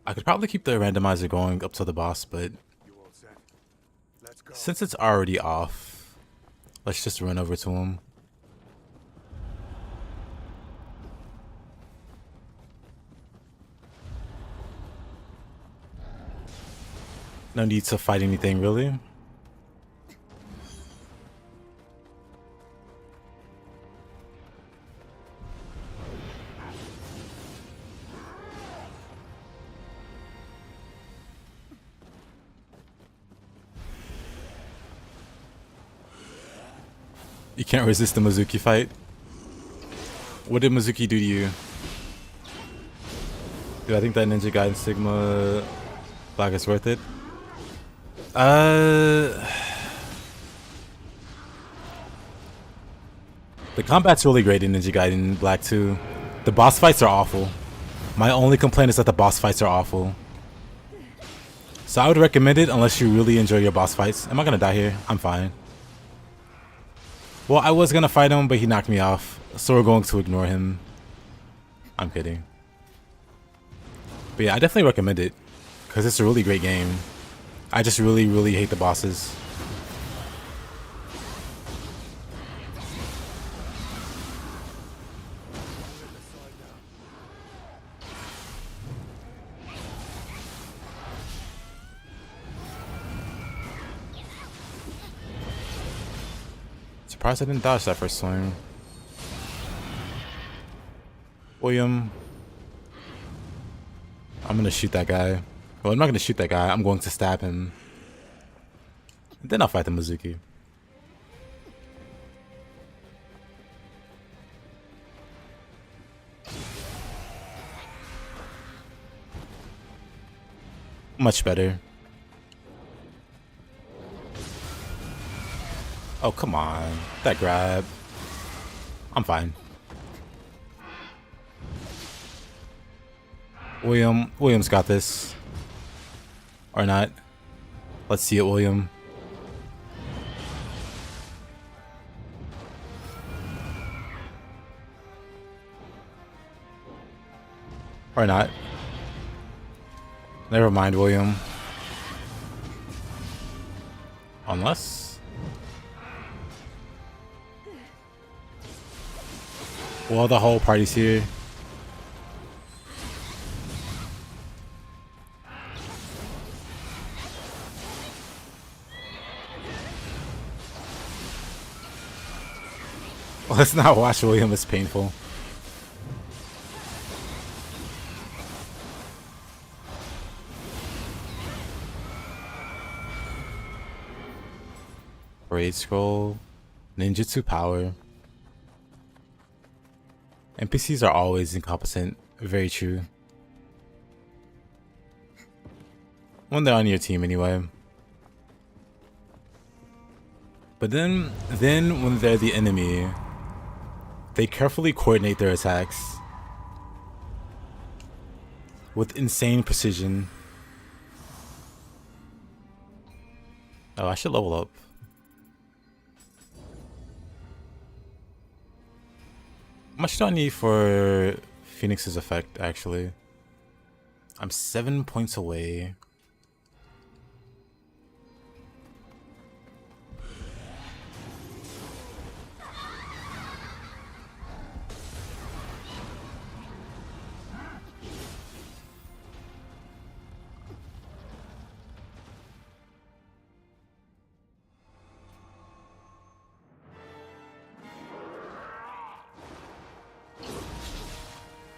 I could probably keep the randomizer going up to the boss, but You all set? Let's go. since it's already off, let's just run over to him. No need to fight anything, really. You can't resist the Mizuki fight. What did Mizuki do to you? Do I think that Ninja Gaiden Sigma Black is worth it? The combat's really great in Ninja Gaiden Black 2. The boss fights are awful. My only complaint is that the boss fights are awful. So I would recommend it unless you really enjoy your boss fights. Am I gonna die here? I'm fine. Well, I was gonna fight him, but he knocked me off. So we're going to ignore him. I'm kidding. But yeah, I definitely recommend it. Because it's a really great game. I just really, really hate the bosses. Surprised I didn't dodge that first swing. William. I'm gonna shoot that guy. Well, I'm not gonna shoot that guy. I'm going to stab him. And then I'll fight the Mizuki. Much better. Oh, come on. That grab. I'm fine. William's got this. Or not. Let's see it, William. Or not. Never mind, William. Unless... well, the whole party's here. Let's not watch William, it's painful. Raid scroll, ninjutsu power. NPCs are always incompetent. Very true. When they're on your team, anyway. But then when they're the enemy, they carefully coordinate their attacks with insane precision. Oh, I should level up. How much do I need for Phoenix's effect, actually? I'm 7 points away.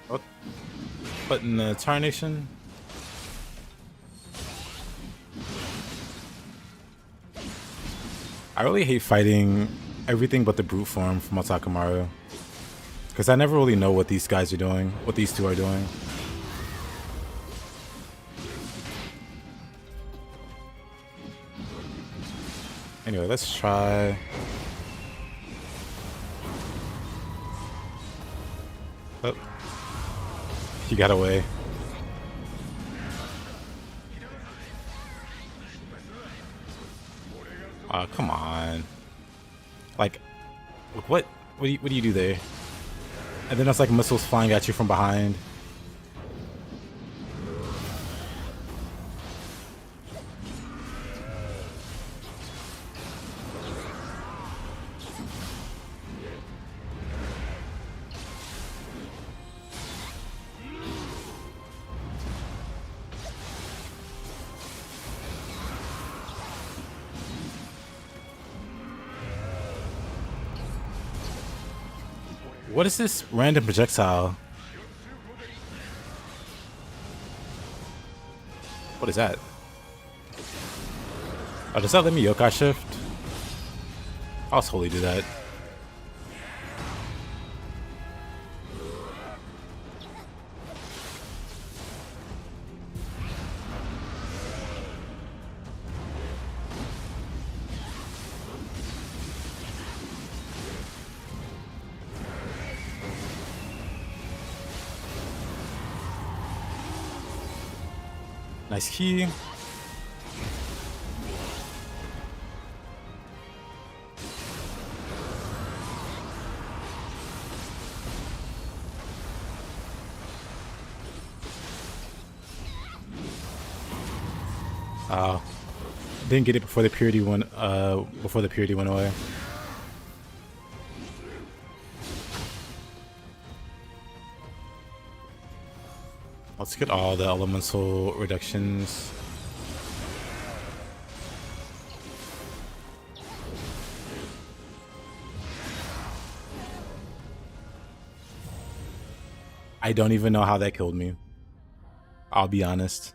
What? But in the Tarnation? I really hate fighting everything but the brute form from Otakamaru. Because I never really know what these guys are doing, what these two are doing. Anyway, let's try... oh. He got away. Come on. Like, what do you do there? And then there's like missiles flying at you from behind. What is this random projectile? What is that? Oh, does that let me yokai shift? I'll totally do that. Nice key. Oh, didn't get it before the purity went. Before the purity went away. Let's get all the elemental reductions. I don't even know how that killed me. I'll be honest.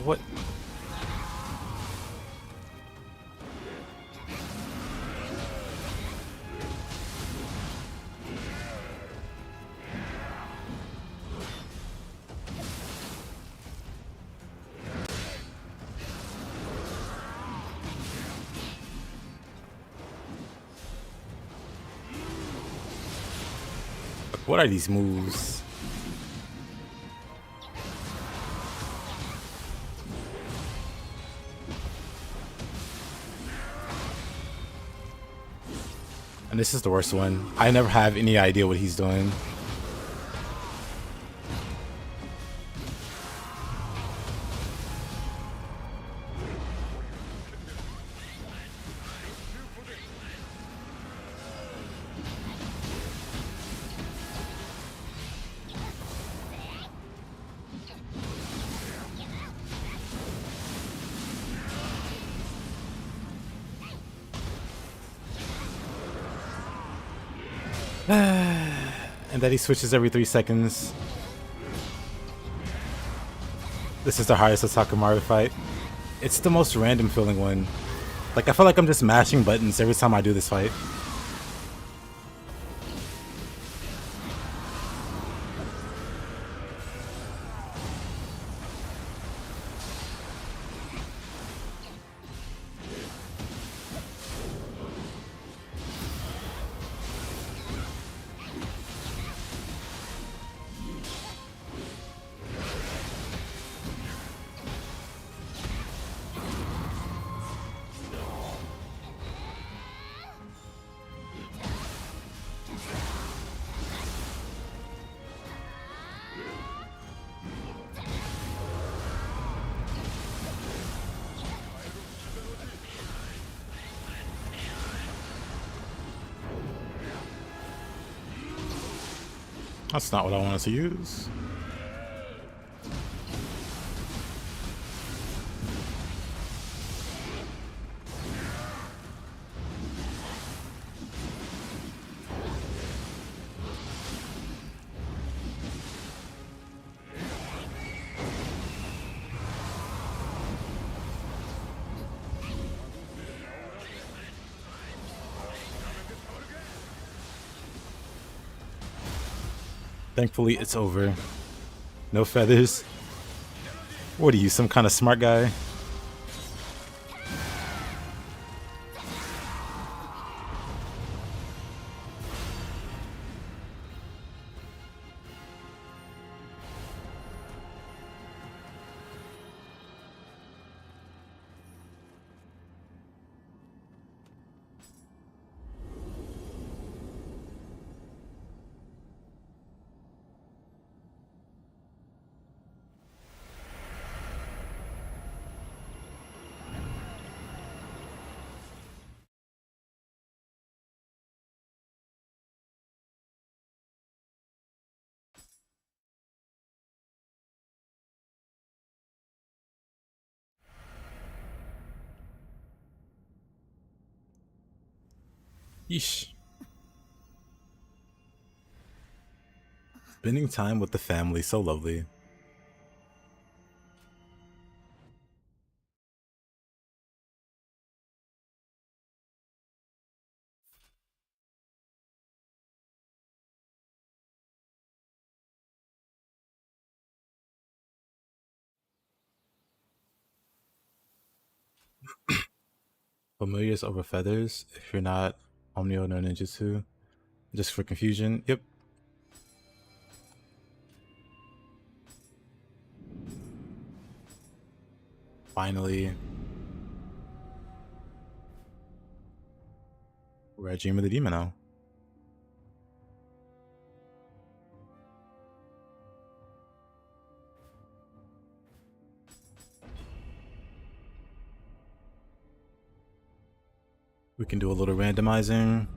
What? What are these moves? And this is the worst one. I never have any idea what he's doing. And that he switches every 3 seconds. This is the hardest Asakamaru fight. It's the most random feeling one. Like, I feel like I'm just mashing buttons every time I do this fight. That's not what I wanted to use. Thankfully, it's over. No feathers. What are you, some kind of smart guy? Yeesh. Spending time with the family, so lovely. Familiars over feathers. If you're not Omnio no ninjutsu, just for confusion. Yep. Finally. We're at Dream of the Demon now. We can do a little randomizing.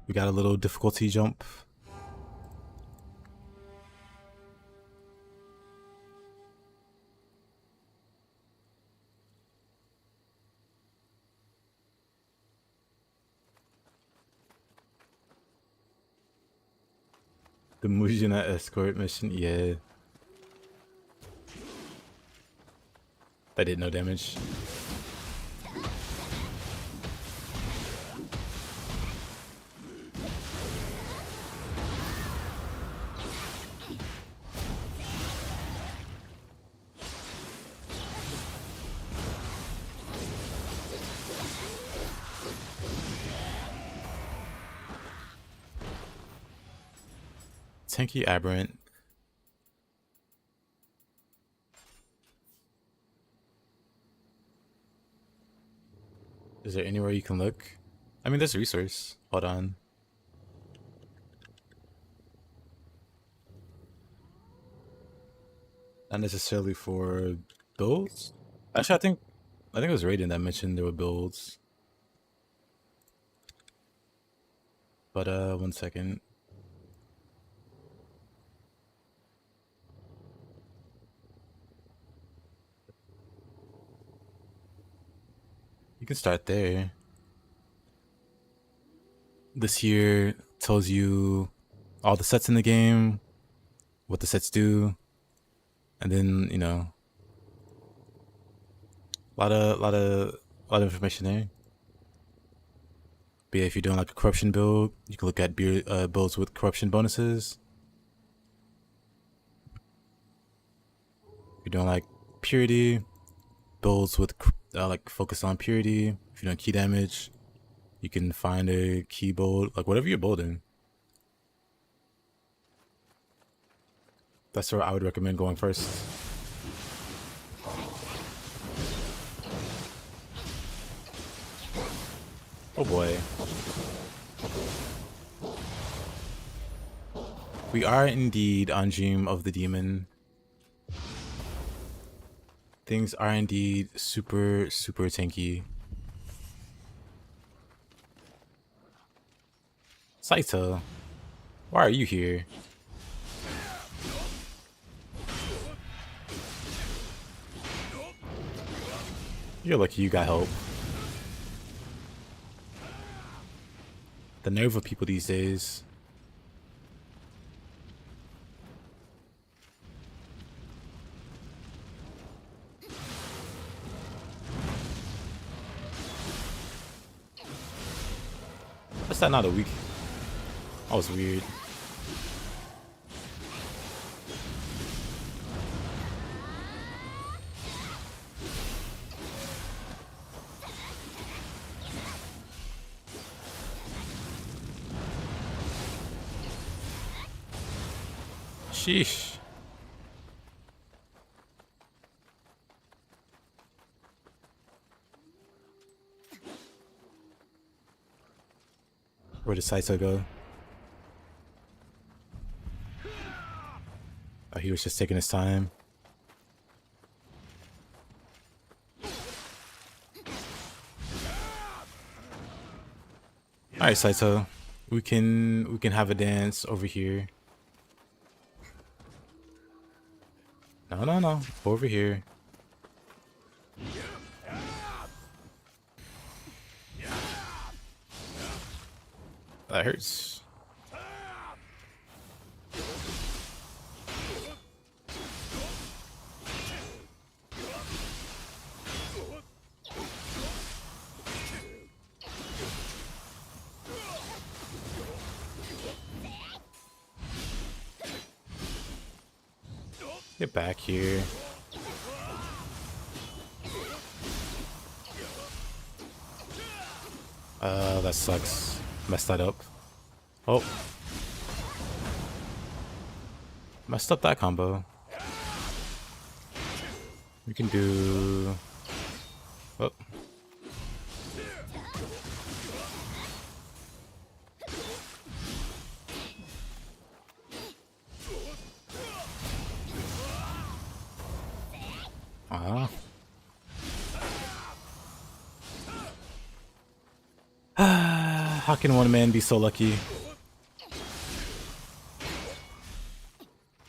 We got a little difficulty jump. The Mujina escort mission, yeah. That did no damage. Tanky Aberrant. Is there anywhere you can look? I mean, there's a resource. Hold on. Not necessarily for builds. Actually, I think it was Raiden that mentioned there were builds. But 1 second. You can start there. This here tells you all the sets in the game, what the sets do, and then, you know, a lot of information there. But yeah, if you're doing like a corruption build, you can look at builds with corruption bonuses. If you're doing like purity, builds with like focus on purity. If you're doing key damage, you can find a key build, like whatever you're building. That's where I would recommend going first. Oh boy. We are indeed on Dream of the Demon. Things are indeed super, super tanky. Saito, why are you here? You're lucky you got help. The nerve of people these days. That's not a weak. That was weird. Sheesh. Where did Saito go? Oh, he was just taking his time. All right, Saito, we can have a dance over here. No, over here. That hurts. Get back here. That sucks. Messed that up. Oh. Messed up that combo. We can do... Oh. How can one man be so lucky?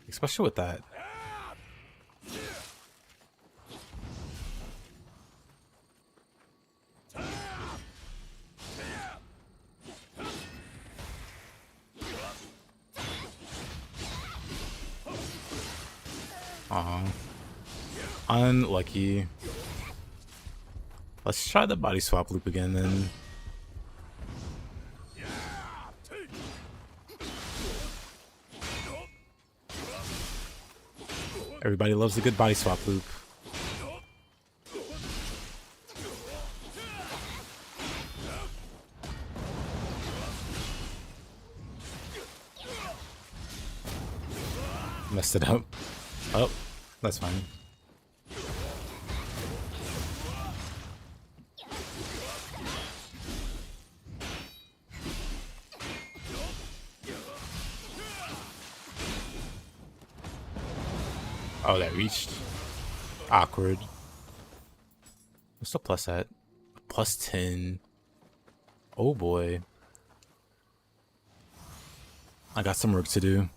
Especially with that. Unlucky. Let's try the body swap loop again then. Everybody loves a good body swap loop. Messed it up. Oh, that's fine. Oh, that reached. Awkward. What's the plus at? Plus 10. Oh boy. I got some work to do.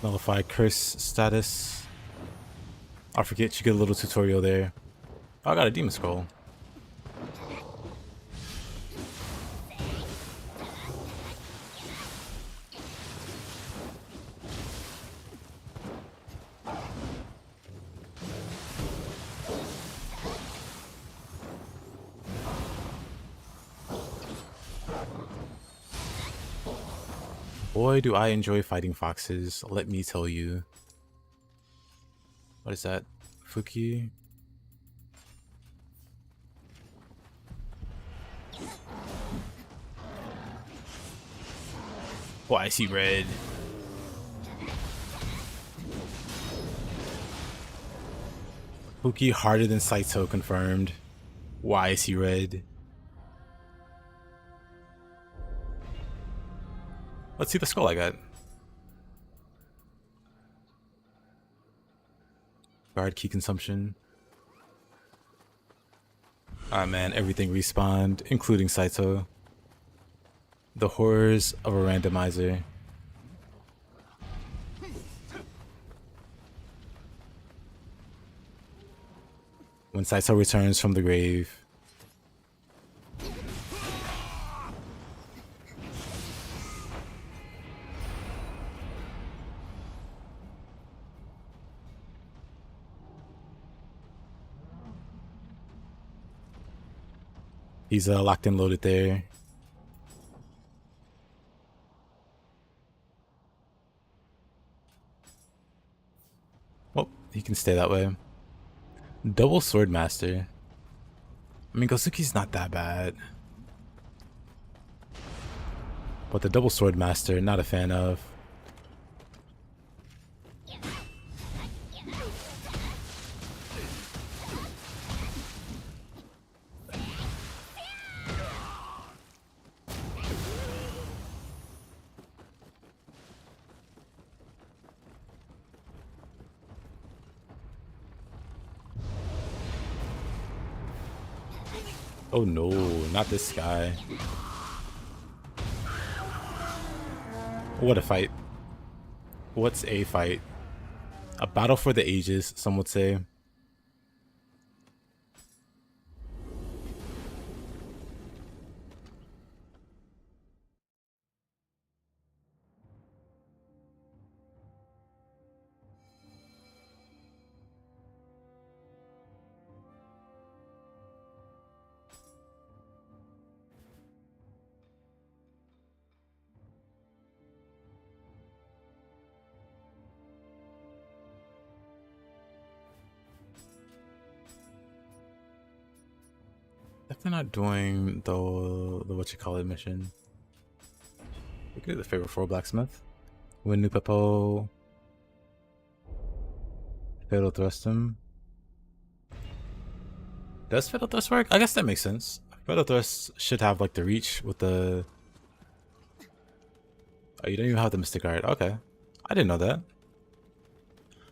Nullify curse status. I forget you get a little tutorial there. Oh, I got a demon scroll. Boy, do I enjoy fighting foxes, let me tell you. What is that? Fuki? Oh, I see red. Fuki harder than Saito confirmed. Why is he red? Let's see the skull I got. Guard key consumption. Ah man, everything respawned, including Saito. The horrors of a randomizer. When Saito returns from the grave. He's locked and loaded there. Oh, he can stay that way. Double Sword Master. I mean, Gosuki's not that bad. But the double sword master, not a fan of. Oh no, not this guy. What a fight. What's a fight? A battle for the ages, some would say. Definitely not doing the what you call it mission. We could do the favorite for blacksmith. Win Nupepo. Fatal thrust him. Does fatal thrust work? I guess that makes sense. Fatal thrust should have like the reach with the. Oh, you don't even have the mystic guard. Okay, I didn't know that.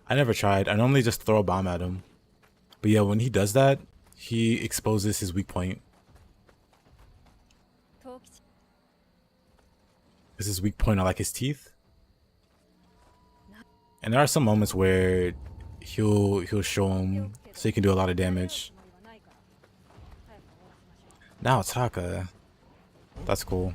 I never tried. I normally just throw a bomb at him. But yeah, when he does that, he exposes his weak point. Is his weak point like his teeth? And there are some moments where he'll show him so he can do a lot of damage. Now Taka. That's cool.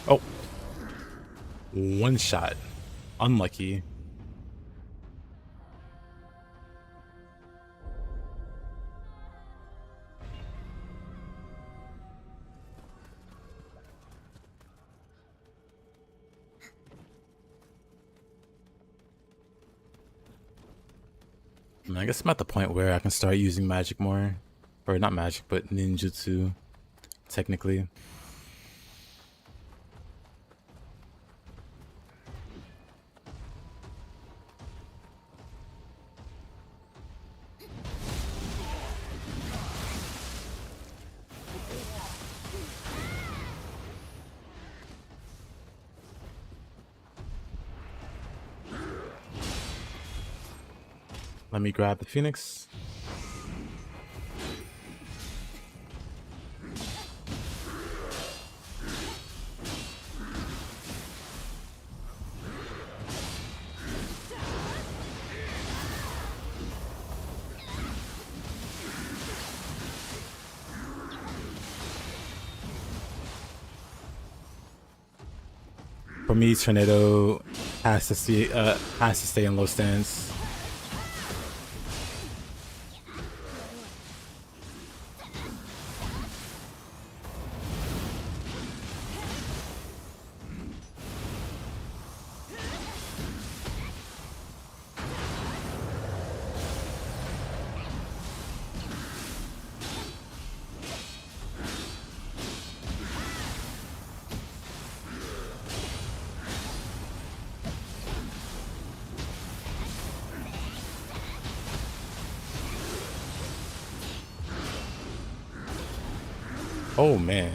Oh. One shot. Unlucky. I guess I'm at the point where I can start using magic more. Or not magic, but ninjutsu, technically. Let me grab the Phoenix. For me, Tornado has to stay in low stance. Oh man.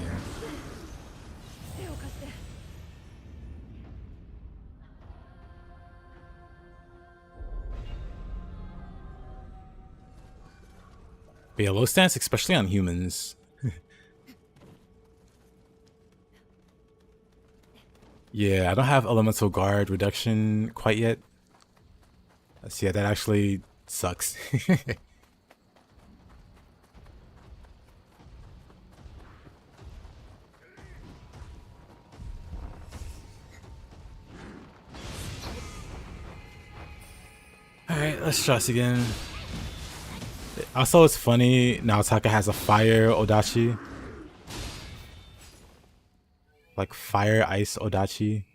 But yeah, low stance, especially on humans. Yeah, I don't have elemental guard reduction quite yet. So yeah, that actually sucks. Alright, let's trust again. Also, it's funny, Naotaka has a fire Odachi. Like fire ice Odachi.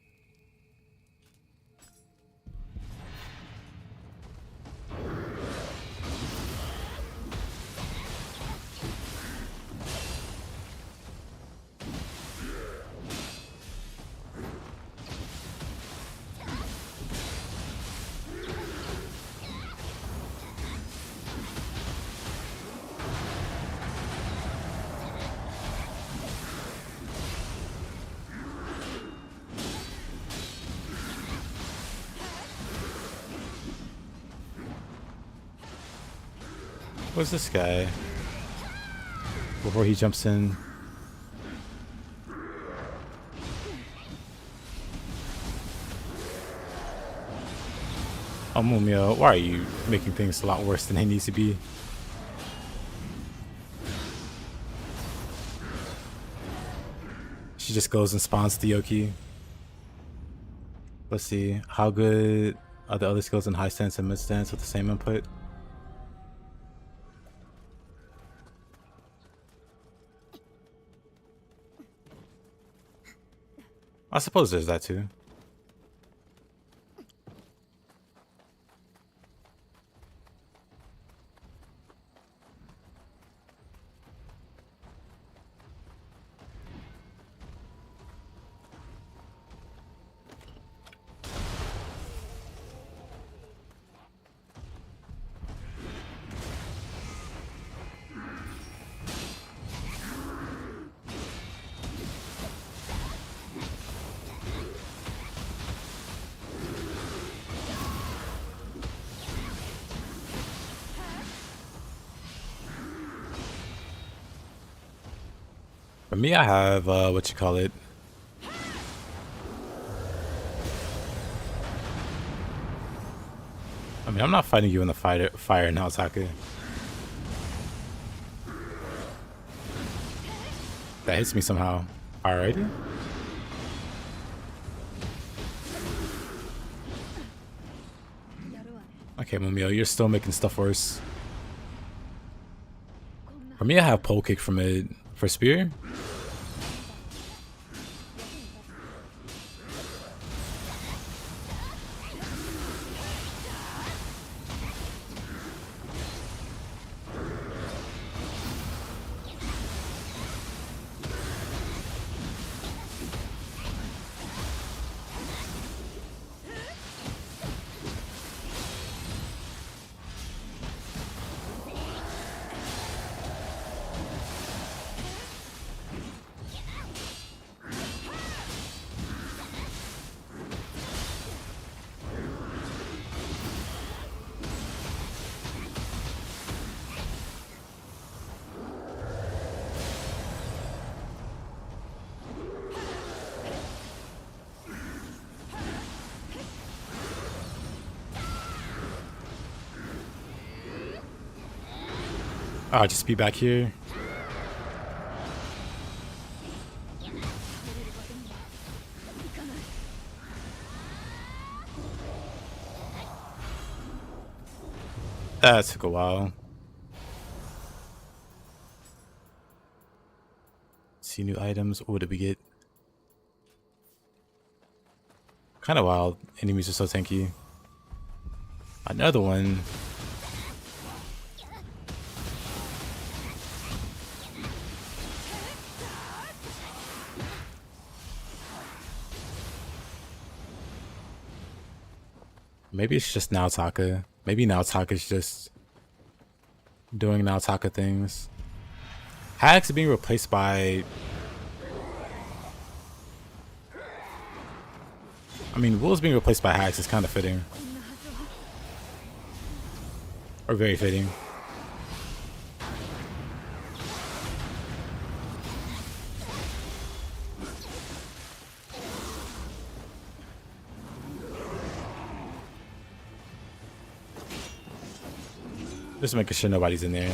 What's this guy? Before he jumps in. Oh, Mumio, why are you making things a lot worse than they need to be? She just goes and spawns the Yoki. Let's see. How good are the other skills in high stance and mid stance with the same input? I suppose there's that too. For me, I have, what you call it? I mean, I'm not fighting you in the fire now, Taka. That hits me somehow. Alrighty. Okay, Mumio, you're still making stuff worse. For me, I have pole kick from it. For spear? I'll just be back here. That took a while. See new items. What did we get? Kind of wild. Enemies are so tanky. Another one. Maybe it's just Naotaka. Maybe Naotaka's just doing Naotaka things. Hacks are being replaced by... I mean, Will's being replaced by Hacks is kind of fitting. Or very fitting. Just making sure nobody's in there.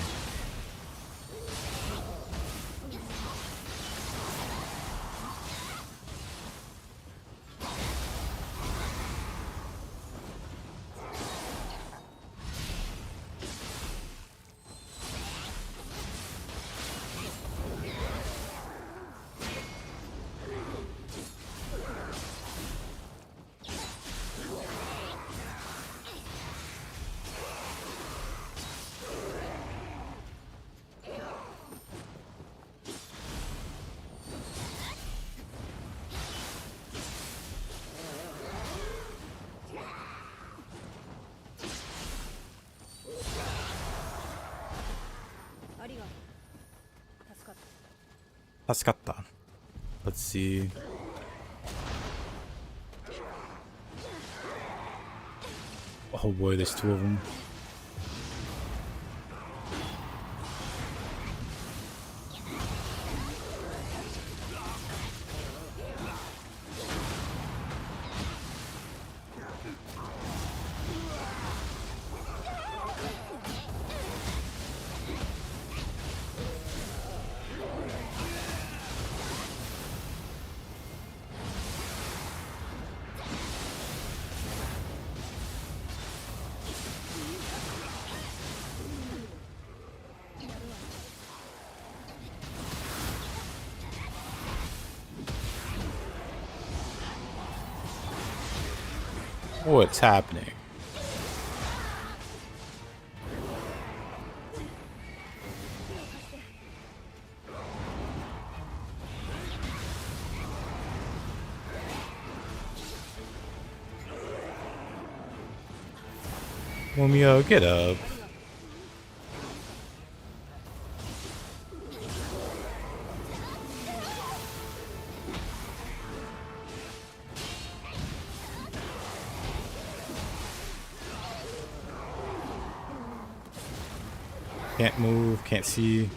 Tasukata. Let's see. Oh boy, there's two of them. What's happening? Mumio, get up. Can't move, can't see.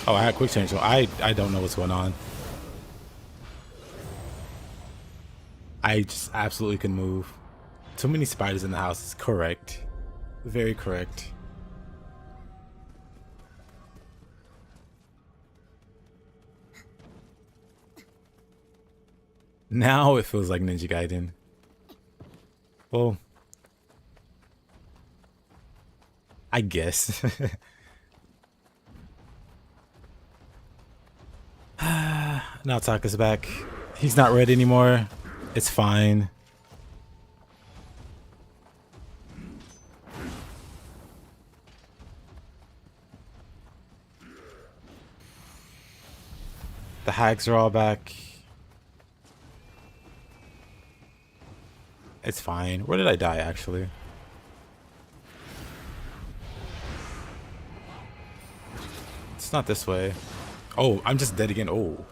Oh, I had quick change, so I don't know what's going on. I just absolutely can move. Too many spiders in the house is correct. Very correct. Now it feels like Ninja Gaiden. Well, I guess. Now Taka's back. He's not red anymore. It's fine. The hags are all back. It's fine. Where did I die, actually? It's not this way. Oh, I'm just dead again. Oh.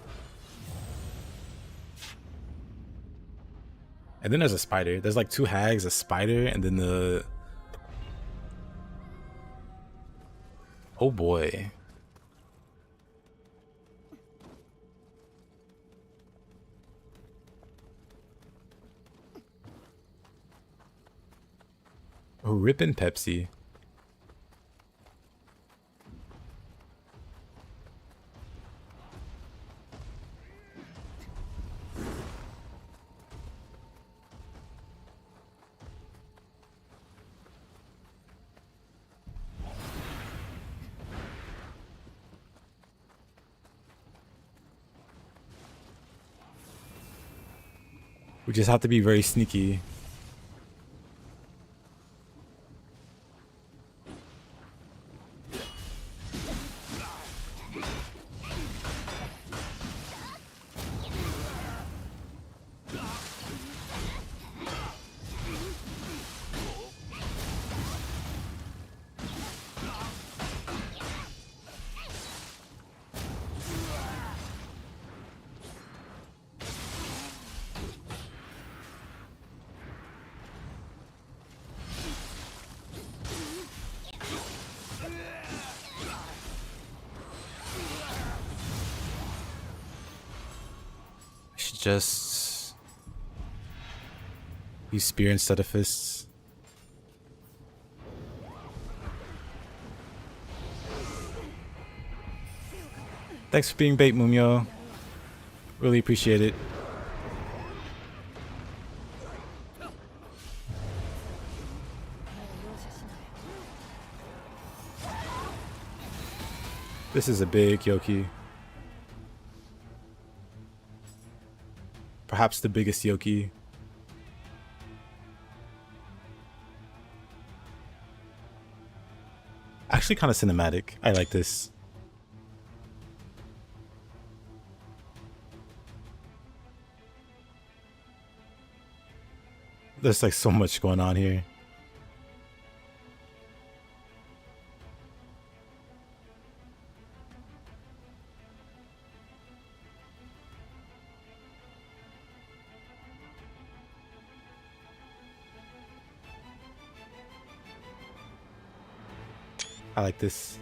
And then there's a spider. There's like two hags, a spider, and then the... Oh boy. Oh, rippin' Pepsi. We just have to be very sneaky. Just use spear instead of fists. Thanks for being bait, Mumio. Really appreciate it. This is a big yokai. Perhaps the biggest yokai. Actually kind of cinematic. I like this. There's like so much going on here. I like this.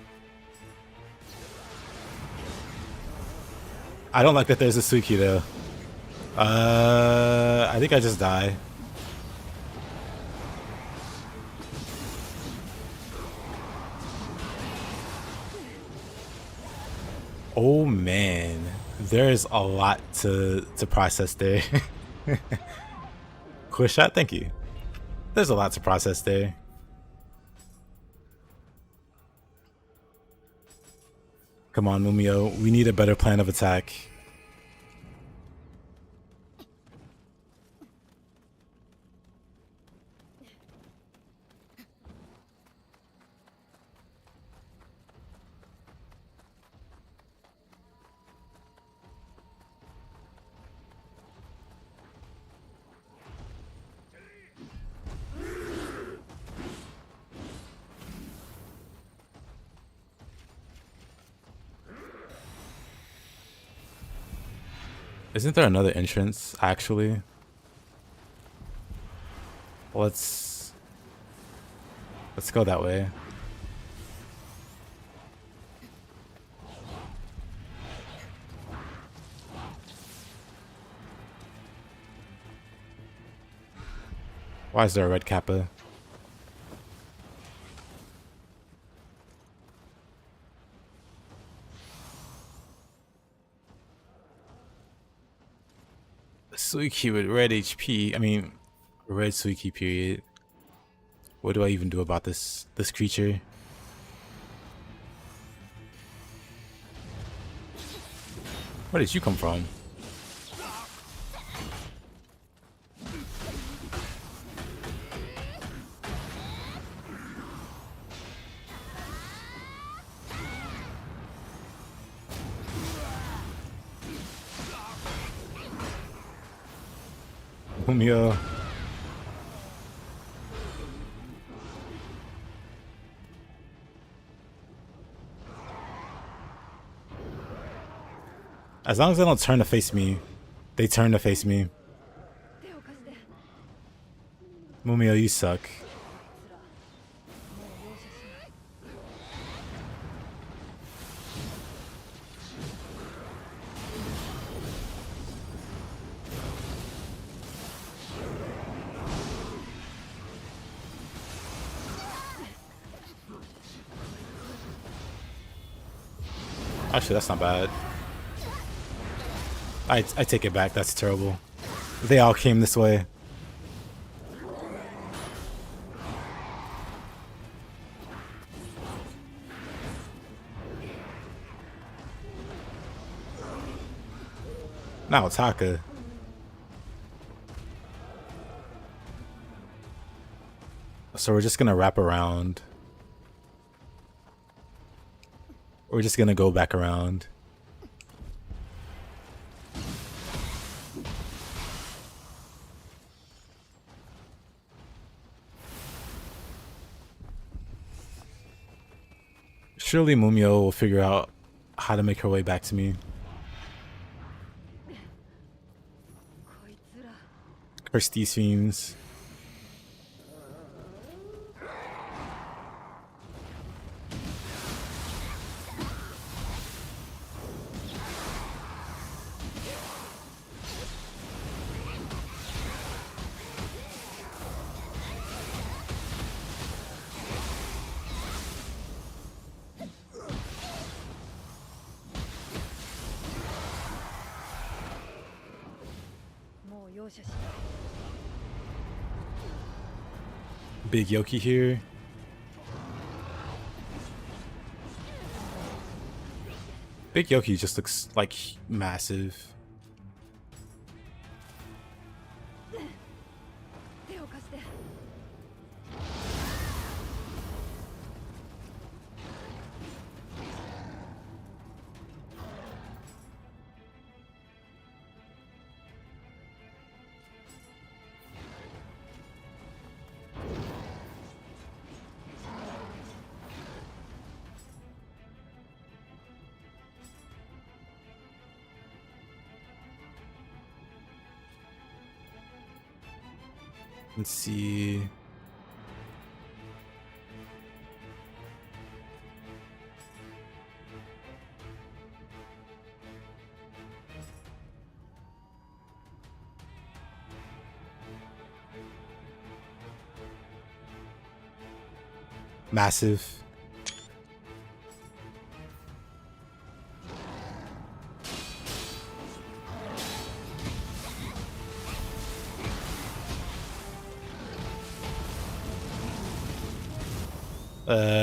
I don't like that there's a Suiki though. I think I just die. Oh man, there's a lot to process there. Cool shot, thank you. There's a lot to process there. Come on, Mumio, we need a better plan of attack. Isn't there another entrance, actually? Let's go that way. Why is there a red kappa? Suiki with red HP. I mean, red Suiki period. What do I even do about this creature? Where did you come from? Mumio. As long as they don't turn to face me, they turn to face me. Mumio, you suck. Actually, that's not bad. I take it back. That's terrible. They all came this way. Now Taka. So we're just gonna wrap around. We're just gonna go back around. Surely Mumio will figure out how to make her way back to me. Curse these fiends. Big yokai here. Big yokai just looks like massive. Let's see. Massive.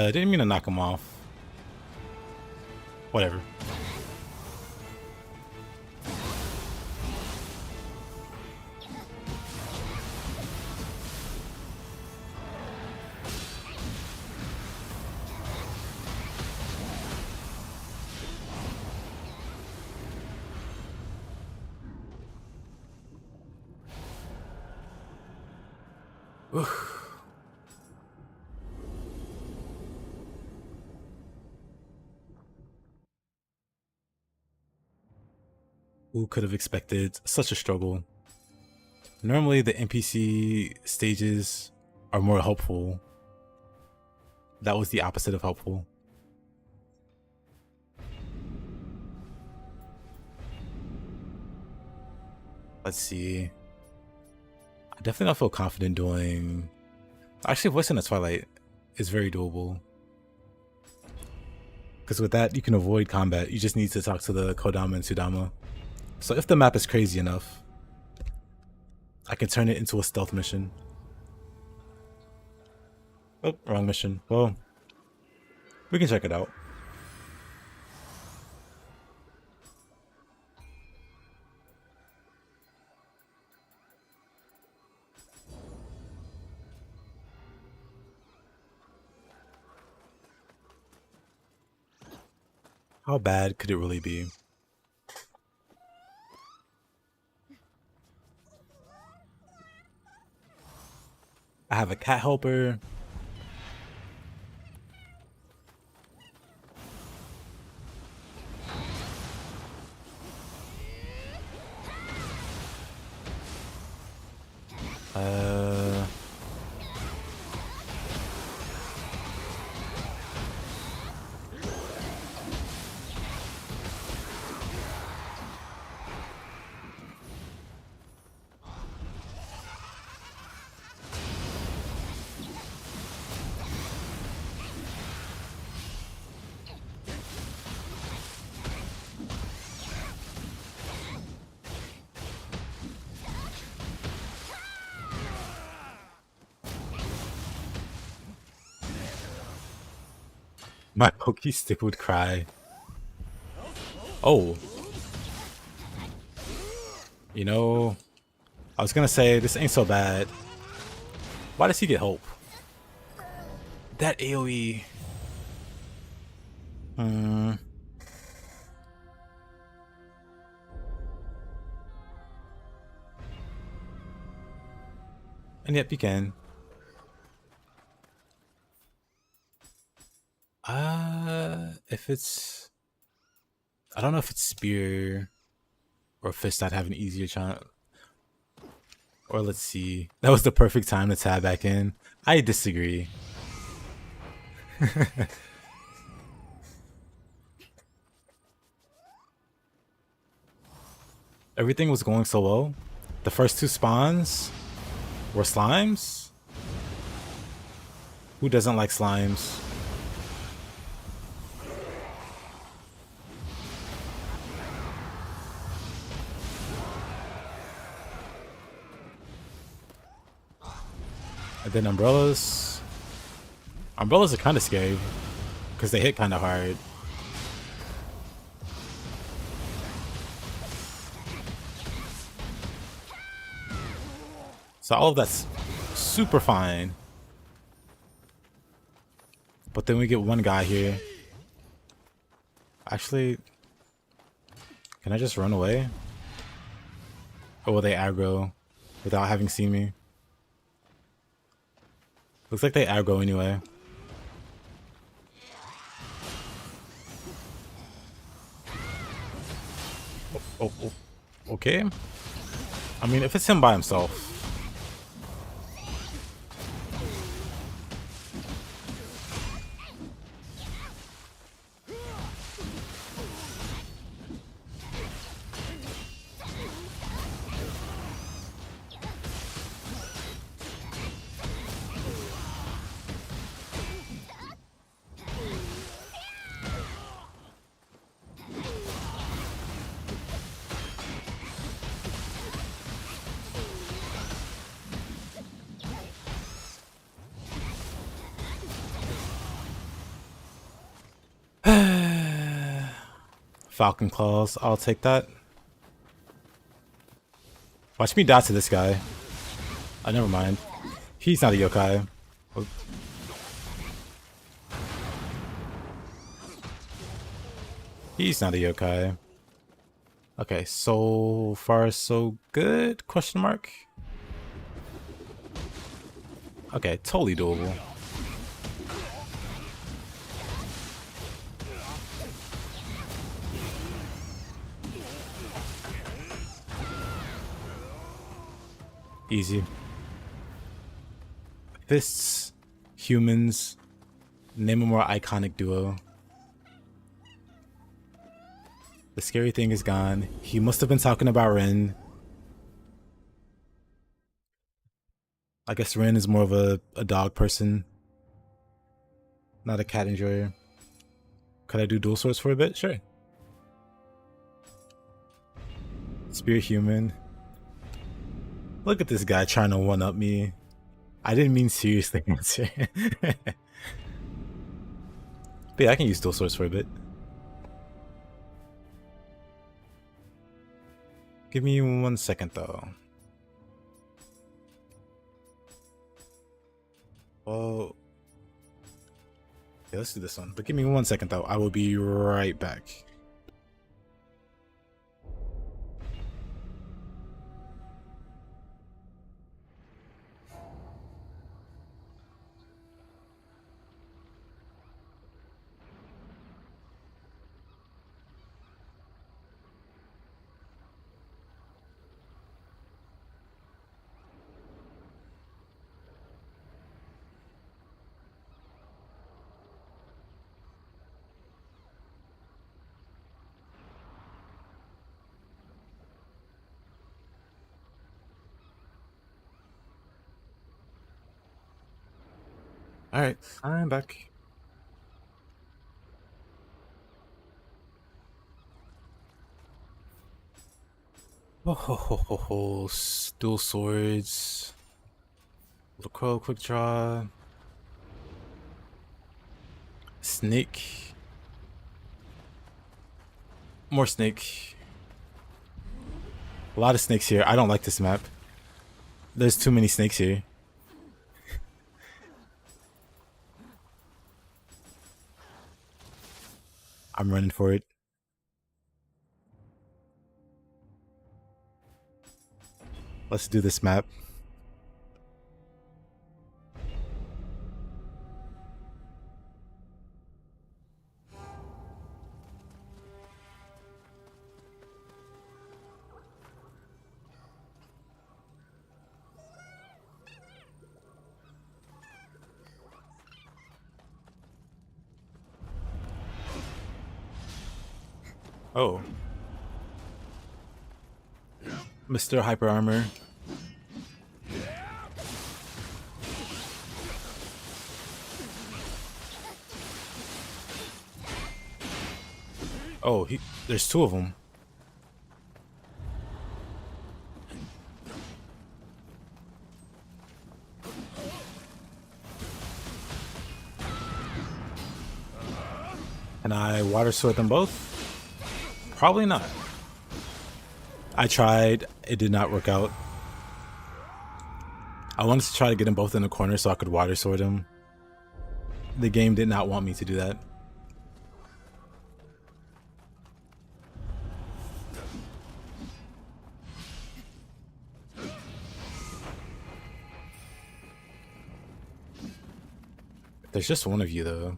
Didn't mean to knock him off. Whatever. Who could have expected such a struggle? Normally the NPC stages are more helpful. That was the opposite of helpful. Let's see. I definitely don't feel confident doing... Actually, Voice in the Twilight is very doable. Because with that, you can avoid combat. You just need to talk to the Kodama and Sudama. So if the map is crazy enough, I can turn it into a stealth mission. Oh, wrong mission. Well, we can check it out. How bad could it really be? I have a cat helper. My pokey stick would cry. Oh. You know, I was gonna say, this ain't so bad. Why does he get hope? That AoE. Hmm. And yep, you can. If it's, I don't know if it's spear or fist, I'd have an easier chance. Or let's see. That was the perfect time to tab back in. I disagree. Everything was going so well. The first two spawns were slimes. Who doesn't like slimes? And then umbrellas. Umbrellas are kind of scary because they hit kind of hard. So all of that's super fine. But then we get one guy here. Actually, can I just run away? Or will they aggro without having seen me? Looks like they aggro anyway. Oh, okay. I mean, if it's him by himself. Falcon Claws, I'll take that. Watch me die to this guy. Oh, never mind. He's not a yokai. Oh. He's not a yokai. Okay, so far so good? Question mark? Okay, totally doable. Easy. Fists, humans, name a more iconic duo. The scary thing is gone. He must have been talking about Ren. I guess Ren is more of a dog person, not a cat enjoyer. Could I do dual swords for a bit? Sure. Spear human. Look at this guy trying to one-up me. I didn't mean seriously answer. But yeah, I can use dual swords for a bit. Give me 1 second though. Oh. Yeah, let's do this one. But give me 1 second though. I will be right back. Alright, I'm back. Oh ho ho ho ho. Dual swords. Little crow, quick draw. Snake. More snake. A lot of snakes here. I don't like this map. There's too many snakes here. I'm running for it. Let's do this map. Oh. Mr. Hyper Armor. Oh, there's two of them. Can I water sword them both? Probably not. I tried. It did not work out. I wanted to try to get them both in the corner so I could water sword them. The game did not want me to do that. There's just one of you though.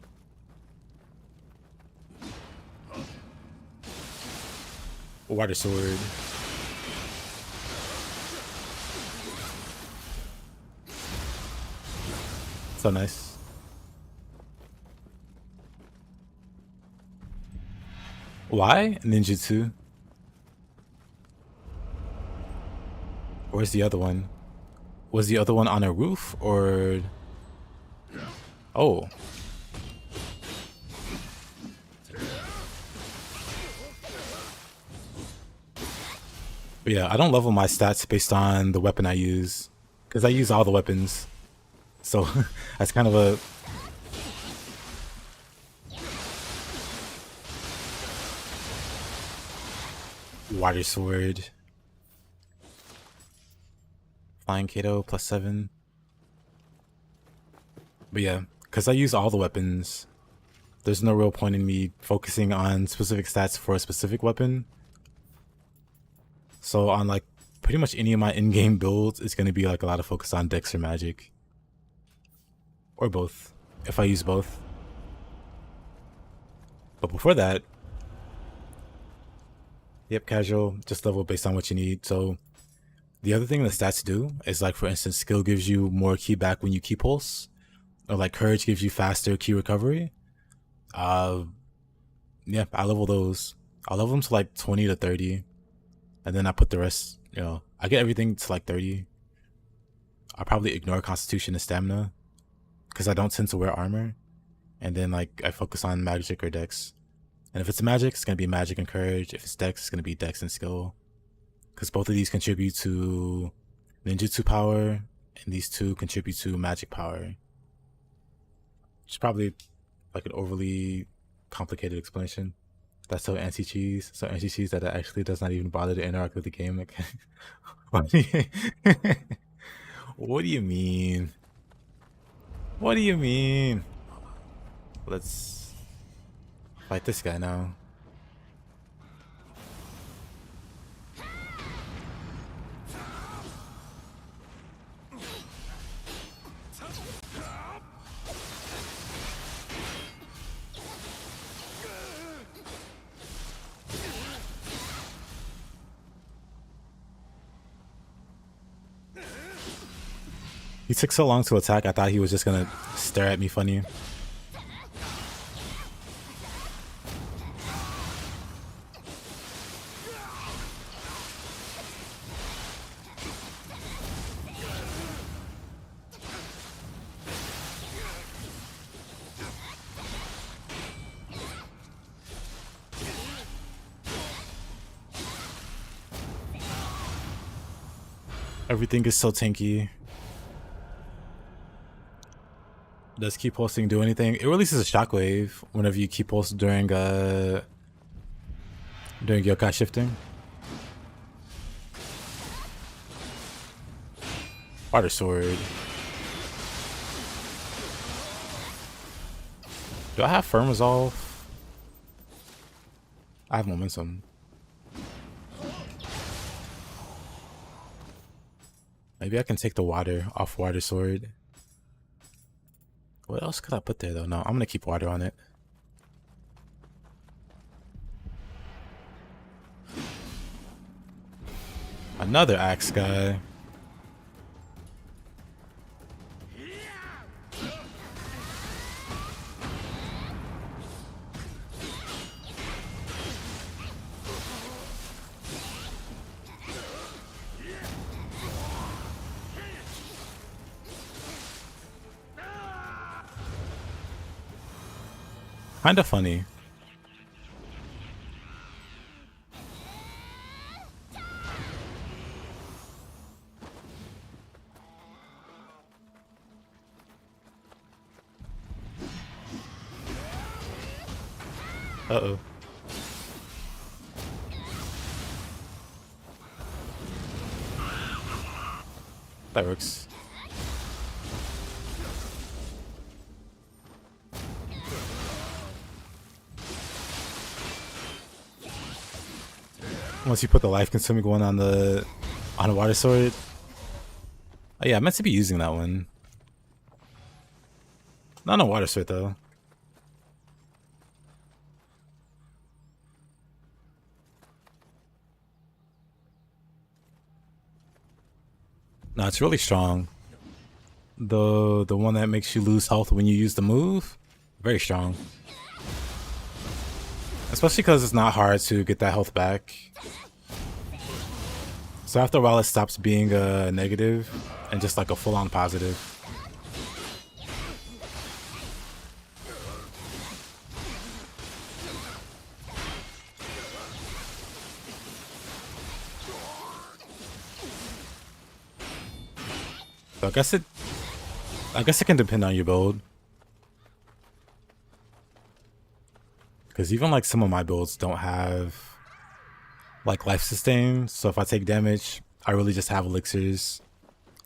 Water sword. So nice. Why? Ninjutsu. Where's the other one? Was the other one on a roof or... Oh. But yeah, I don't level my stats based on the weapon I use. Because I use all the weapons. So that's kind of a... Water sword. Flying Kato +7. But yeah, because I use all the weapons, there's no real point in me focusing on specific stats for a specific weapon. So on like pretty much any of my in-game builds, it's going to be like a lot of focus on Dex or Magic. Or both, if I use both. But before that, yep, casual, just level based on what you need. So the other thing the stats do is, like, for instance, skill gives you more ki back when you ki pulse. Or like courage gives you faster ki recovery. Yeah, I level those. I level them to like 20 to 30. And then I put the rest, you know, I get everything to like 30. I'll probably ignore constitution and stamina because I don't tend to wear armor. And then like I focus on magic or dex. And if it's magic, it's going to be magic and courage. If it's dex, it's going to be dex and skill. Because both of these contribute to ninjutsu power, and these two contribute to magic power. It's probably like an overly complicated explanation. That's so anti-cheese. So anti-cheese that it actually does not even bother to interact with the game. Like, what do you mean? What do you mean? Let's fight this guy now. He took so long to attack, I thought he was just gonna stare at me funny. Everything is so tanky. Does keep pulsing do anything? It releases a shockwave whenever you keep pulse during yokai shifting. Water sword. Do I have firm resolve? I have momentum. Maybe I can take the water off water sword. What else could I put there though? No, I'm gonna keep water on it. Another axe guy. Kinda funny. Uh-oh. That works. Once you put the life consuming one on the water sword. Oh yeah, I meant to be using that one. Not on a water sword though. No, it's really strong. The one that makes you lose health when you use the move, very strong. Especially because it's not hard to get that health back. So after a while, it stops being a negative and just like a full-on positive. So I guess it can depend on your build. Because even like some of my builds don't have like life sustain. So if I take damage, I really just have elixirs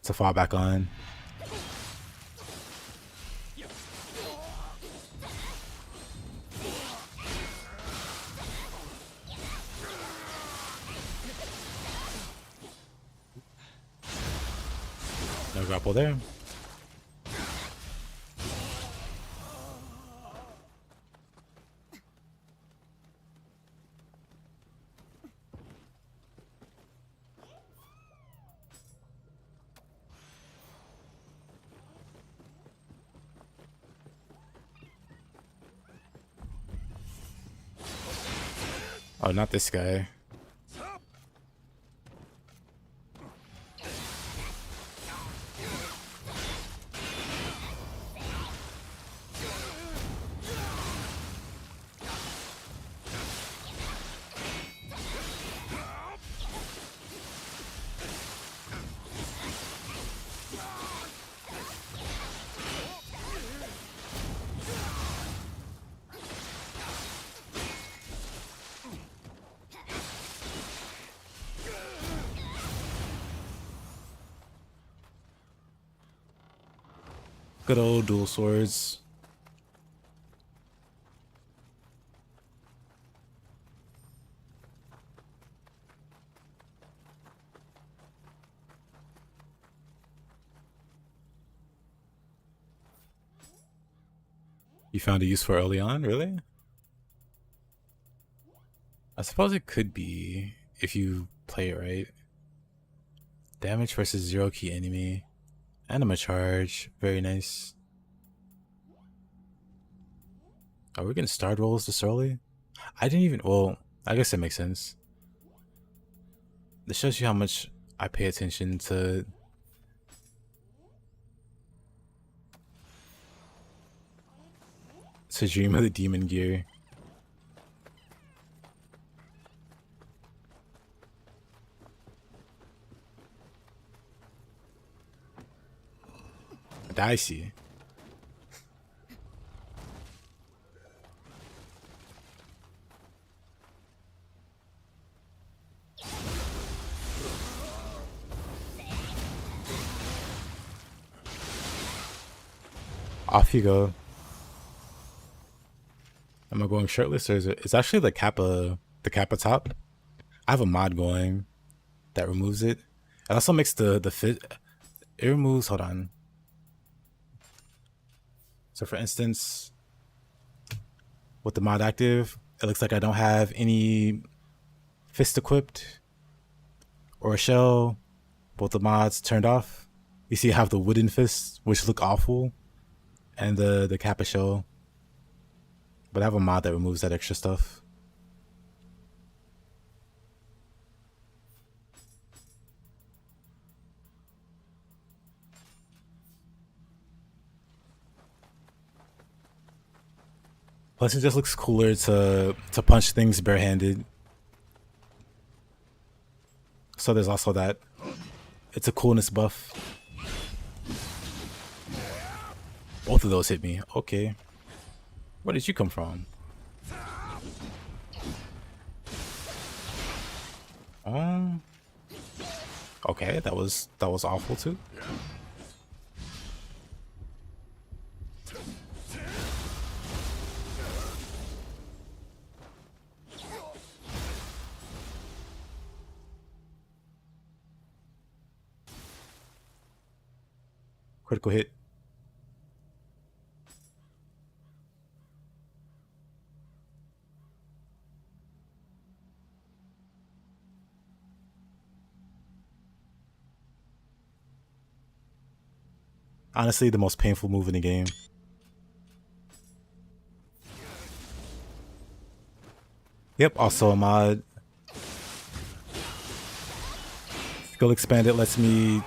to fall back on. No grapple there. Oh, not this guy. Good old dual swords. You found a use for early on, really? I suppose it could be if you play it right. Damage versus zero key enemy. Anima charge. Very nice. Are we getting starred rolls this early? I didn't even... Well, I guess that makes sense. This shows you how much I pay attention to... Dream of the Demon gear. Dicey. Off you go. Am I going shirtless or is it? It's actually the Kappa the cap at top. I have a mod going that removes it. It also makes the fit. It removes. Hold on. So for instance, with the mod active, it looks like I don't have any fist equipped or a shell. Both the mods turned off. You see I have the wooden fists, which look awful, and the kappa shell. But I have a mod that removes that extra stuff. Plus, it just looks cooler to punch things barehanded. So there's also that. It's a coolness buff. Both of those hit me. Okay. Where did you come from? Okay, that was awful too. Critical hit. Honestly, the most painful move in the game. Yep, also a mod. Skill Expanded lets me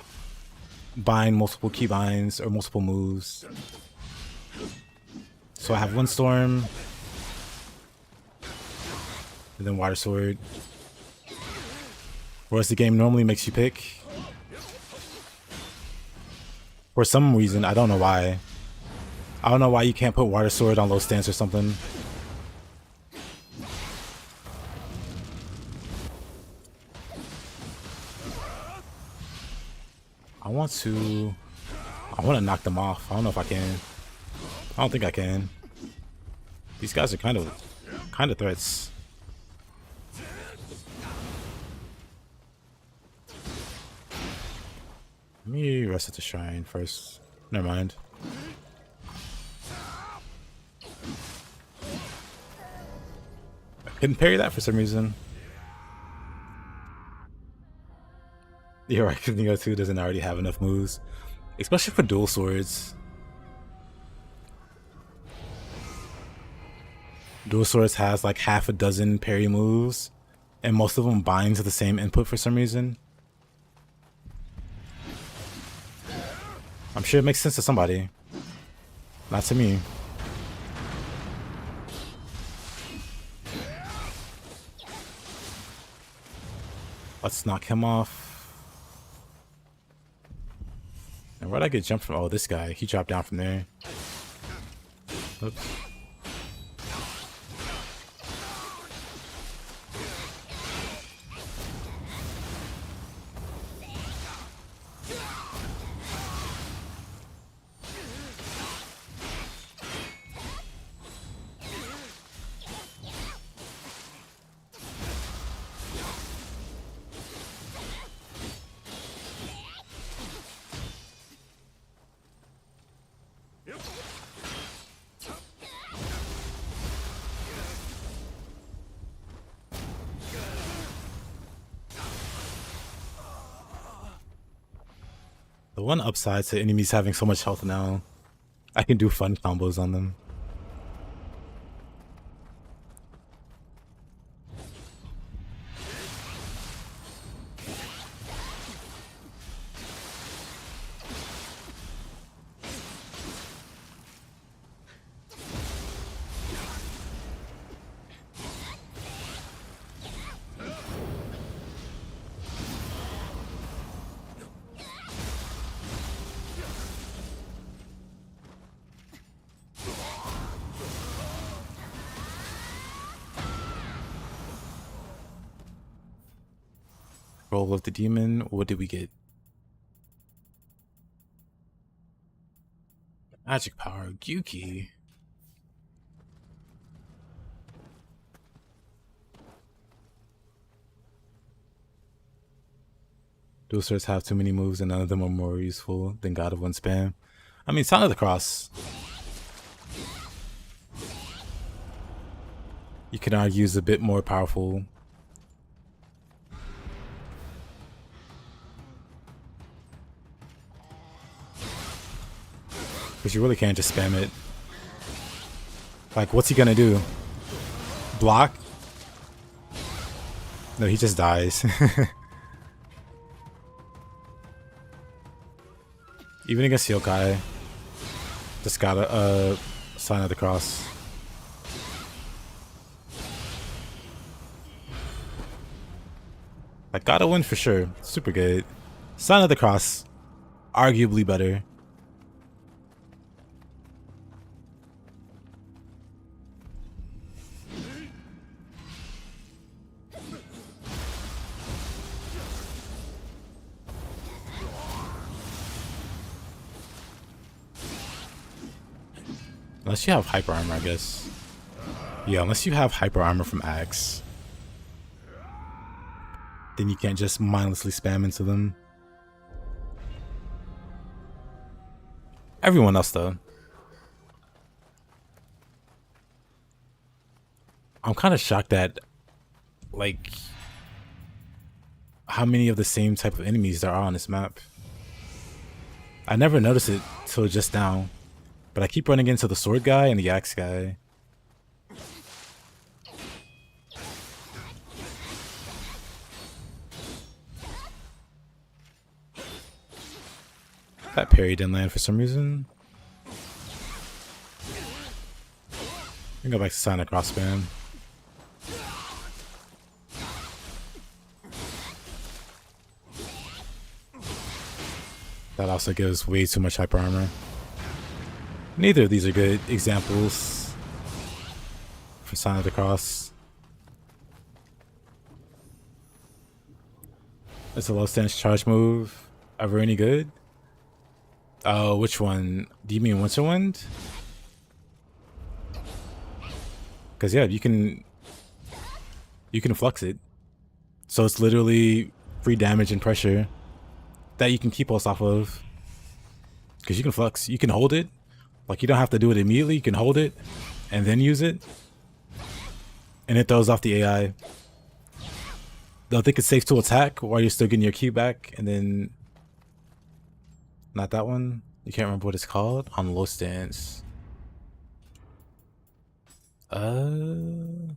bind multiple keybinds or multiple moves. So I have Windstorm, and then Water Sword. Whereas the game normally makes you pick. For some reason, I don't know why. I don't know why you can't put Water Sword on low stance or something. I want to knock them off. I don't know if I can. I don't think I can. These guys are kind of threats. Let me rest at the shrine first. Never mind. I couldn't parry that for some reason. You're right, because Nioh 2 doesn't already have enough moves. Especially for dual swords. Dual swords has like half a dozen parry moves. And most of them bind to the same input for some reason. I'm sure it makes sense to somebody. Not to me. Let's knock him off. And where'd I get jumped from? Oh, this guy. He dropped down from there. Oops. The one upside to enemies having so much health now, I can do fun combos on them. Roll of the demon. What did we get? Magic power. Gyuki. Dual swords have too many moves and none of them are more useful than God of One spam. I mean, Sign of the Cross, you can argue is a bit more powerful. Because you really can't just spam it. Like, what's he gonna do? Block? No, he just dies. Even against yokai, just gotta Sign of the Cross. Like, gotta win for sure. Super good. Sign of the Cross, arguably better. Unless you have hyper armor, I guess. Yeah, unless you have hyper armor from Axe. Then you can't just mindlessly spam into them. Everyone else, though. I'm kind of shocked at, like, how many of the same type of enemies there are on this map. I never noticed it till just now. But I keep running into the sword guy and the axe guy. That parry didn't land for some reason. We can go back to Sign of the Cross spam. That also gives way too much hyper armor. Neither of these are good examples for Sign of the Cross. It's a low stance charge move. Ever any good? Oh, which one? Do you mean Winter Wind? Because yeah, you can flux it. So it's literally free damage and pressure that you can keep us off of. Because you can flux. You can hold it. Like, you don't have to do it immediately. You can hold it and then use it. And it throws off the AI. They'll think it's safe to attack while you're still getting your key back. And then... Not that one. You can't remember what it's called. On low stance. The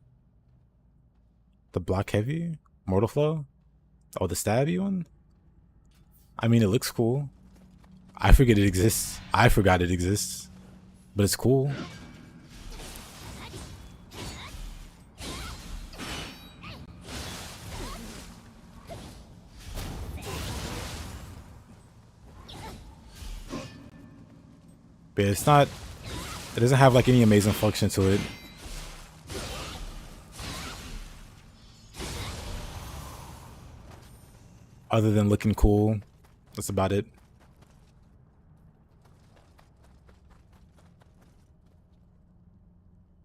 block heavy? Mortal Flow? Oh, the stabby one? I mean, it looks cool. I forget it exists. I forgot it exists. But it's cool. But it's not... It doesn't have like any amazing function to it. Other than looking cool. That's about it.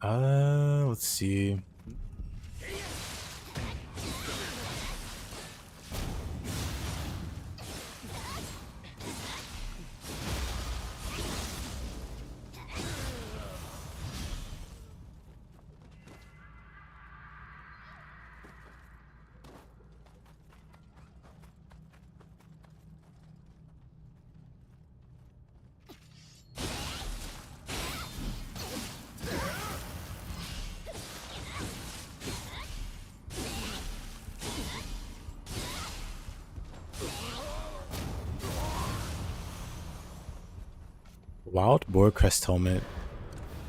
Let's see. Wild Boar Crest Helmet.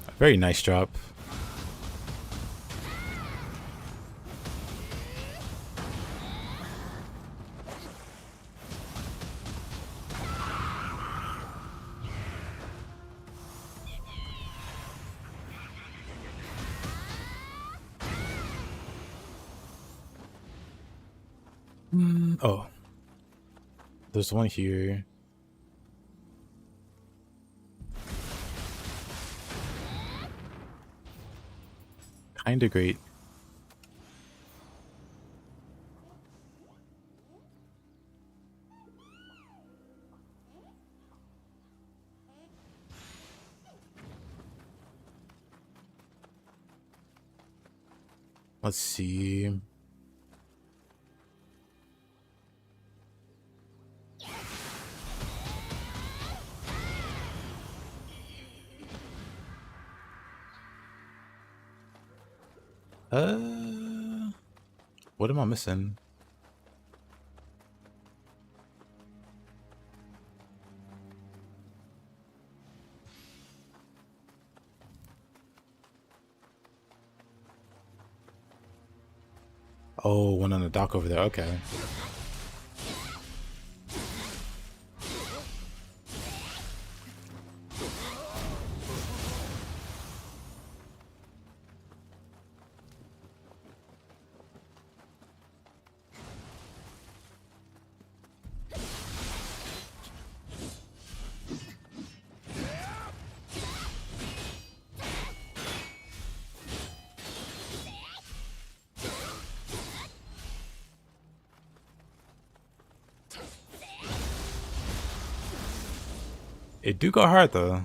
A very nice drop. Oh. There's one here. Kinda great. Let's see. What am I missing? Oh, one on the dock over there. Okay. It do go hard though.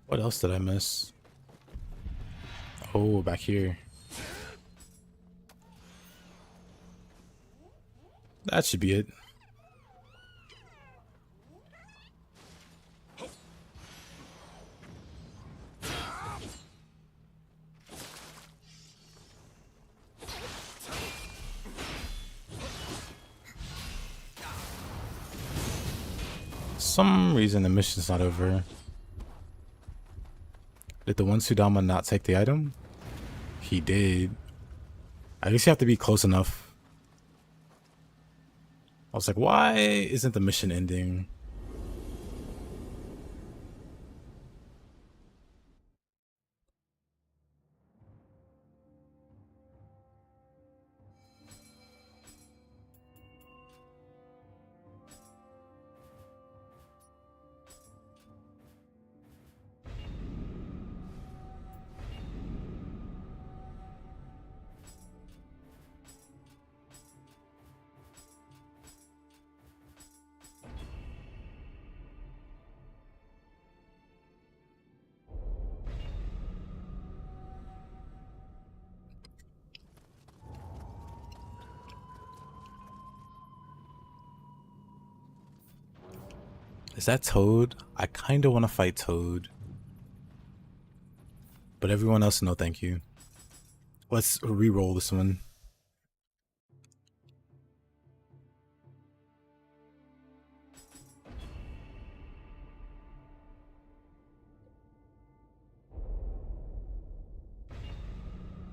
What else did I miss? Oh, back here. That should be it. Some reason the mission's not over. Did the one Sudama not take the item? He did. I guess you have to be close enough. I was like, why isn't the mission ending? Is that Toad? I kind of want to fight Toad. But everyone else, no thank you. Let's re-roll this one.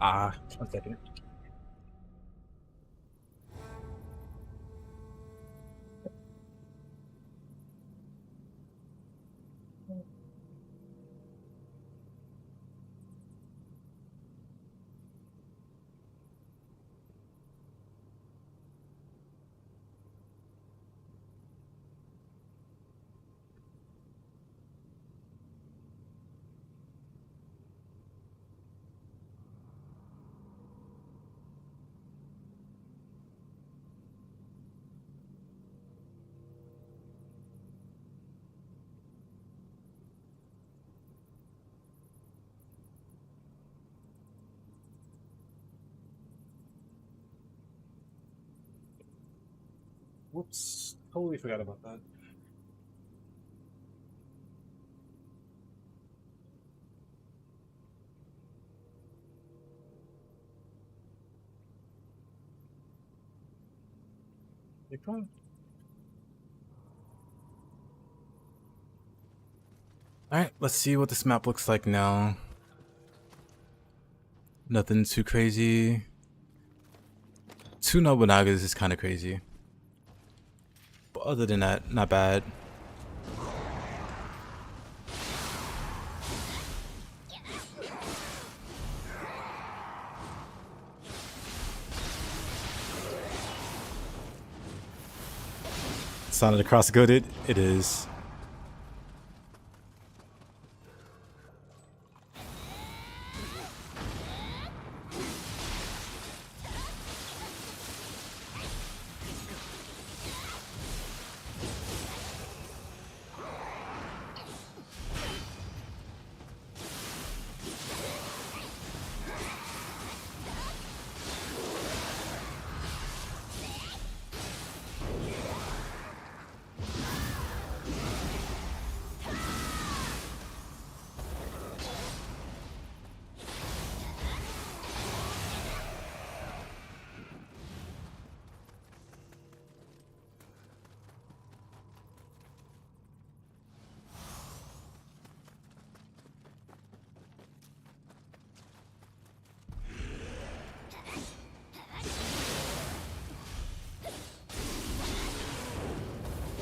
Ah, 1 second. Whoops, totally forgot about that. You come. Alright, let's see what this map looks like now. Nothing too crazy. 2 Nobinagas is kind of crazy. But other than that, not bad. Sounded across good. It is.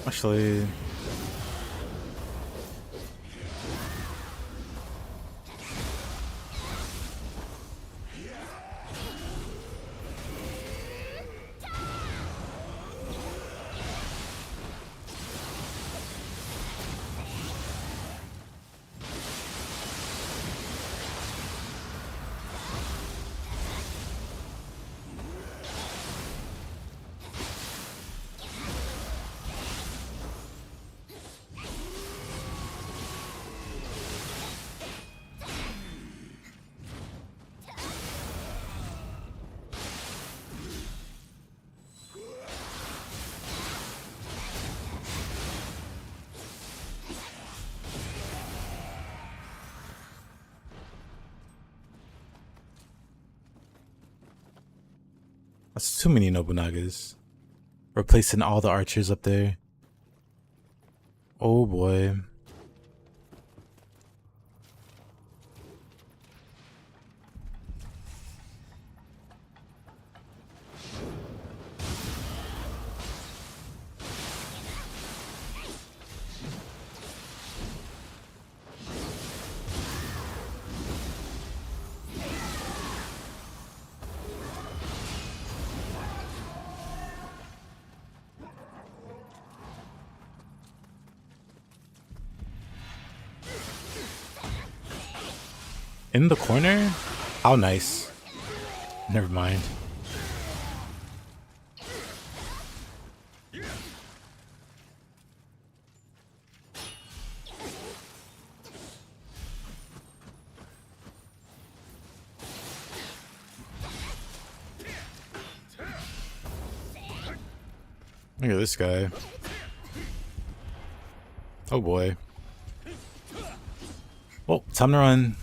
Actually, that's too many Nobunagas. Replacing all the archers up there. Oh boy. In the corner? How nice. Never mind. Look at this guy. Oh boy. Well, time to run.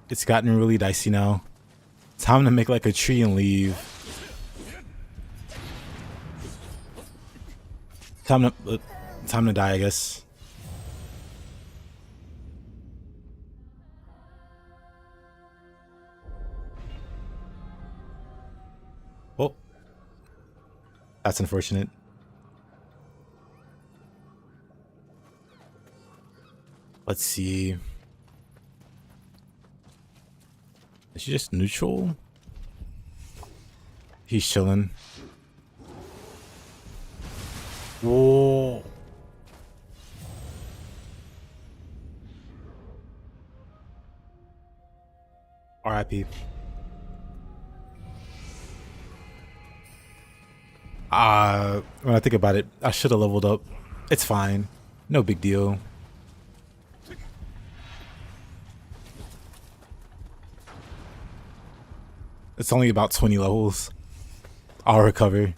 It's gotten really dicey now. Time to make like a tree and leave. Time to die, I guess. Well, that's unfortunate. Let's see. Is she just neutral? He's chilling. Whoa. RIP. When I think about it, I should have leveled up. It's fine. No big deal. It's only about 20 levels. I'll recover.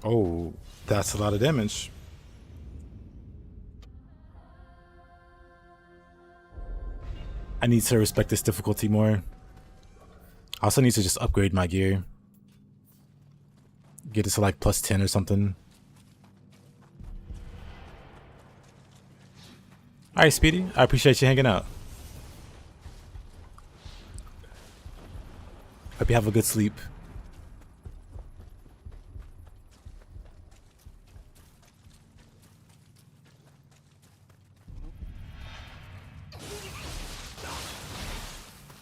Oh, that's a lot of damage. I need to respect this difficulty more. I also need to just upgrade my gear. Get it to like +10 or something. All right, Speedy. I appreciate you hanging out. Hope you have a good sleep.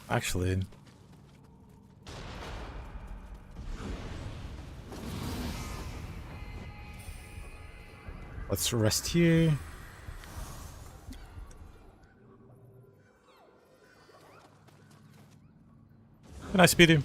Actually, let's rest here. Good night, Speedy.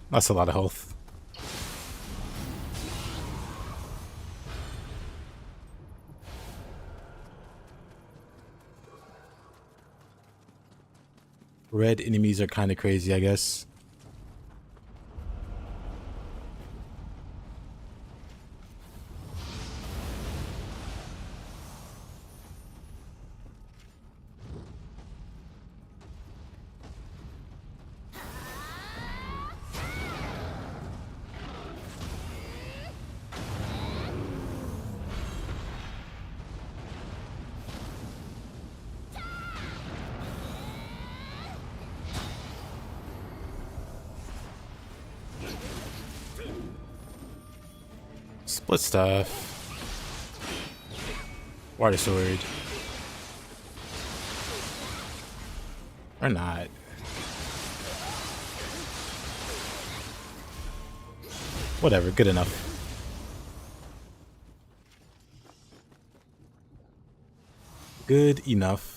That's a lot of health. Red enemies are kind of crazy, I guess. Split stuff. Water sword. Or not. Whatever, good enough. Good enough.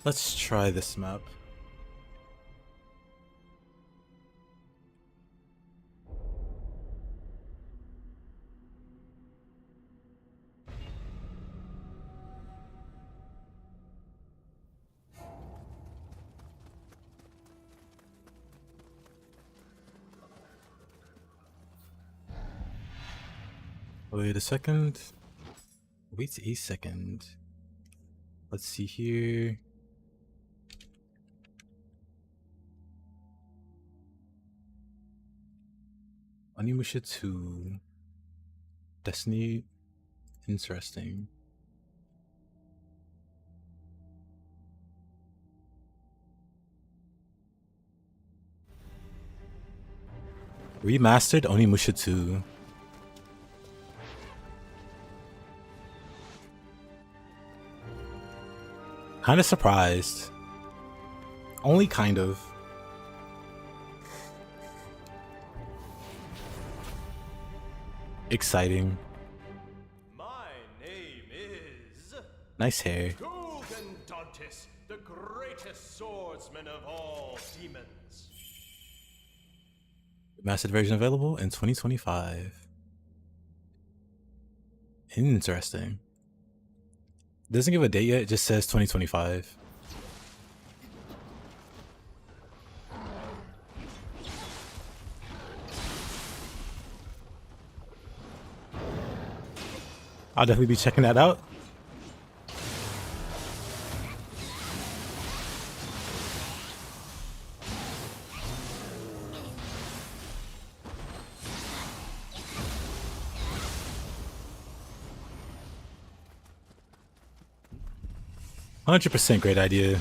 Let's try this map. Wait a second. Wait a second. Let's see here. Onimusha 2. Destiny. Interesting. Remastered Onimusha 2. Kind of surprised. Only kind of. Exciting. My name is Nice hair. Dantis, the greatest swordsman of all demons. Remastered version available in 2025. Interesting. Doesn't give a date yet, it just says 2025. I'll definitely be checking that out. %, great idea.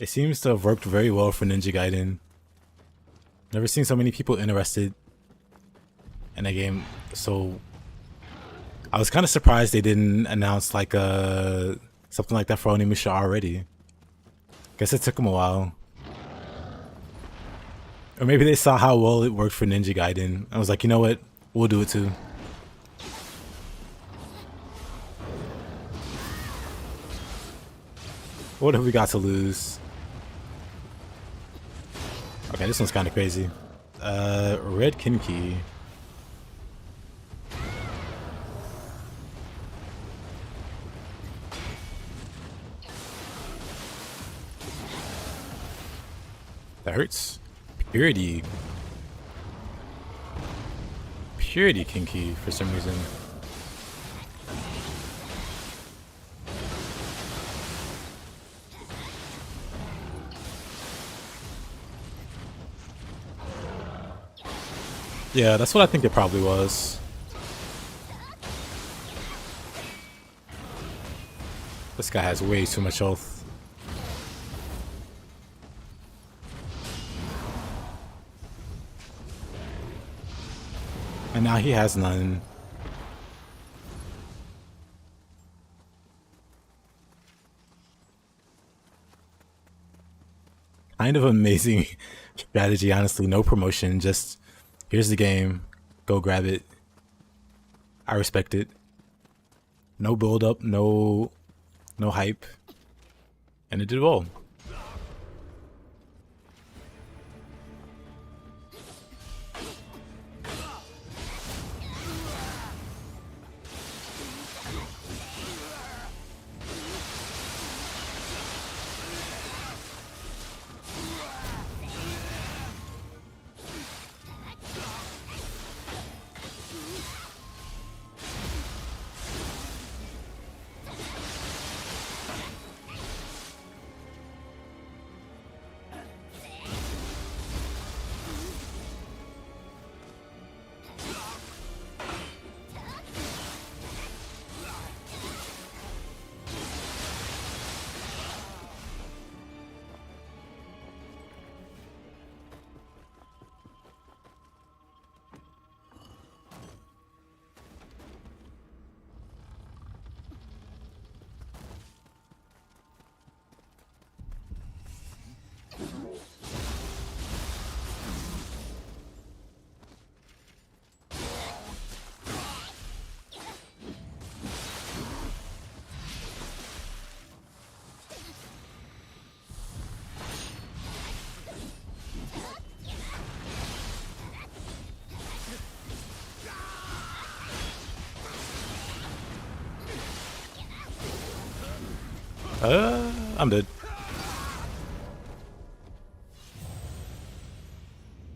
It seems to have worked very well for Ninja Gaiden. Never seen so many people interested in a game so I was kind of surprised they didn't announce like something like that for Onimusha already. Guess it took them a while. Or maybe they saw how well it worked for Ninja Gaiden. I was like, you know what? We'll do it too. What have we got to lose? Okay, this one's kind of crazy. Red Kinki. That hurts. Purity. Purity Kinki for some reason. Yeah, that's what I think it probably was. This guy has way too much health. And now he has none. Kind of amazing strategy, honestly. No promotion, just here's the game. Go grab it. I respect it. No build up, no hype. And it did well. I'm dead.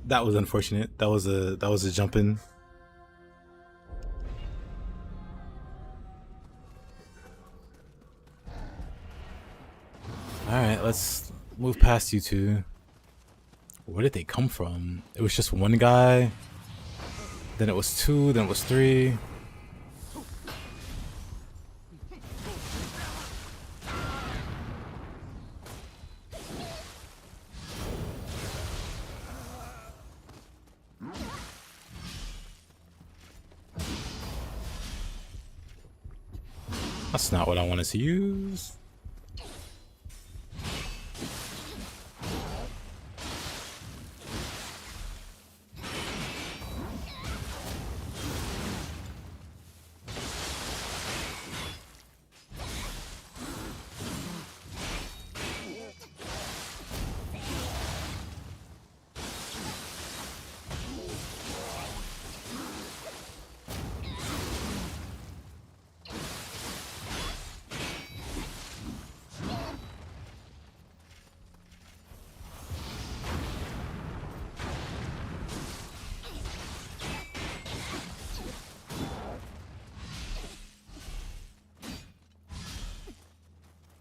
That was unfortunate. That was a jump in. Alright, let's move past you two. Where did they come from? It was just one guy. Then it was two, then it was three. That's not what I wanted to use.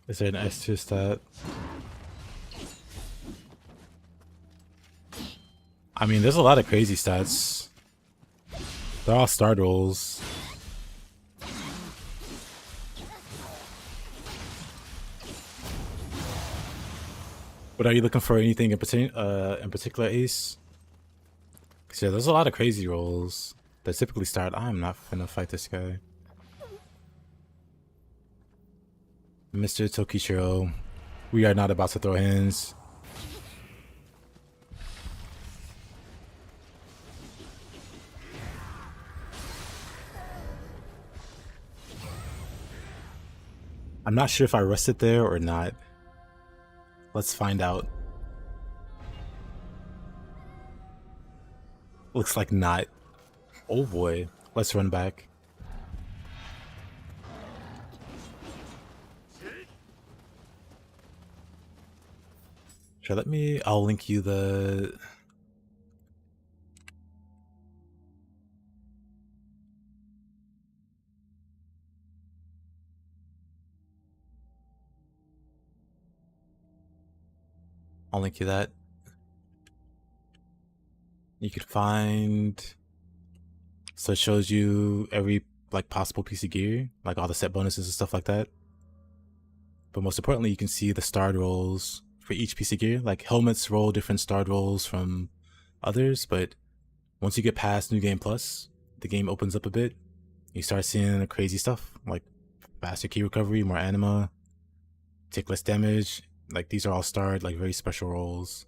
Is there an S2 stat? I mean, there's a lot of crazy stats. They're all start rolls. But are you looking for anything in particular, Ace? Cause yeah, there's a lot of crazy rolls that typically start. I'm not finna fight this guy. Mr. Tokichiro, we are not about to throw hands. I'm not sure if I rested there or not. Let's find out. Looks like not. Oh boy. Let's run back. Sure, I'll link you the... I'll link you that. You could find... So it shows you every like possible piece of gear, like all the set bonuses and stuff like that. But most importantly, you can see the starred rolls for each piece of gear. Like helmets roll different starred rolls from others, but once you get past New Game Plus, the game opens up a bit. You start seeing the crazy stuff, like faster key recovery, more anima, take less damage. Like these are all starred, like very special rolls.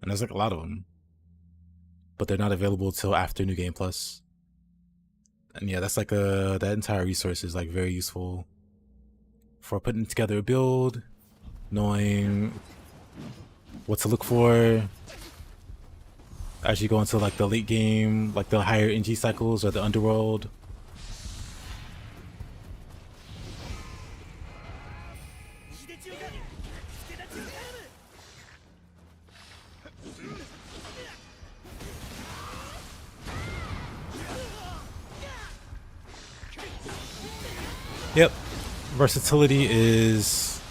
And there's like a lot of them. But they're not available till after New Game Plus. And yeah, that's like that entire resource is like very useful for putting together a build, knowing what to look for as you go into like the late game, like the higher NG cycles or the underworld. Yep, versatility is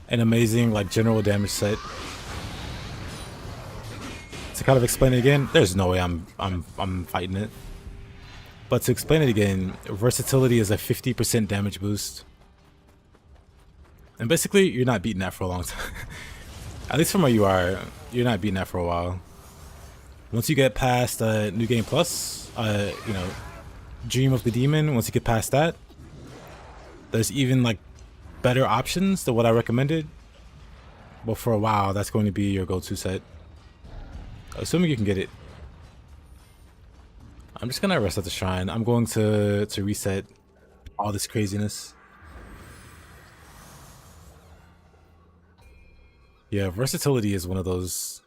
an amazing like general damage set. To kind of explain it again, there's no way I'm fighting it. But to explain it again, versatility is a 50% damage boost. And basically, you're not beating that for a long time. At least from where you are, you're not beating that for a while. Once you get past New Game Plus, you know, Dream of the Demon, once you get past that, there's even like better options than what I recommended. But for a while, that's going to be your go-to set. Assuming you can get it. I'm just gonna rest at the shrine. I'm going to reset all this craziness. Yeah, versatility is one of those.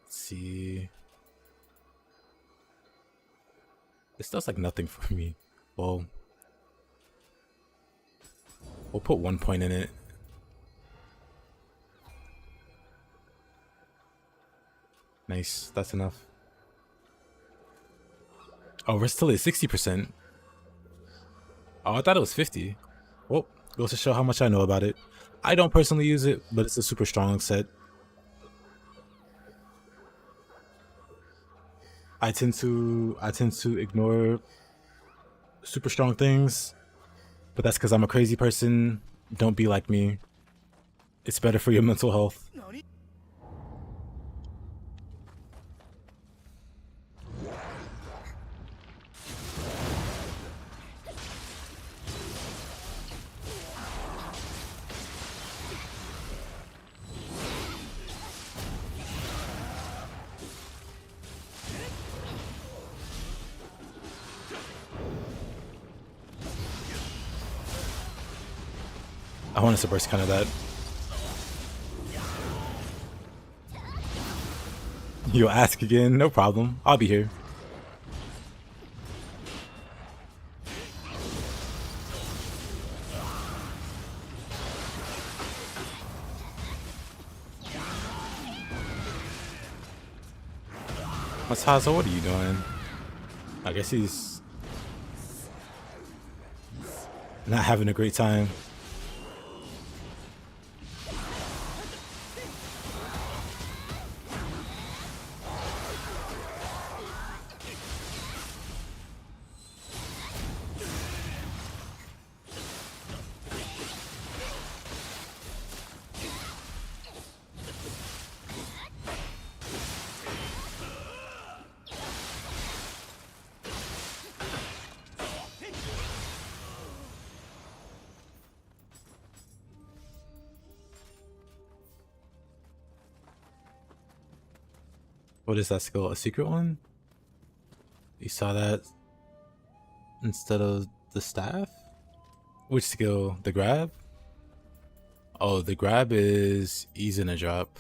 Let's see. This does like nothing for me. Well, we'll put 1 point in it. Nice, that's enough. Oh, versatility is 60%. Oh, I thought it was 50. Well, goes to show how much I know about it. I don't personally use it, but it's a super strong set. I tend to ignore super strong things, but that's because I'm a crazy person. Don't be like me. It's better for your mental health. I want us to burst kind of that. You'll ask again, no problem. I'll be here. Masazo, what are you doing? I guess he's not having a great time. What is that skill? A secret one? You saw that instead of the staff? Which skill? The grab? Oh, the grab is ease in a drop.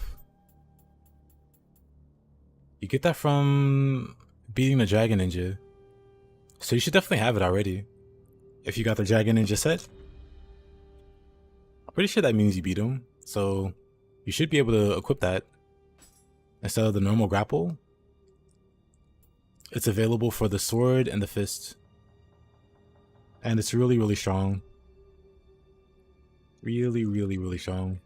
You get that from beating the Dragon Ninja. So you should definitely have it already. If you got the Dragon Ninja set. I'm pretty sure that means you beat him. So you should be able to equip that instead of the normal grapple. It's available for the sword and the fist. And it's really, really strong. Really, really, really strong.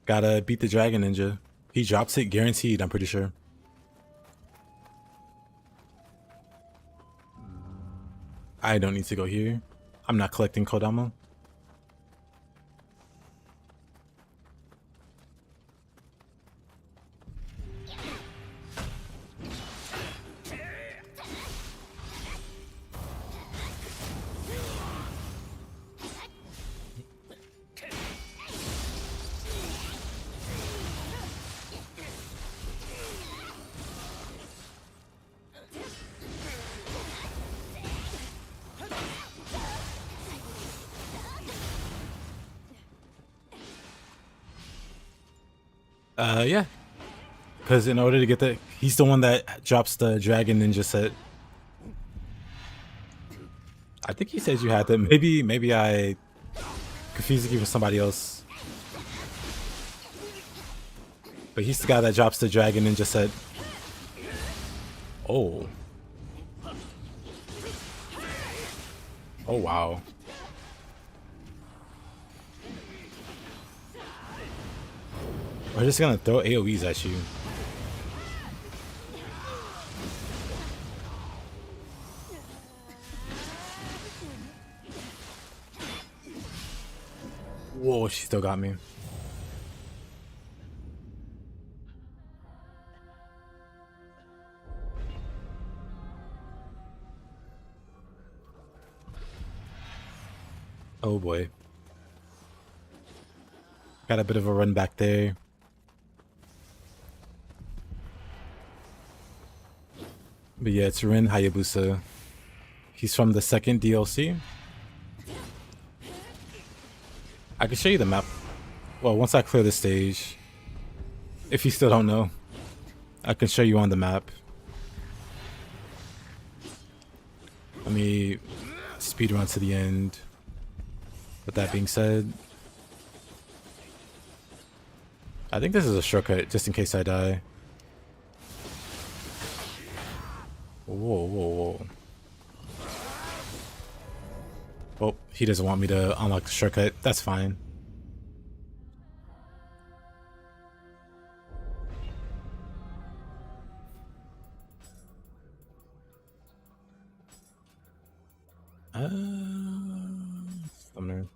Gotta beat the Dragon Ninja. He drops it guaranteed, I'm pretty sure. I don't need to go here. I'm not collecting Kodama. Yeah. Because in order to get the... He's the one that drops the Dragon Ninja set. I think he says you had them. Maybe I confused you with somebody else. But he's the guy that drops the Dragon Ninja set. Oh. Oh, wow. We're just gonna throw AoEs at you. Whoa, she still got me. Oh boy. Got a bit of a run back there. But yeah, it's Rin Hayabusa. He's from the second DLC. I can show you the map. Well, once I clear the stage. If you still don't know, I can show you on the map. Let me speed run to the end. With that being said, I think this is a shortcut just in case I die. Whoa, whoa, whoa. Oh, he doesn't want me to unlock the shortcut. That's fine. Summoner.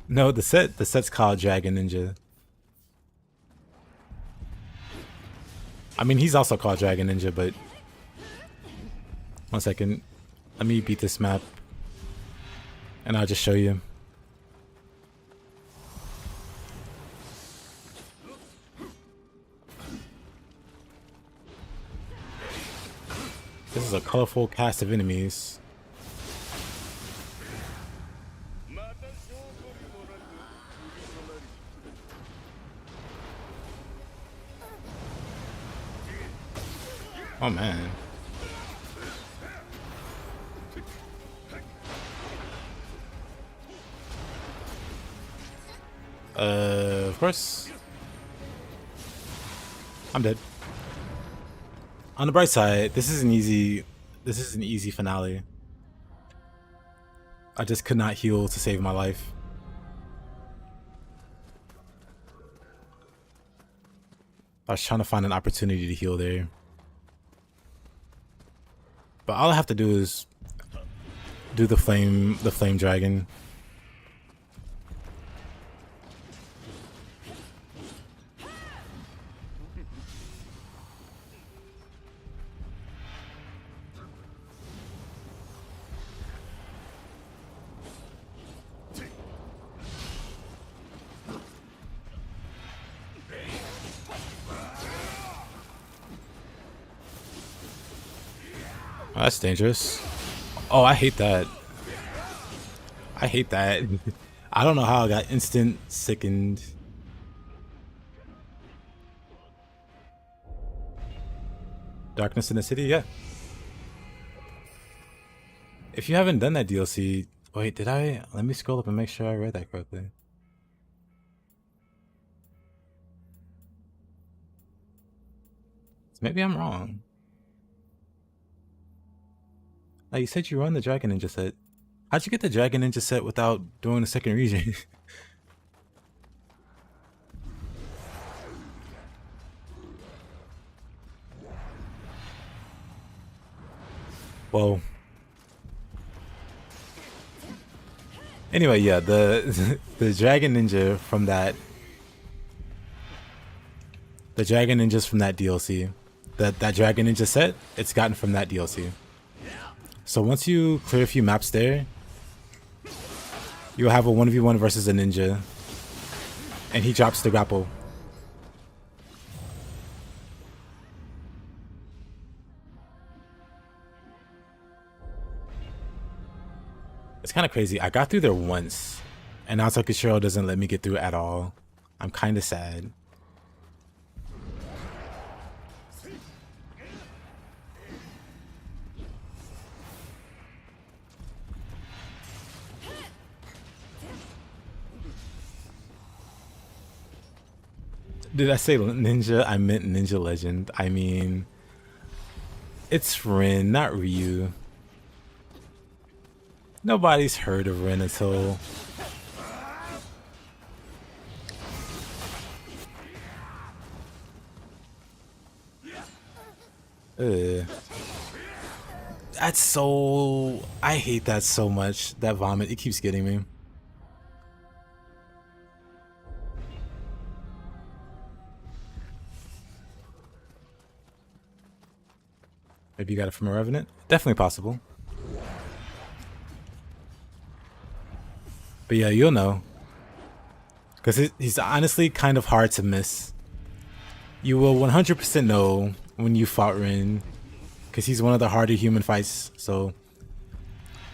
No, the set's called Dragon Ninja. I mean, he's also called Dragon Ninja, but 1 second. Let me beat this map, and I'll just show you. This is a colorful cast of enemies. Oh man. Of course. I'm dead. On the bright side, this is an easy finale. I just could not heal to save my life. I was trying to find an opportunity to heal there. But all I have to do is do the flame dragon. Oh, that's dangerous. Oh, I hate that. I hate that. I don't know how I got instant sickened. Darkness in the City, yeah. If you haven't done that DLC, wait, did I? Let me scroll up and make sure I read that correctly. Maybe I'm wrong. Like, you said you run the Dragon Ninja set. How'd you get the Dragon Ninja set without doing the second region? Well, anyway, yeah, the the Dragon Ninja from that, the Dragon Ninjas from that DLC, that Dragon Ninja set, it's gotten from that DLC. So once you clear a few maps there, you'll have a 1v1 versus a ninja, and he drops the grapple. It's kind of crazy. I got through there once, and now Tokushiro doesn't let me get through at all. I'm kind of sad. Did I say ninja? I meant Ninja Legend. I mean, it's Rin, not Ryu. Nobody's heard of Rin until... That's so... I hate that so much. That vomit, it keeps getting me. Maybe you got it from a Revenant? Definitely possible. But yeah, you'll know. Because he's honestly kind of hard to miss. You will 100% know when you fought Rin. Because he's one of the harder human fights. So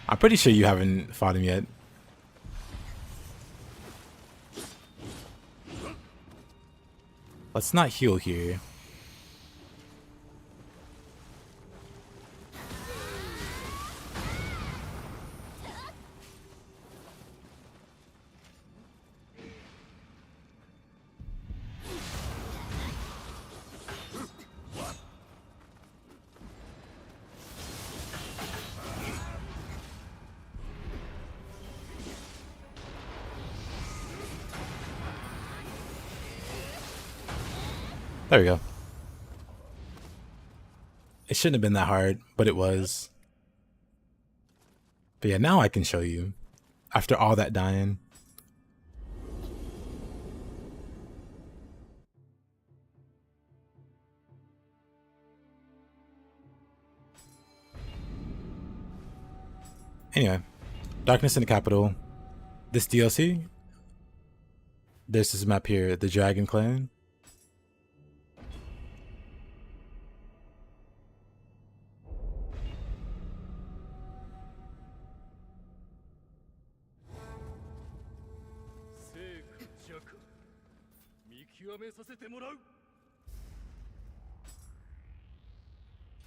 I'm pretty sure you haven't fought him yet. Let's not heal here. There we go. It shouldn't have been that hard, but it was. But yeah, now I can show you. After all that dying. Anyway, Darkness in the Capital. This DLC. There's this map here, the Dragon Clan.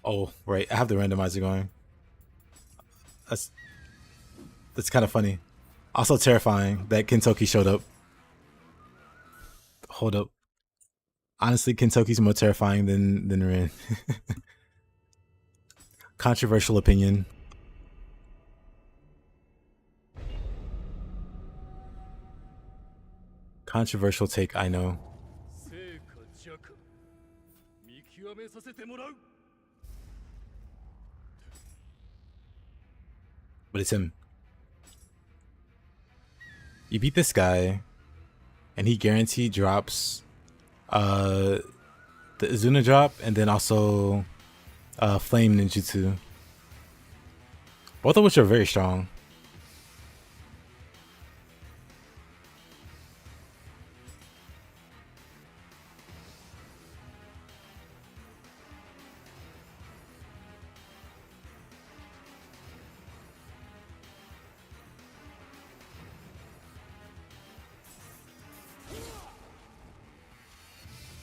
Oh, right. I have the randomizer going. That's kind of funny. Also terrifying that Kentoki showed up. Hold up. Honestly, Kentoki's more terrifying than Rin. Controversial opinion. Controversial take, I know. 成か弱見極めさせてもらう But it's him. You beat this guy, and he guaranteed drops the Izuna drop, and then also Flame Ninjutsu. Both of which are very strong.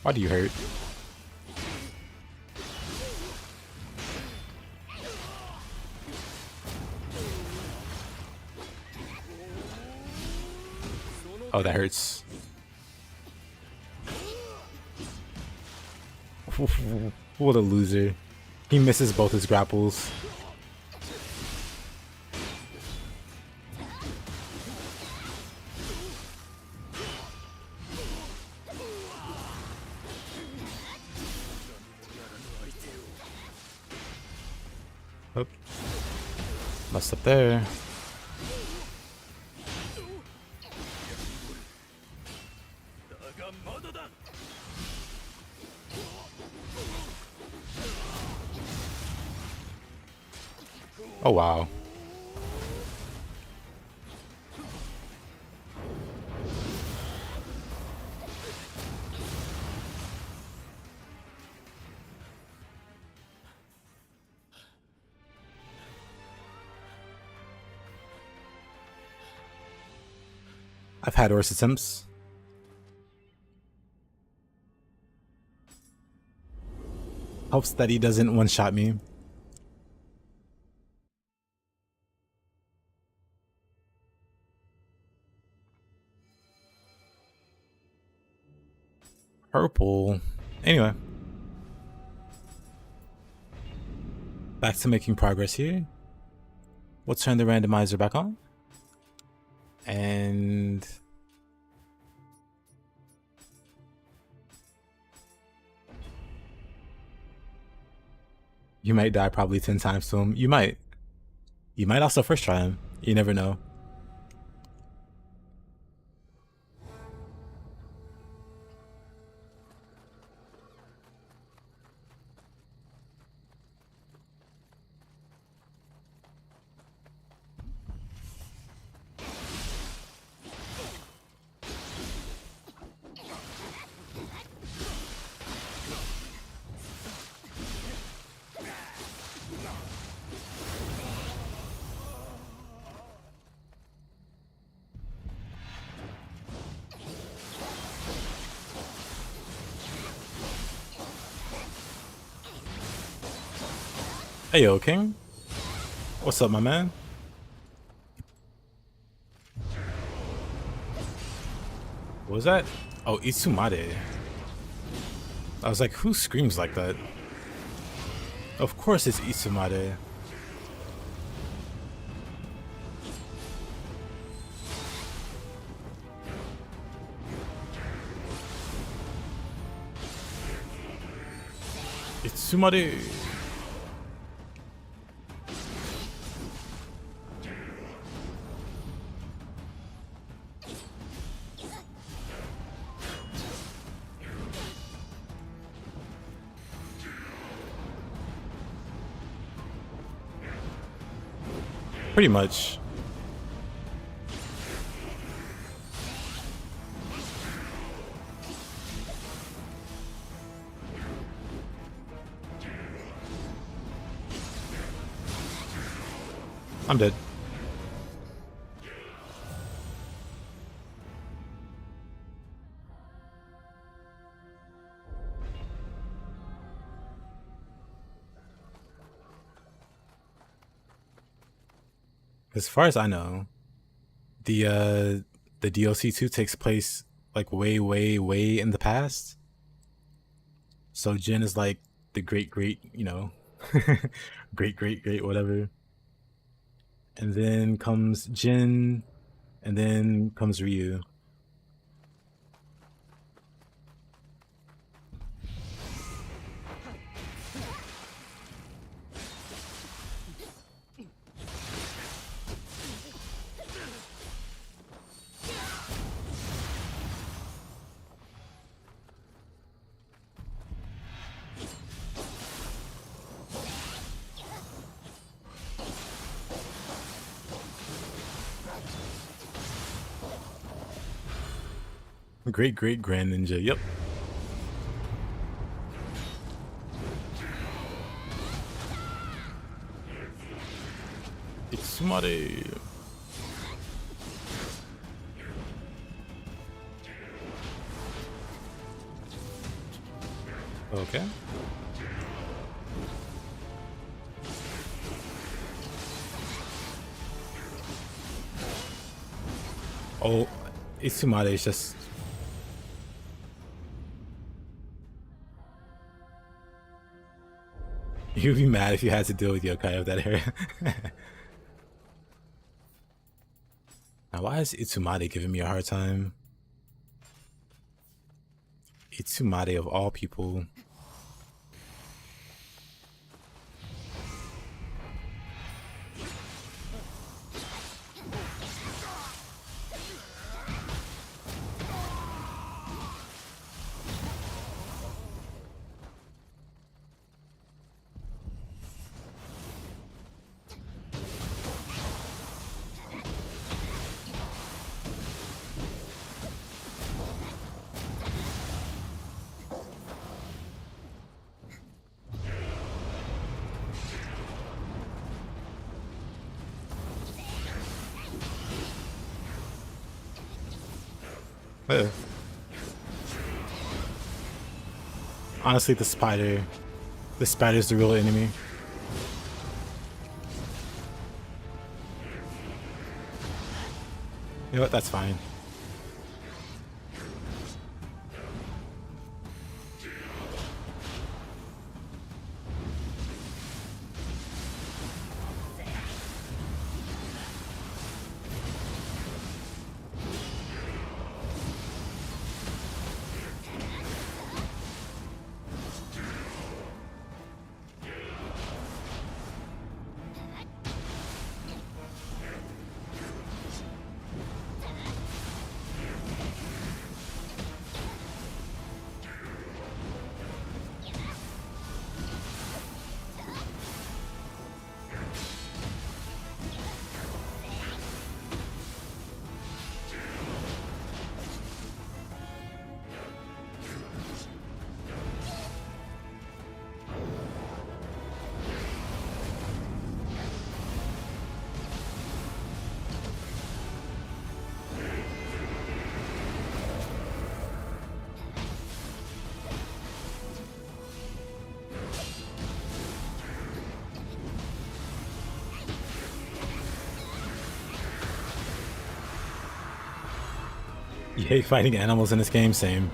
Why do you hurt? Oh, that hurts. What a loser. He misses both his grapples. Oh. Messed up there. Oh wow. I've had worse attempts. Hopes that he doesn't one-shot me. Purple. Anyway. Back to making progress here. We'll turn the randomizer back on. And you might die probably 10 times to him. You might. You might also first try him. You never know. Hey yo, King. What's up, my man? What was that? Oh, Itsumade. I was like, who screams like that? Of course it's Itsumade. Itsumade. Pretty much. I'm dead. As far as I know, the DLC 2 takes place like way in the past. So Jin is like the great, you know, great, whatever. And then comes Jin, and then comes Ryu. Great great grand ninja. Yep. Itsumare. Okay. Oh, Itsumare is just. You'd be mad if you had to deal with yokai of that era. Now, why is Itsumare giving me a hard time? Itsumare of all people. Honestly, the spider's the real enemy. You know what? That's fine. You hate fighting animals in this game? Same.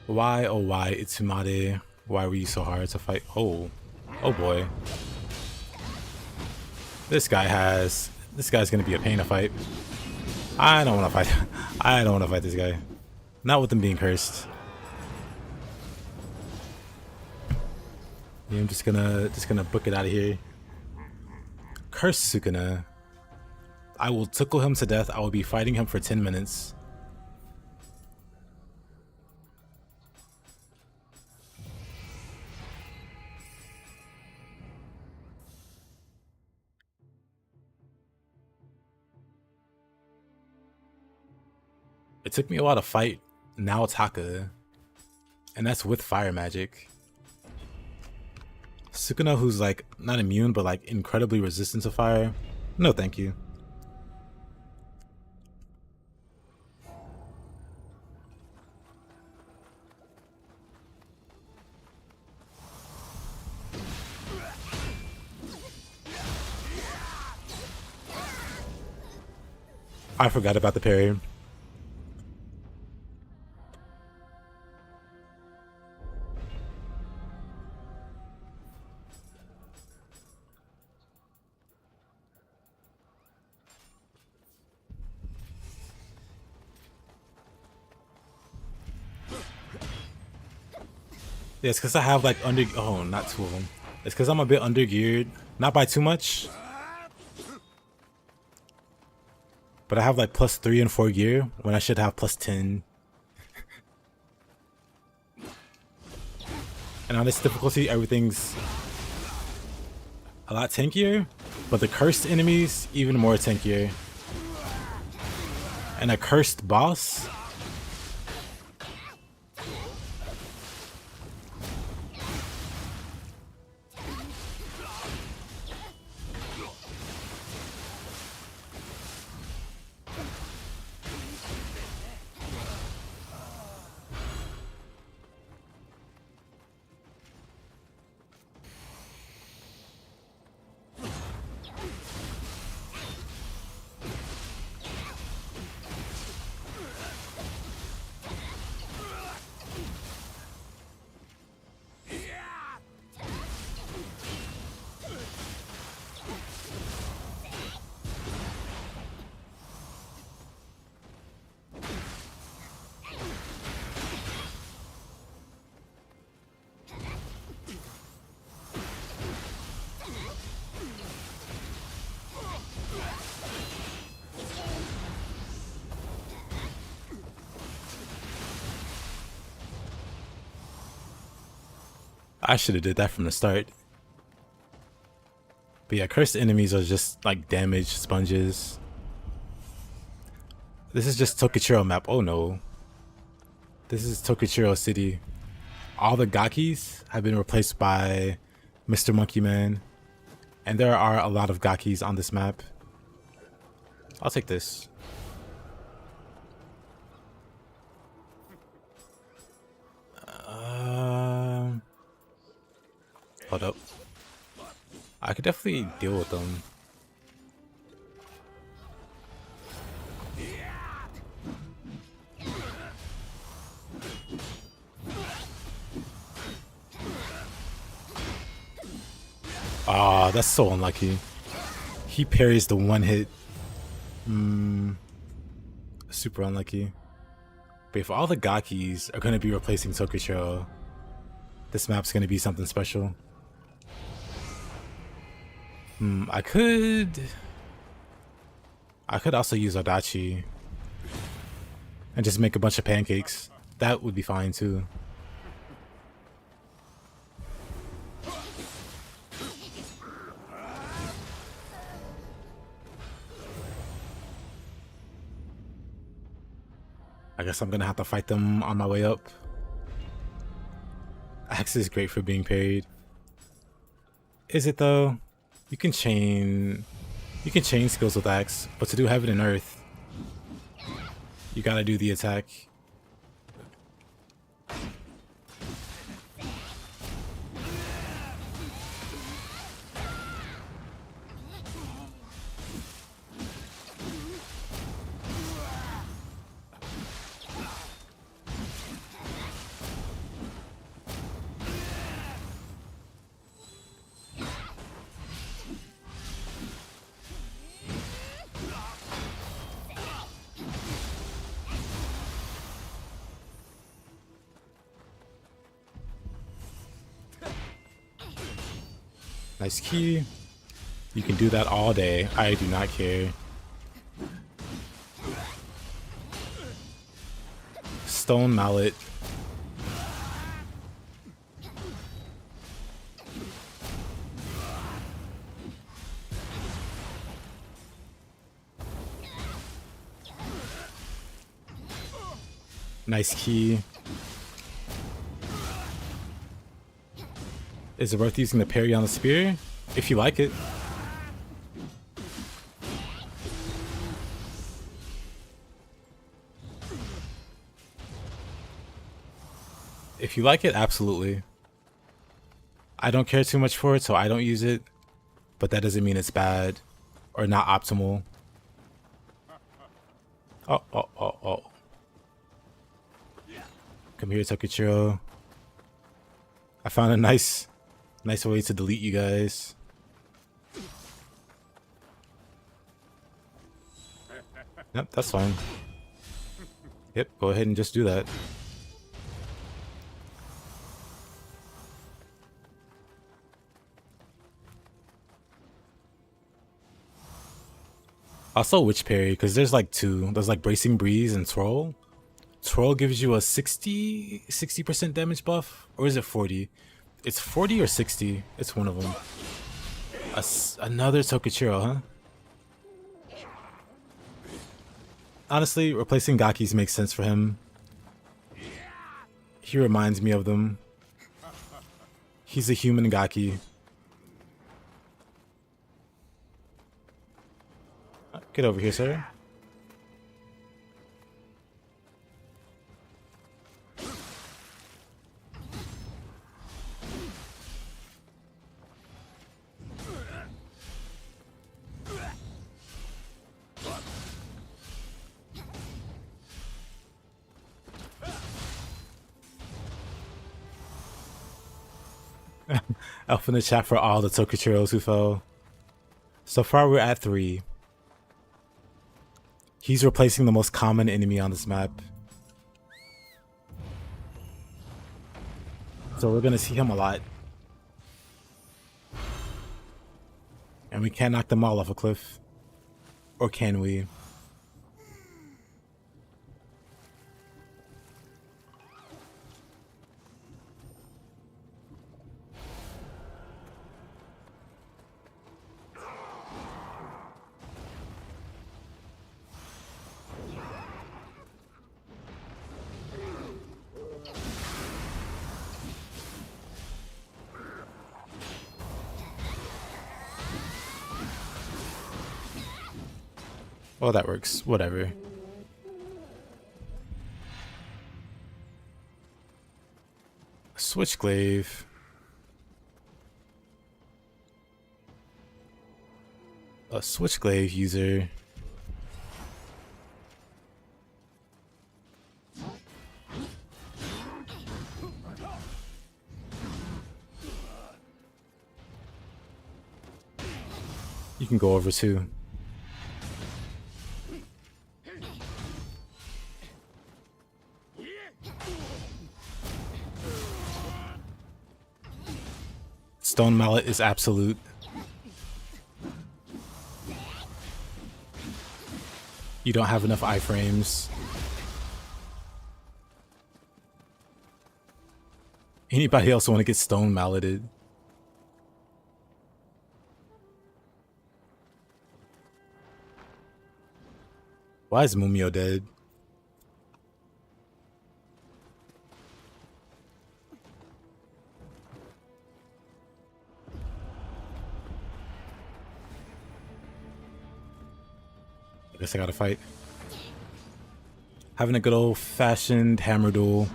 Why, oh why, Itsumade? Why were you so hard to fight? Oh. Oh boy. This guy's gonna be a pain to fight. I don't wanna fight. I don't wanna fight this guy. Not with him being cursed. Yeah, I'm just gonna book it out of here. Curse Sukuna. I will tickle him to death. I will be fighting him for 10 minutes. It took me a while to fight Naotaka, and that's with fire magic. Sukuna, who's like not immune but like incredibly resistant to fire. No thank you. I forgot about the parry. Yeah, it's because I have like oh, not two of them. It's because I'm a bit under geared, not by too much, but I have like +3 and 4 gear when I should have +10. And on this difficulty, everything's a lot tankier, but the cursed enemies even more tankier. And a cursed boss. I should have did that from the start. But yeah, cursed enemies are just like damage sponges. This is just Tokichiro map. Oh no. This is Tokichiro City. All the Gakis have been replaced by Mr. Monkey Man. And there are a lot of Gakis on this map. I'll take this. Hold up. I could definitely deal with them. Ah, that's so unlucky. He parries the one hit. Super unlucky. But if all the Gakis are going to be replacing Tokichiro, this map's going to be something special. I could also use Adachi and just make a bunch of pancakes. That would be fine too. I guess I'm gonna have to fight them on my way up. Axe is great for being parried. Is it though? You can chain skills with Axe, but to do Heaven and Earth, you gotta do the attack. Nice key. You can do that all day. I do not care. Stone mallet. Nice key. Is it worth using the parry on the spear? If you like it. If you like it, absolutely. I don't care too much for it, so I don't use it. But that doesn't mean it's bad or not optimal. Oh. Come here, Tokichiro. I found a nice way to delete you guys. Yep, that's fine. Yep, go ahead and just do that. Also witch parry, because there's like two. There's like Bracing Breeze and Twirl. Twirl gives you a 60% damage buff, or is it 40? It's 40 or 60. It's one of them. Another Tokichiro, huh? Honestly, replacing Gakis makes sense for him. He reminds me of them. He's a human Gaki. Get over here, sir. Elf in the chat for all the Tokichiros who fell. So far, we're at 3. He's replacing the most common enemy on this map. So we're gonna see him a lot. And we can't knock them all off a cliff. Or can we? Oh, that works. Whatever. Switchglaive. A Switchglaive user. You can go over too. Stone Mallet is absolute. You don't have enough iframes. Anybody else want to get Stone Malleted? Why is Mumio dead? I guess I gotta fight. Having a good old-fashioned hammer duel.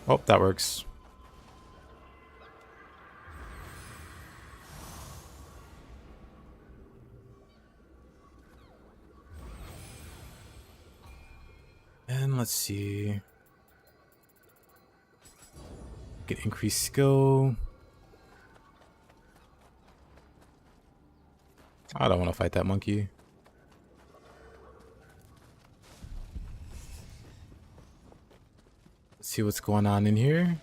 Oh, that works. And let's see. Get increased skill. I don't want to fight that monkey. Let's see what's going on in here.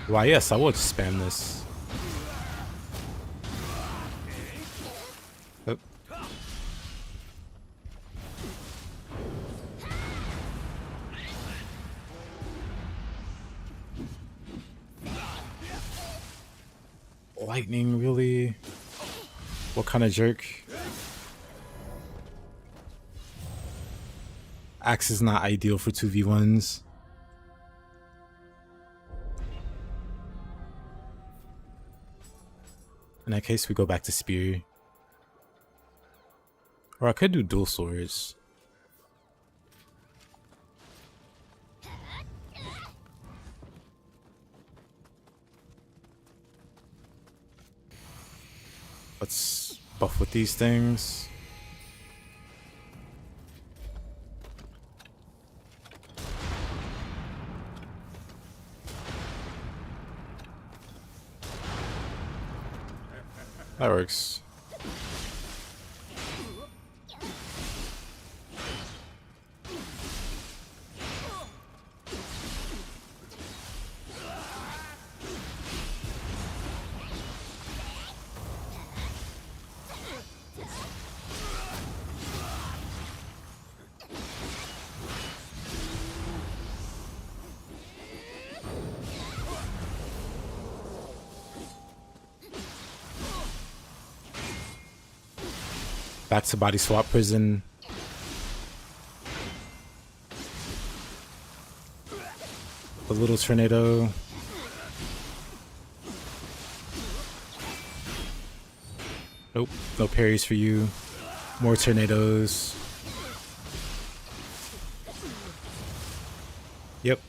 Why, yes, I would spam this. Oh. Lightning, really? What kind of jerk? Axe is not ideal for 2v1s. In that case, we go back to spear. Or I could do dual swords. Let's buff with these things. That works. Back to body swap prison. A little tornado. Nope, no parries for you. More tornadoes. Yep.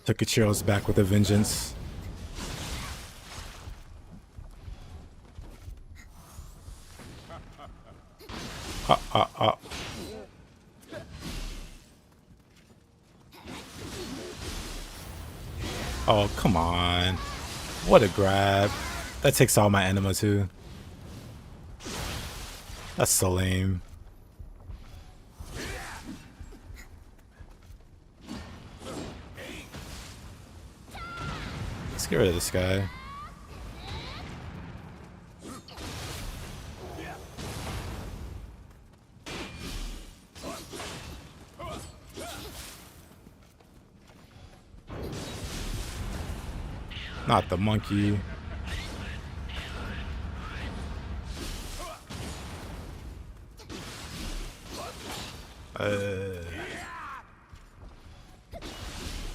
Tokichiro's back with a vengeance. Oh, come on. What a grab. That takes all my anima too. That's so lame. Let's get rid of this guy. Not the monkey.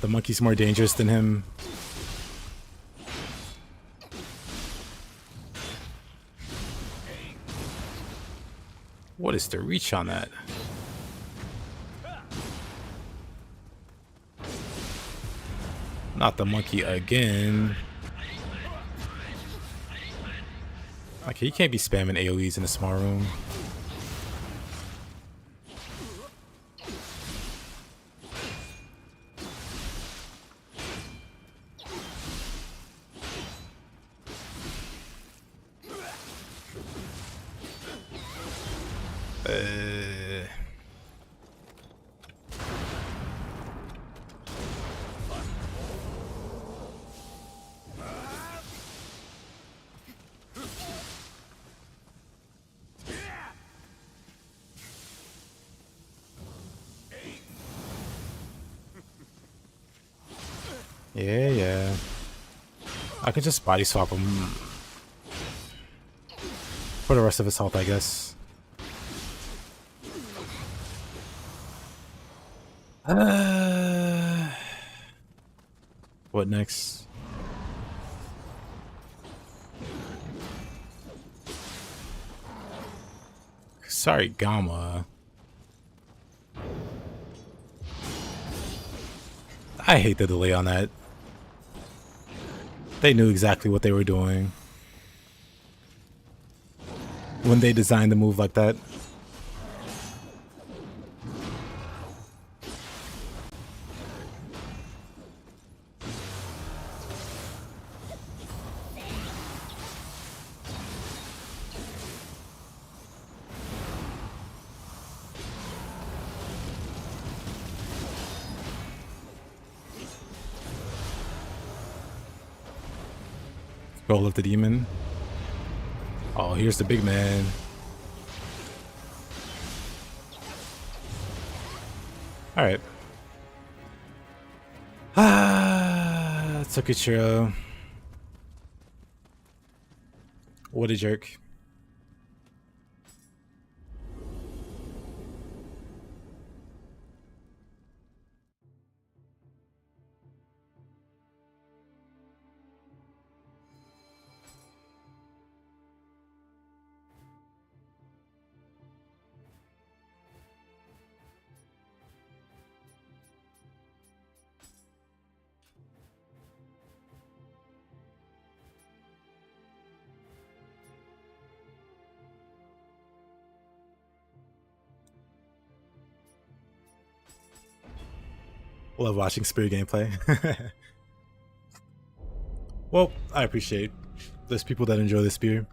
The monkey's more dangerous than him. What is the reach on that? Not the monkey again. Okay, you can't be spamming AoEs in a small room. Yeah. I could just body swap him for the rest of his health, I guess. What next? Sorry, Gamma. I hate the delay on that. They knew exactly what they were doing when they designed the move like that. Roll of the demon. Oh, here's the big man. Alright. Tokichiro. What a jerk. Love watching Spear gameplay. Well, I appreciate there's people that enjoy the Spear.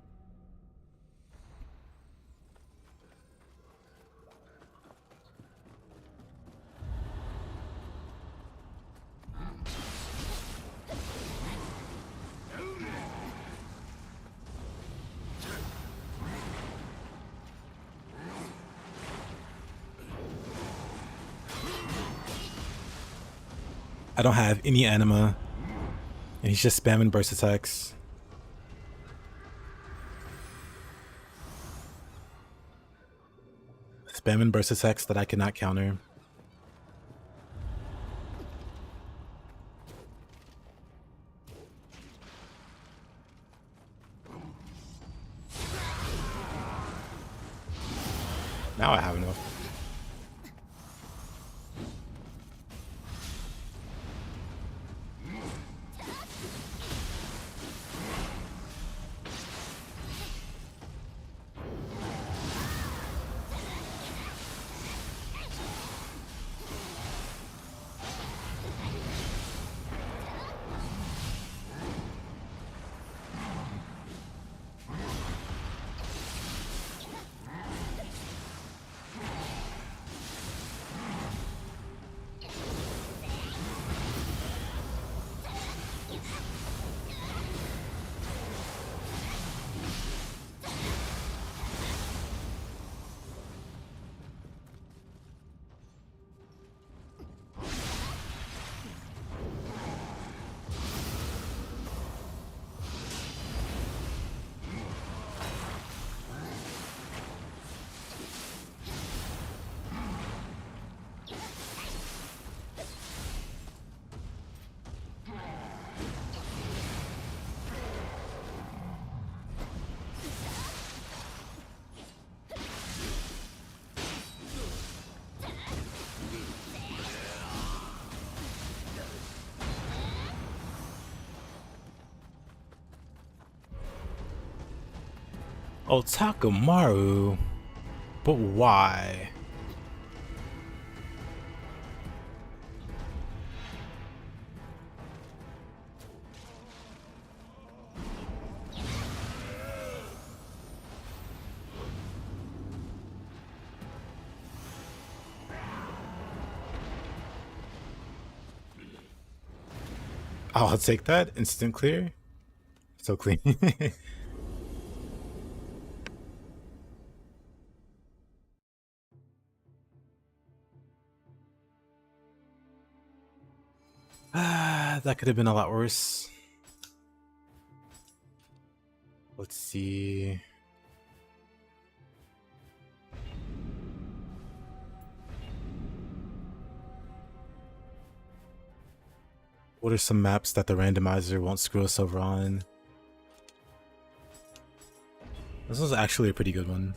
I don't have any anima, and he's just spamming burst attacks. Spamming burst attacks that I cannot counter. Now I have enough. Oh, Takamaru? But why? I'll take that. Instant clear. So clean. That could have been a lot worse. Let's see. What are some maps that the randomizer won't screw us over on? This was actually a pretty good one.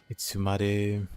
Itsumare.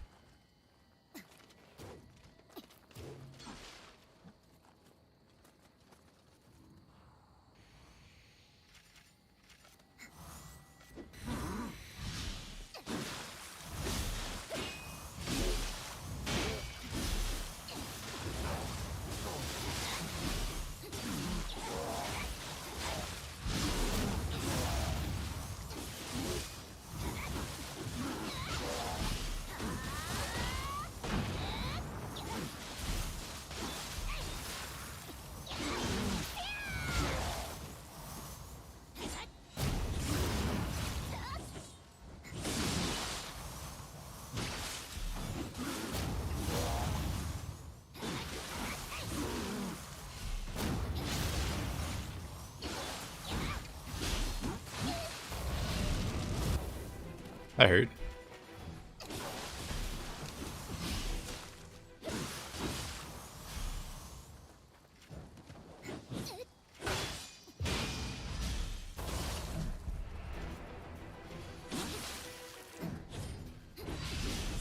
I heard.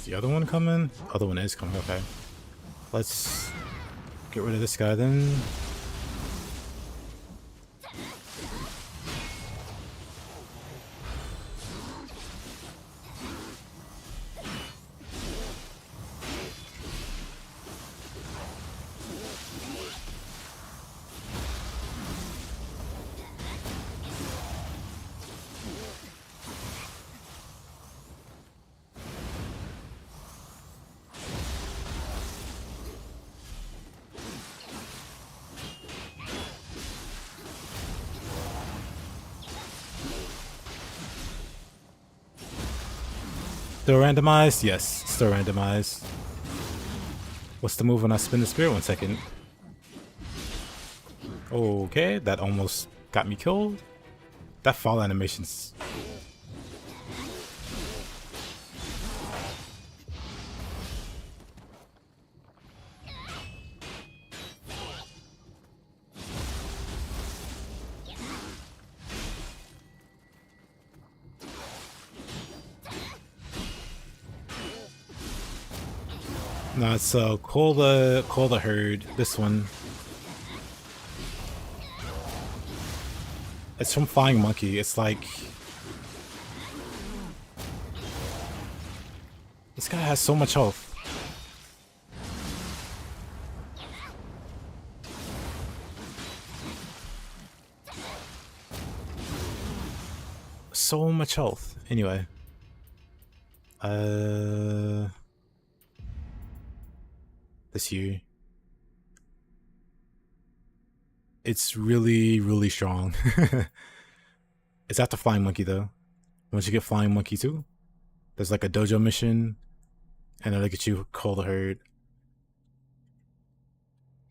the other one coming? Other one is coming, okay. Let's get rid of this guy then. Still randomized? Yes, still randomized. What's the move when I spin the spear? 1 second. Okay, that almost got me killed. That fall animation's... No, it's call the herd. This one. It's from Flying Monkey. It's like this guy has so much health. So much health. Anyway. This here. It's really, really strong. It's after Flying Monkey though. Once you get Flying Monkey too, there's like a dojo mission, and it'll get you call the herd.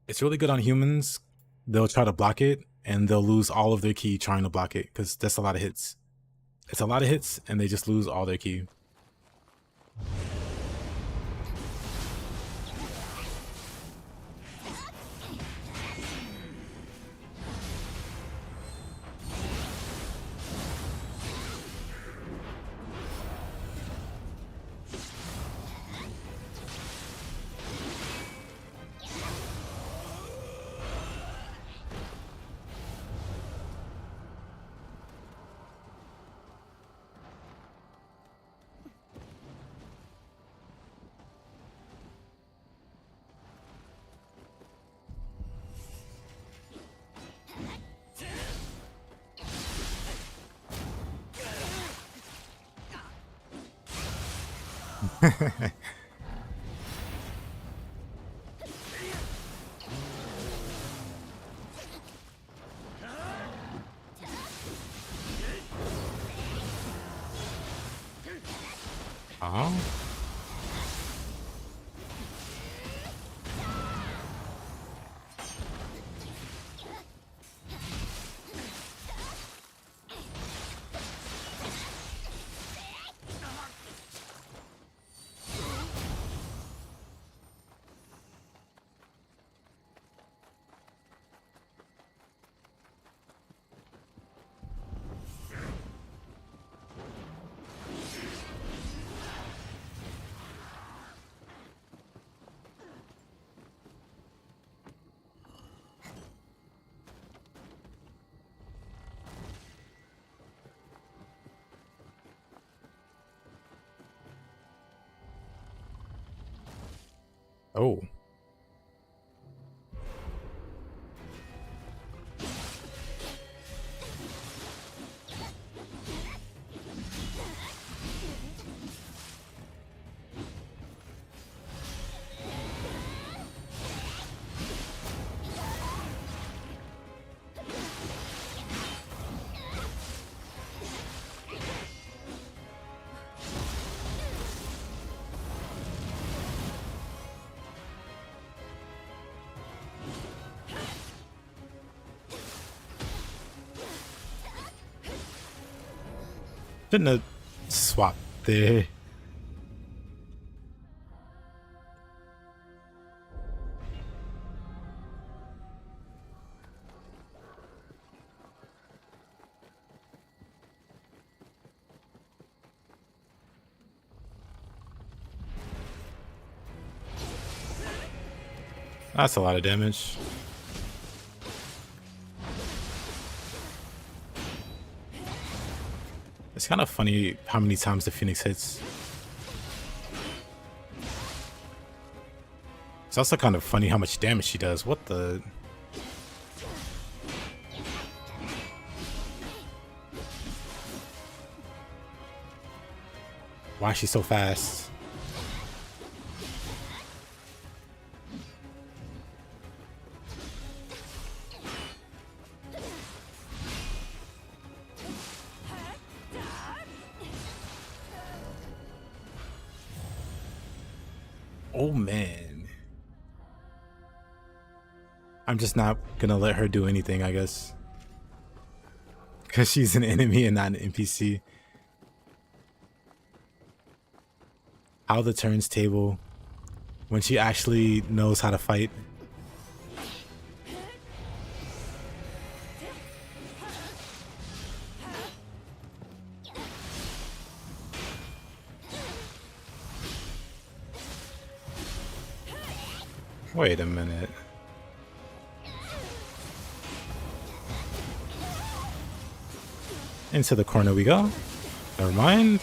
It's really good on humans. They'll try to block it, and they'll lose all of their ki trying to block it, because that's a lot of hits. It's a lot of hits, and they just lose all their ki. Oh. Oh. Shouldn't have swapped there. That's a lot of damage. It's kind of funny how many times the Phoenix hits. It's also kind of funny how much damage she does. What the... Why is she so fast? Oh man. I'm just not gonna let her do anything, I guess. Because she's an enemy and not an NPC. How the turns table when she actually knows how to fight. Wait a minute. Into the corner we go. Never mind.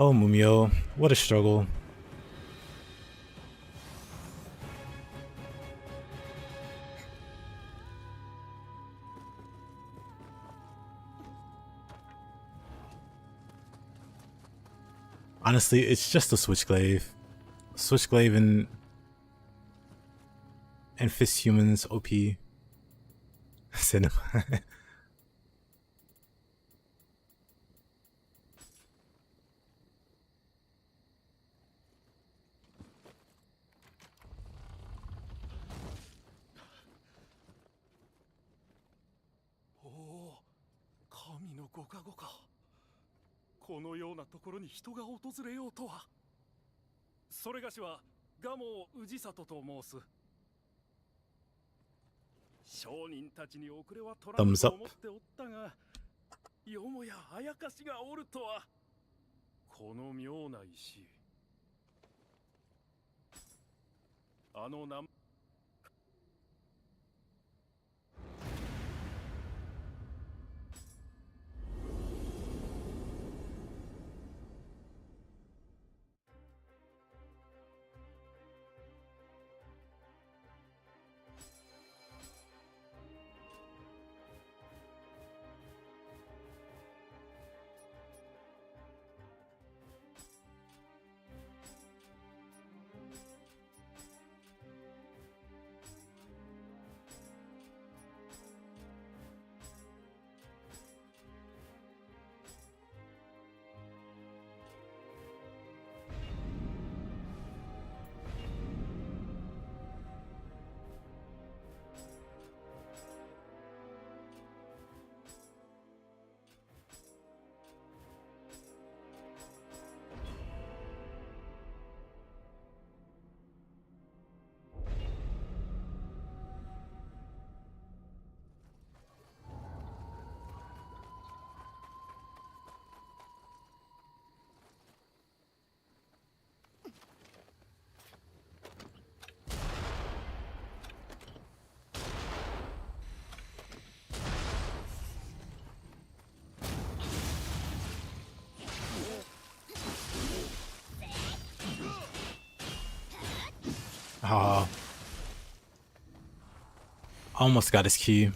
Oh, Mumio, what a struggle. Honestly, it's just a Switchglaive. Switchglaive and Fist Humans OP. Cinema. 神のご加護か。このようなところに人が訪れようとは。それがしは蒲生氏里と申す。商人たちに遅れは取らぬと思っておったが、よもやあやかしがおるとは。この妙な石。あの名前。Ah, almost got his key.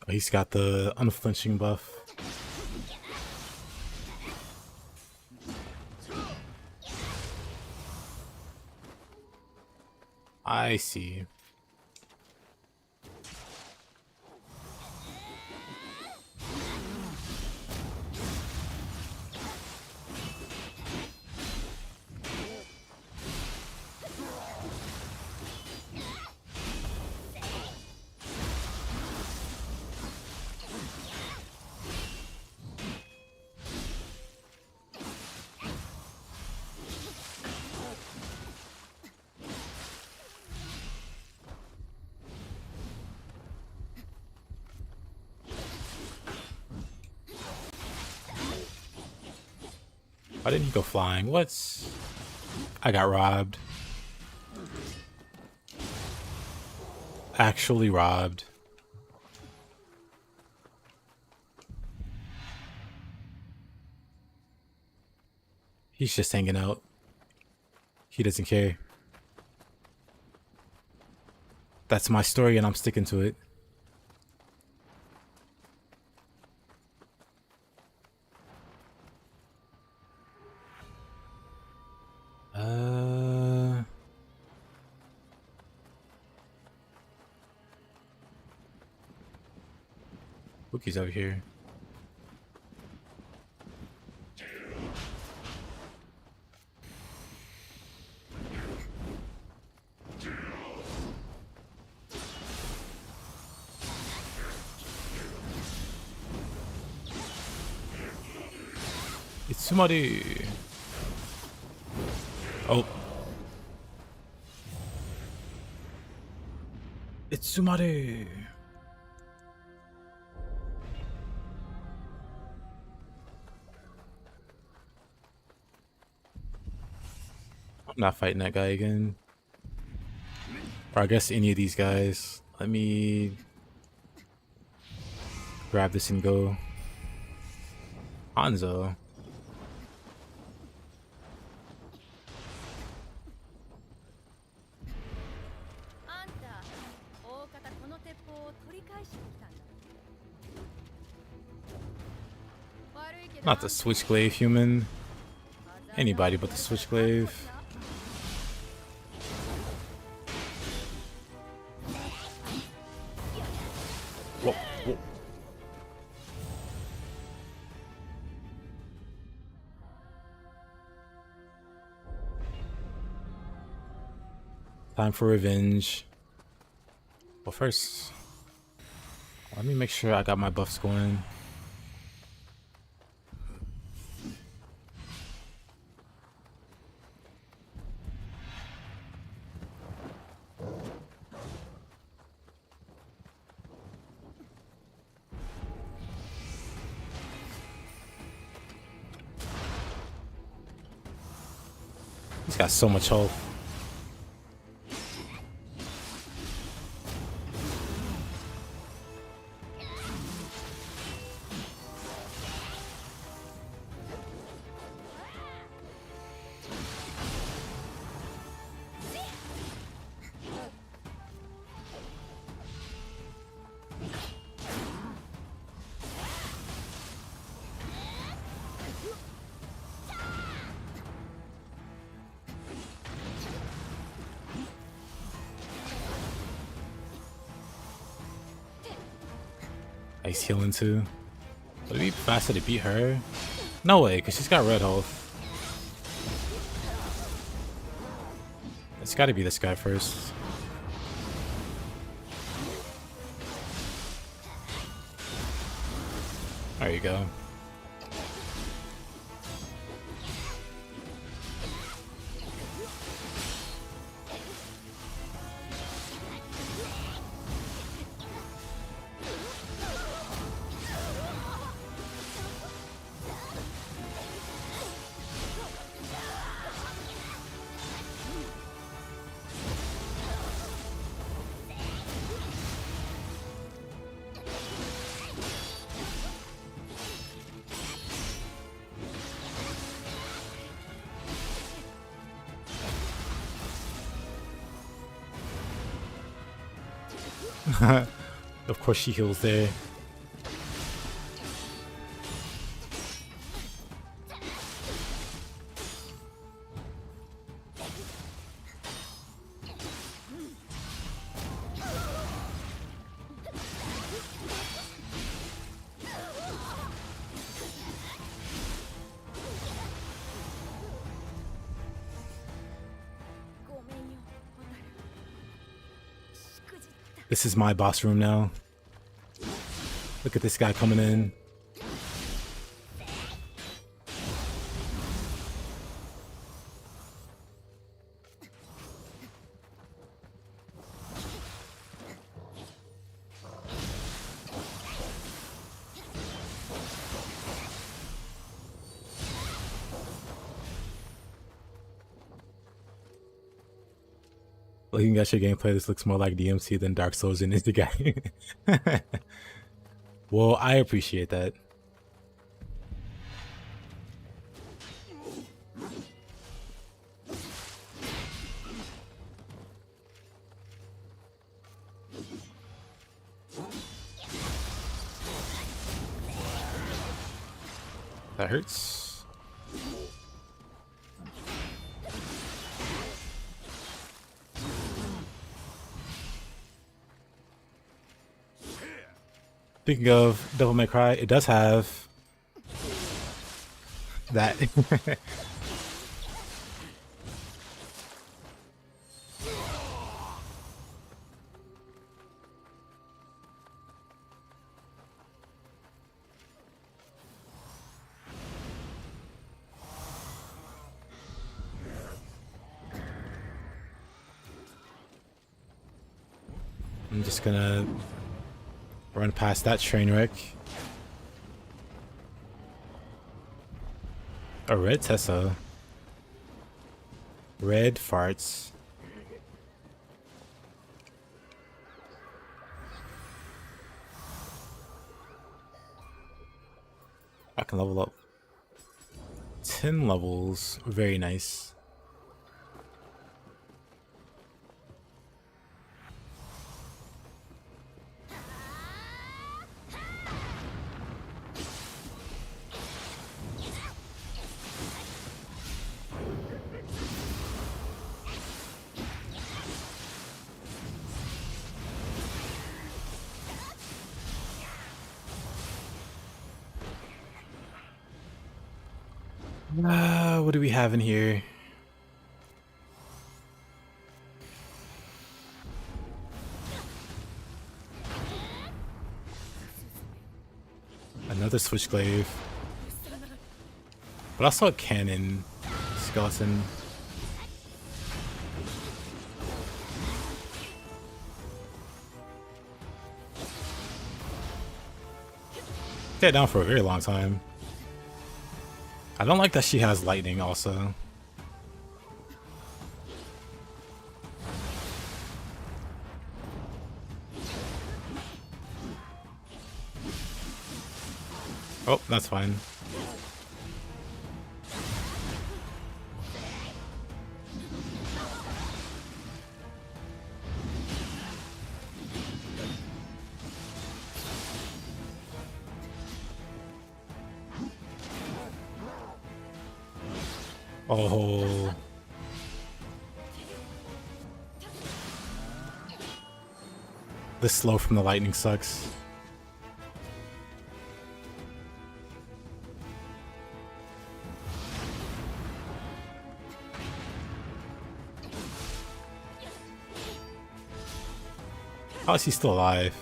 Oh, he's got the unflinching buff. I see. Why didn't he go flying? What's... I got robbed. Actually robbed. He's just hanging out. He doesn't care. That's my story and I'm sticking to it. Bookie's over here. It's somebody. Oh. It's somebody. I'm not fighting that guy again. Or I guess any of these guys. Let me grab this and go. Hanzo. Not the Switchglaive human. Anybody but the Switchglaive. Whoa, whoa. Time for revenge. Well, first, let me make sure I got my buffs going. He's got so much health. He's healing too. Would it be faster to beat her? No way, because she's got red health. It's gotta be this guy first. There you go. Of course she heals there. This is my boss room now. Look at this guy coming in. Looking at your gameplay, this looks more like DMC than Dark Souls in Ninja Gaiden. Well, I appreciate that. That hurts. Speaking of Devil May Cry, it does have that. I'm just gonna run past that train wreck. A red Tessa. Red farts. I can level up 10 levels. Very nice. What do we have in here? Another Switchglaive. But I saw a cannon skeleton. Stayed down for a very long time. I don't like that she has lightning also. Oh, that's fine. Oh. This slow from the lightning sucks. How is he still alive?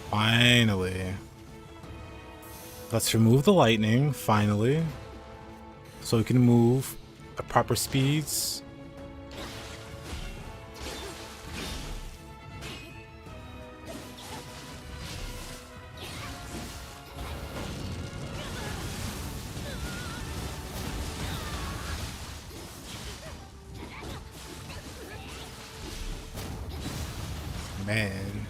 Finally. Let's remove the lightning, finally. So we can move at proper speeds. Man.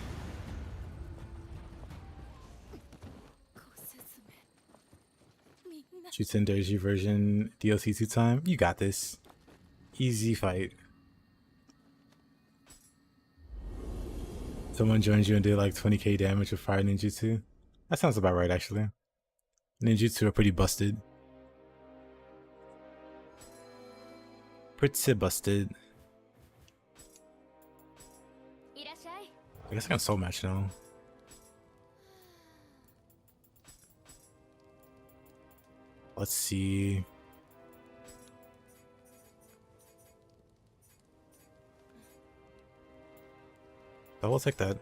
Jutsu Doji version DLC 2 time. You got this. Easy fight. Someone joins you and did like 20k damage with fire ninjutsu. That sounds about right, actually. Ninjutsu are pretty busted. Pretty busted. I guess I can soul match now. Let's see. I will take that.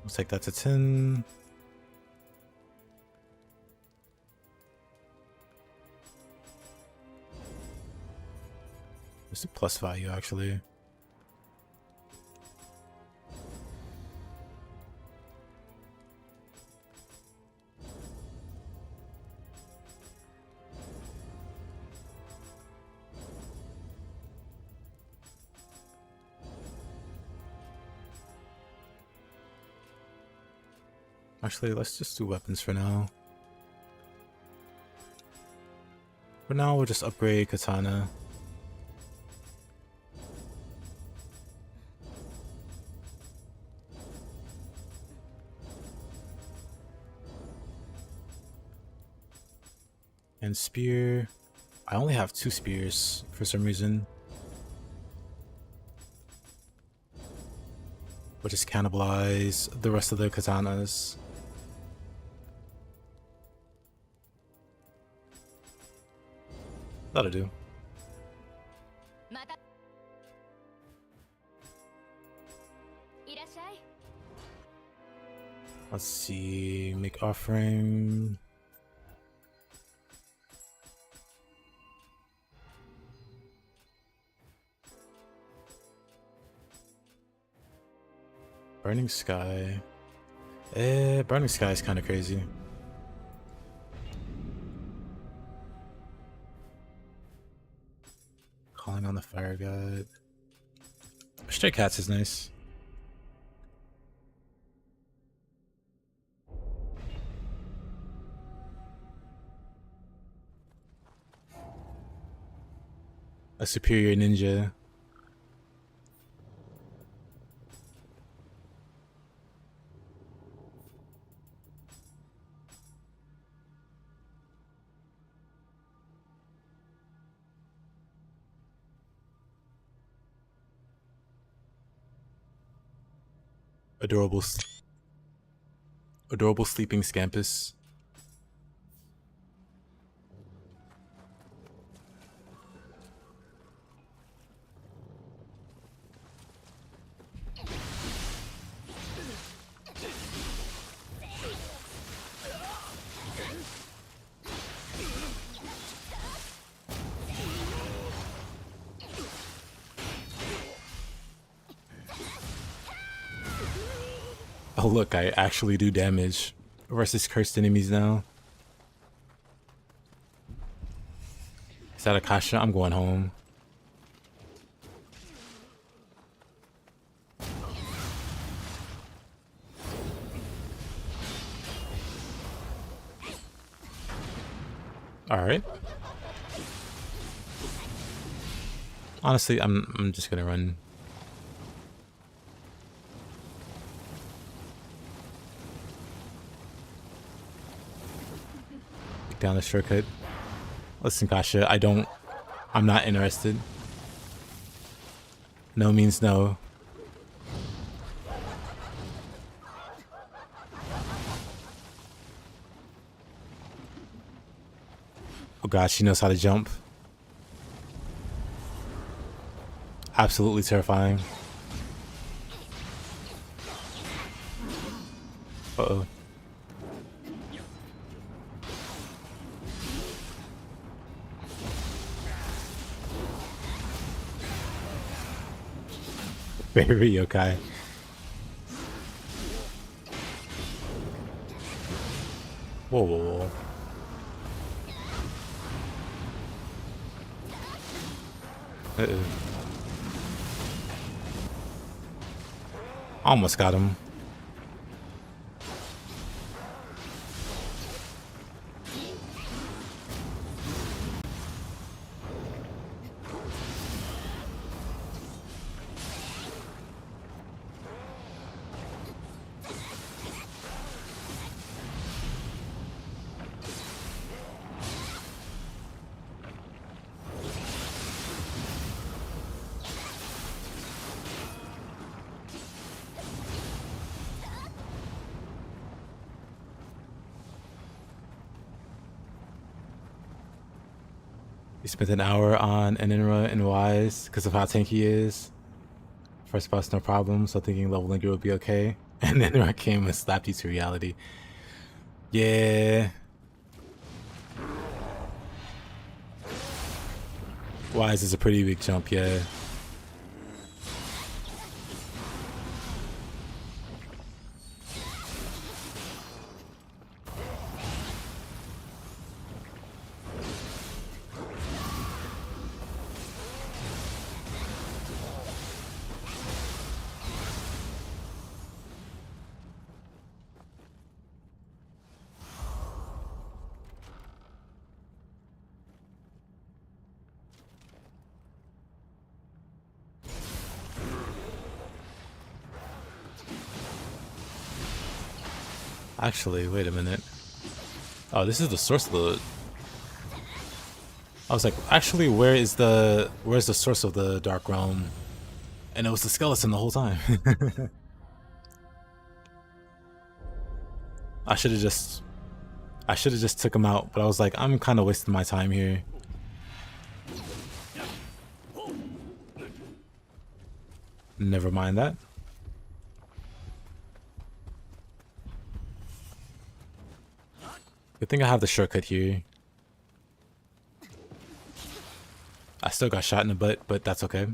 We'll take that to 10. There's a plus value, actually. Actually, let's just do weapons for now. For now, we'll just upgrade Katana. And spear. I only have 2 spears for some reason. We'll just cannibalize the rest of the katanas. That'll do. Let's see. Make offering. Burning Sky. Burning Sky is kind of crazy. Calling on the Fire God. Stray Cats is nice. A superior ninja. Adorable sleeping scampus. Oh look, I actually do damage versus cursed enemies now. Is that Akasha? I'm going home. Alright. Honestly, I'm just gonna run. Down the shortcut. Listen, Kasha, I'm not interested. No means no. Oh god, she knows how to jump. Absolutely terrifying. Uh-oh. Favorite yokai. Whoa, whoa, whoa. Almost got him. He spent an hour on Eninra and Wise because of how tanky he is. First boss, no problem, so thinking leveling it would be okay. And then I came and slapped you to reality. Yeah. Wise is a pretty big jump, yeah. Actually, wait a minute. Oh, this is the source of the... I was like, actually, where's the source of the Dark Realm? And it was the skeleton the whole time. I should have just took him out, but I was like, I'm kind of wasting my time here. Never mind that. Good thing I have the shortcut here. I still got shot in the butt, but that's okay.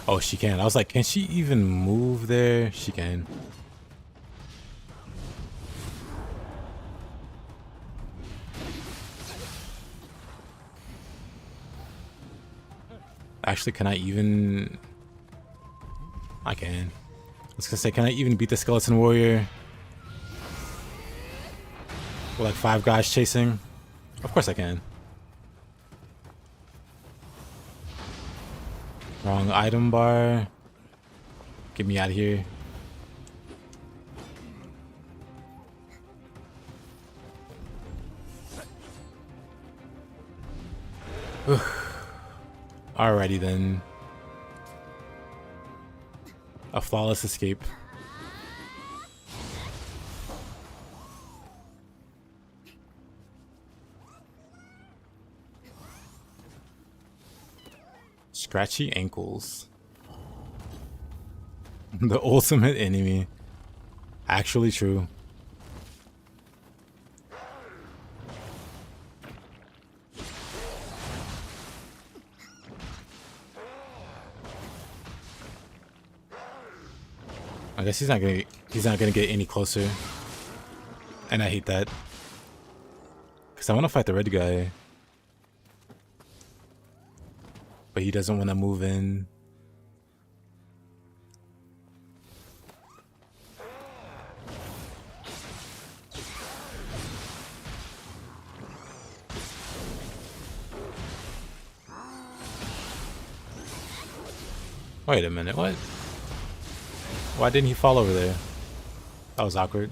Oh, she can. I was like, can she even move there? She can. Actually, can I even... I can. I was gonna say, can I even beat the skeleton warrior? With like 5 guys chasing? Of course I can. Wrong item bar. Get me out of here. Alrighty then. A flawless escape. Scratchy ankles. The ultimate enemy. Actually true. I guess he's not gonna get any closer. And I hate that. Cause I wanna fight the red guy. But he doesn't wanna move in. Wait a minute, what? Why didn't he fall over there? That was awkward.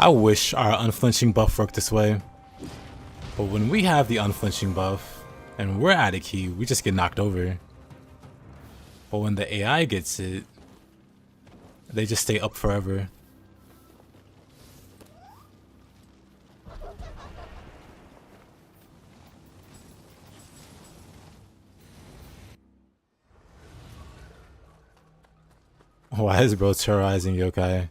I wish our unflinching buff worked this way. But when we have the unflinching buff and we're out of key, we just get knocked over. But when the AI gets it, they just stay up forever. Why is bro terrorizing yokai?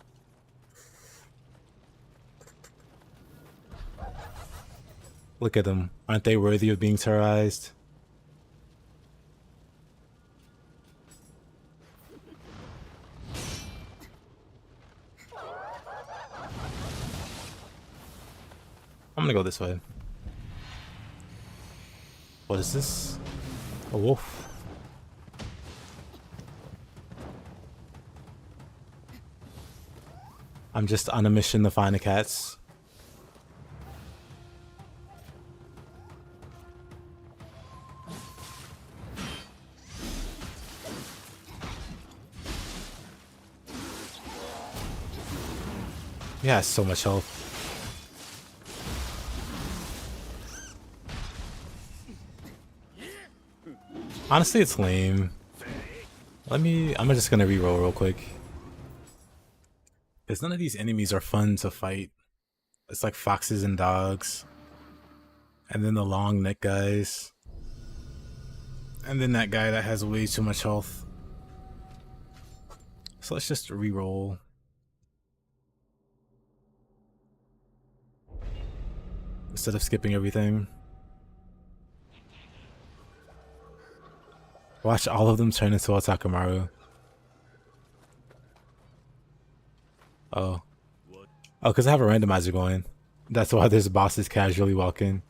Look at them. Aren't they worthy of being terrorized? I'm gonna go this way. What is this? A wolf. I'm just on a mission to find the cats. Yeah, so much health. Honestly, it's lame. I'm just gonna reroll real quick. Because none of these enemies are fun to fight. It's like foxes and dogs. And then the long neck guys. And then that guy that has way too much health. So let's just reroll. Instead of skipping everything. Watch all of them turn into Otakamaru. Oh. Oh, because I have a randomizer going. That's why there's bosses casually walking.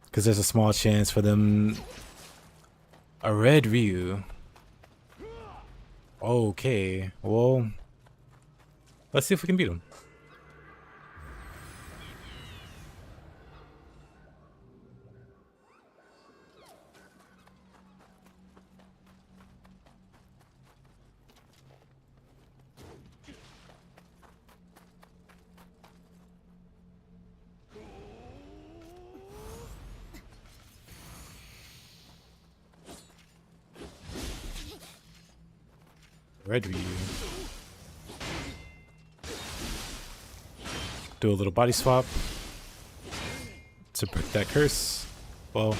Because there's a small chance for them... A red Ryu. Okay. Well... Let's see if we can beat him. Red Ryu. Do a little body swap to break that curse. Well,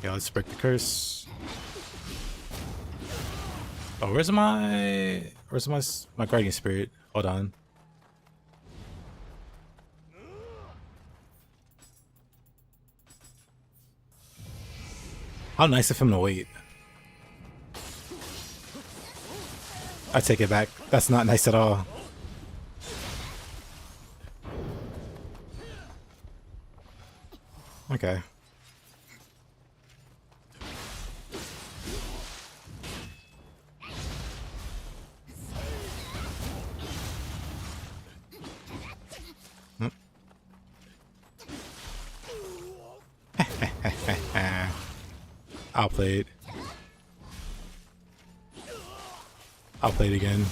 yeah, let's break the curse. Oh, where's my guardian spirit? Hold on. How nice of him to wait. I take it back. That's not nice at all. Okay. I'll play it. I'll play it again.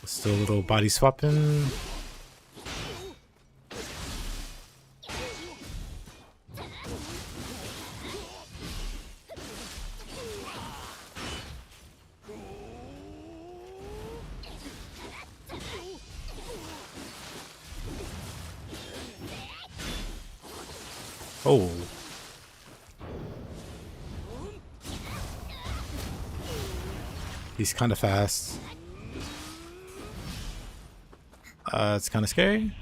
Let's do a little body swapping. Oh. He's kind of fast. It's kind of scary.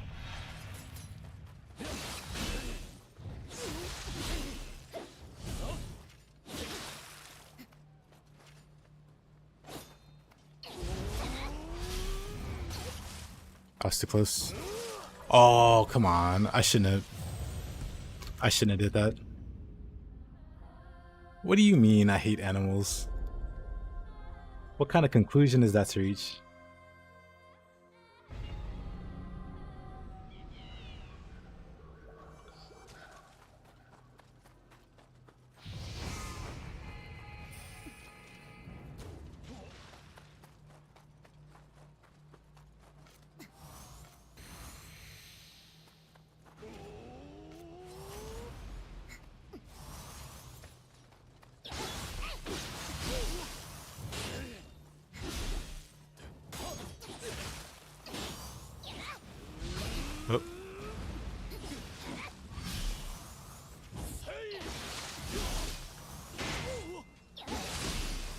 I was too close. Oh, come on. I shouldn't have did that. What do you mean I hate animals? What kind of conclusion is that to reach?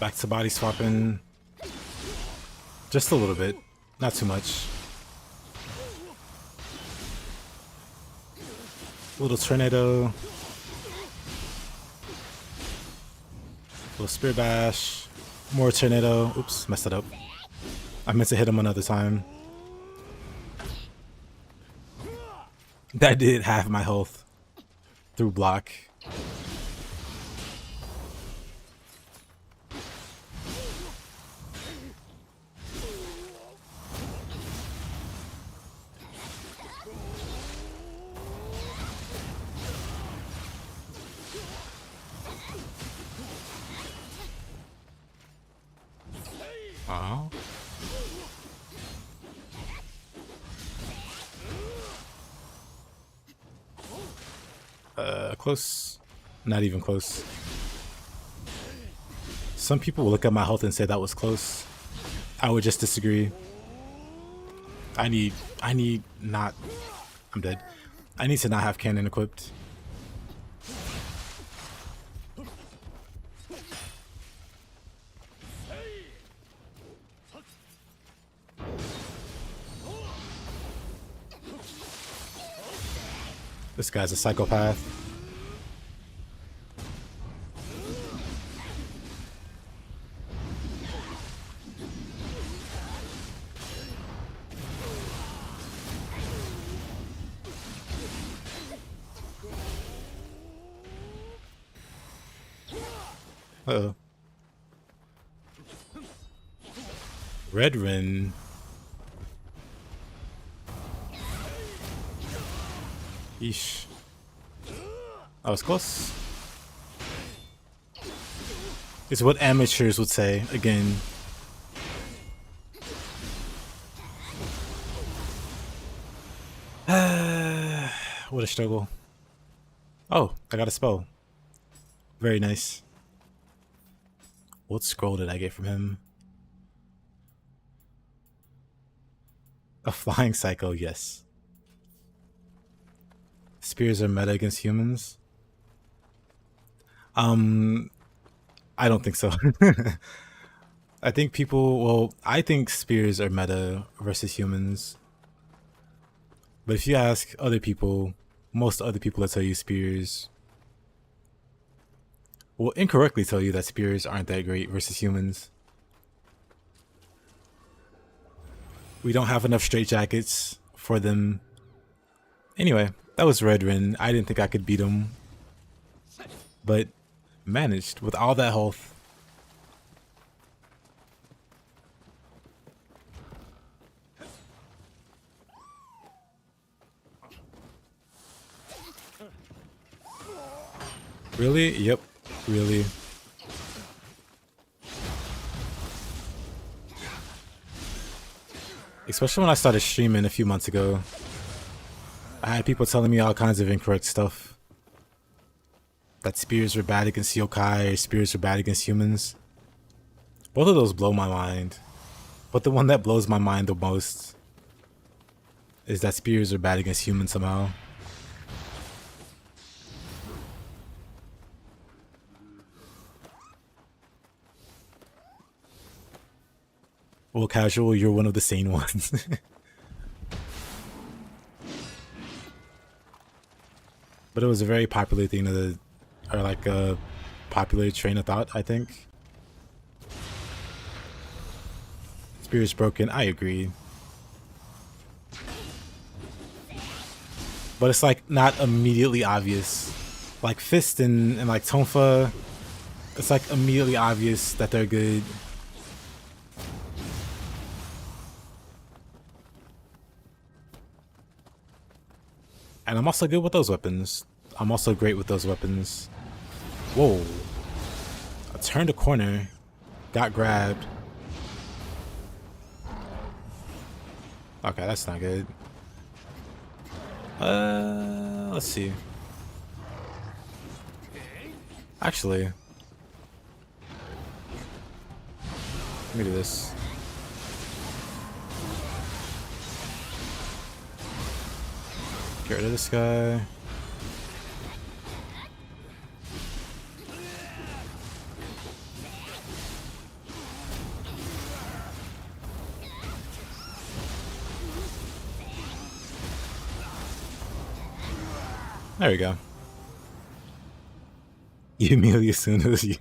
Back to body swapping. Just a little bit. Not too much. Little tornado. Little spear bash. More tornado. Oops, messed it up. I meant to hit him another time. That did half my health through block. Oh. Close. Not even close. Some people will look at my health and say that was close. I would just disagree. I need not... I'm dead. I need to not have cannon equipped. This guy's a psychopath. Uh-oh. Red Rin. Yeesh. That was close. It's what amateurs would say, again. What a struggle. Oh, I got a spell. Very nice. What scroll did I get from him? A flying psycho, yes. Spears are meta against humans? I don't think so. I think I think spears are meta versus humans. But if you ask other people, most other people will tell you spears will incorrectly tell you that spears aren't that great versus humans. We don't have enough straitjackets for them. Anyway, that was Red Rin. I didn't think I could beat him, but managed with all that health. Really? Yep. Really. Especially when I started streaming a few months ago. I had people telling me all kinds of incorrect stuff. That spears were bad against yokai, or spears were bad against humans. Both of those blow my mind. But the one that blows my mind the most is that spears are bad against humans somehow. Well, casual, you're one of the sane ones. But it was a very popular thing or like a popular train of thought, I think. Spear is broken, I agree. But it's like not immediately obvious. Like Fist and like Tonfa, it's like immediately obvious that they're good. And I'm also good with those weapons. I'm also great with those weapons. Whoa. I turned a corner. Got grabbed. Okay, that's not good. Let's see. Actually. Let me do this. Get rid of this guy. There we go. You immediately assumed it was you.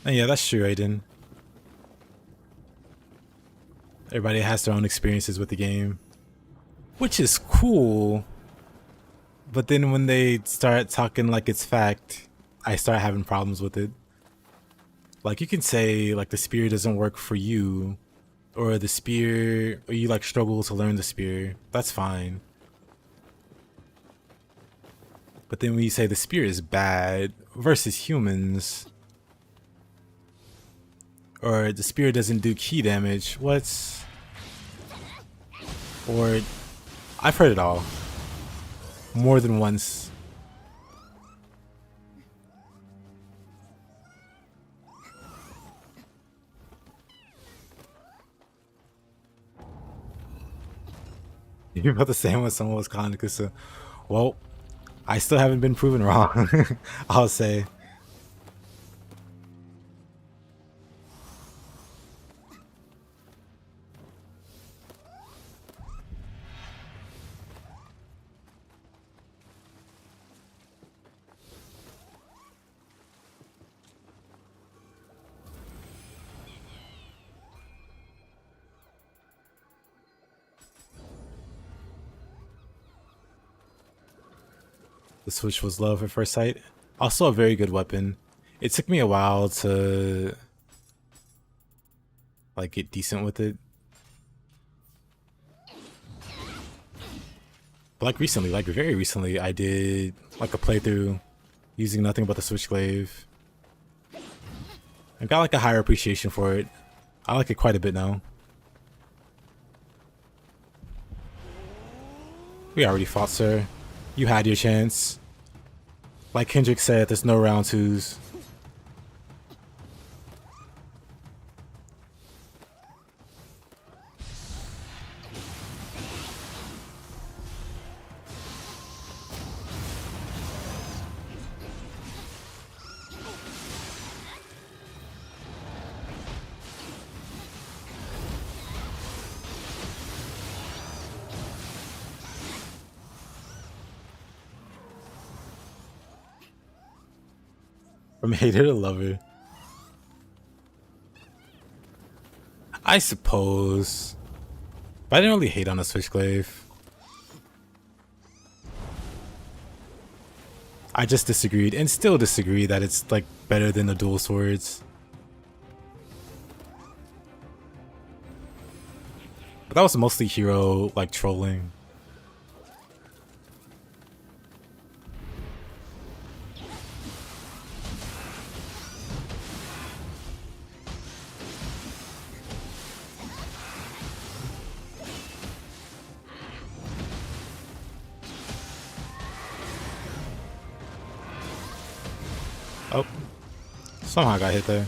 And yeah, that's true, Aiden. Everybody has their own experiences with the game, which is cool. But then when they start talking like it's fact, I start having problems with it. Like you can say like the spear doesn't work for you, or the spear, or you like struggle to learn the spear. That's fine. But then when you say the spear is bad versus humans, or the spear doesn't do key damage, what's... Or I've heard it all. More than once. You're about to say when someone was calling Kusa. Well, I still haven't been proven wrong. I'll say. The Switch was love at first sight. Also a very good weapon. It took me a while to like get decent with it. But like recently, like very recently, I did like a playthrough using nothing but the Switch Glaive. I got like a higher appreciation for it. I like it quite a bit now. We already fought, sir. You had your chance. Like Kendrick said, there's no round twos. From hater to lover. I suppose. But I didn't really hate on the Switch Glaive. I just disagreed and still disagree that it's like better than the dual swords. But that was mostly hero like trolling. Oh, somehow I got hit there.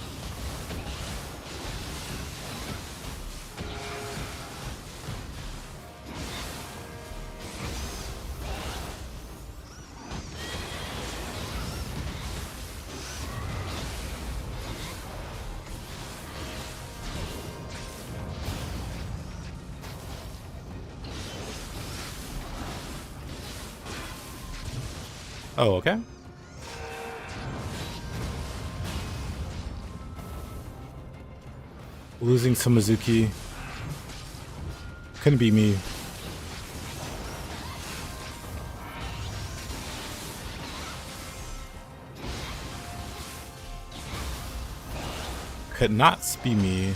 Oh, okay. Losing to Mizuki. Couldn't be me. Could not be me.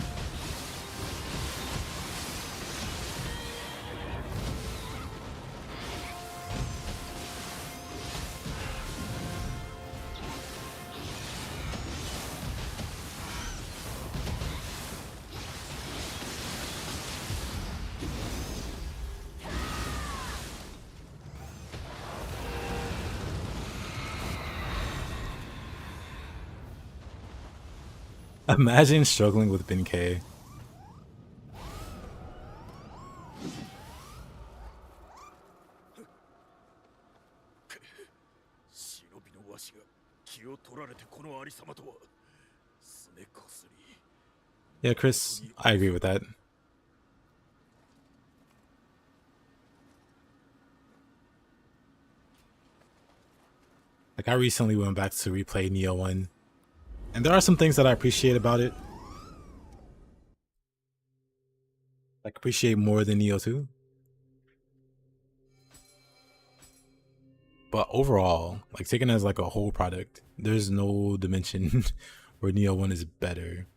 Imagine struggling with Benkei. 忍びのわしが気を取られてこのありさまとはすねこすり Yeah, Chris, I agree with that. Like, I recently went back to replay Nioh 1, and there are some things that I appreciate about it. Like, appreciate more than Nioh 2. But overall, like, taken as like a whole product, there's no dimension where Nioh 1 is better.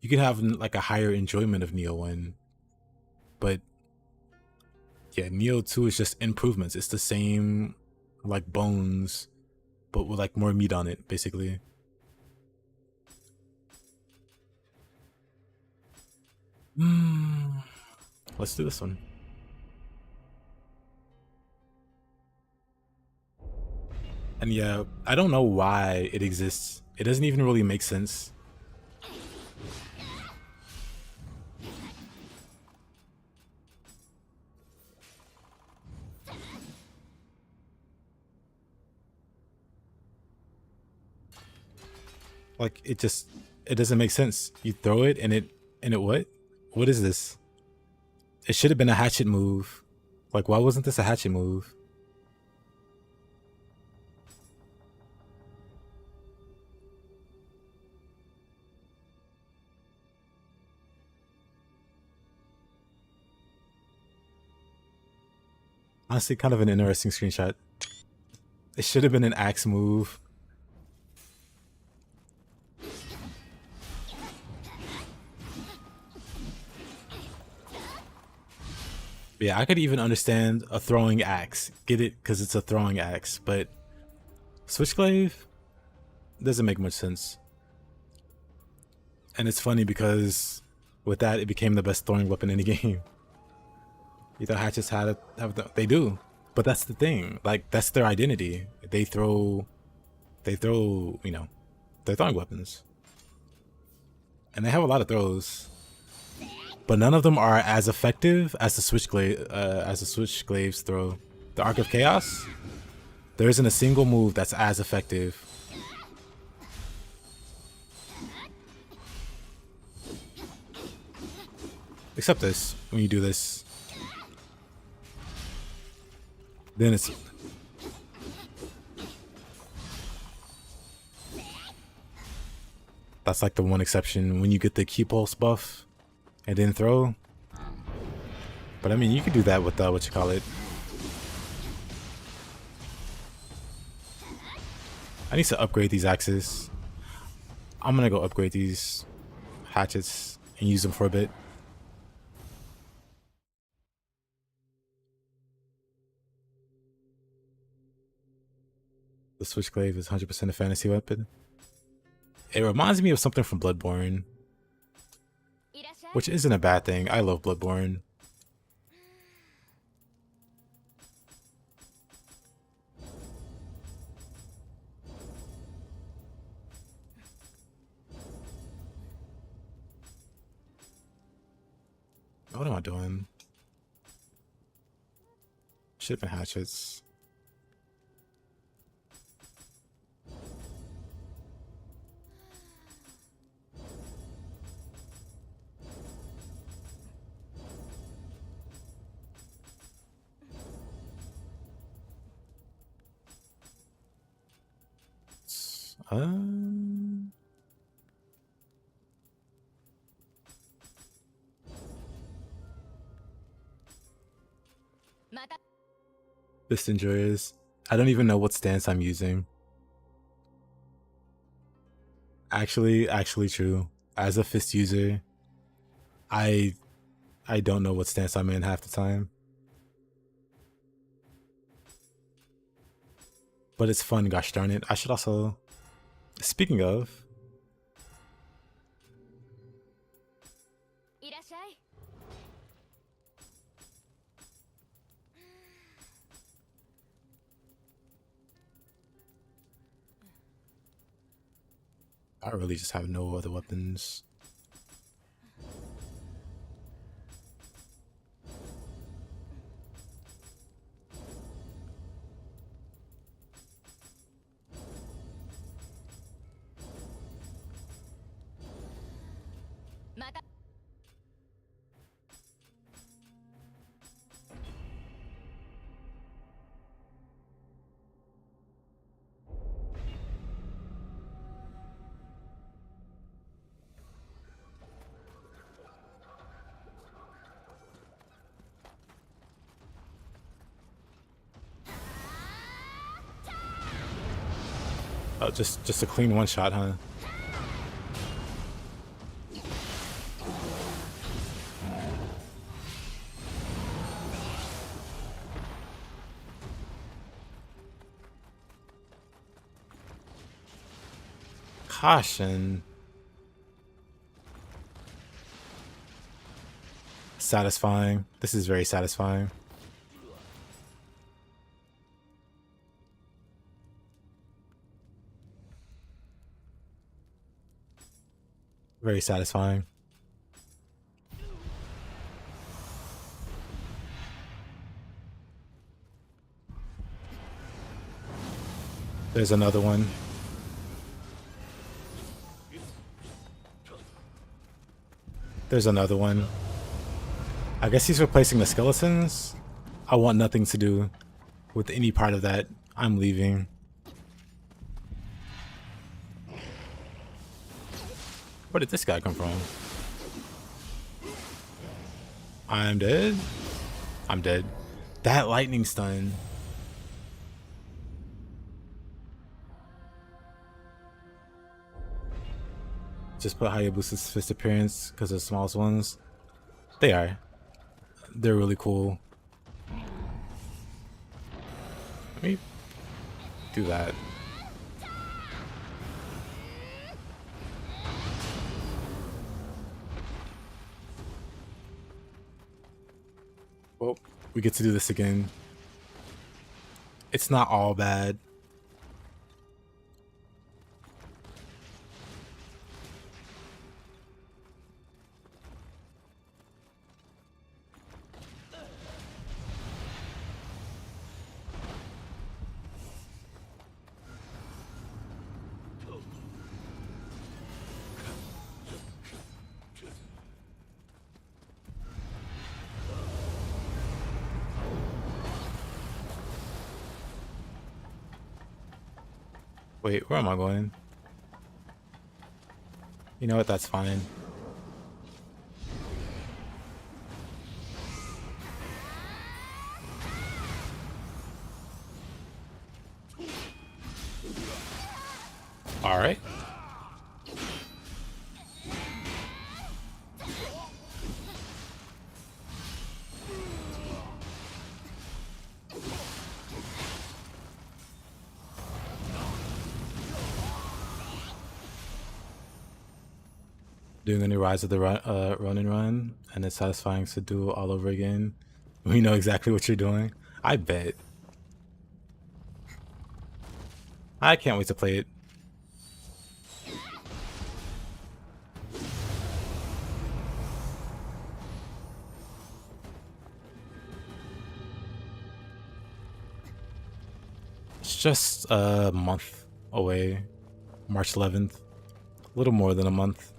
You can have like a higher enjoyment of Nioh 1, but yeah, Nioh 2 is just improvements. It's the same like bones, but with like more meat on it, basically. Let's do this one. And yeah, I don't know why it exists. It doesn't even really make sense. Like, it doesn't make sense. You throw it and it what? What is this? It should have been a hatchet move. Like, why wasn't this a hatchet move? Honestly, kind of an interesting screenshot. It should have been an axe move. But yeah, I could even understand a throwing axe. Get it? Because it's a throwing axe. But Switchglaive doesn't make much sense. And it's funny because with that, it became the best throwing weapon in the game. You thought hatchets they do, but that's the thing. Like, that's their identity. They throw, you know, they're throwing weapons, and they have a lot of throws, but none of them are as effective as the Switchglaive's throw. The Arc of Chaos, there isn't a single move that's as effective. Except this, when you do this. Then it's... That's like the one exception when you get the key pulse buff and then throw. But I mean, you could do that with what you call it. I need to upgrade these axes. I'm gonna go upgrade these hatchets and use them for a bit. The Switchglaive is 100% a fantasy weapon. It reminds me of something from Bloodborne, which isn't a bad thing. I love Bloodborne. What am I doing? Shipping hatchets. Fist Enjoyers. I don't even know what stance I'm using. Actually true. As a fist user, I don't know what stance I'm in half the time. But it's fun, gosh darn it. I should also... Speaking of... I really just have no other weapons. Oh, just a clean one shot, huh? Caution. Satisfying. This is very satisfying. Very satisfying. There's another one. There's another one. I guess he's replacing the skeletons. I want nothing to do with any part of that. I'm leaving. Where did this guy come from? I'm dead. I'm dead. That lightning stun. Just put Hayabusa's fist appearance because they're the smallest ones. They are. They're really cool. Let me do that. Well, we get to do this again. It's not all bad. Wait, where am I going? You know what? That's fine. All right. Doing a new Rise of the Run and Run, and it's satisfying to do all over again. We know exactly what you're doing. I bet. I can't wait to play it. It's just a month away. March 11th. A little more than a month.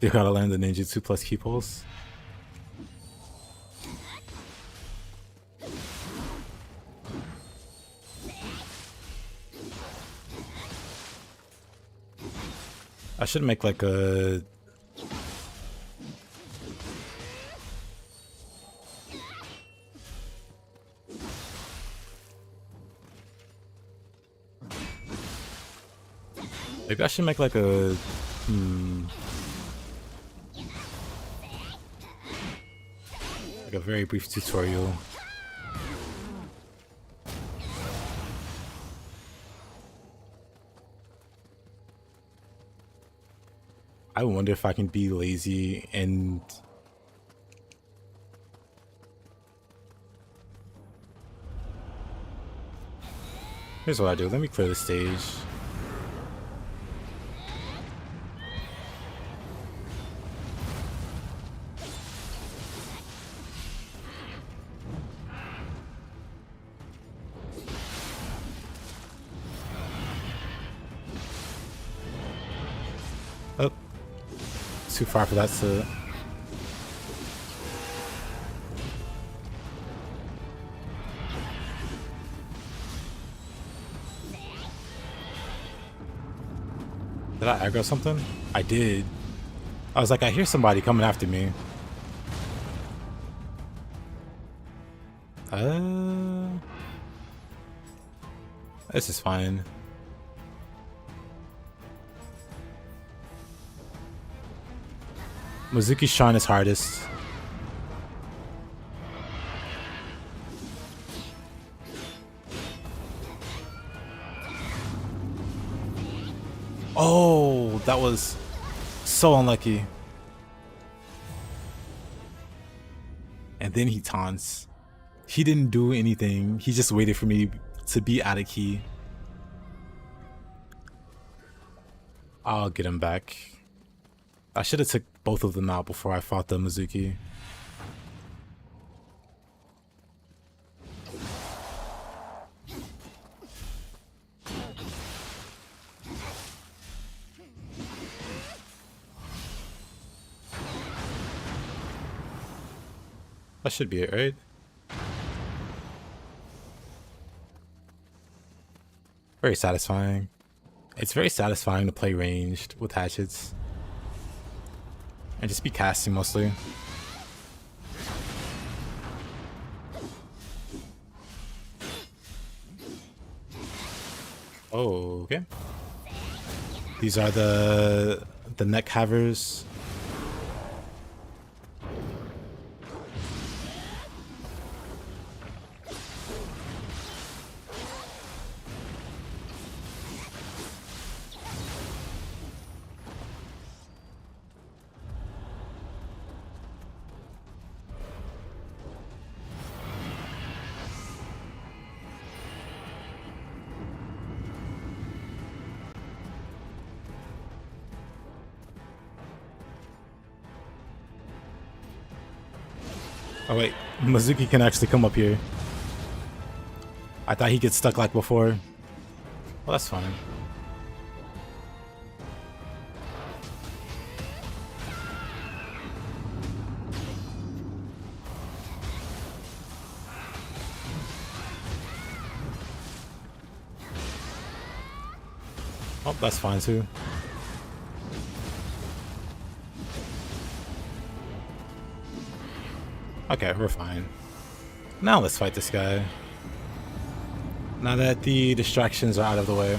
You gotta land the ninjutsu plus key pulse. I should make like a... Maybe I should make like a... Like a very brief tutorial. I wonder if I can be lazy and... Here's what I do. Let me clear the stage. Oh, too far for that to... Did I aggro something? I did. I was like, I hear somebody coming after me. This is fine. Mizuki's trying his hardest. Oh, that was so unlucky. And then he taunts. He didn't do anything. He just waited for me to be out of key. I'll get him back. I should have took both of them out before I fought the Mizuki. That should be it, right? Very satisfying. It's very satisfying to play ranged with hatchets. And just be casting mostly. Oh, okay. These are the neck havers. Oh wait, Mizuki can actually come up here. I thought he'd get stuck like before. Well, that's fine. Oh, that's fine too. Okay, we're fine. Now let's fight this guy. Now that the distractions are out of the way.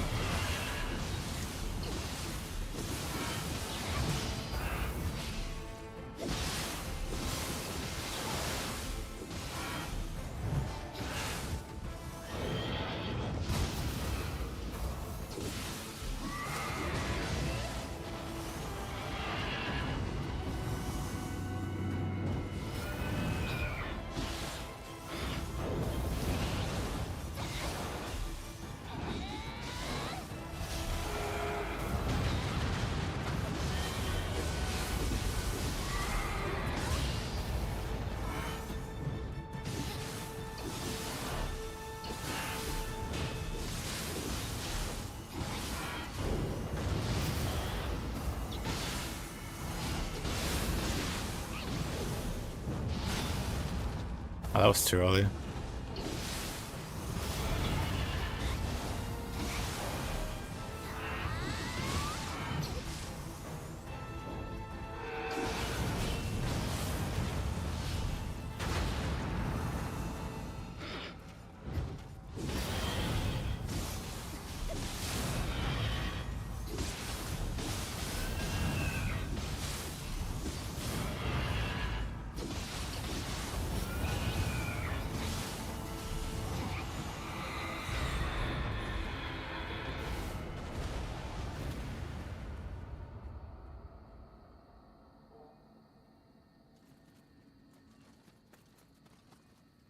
Oh, that was too early.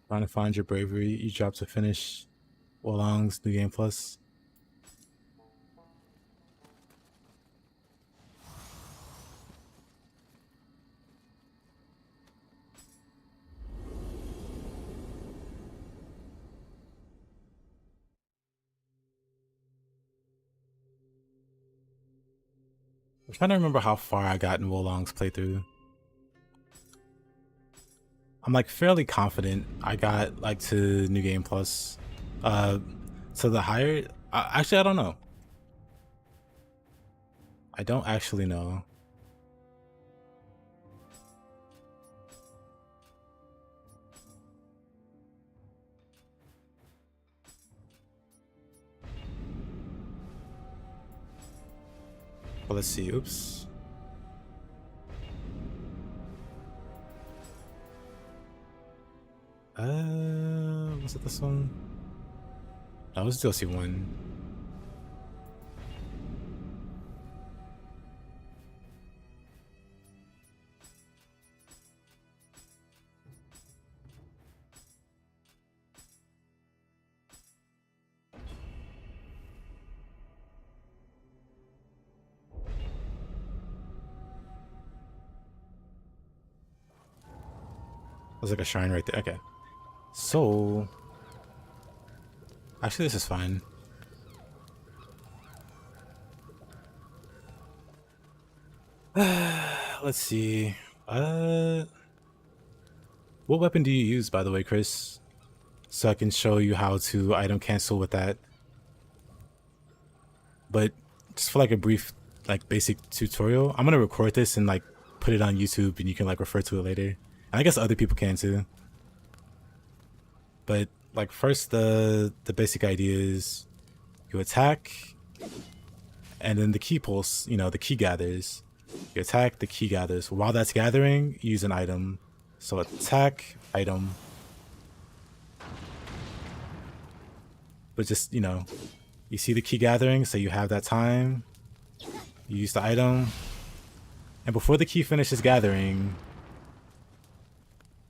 Trying to find your bravery. You drop to finish Wolong's New Game Plus. I'm trying to remember how far I got in Wolong's playthrough. I'm like fairly confident I got like to New Game Plus. To the higher... actually, I don't know. I don't actually know. Well, let's see. Oops. Was it this one? No, it was DLC 1. There's like a shrine right there. Okay. So, actually, this is fine. Let's see. What weapon do you use, by the way, Chris? So I can show you how to item cancel with that. But just for like a brief, like basic tutorial, I'm gonna record this and like put it on YouTube, and you can like refer to it later. And I guess other people can too. But like first, the basic idea is you attack, and then the key pulse, you know, the key gathers. You attack, the key gathers. While that's gathering, use an item. So attack, item. But just, you know, you see the key gathering, so you have that time. You use the item. And before the key finishes gathering...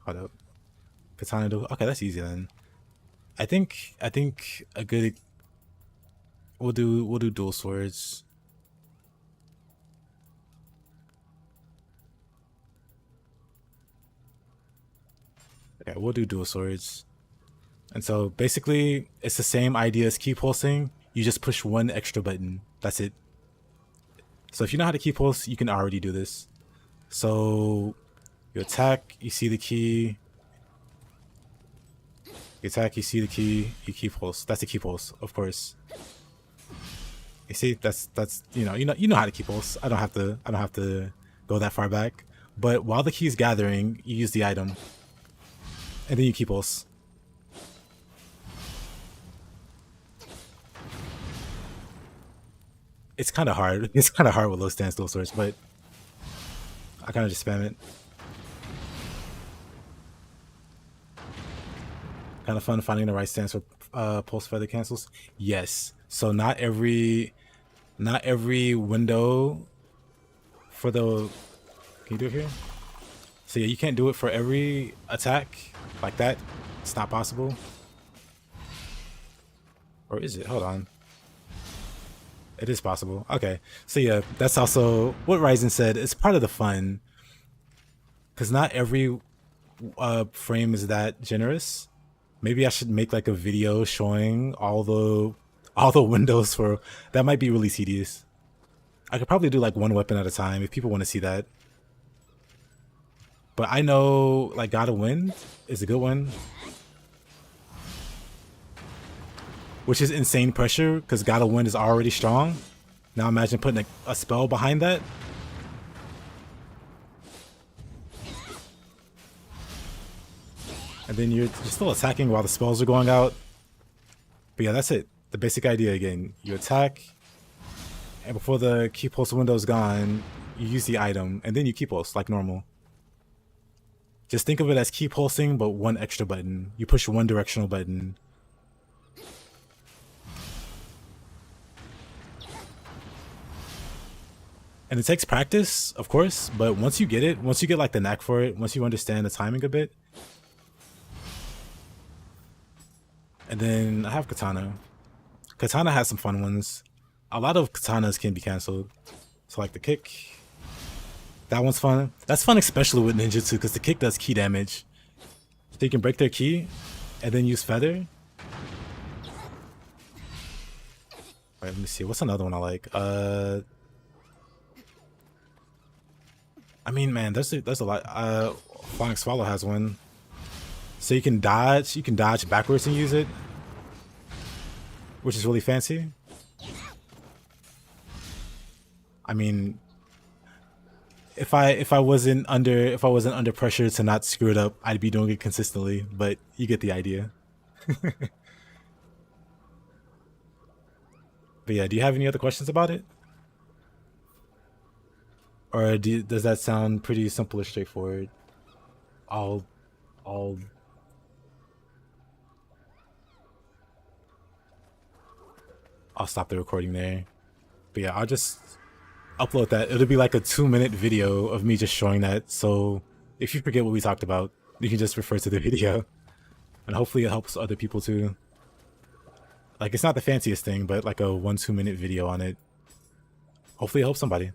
Hold up. Katana do... Okay, that's easy then. I think a good... We'll do dual swords. Okay, we'll do dual swords. And so basically, it's the same idea as key pulsing. You just push one extra button. That's it. So if you know how to key pulse, you can already do this. So you attack, you see the key. You attack, you see the key, you key pulse. That's a key pulse, of course. You see, that's you know how to key pulse. I don't have to go that far back. But while the key is gathering, you use the item, and then you key pulse. It's kind of hard. It's kind of hard with low stance dual swords, but I kind of just spam it. Kind of fun finding the right stance for pulse feather cancels. Yes. So not every window for the. Can you do it here? So yeah, you can't do it for every attack like that. It's not possible. Or is it? Hold on. It is possible. Okay. So yeah, that's also what Ryzen said. It's part of the fun. Because not every frame is that generous. Maybe I should make like a video showing all the windows for... That might be really tedious. I could probably do like one weapon at a time if people want to see that. But I know like God of Wind is a good one. Which is insane pressure because God of Wind is already strong. Now imagine putting a spell behind that. And then you're still attacking while the spells are going out. But yeah, that's it. The basic idea again. You attack, and before the key pulse window is gone, you use the item, and then you key pulse like normal. Just think of it as key pulsing, but one extra button. You push one directional button. And it takes practice, of course, but once you get it, once you get like the knack for it, once you understand the timing a bit. And then I have Katana. Katana has some fun ones. A lot of katanas can be cancelled. So like the kick. That one's fun. That's fun especially with ninjutsu because the kick does key damage. So you can break their key and then use feather. Alright, let me see. What's another one I like? I mean, man, there's a lot. Flying Swallow has one. So you can dodge backwards and use it, which is really fancy. I mean, if I wasn't under pressure to not screw it up, I'd be doing it consistently, but you get the idea. But yeah, do you have any other questions about it? Or does that sound pretty simple or straightforward? I'll I'll I'll stop the recording there. But yeah, I'll just upload that. It'll be like a 2-minute video of me just showing that. So if you forget what we talked about, you can just refer to the video. And hopefully it helps other people too. Like, it's not the fanciest thing, but like a 1-2 minute video on it. Hopefully it helps somebody.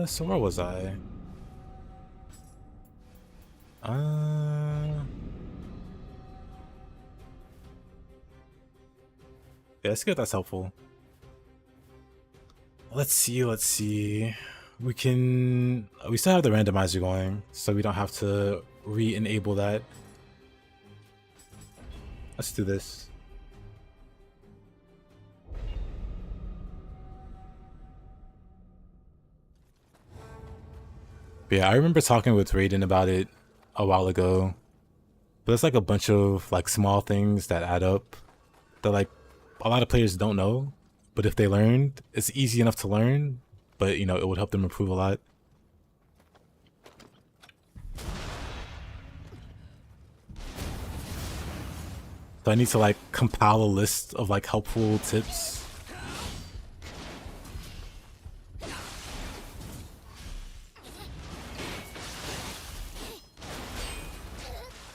So where was I? Yeah, it's good. That's helpful. Let's see. We still have the randomizer going, so we don't have to re-enable that. Let's do this. But yeah, I remember talking with Raiden about it a while ago. But it's like a bunch of like small things that add up that like a lot of players don't know. But if they learned, it's easy enough to learn, but you know, it would help them improve a lot. So I need to like compile a list of like helpful tips.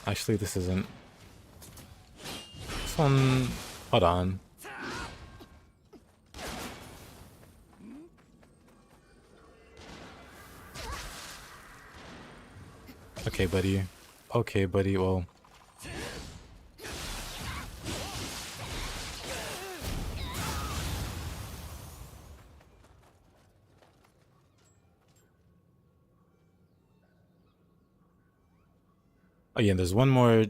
Actually, this isn't. This one, hold on. Okay, buddy. Okay, buddy, well. Oh yeah, there's one more.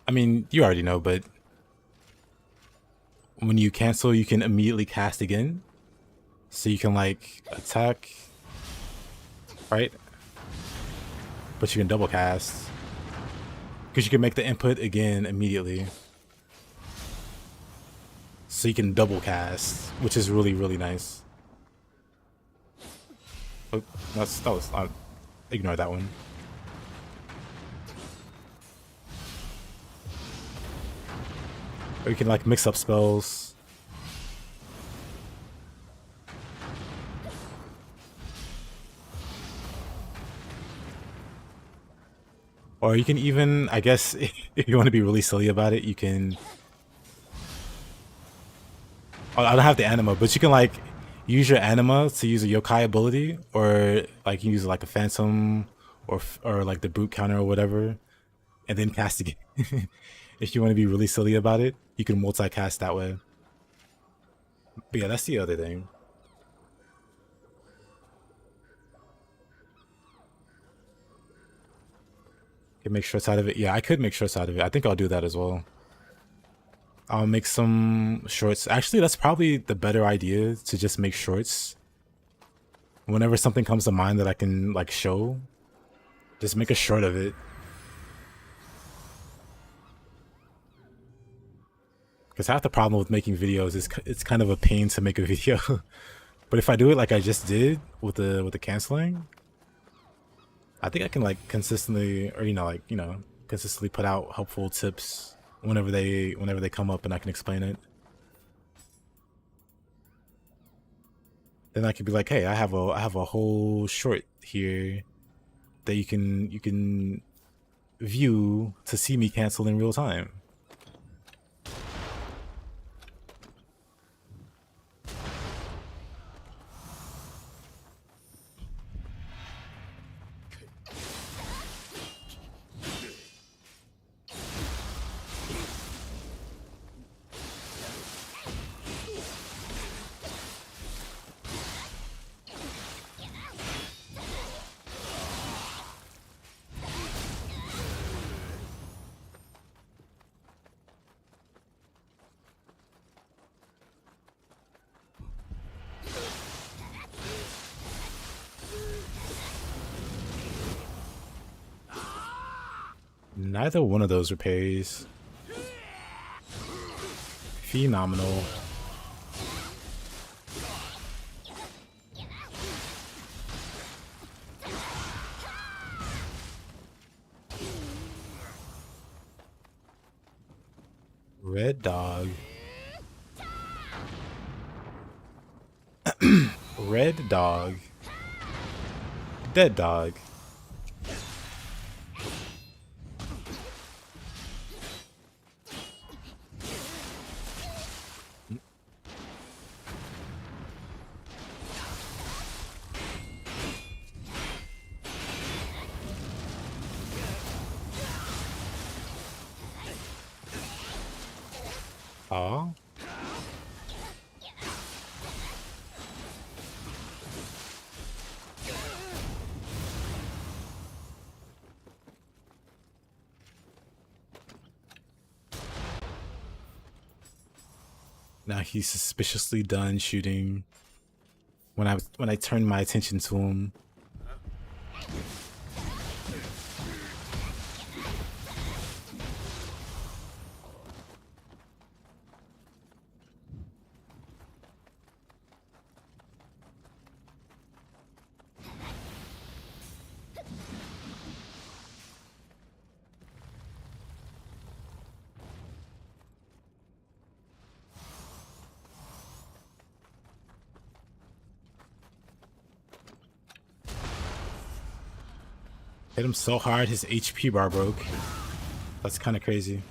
I mean, you already know, but when you cancel, you can immediately cast again. So you can like attack, right? But you can double cast. Because you can make the input again immediately. So you can double cast, which is really, really nice. Oh, I'll ignore that one. Or you can like mix up spells. Or you can even, I guess, if you want to be really silly about it, you can... Oh, I don't have the anima, but you can like use your anima to use a yokai ability, or like you use like a phantom, or like the brute counter or whatever, and then cast again. If you want to be really silly about it, you can multicast that way. But yeah, that's the other thing. Can make shorts out of it. Yeah, I could make shorts out of it. I think I'll do that as well. I'll make some shorts. Actually, that's probably the better idea, to just make shorts. Whenever something comes to mind that I can like show, just make a short of it. Because half the problem with making videos is it's kind of a pain to make a video. But if I do it like I just did with the canceling, I think I can like consistently, or consistently put out helpful tips whenever they come up, and I can explain it. Then I could be like, hey, I have a whole short here that you can view to see me cancel in real time. Neither one of those repairs. Phenomenal. Red dog. Red dog. Dead dog. Oh. Now he's suspiciously done shooting when I turned my attention to him. Hit him so hard his HP bar broke. That's kind of crazy.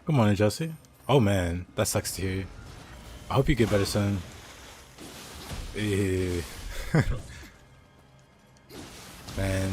Good morning, Jesse. Oh man, that sucks to hear. I hope you get better soon. Eh. Man.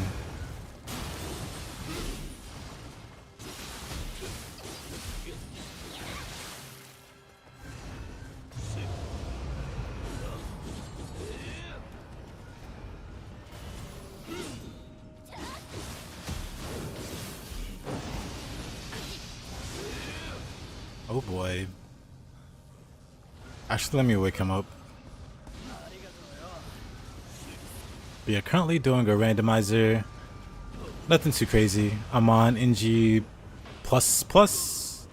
Oh boy. Actually, let me wake him up. We are currently doing a randomizer. Nothing too crazy. I'm on NG plus plus.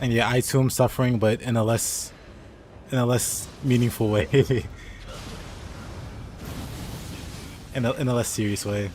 And yeah, I too am suffering, but in a less meaningful way. in a less serious way.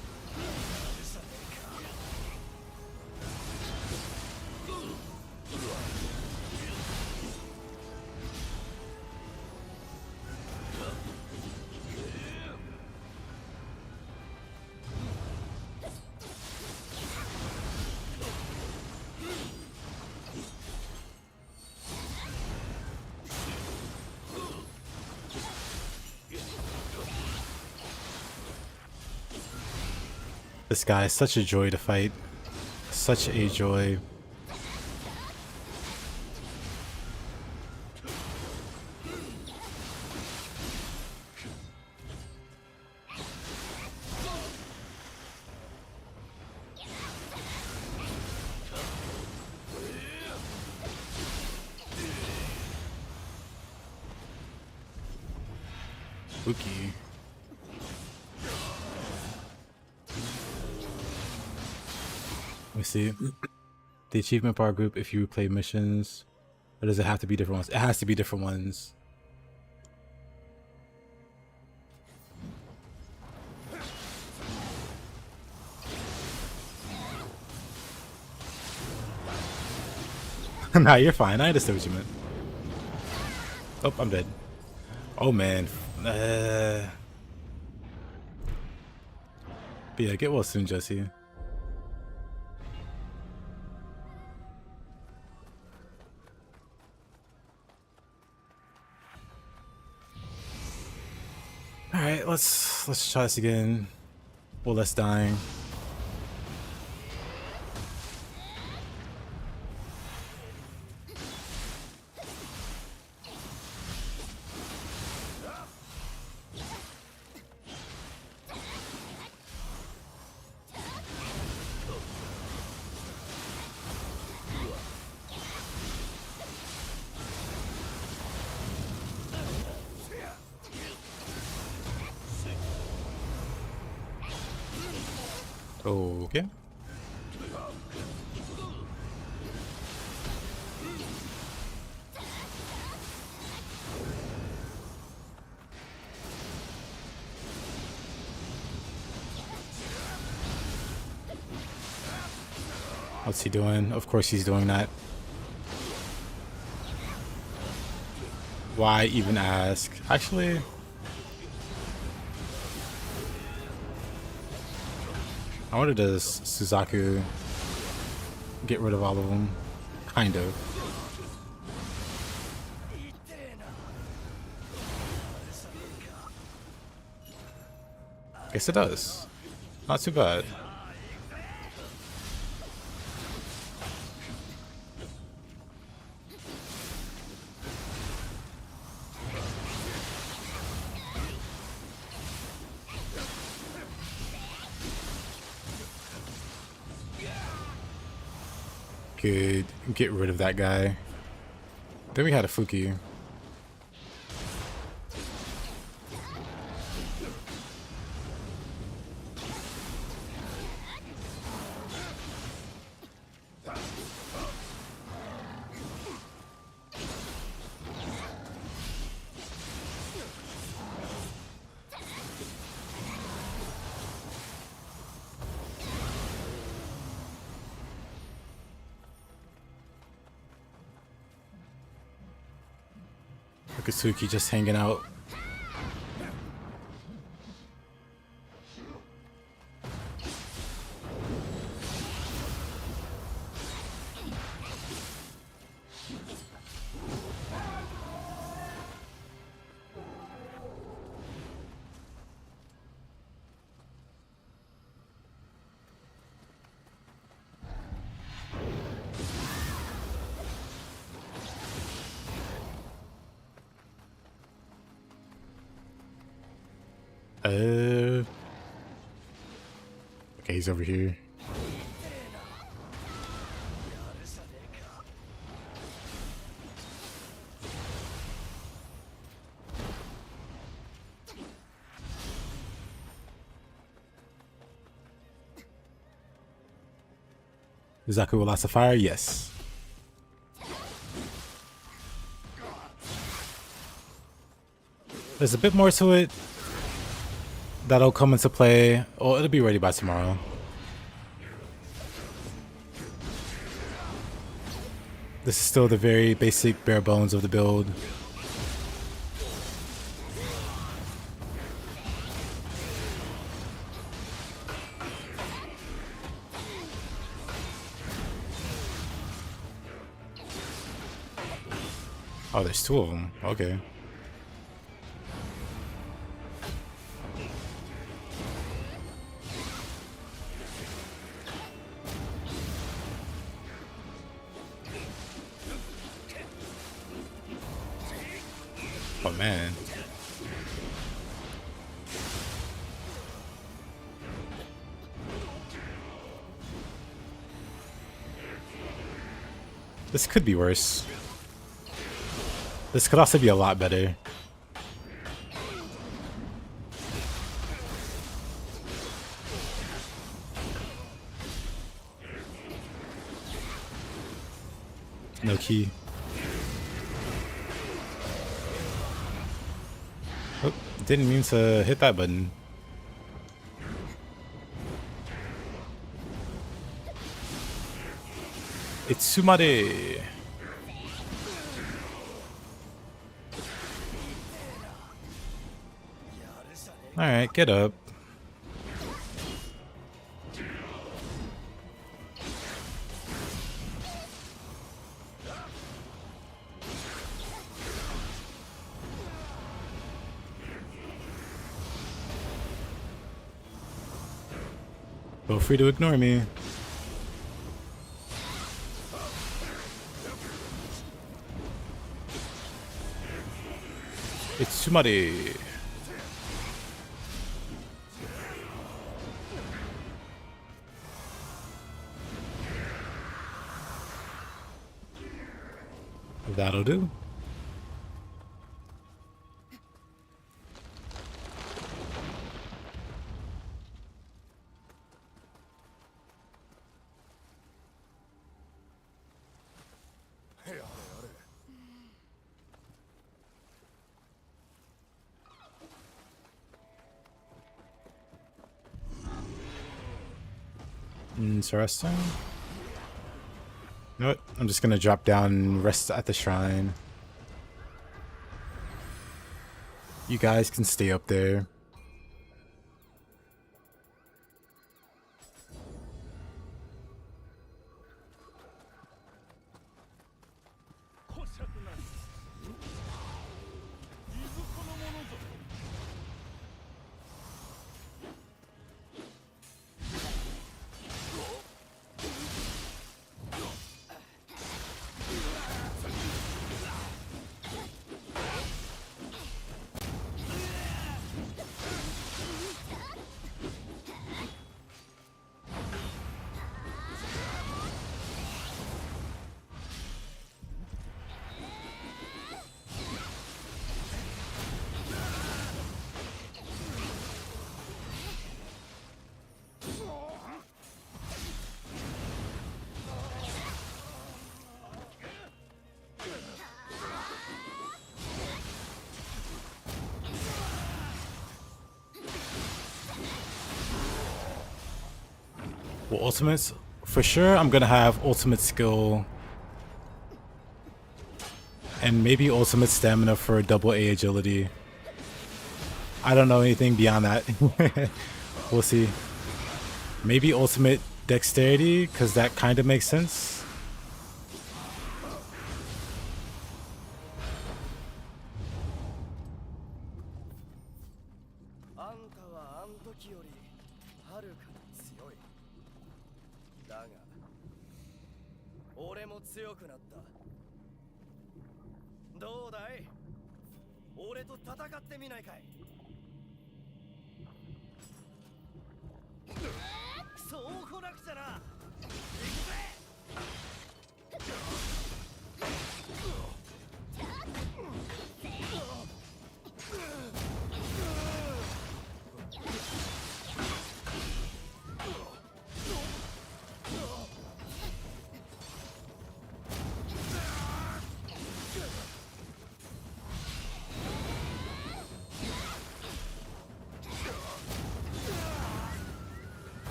This guy is such a joy to fight. Such a joy. Spooky. Let me see. The achievement bar group, if you play missions, or does it have to be different ones? It has to be different ones. Nah, you're fine. I understand what you meant. Oh, I'm dead. Oh man. But yeah, get well soon, Jesse. Alright, let's try this again. Well, less dying. Okay. What's he doing? Of course he's doing that. Why even ask? Actually, I wonder, does Suzaku get rid of all of them? Kind of. Guess it does. Not too bad. Could get rid of that guy. Then we had a Fuki. Akatsuki just hanging out. Okay, he's over here. Zaku will lots of fire? Yes. There's a bit more to it that'll come into play. Oh, it'll be ready by tomorrow. This is still the very basic bare bones of the build. Oh, there's two of them. Okay. Oh, man. This could be worse. This could also be a lot better. No key. Oh, didn't mean to hit that button. It's Sumade. Alright, get up. Feel free to ignore me. It's Sumade. That'll do. Interesting. You know what? I'm just gonna drop down and rest at the shrine. You guys can stay up there. Well, ultimates, for sure I'm gonna have ultimate skill and maybe ultimate stamina for double A agility. I don't know anything beyond that. We'll see. Maybe ultimate dexterity, because that kind of makes sense. そうこなくちゃな。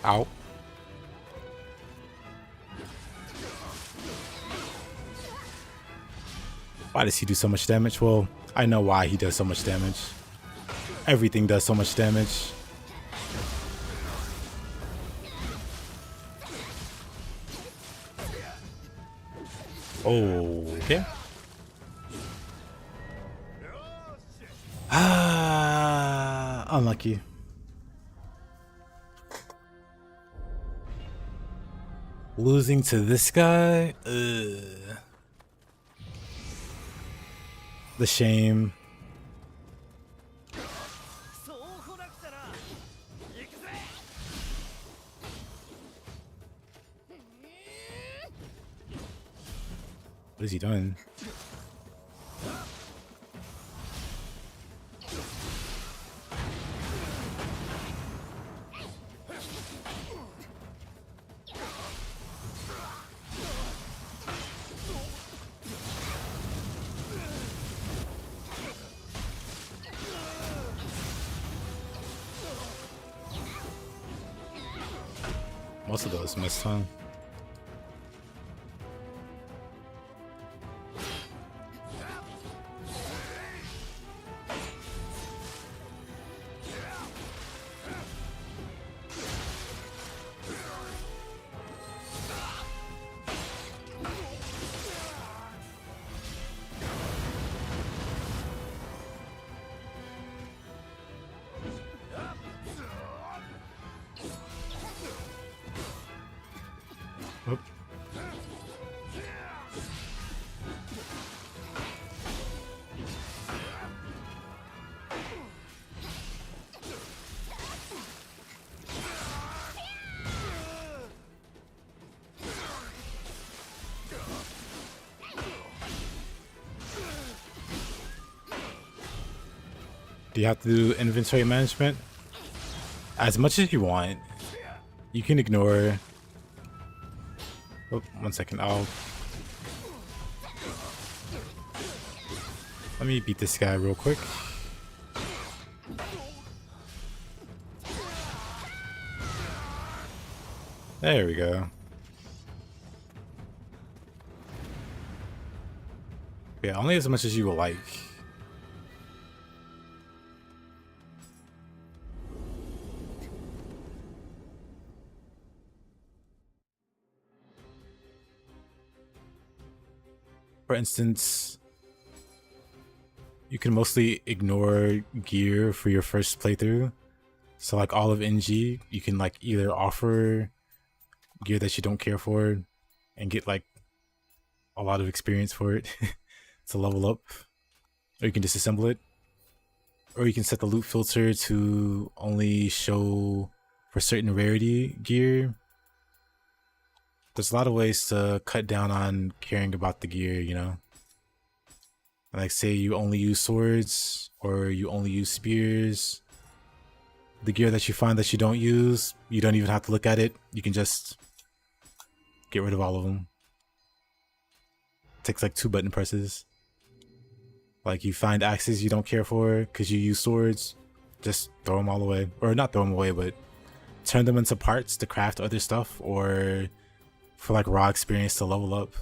Ow. Why does he do so much damage? Well, I know why he does so much damage. Everything does so much damage. Oh, okay. Ah, unlucky. Losing to this guy? Ugh. The shame. What is he doing? Most of those missed, huh? Oop. Do you have to do inventory management? As much as you want. You can ignore. Oh, 1 second. Let me beat this guy real quick. There we go. Yeah, only as much as you will like. For instance, you can mostly ignore gear for your first playthrough. So like all of NG, you can like either offer gear that you don't care for and get like a lot of experience for it to level up, or you can disassemble it, or you can set the loot filter to only show for certain rarity gear. There's a lot of ways to cut down on caring about the gear, you know? Like say you only use swords or you only use spears. The gear that you find that you don't use, you don't even have to look at it. You can just get rid of all of them. It takes like 2 button presses. Like you find axes you don't care for because you use swords, just throw them all away. Or not throw them away, but turn them into parts to craft other stuff or for like raw experience to level up.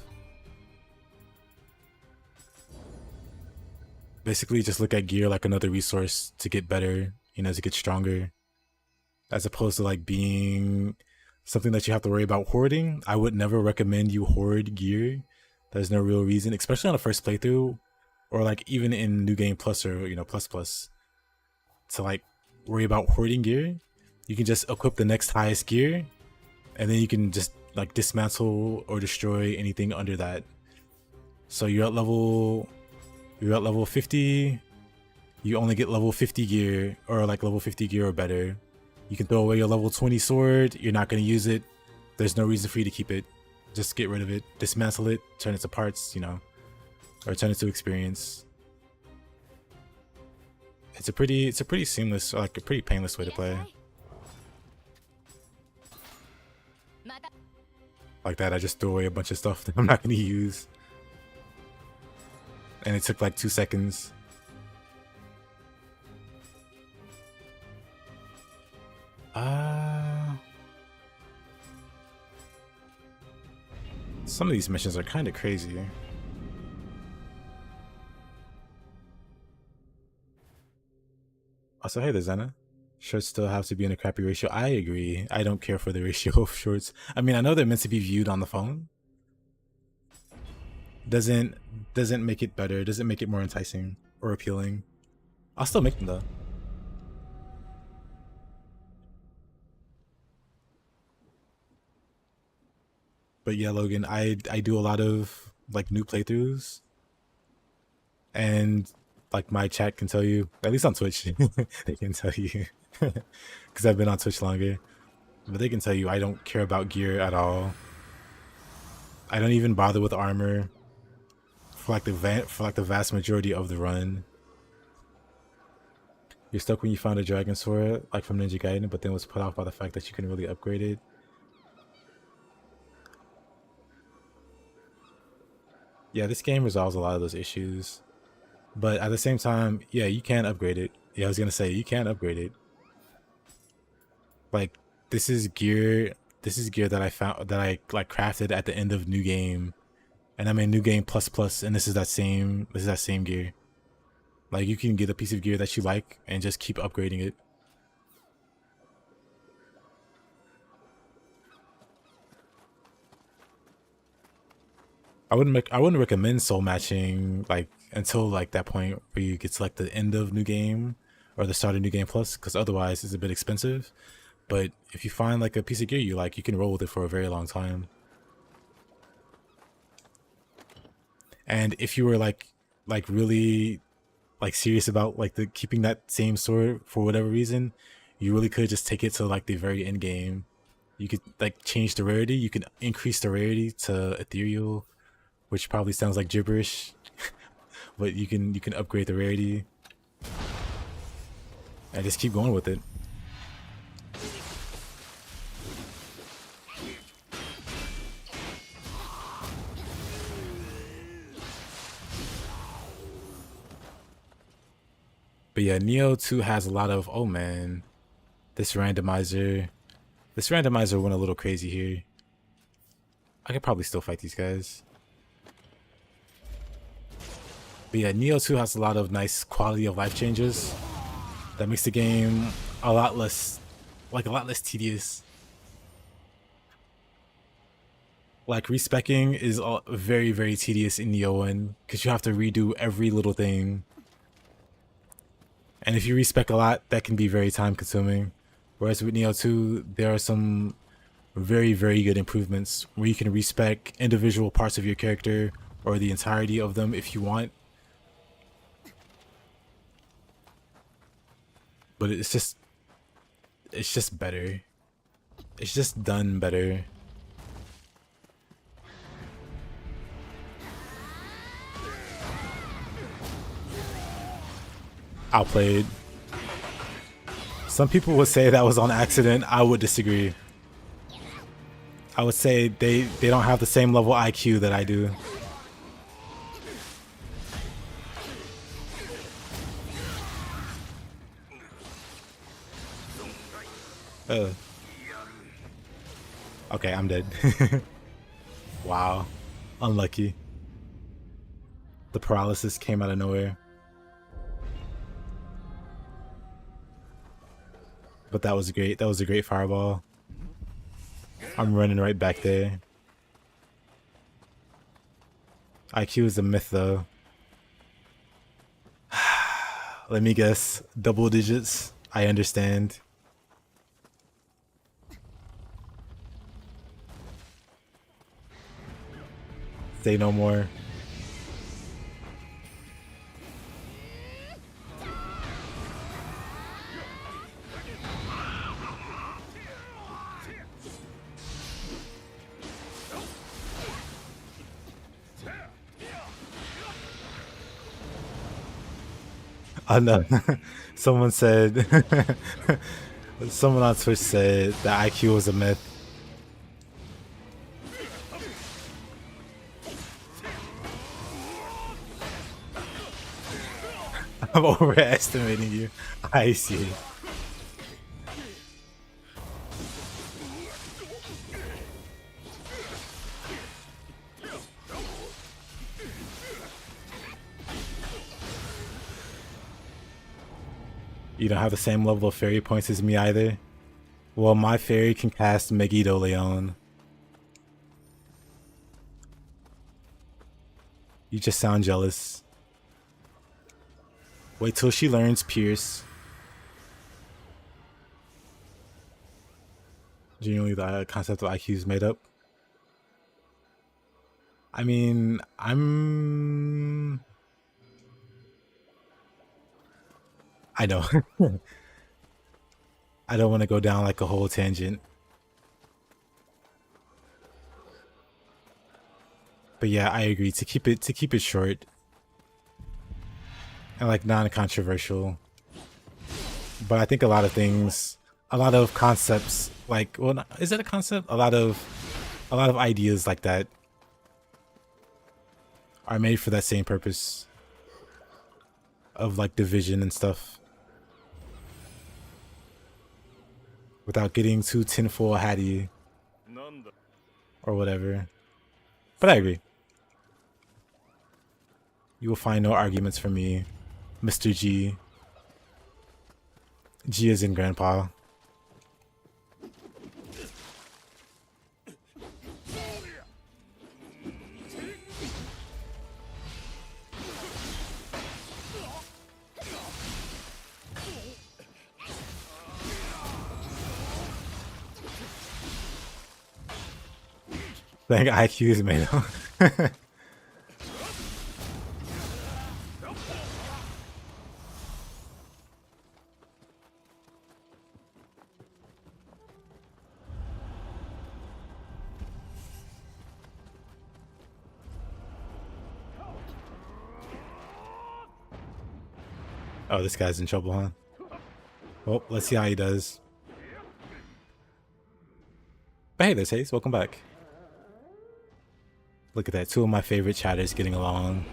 Basically just look at gear like another resource to get better, you know, to get stronger. As opposed to like being something that you have to worry about hoarding. I would never recommend you hoard gear. There's no real reason, especially on the first playthrough or like even in New Game Plus or, you know, plus, to like worry about hoarding gear. you can just equip the next highest gear, and then you can just like dismantle or destroy anything under that. So you're at level 50. You only get level 50 gear, or like level 50 gear or better. You can throw away your level 20 sword. You're not going to use it. There's no reason for you to keep it. Just get rid of it, dismantle it, turn it to parts, you know, or turn it to experience. It's a pretty seamless, or like a pretty painless way to play. Like that, I just threw away a bunch of stuff that I'm not going to use. And it took like 2 seconds. Some of these missions are kind of crazy. Also, hey there, Zena. Shorts still have to be in a crappy ratio. I agree. I don't care for the ratio of shorts. I mean, I know they're meant to be viewed on the phone. Doesn't make it better. Doesn't make it more enticing or appealing. I'll still make them though. But yeah, Logan, I do a lot of like new playthroughs, and like my chat can tell you, at least on Twitch, they can tell you, because I've been on Twitch longer. But they can tell you I don't care about gear at all. I don't even bother with armor for like the vast majority of the run. You're stuck when you found a dragon sword, like from Ninja Gaiden, but then was put off by the fact that you couldn't really upgrade it. Yeah, this game resolves a lot of those issues. But at the same time, yeah, you can upgrade it. Yeah, I was gonna say, you can upgrade it. Like, this is gear that I found, that I like crafted at the end of New Game. And I'm in New Game plus plus, and this is that same gear. Like, you can get a piece of gear that you like and just keep upgrading it. I wouldn't recommend soul matching like until like that point where you get to like the end of New Game or the start of New Game Plus, because otherwise it's a bit expensive. But if you find like a piece of gear you like, you can roll with it for a very long time. And if you were like really like serious about like the keeping that same sword for whatever reason, you really could just take it to like the very end game. You could like change the rarity. You can increase the rarity to ethereal, which probably sounds like gibberish, but you can upgrade the rarity and just keep going with it. But yeah, Nioh 2 has a lot of, oh man, this randomizer went a little crazy here. I could probably still fight these guys. But yeah, Nioh 2 has a lot of nice quality of life changes that makes the game a lot less tedious. Like, respecking is very, very tedious in Nioh 1 because you have to redo every little thing. And if you respec a lot, that can be very time consuming. Whereas with Nioh 2, there are some very, very good improvements where you can respec individual parts of your character or the entirety of them if you want. But it's just better. It's just done better. Outplayed. Some people would say that was on accident. I would disagree. I would say they don't have the same level IQ that I do. Okay, I'm dead. Wow. Unlucky. The paralysis came out of nowhere. But that was great. That was a great fireball. I'm running right back there. IQ is a myth though. Let me guess. Double digits. I understand. Say no more. Oh no. Someone said someone on Twitch said that IQ was a myth. I'm overestimating you. I see. You don't have the same level of fairy points as me either. Well, my fairy can cast Megiddo Leon. You just sound jealous. Wait till she learns Pierce. Genuinely, the concept of IQ is made up. I mean, I know. I don't want to go down like a whole tangent. But yeah, I agree. To keep it short and like non-controversial. But I think a lot of things, a lot of concepts, like, well, is that a concept? A lot of ideas like that are made for that same purpose of like division and stuff, without getting too tinfoil hatty or whatever. But I agree. You will find no arguments from me, Mr. G. G is in Grandpa. I think IQ is made up. Oh, this guy's in trouble, huh? Well, let's see how he does. But hey, there's Hayes. Welcome back. Look at that. Two of my favorite chatters getting along.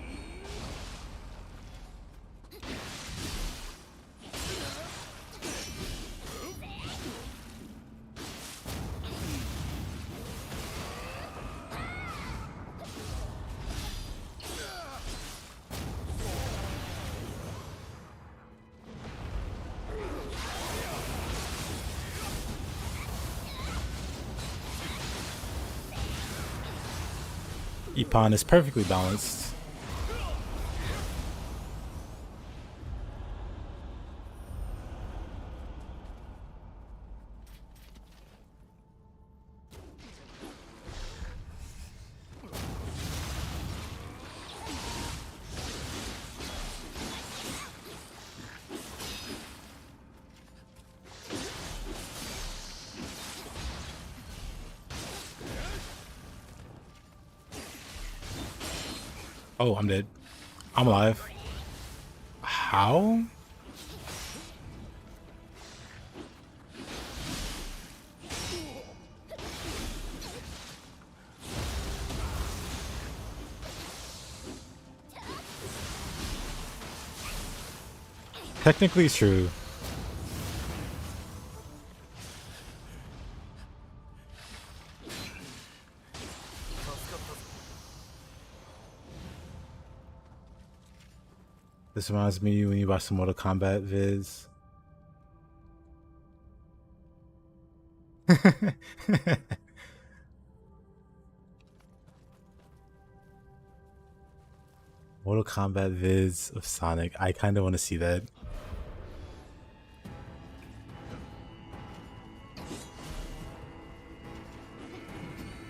Ipan is perfectly balanced. Oh, I'm dead. I'm alive. How? Technically true. This reminds me when you watch some Mortal Kombat vids. Mortal Kombat vids of Sonic. I kind of want to see that.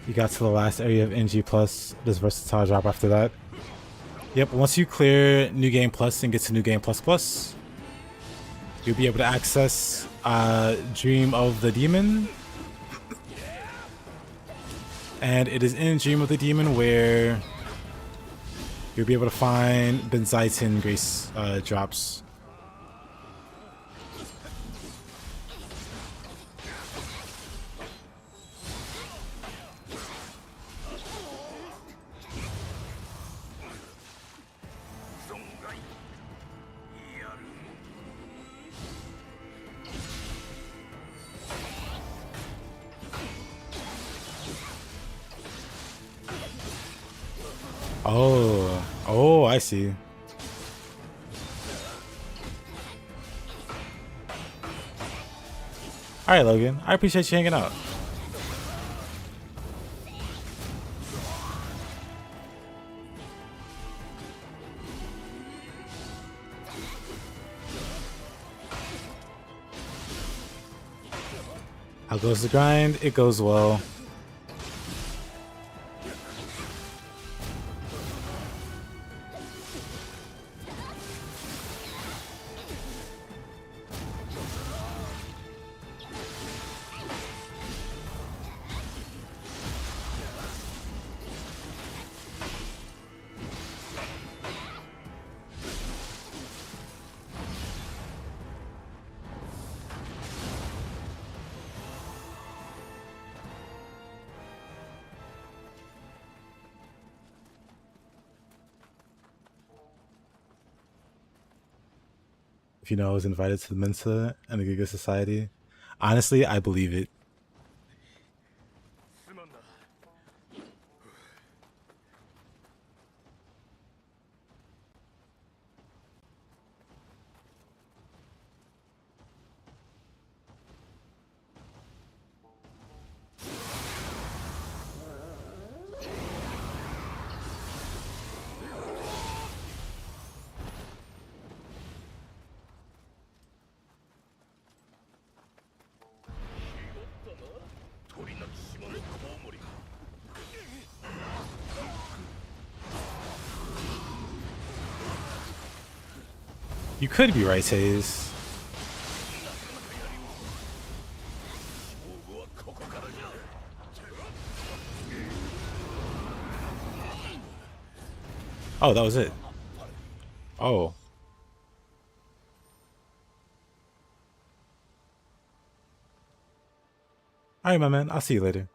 You got to the last area of NG Plus. This versatile drop after that. Yep, once you clear New Game Plus and get to New Game Plus Plus, you'll be able to access Dream of the Demon. And it is in Dream of the Demon where you'll be able to find Benzitin Grace drops. Oh, I see. Alright, Logan. I appreciate you hanging out. How goes the grind? It goes well. If you know I was invited to the Mensa and the Giga Society. Honestly, I believe it. You could be right, Taze. Oh, that was it. Oh. Alright, my man. I'll see you later.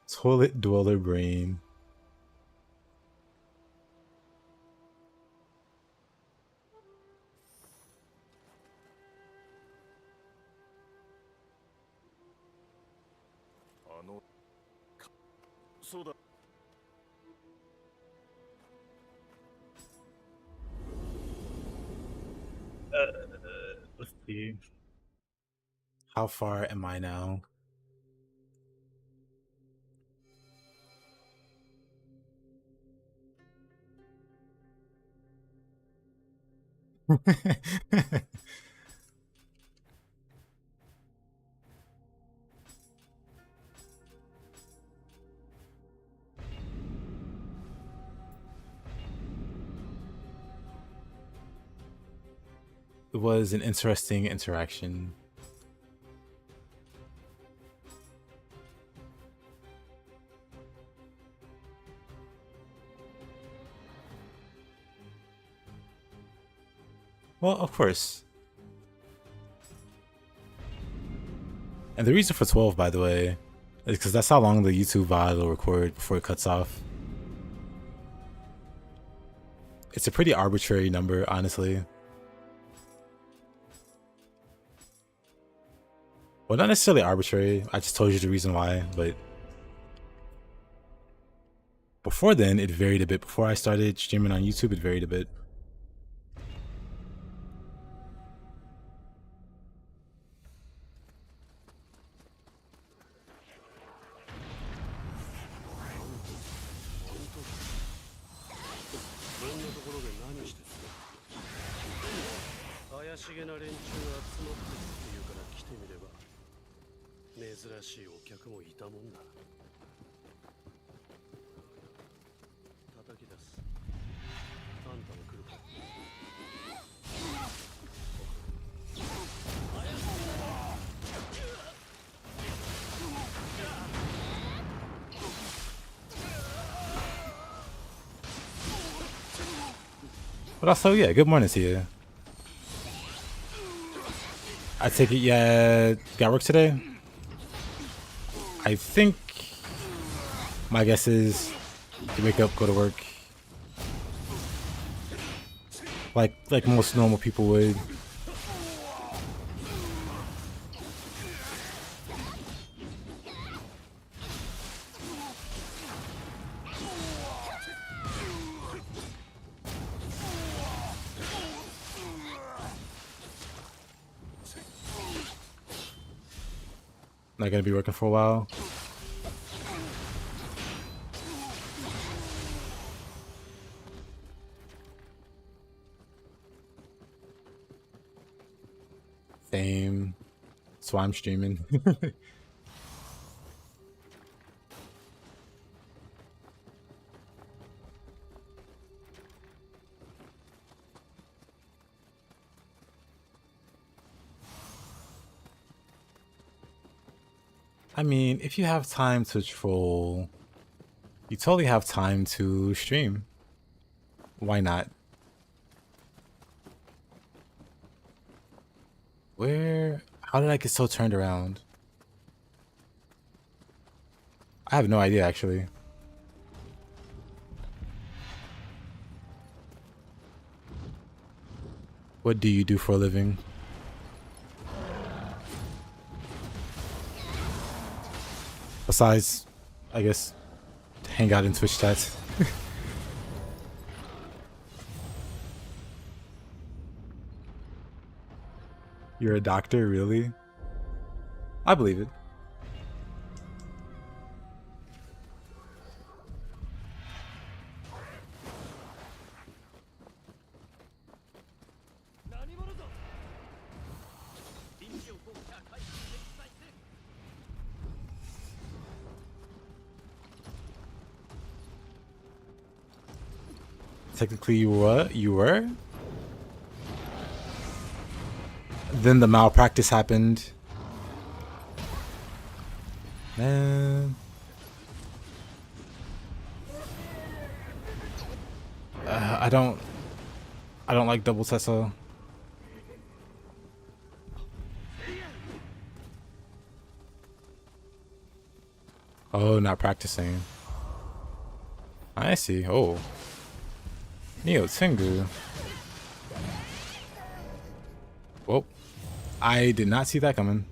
Toilet dweller brain. Let's see. How far am I now? It was an interesting interaction. Well, of course. And the reason for 12, by the way, is because that's how long the YouTube VOD will record before it cuts off. It's a pretty arbitrary number, honestly. Well, not necessarily arbitrary. I just told you the reason why, but before then, it varied a bit. Before I started streaming on YouTube, it varied a bit. しげな連中が集まってるっていうから来てみれば珍しいお客もいたもんだ。叩き出す。あんたも来るか。But also, yeah, good morning to you. I take it, yeah, got work today? I think my guess is you wake up, go to work. Like most normal people would. Not gonna be working for a while. Same. That's why I'm streaming. I mean, if you have time to troll, you totally have time to stream. Why not? How did I get so turned around? I have no idea, actually. What do you do for a living? Besides, I guess, hang out in Twitch chats. You're a doctor, really? I believe it. Technically, you were? Then the malpractice happened. Man. I don't like double Tesla. Oh, not practicing. I see. Oh. Nioh Tengu. Whoa. I did not see that coming.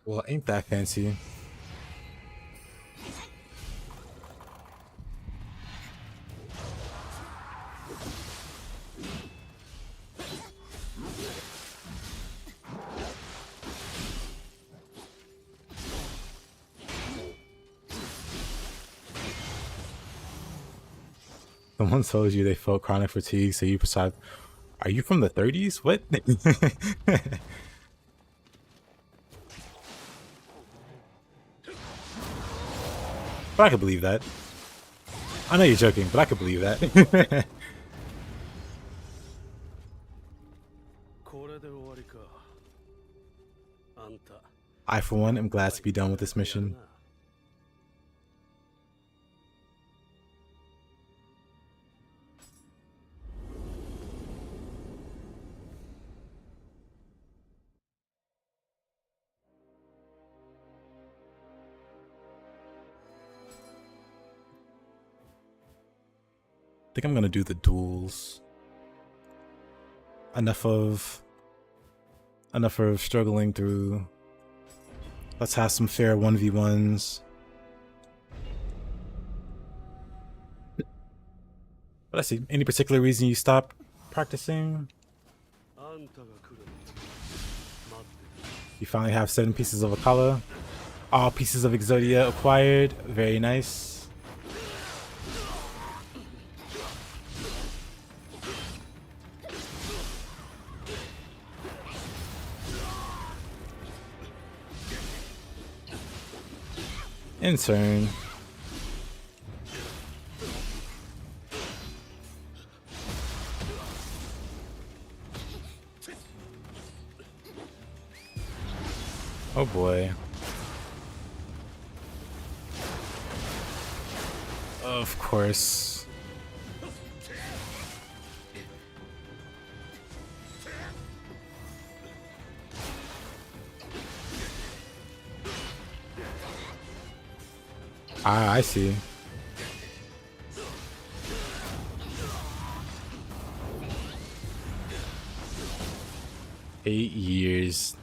Well, ain't that fancy. Someone told you they felt chronic fatigue, so you prescribed. Are you from the 30s? What? But I could believe that. I know you're joking, but I could believe that. I, for one, am glad to be done with this mission. I think I'm gonna do the duels. Enough of struggling through. Let's have some fair 1v1s. But I see. Any particular reason you stopped practicing? You finally have 7 pieces of Akala. All pieces of Exodia acquired. Very nice. Intern. Oh boy. Of course. Ah, I see. Eight years.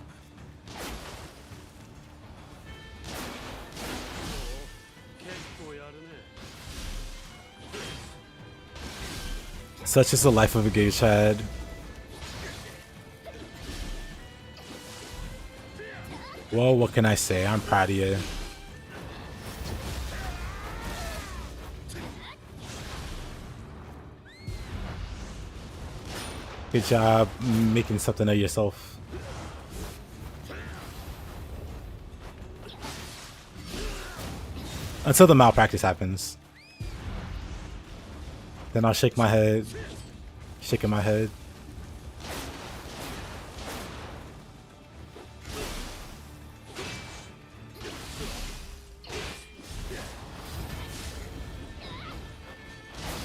Such is the life of a gay Chad. Well, what can I say? I'm proud of you. Good job making something of yourself. Until the malpractice happens. Then I'll shake my head. Shaking my head.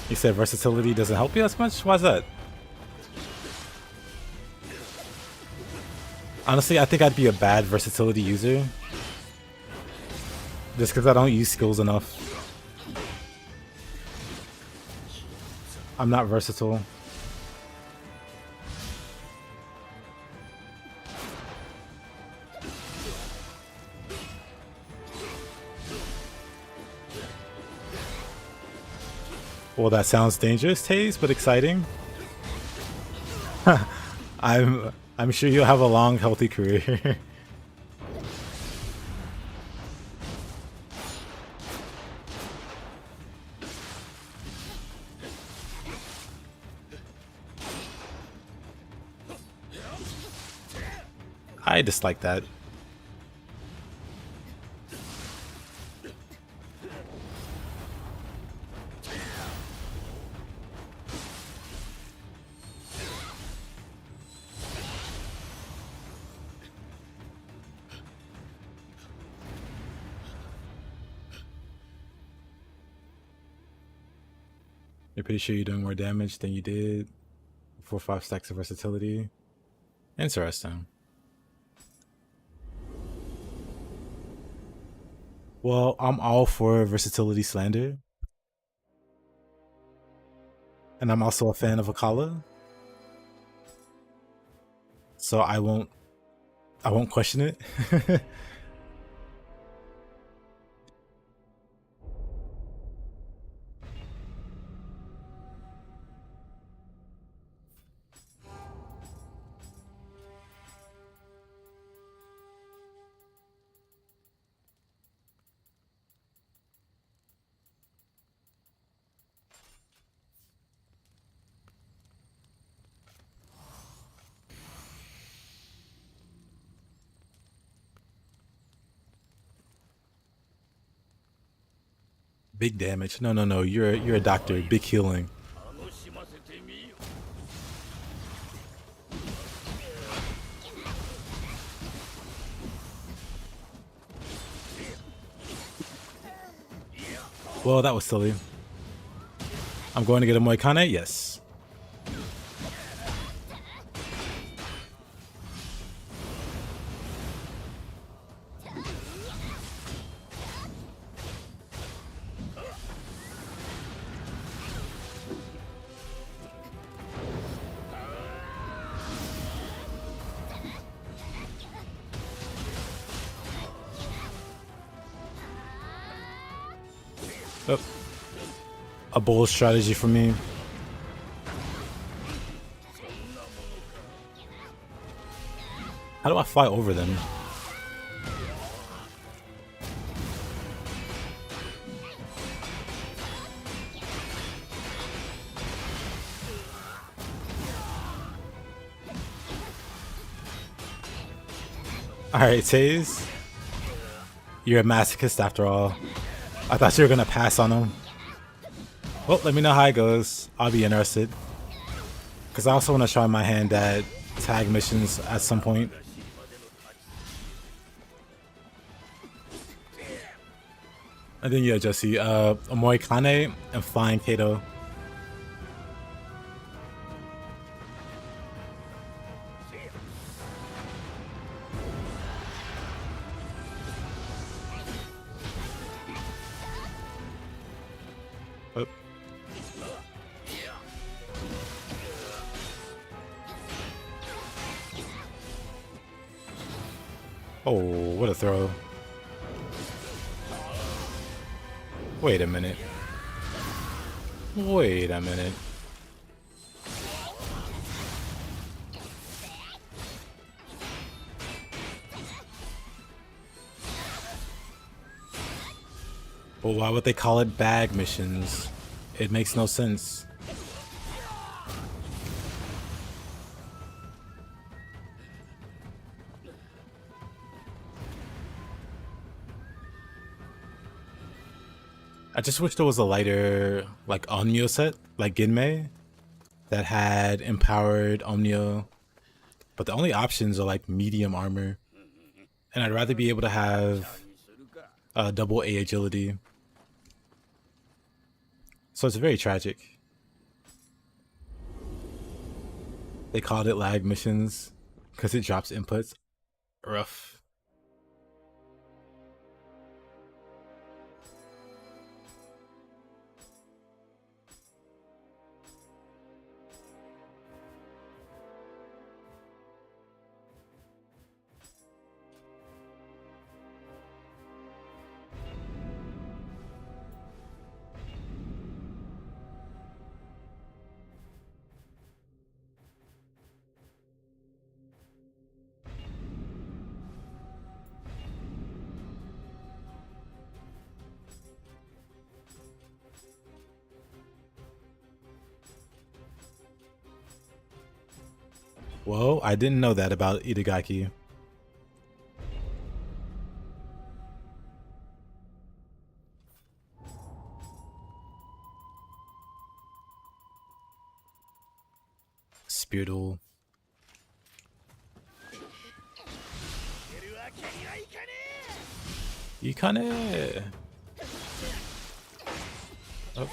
You said versatility doesn't help you as much? Why's that? Honestly, I think I'd be a bad versatility user. Just because I don't use skills enough. I'm not versatile. Well, that sounds dangerous, Taze, but exciting. I'm sure you'll have a long, healthy career. I dislike that. You're pretty sure you're doing more damage than you did. 4 or 5 stacks of versatility. Interesting. Well, I'm all for versatility slander. And I'm also a fan of Akala. So I won't question it. Big damage. No. You're a doctor. Big healing. Well, that was silly. I'm going to get a Moikane? Yes. Oh. A bold strategy for me. How do I fly over them? Alright, Taze. You're a masochist after all. I thought you were gonna pass on him. Well, let me know how it goes. I'll be interested. Because I also want to try my hand at tag missions at some point. And then yeah, Jesse, Moikane and Flying Kato. Oh. Oh, what a throw. Wait a minute. Wait a minute. But why would they call it bag missions? It makes no sense. I just wish there was a lighter, like, Omnio set, like Ginmei, that had empowered Omnio. But the only options are, like, medium armor. And I'd rather be able to have double A agility. So it's very tragic. They called it lag missions because it drops inputs. Rough. Whoa, I didn't know that about Itagaki. Spirital. Ikane! Oh.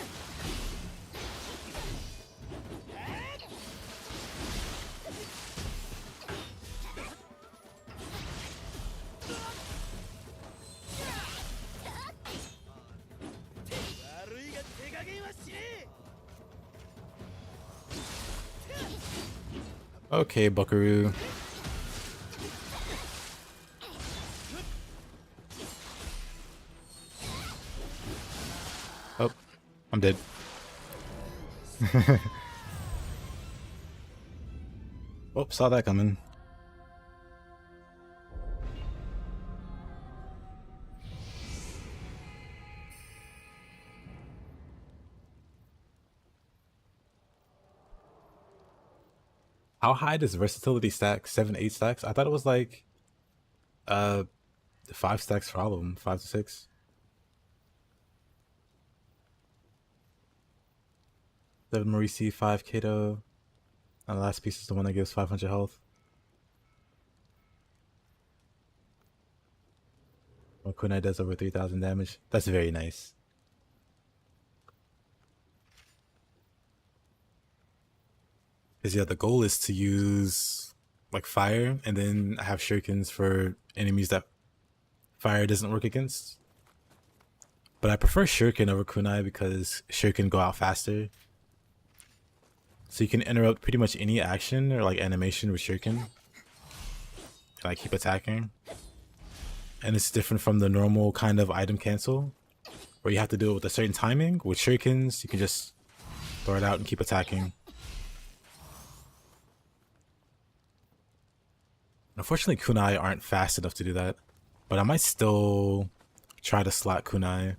Okay, Buckaroo. Oh, I'm dead. Oh, saw that coming. How high does versatility stack? 7, 8 stacks? I thought it was like 5 stacks for all of them. 5 to 6. 7 Marisi, 5 Kato. And the last piece is the one that gives 500 health. When Kunai does over 3,000 damage. That's very nice. Because yeah, the goal is to use like fire and then have shurikens for enemies that fire doesn't work against. But I prefer shuriken over kunai because shuriken go out faster. So you can interrupt pretty much any action or like animation with shuriken. And like keep attacking. And it's different from the normal kind of item cancel where you have to do it with a certain timing. With shurikens, you can just throw it out and keep attacking. Unfortunately, kunai aren't fast enough to do that, but I might still try to slot kunai.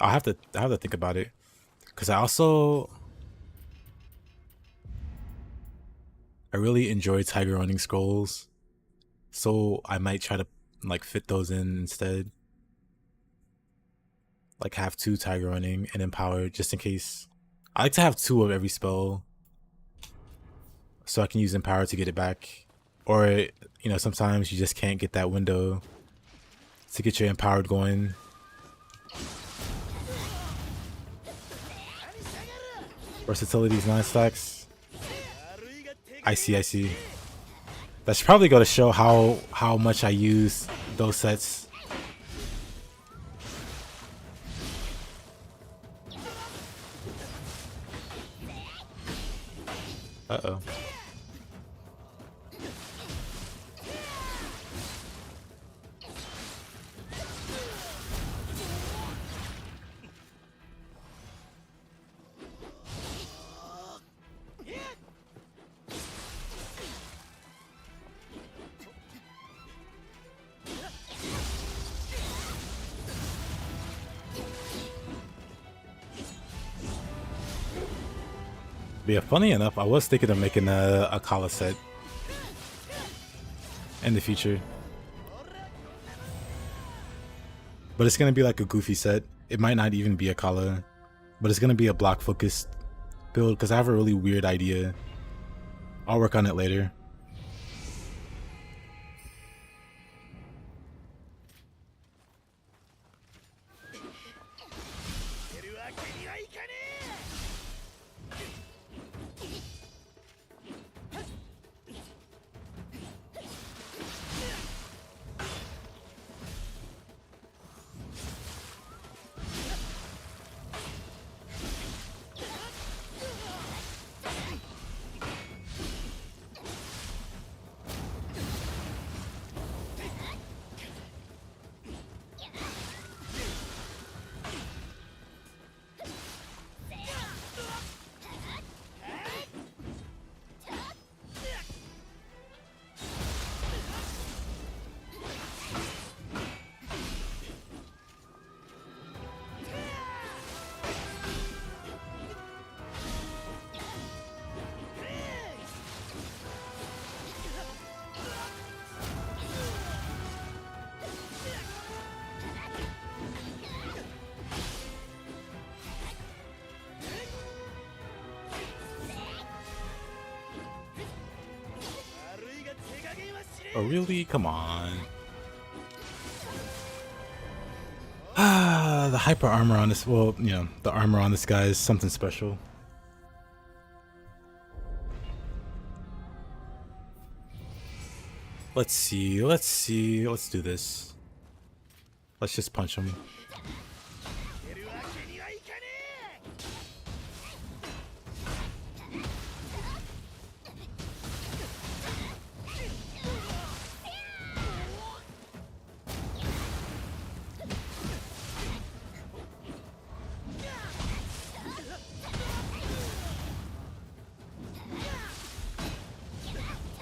I have to think about it, because I really enjoy tiger running scrolls, so I might try to like fit those in instead. Like have 2 Tiger Running and Empower just in case. I like to have 2 of every spell, so I can use Empower to get it back. Or, you know, sometimes you just can't get that window to get your Empowered going. Versatility's 9 stacks. I see. That should probably go to show how much I use those sets. Uh-oh. But yeah, funny enough, I was thinking of making a Kala set in the future. But it's gonna be like a goofy set. It might not even be a Kala, but it's gonna be a block focused build because I have a really weird idea. I'll work on it later. Oh really? Come on. Ah, the hyper armor on this, well, you know, the armor on this guy is something special. Let's see, let's do this. Let's just punch him.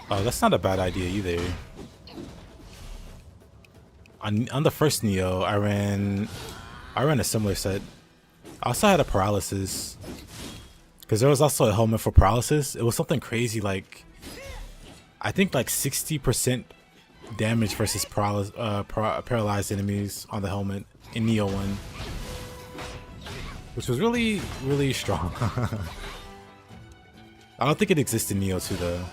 Oh, that's not a bad idea either. On the first Nioh, I ran a similar set. I also had a paralysis because there was also a helmet for paralysis. It was something crazy, like I think like 60% damage versus paralyzed enemies on the helmet in Nioh 1, which was really strong. I don't think it exists in Nioh 2 though.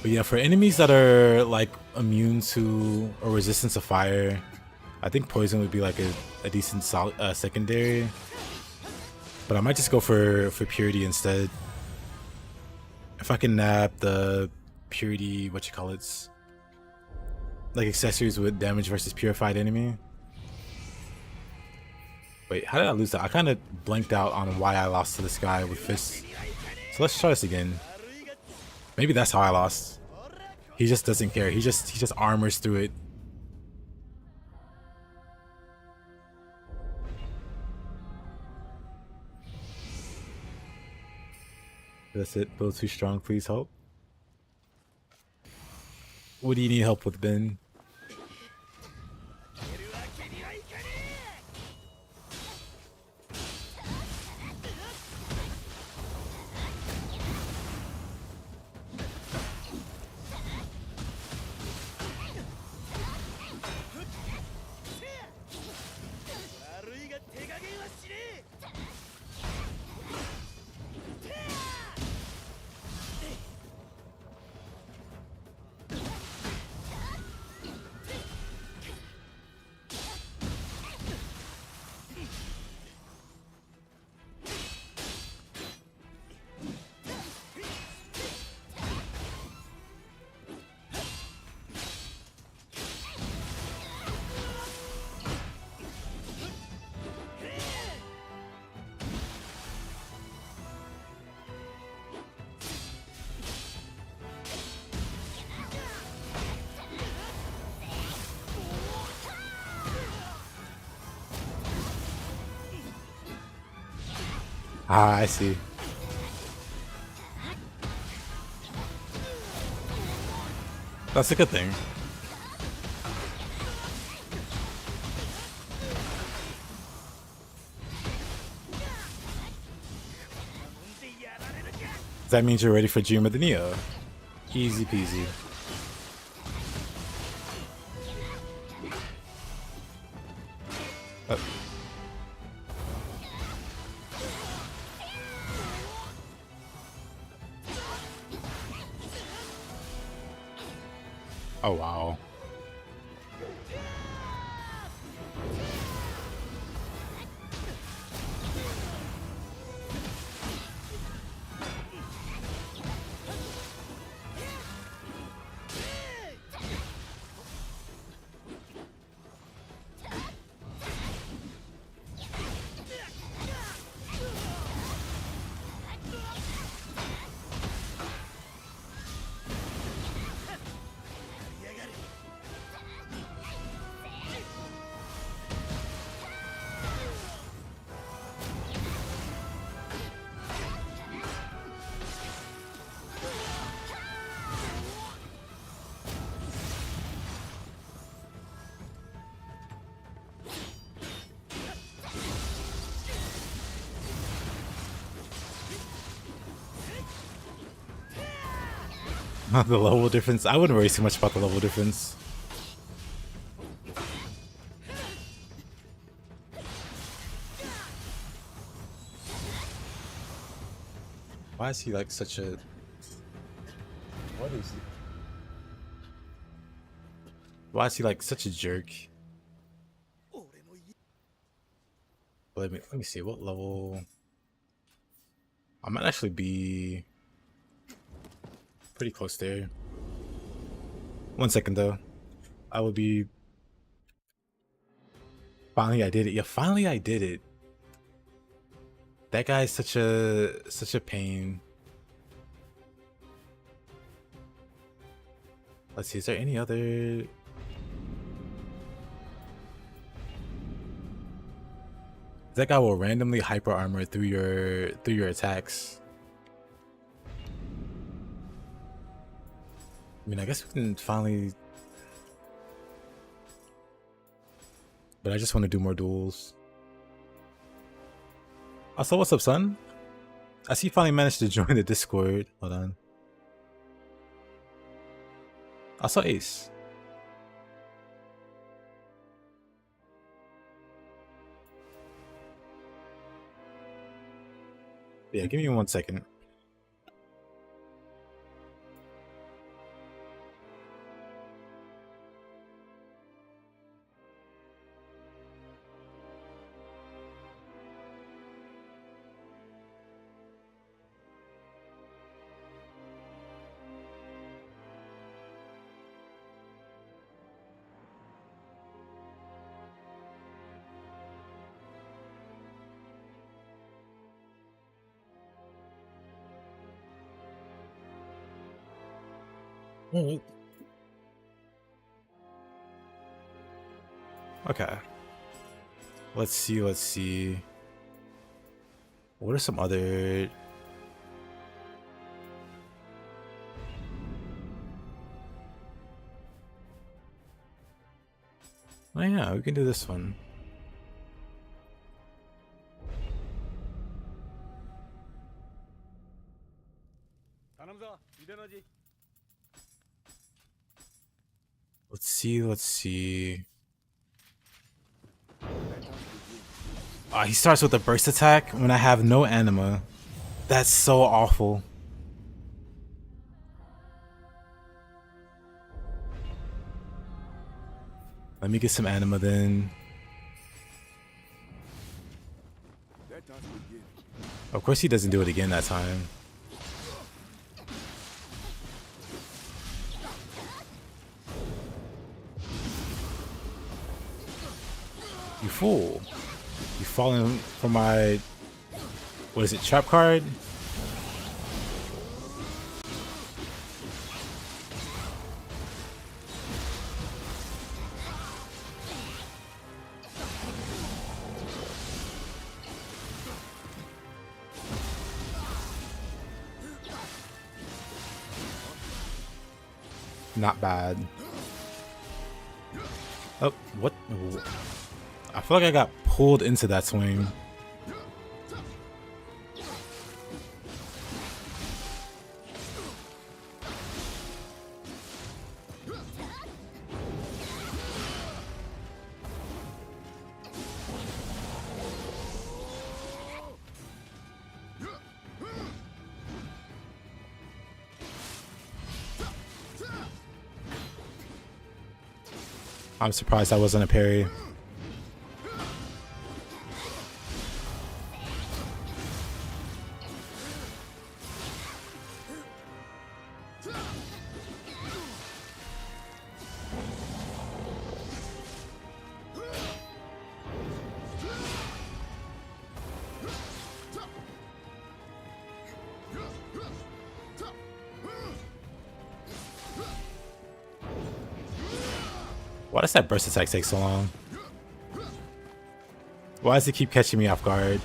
But yeah, for enemies that are like immune to or resistant to fire, I think poison would be like a decent secondary. But I might just go for purity instead. If I can nab the purity, like accessories with damage versus purified enemy. Wait, how did I lose that? I kind of blanked out on why I lost to this guy with fists. So let's try this again. Maybe that's how I lost. He just doesn't care. He just armors through it. That's it. Build too strong. Please help. What do you need help with, Ben? Ah, I see. That's a good thing. That means you're ready for Dream of the Neo. Easy peasy. Oh. Oh wow. The level difference. I wouldn't worry too much about the level difference. Why is he like such a... What is he? Why is he like such a jerk? Let me see what level. I might actually be pretty close there. 1 second though. I would be... Finally I did it. Yeah, finally I did it. That guy is such a pain. Let's see, is there any other... That guy will randomly hyper armor through your attacks. I mean, I guess we can finally... But I just want to do more duels. Also, what's up, son? I see you finally managed to join the Discord. Hold on. I saw Ace. Yeah, give me 1 second. Alright. Okay. Let's see. What are some other... Oh yeah, we can do this one. Let's see. He starts with a burst attack when I have no anima. That's so awful. Let me get some anima then. Of course he doesn't do it again that time. You fool. You falling for my... What is it, trap card? Not bad. Oh, what? I feel like I got pulled into that swing. I'm surprised that wasn't a parry. Why does that burst attack take so long? Why does it keep catching me off guard?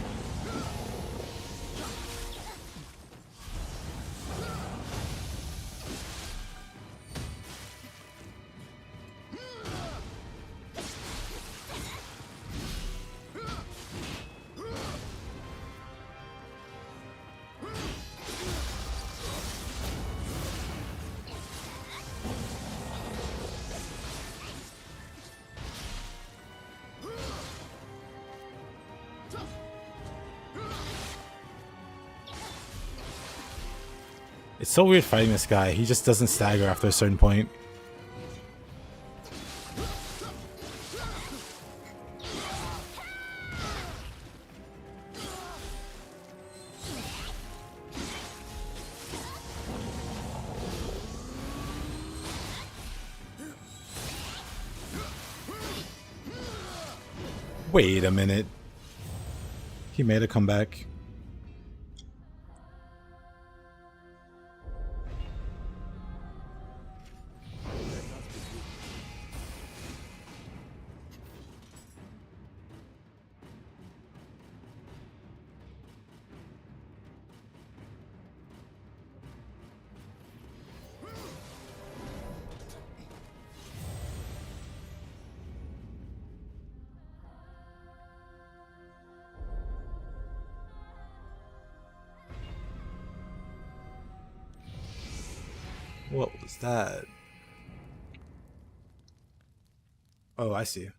It's so weird fighting this guy. He just doesn't stagger after a certain point. Wait a minute. He made a comeback. What was that? Oh, I see.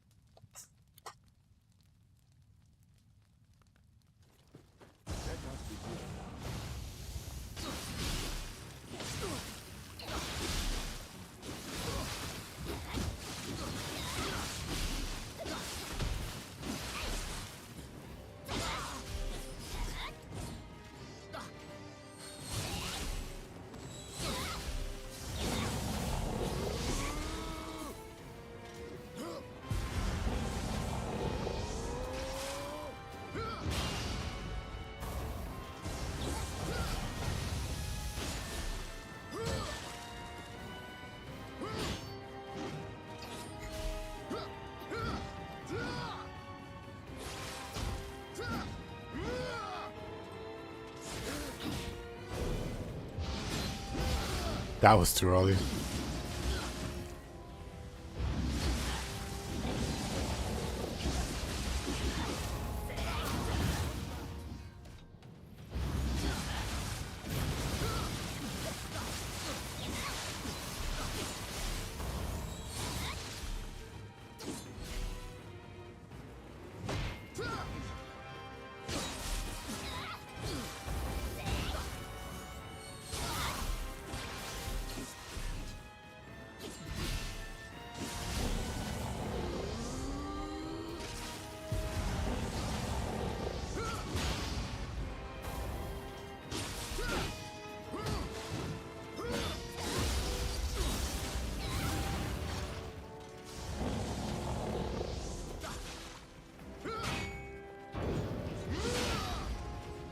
That was too early.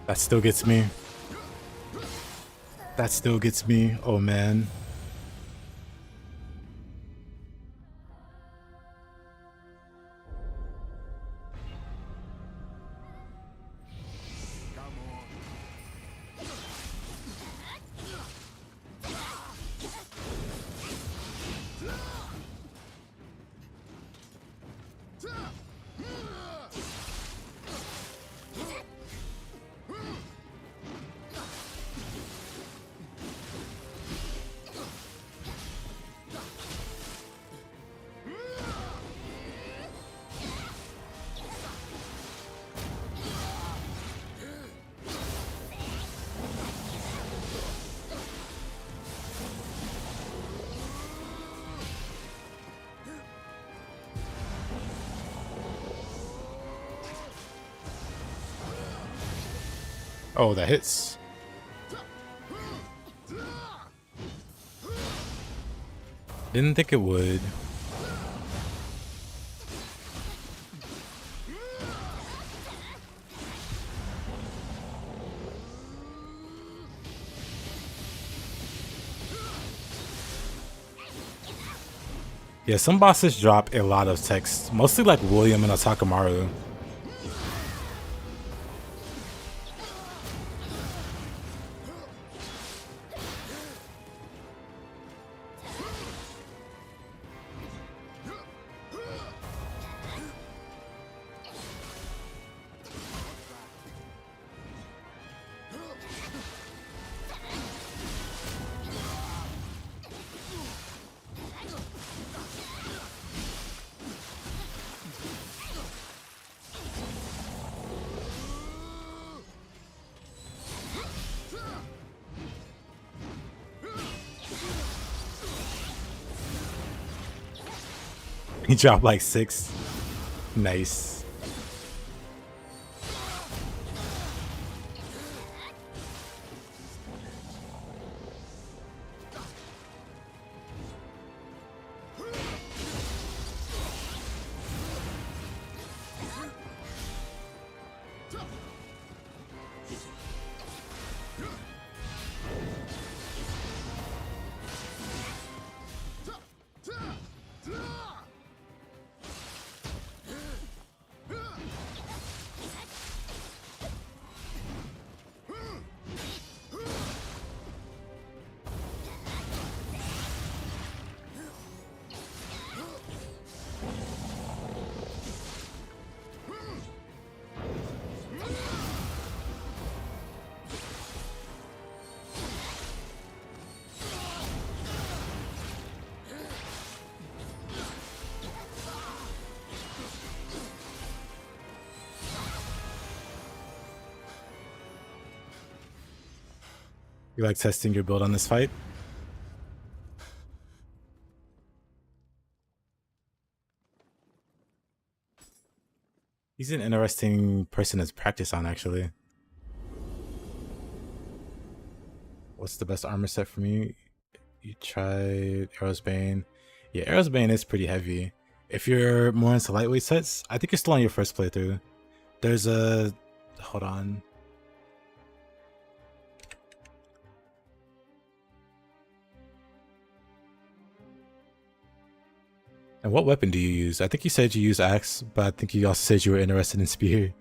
That still gets me. That still gets me. Oh man. Oh, that hits. Didn't think it would. Yeah, some bosses drop a lot of text, mostly like William and Atakamaru. He dropped like 6. Nice. You like testing your build on this fight? He's an interesting person to practice on, actually. What's the best armor set for me? You tried Arrow's Bane. Yeah, Arrow's Bane is pretty heavy. If you're more into lightweight sets, I think you're still on your first playthrough. There's a... Hold on. And what weapon do you use? I think you said you use axe, but I think you also said you were interested in spear.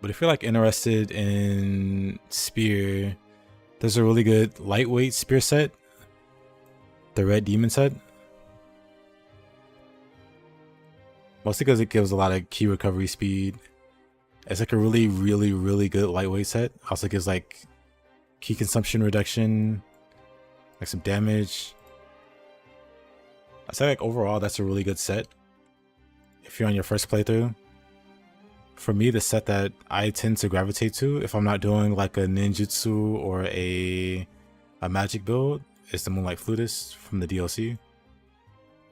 But if you're like interested in spear, there's a really good lightweight spear set. The Red Demon set. Mostly because it gives a lot of key recovery speed. It's like a really, really, really good lightweight set. Also gives like key consumption reduction, like some damage. I say like overall that's a really good set if you're on your first playthrough. For me, the set that I tend to gravitate to if I'm not doing like a ninjutsu or a magic build is the Moonlight Flutist from the DLC.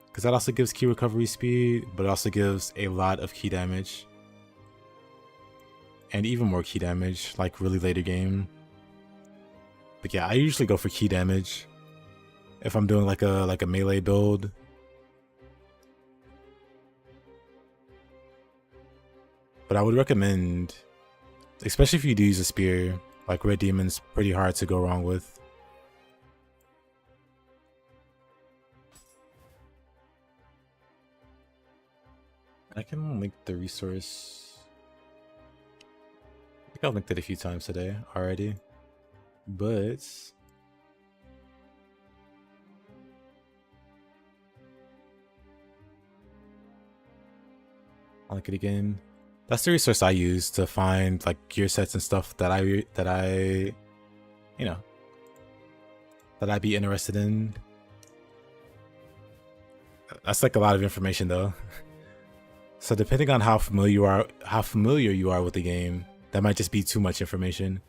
Because that also gives key recovery speed, but it also gives a lot of key damage. And even more key damage, like really later game. But yeah, I usually go for key damage if I'm doing like a melee build. But I would recommend, especially if you do use a spear, like Red Demon's pretty hard to go wrong with. I can link the resource. I think I've linked it a few times today already. But I'll link it again. That's the resource I use to find like gear sets and stuff that I you know, that I'd be interested in. That's like a lot of information though. So depending on how familiar you are with the game, that might just be too much information.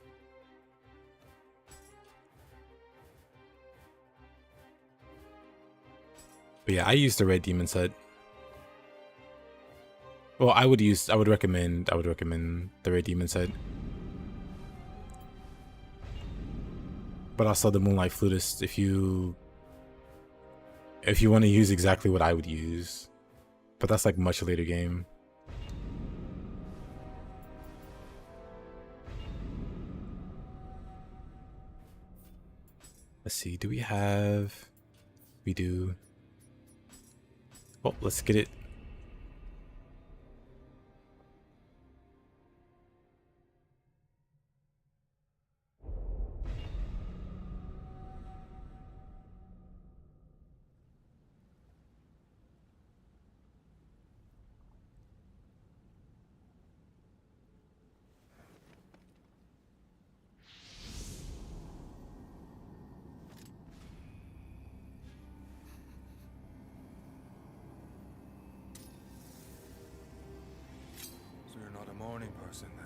But yeah, I use the red demon set. Well, I would recommend the red demon set. But also the Moonlight Flutist if you want to use exactly what I would use. But that's like much later game. Let's see, do we have... We do. Oh, let's get it. So you're not a morning person then?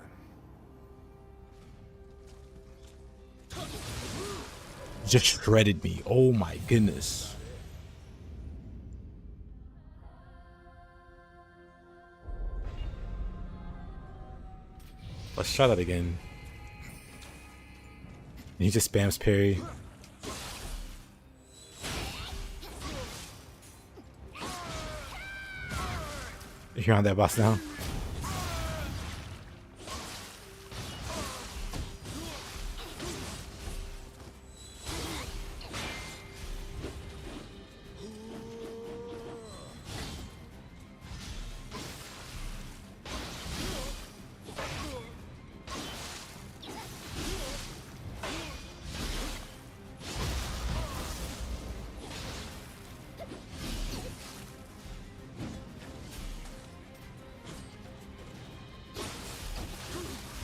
Just shredded me. Oh my goodness. Let's try that again. He just spams parry. You're on that boss now.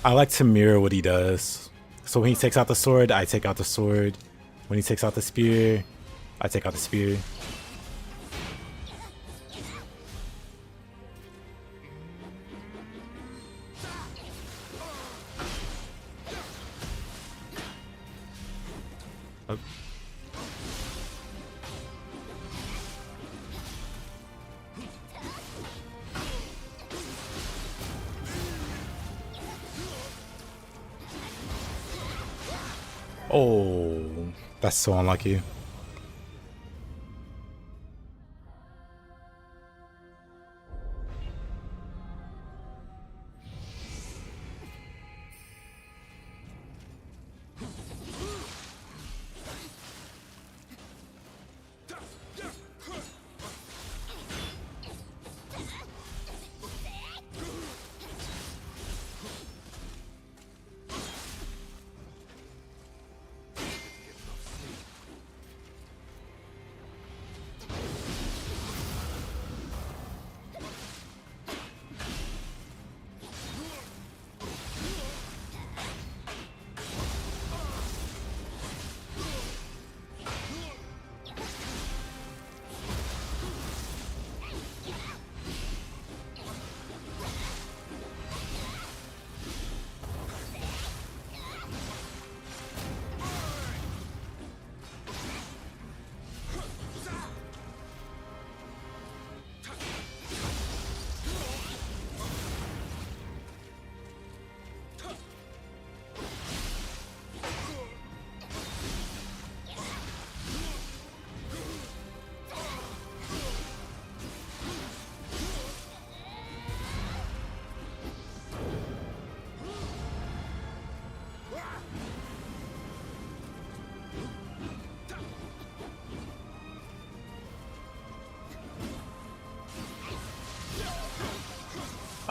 I like to mirror what he does. So when he takes out the sword, I take out the sword. When he takes out the spear, I take out the spear. Oh. Oh, that's so unlucky.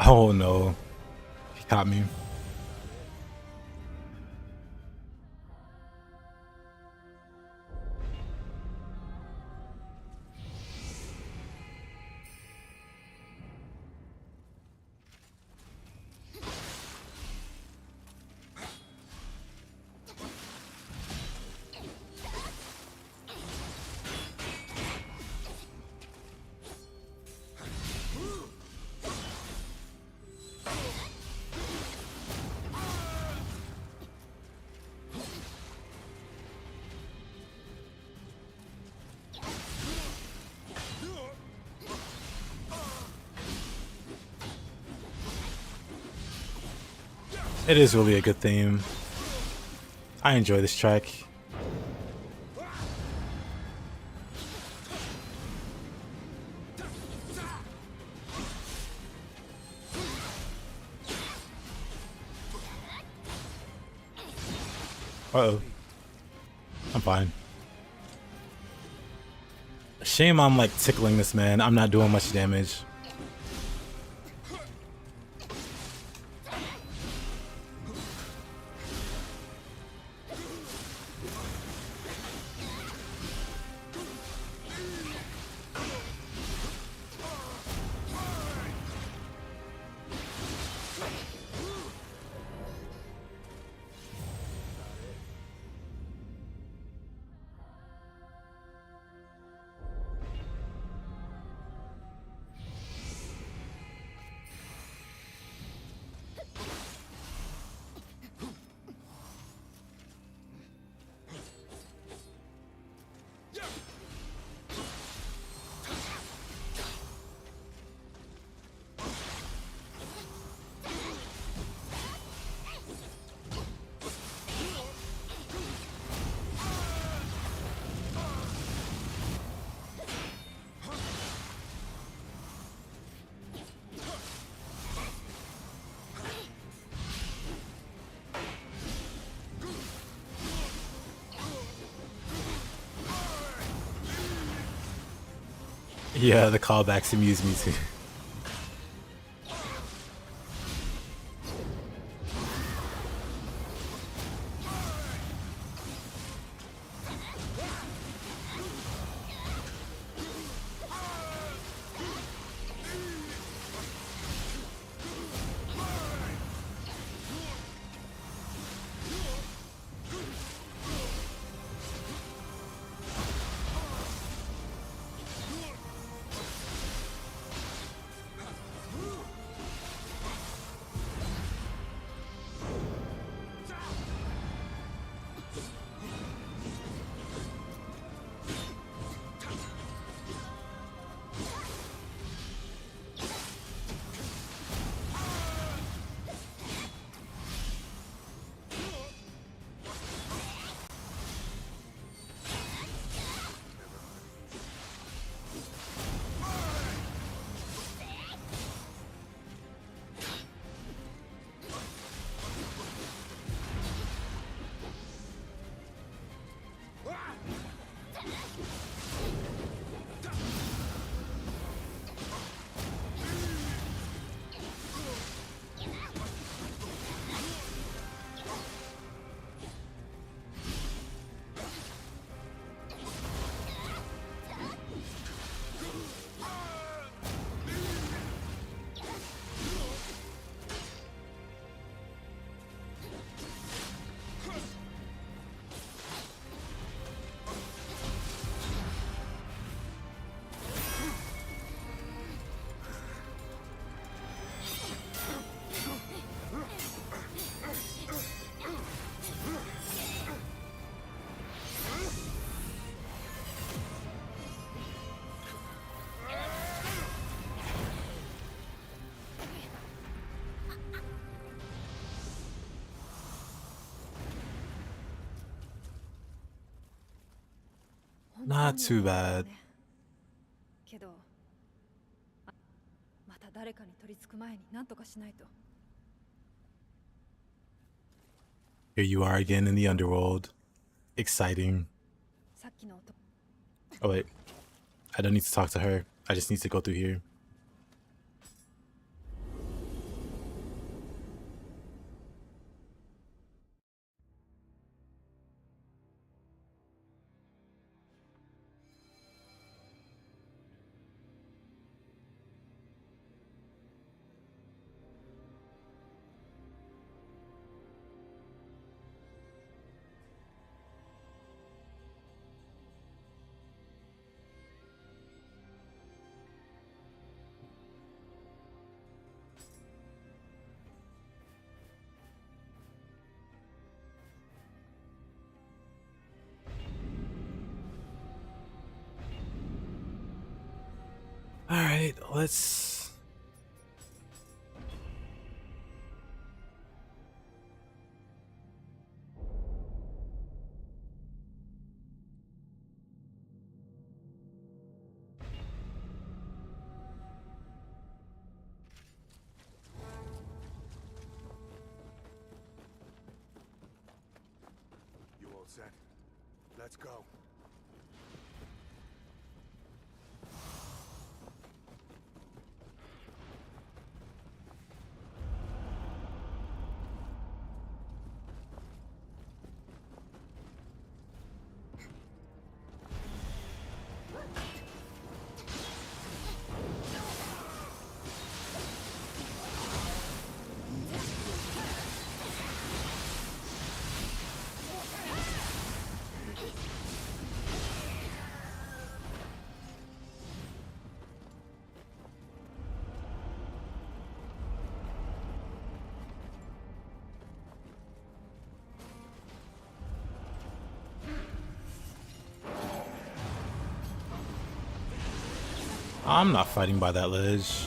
Oh no, he caught me. It is really a good theme. I enjoy this track. Uh-oh. I'm fine. Shame I'm like tickling this man. I'm not doing much damage. Yeah, the callbacks amuse me too. Not too bad. けど、また誰かに取り付く前に何とかしないと。 Here you are again in the underworld. Exciting. さっきの音。 Oh wait. I don't need to talk to her. I just need to go through here. Alright, let's... said. Let's go. I'm not fighting by that ledge.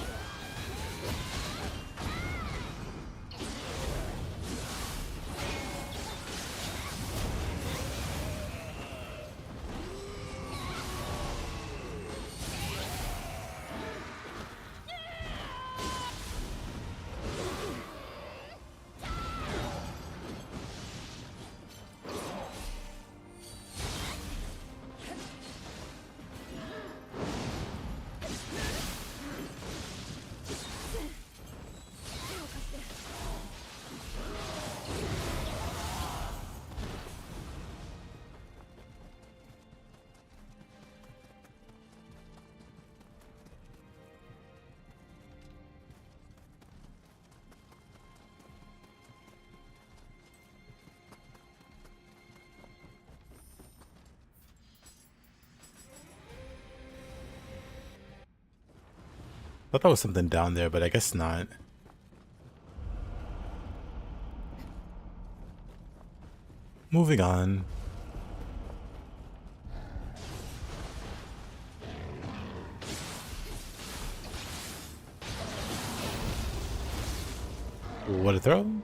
I thought there was something down there, but I guess not. Moving on. What a throw.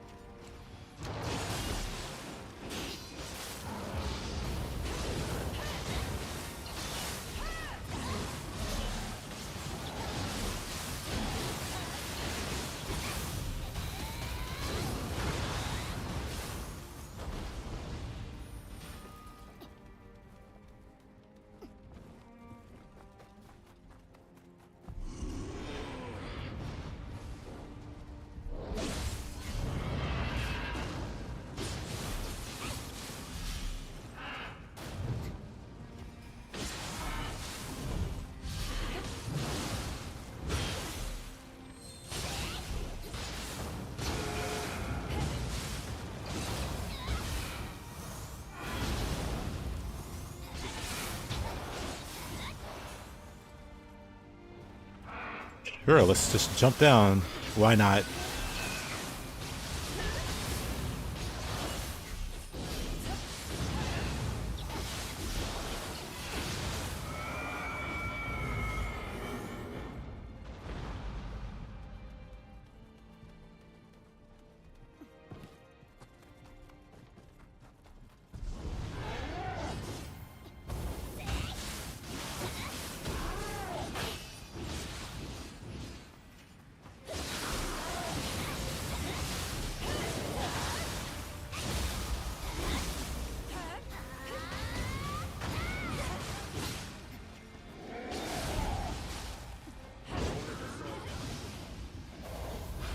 Sure, let's just jump down. Why not?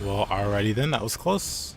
Well, alrighty then, that was close.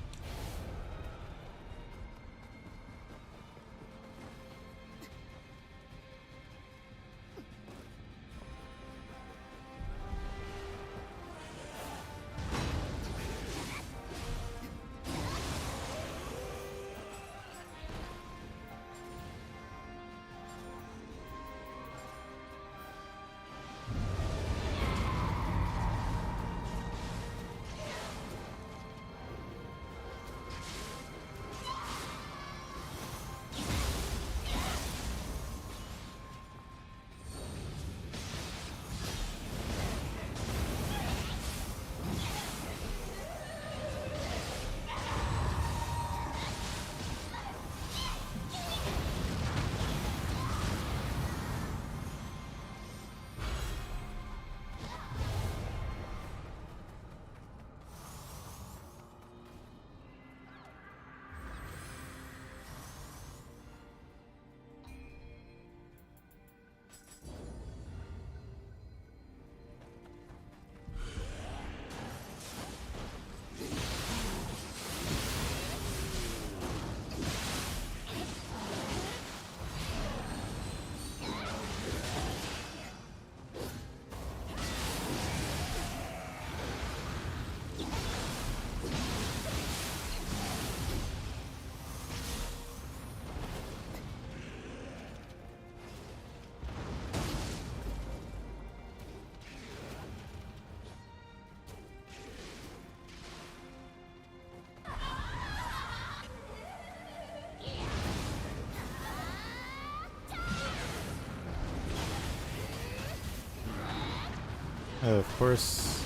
Of course.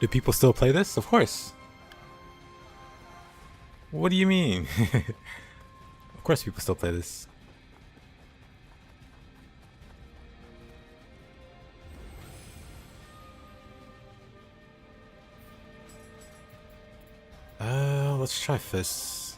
Do people still play this? Of course. What do you mean? Of course people still play this. Let's try fists.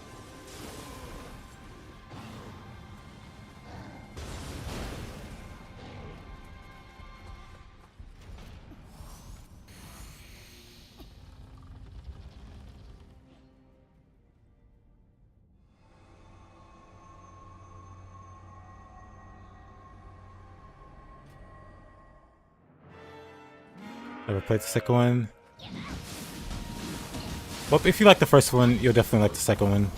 Never played the second one. Well, if you like the first one, you'll definitely like the second one.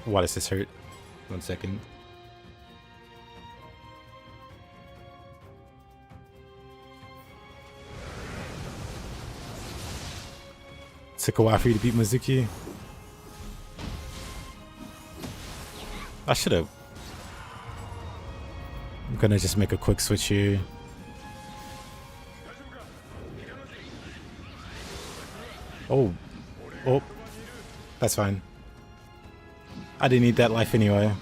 Why does this hurt? 1 second. Took a while for you to beat Mizuki. I should have. I'm gonna just make a quick switch here. Oh. Oh. That's fine. I didn't need that life anyway.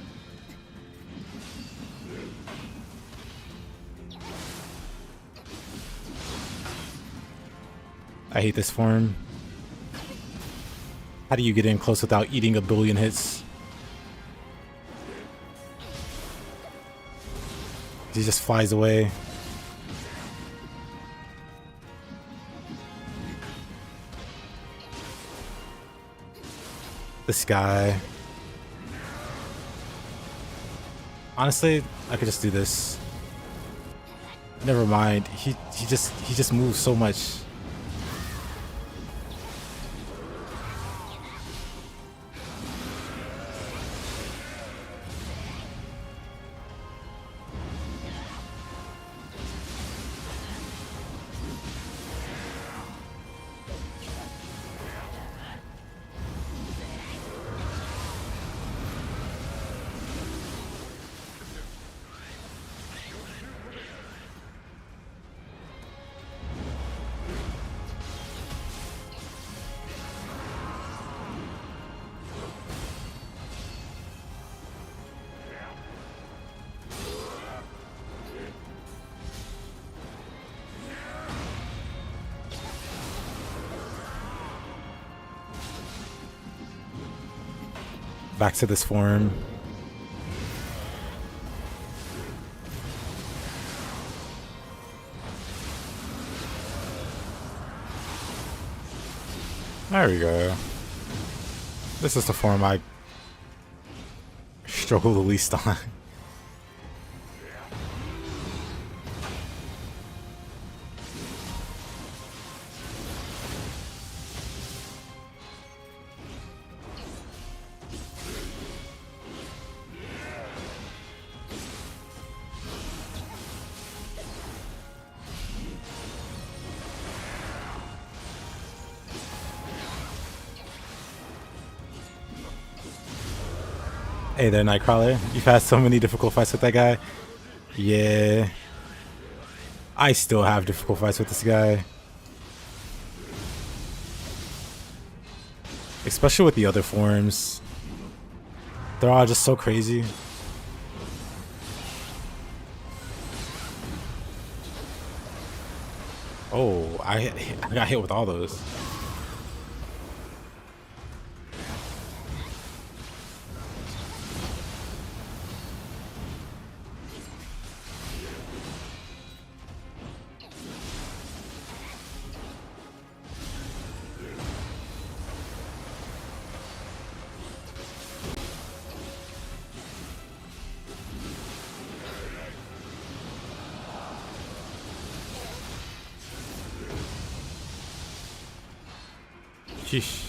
I hate this form. How do you get in close without eating a billion hits? He just flies away. This guy. Honestly, I could just do this. Never mind. He just moves so much. Back to this form. There we go. This is the form I struggle the least on. Hey there, Nightcrawler. You've had so many difficult fights with that guy. Yeah. I still have difficult fights with this guy. Especially with the other forms. They're all just so crazy. Oh, I got hit with all those. Sheesh.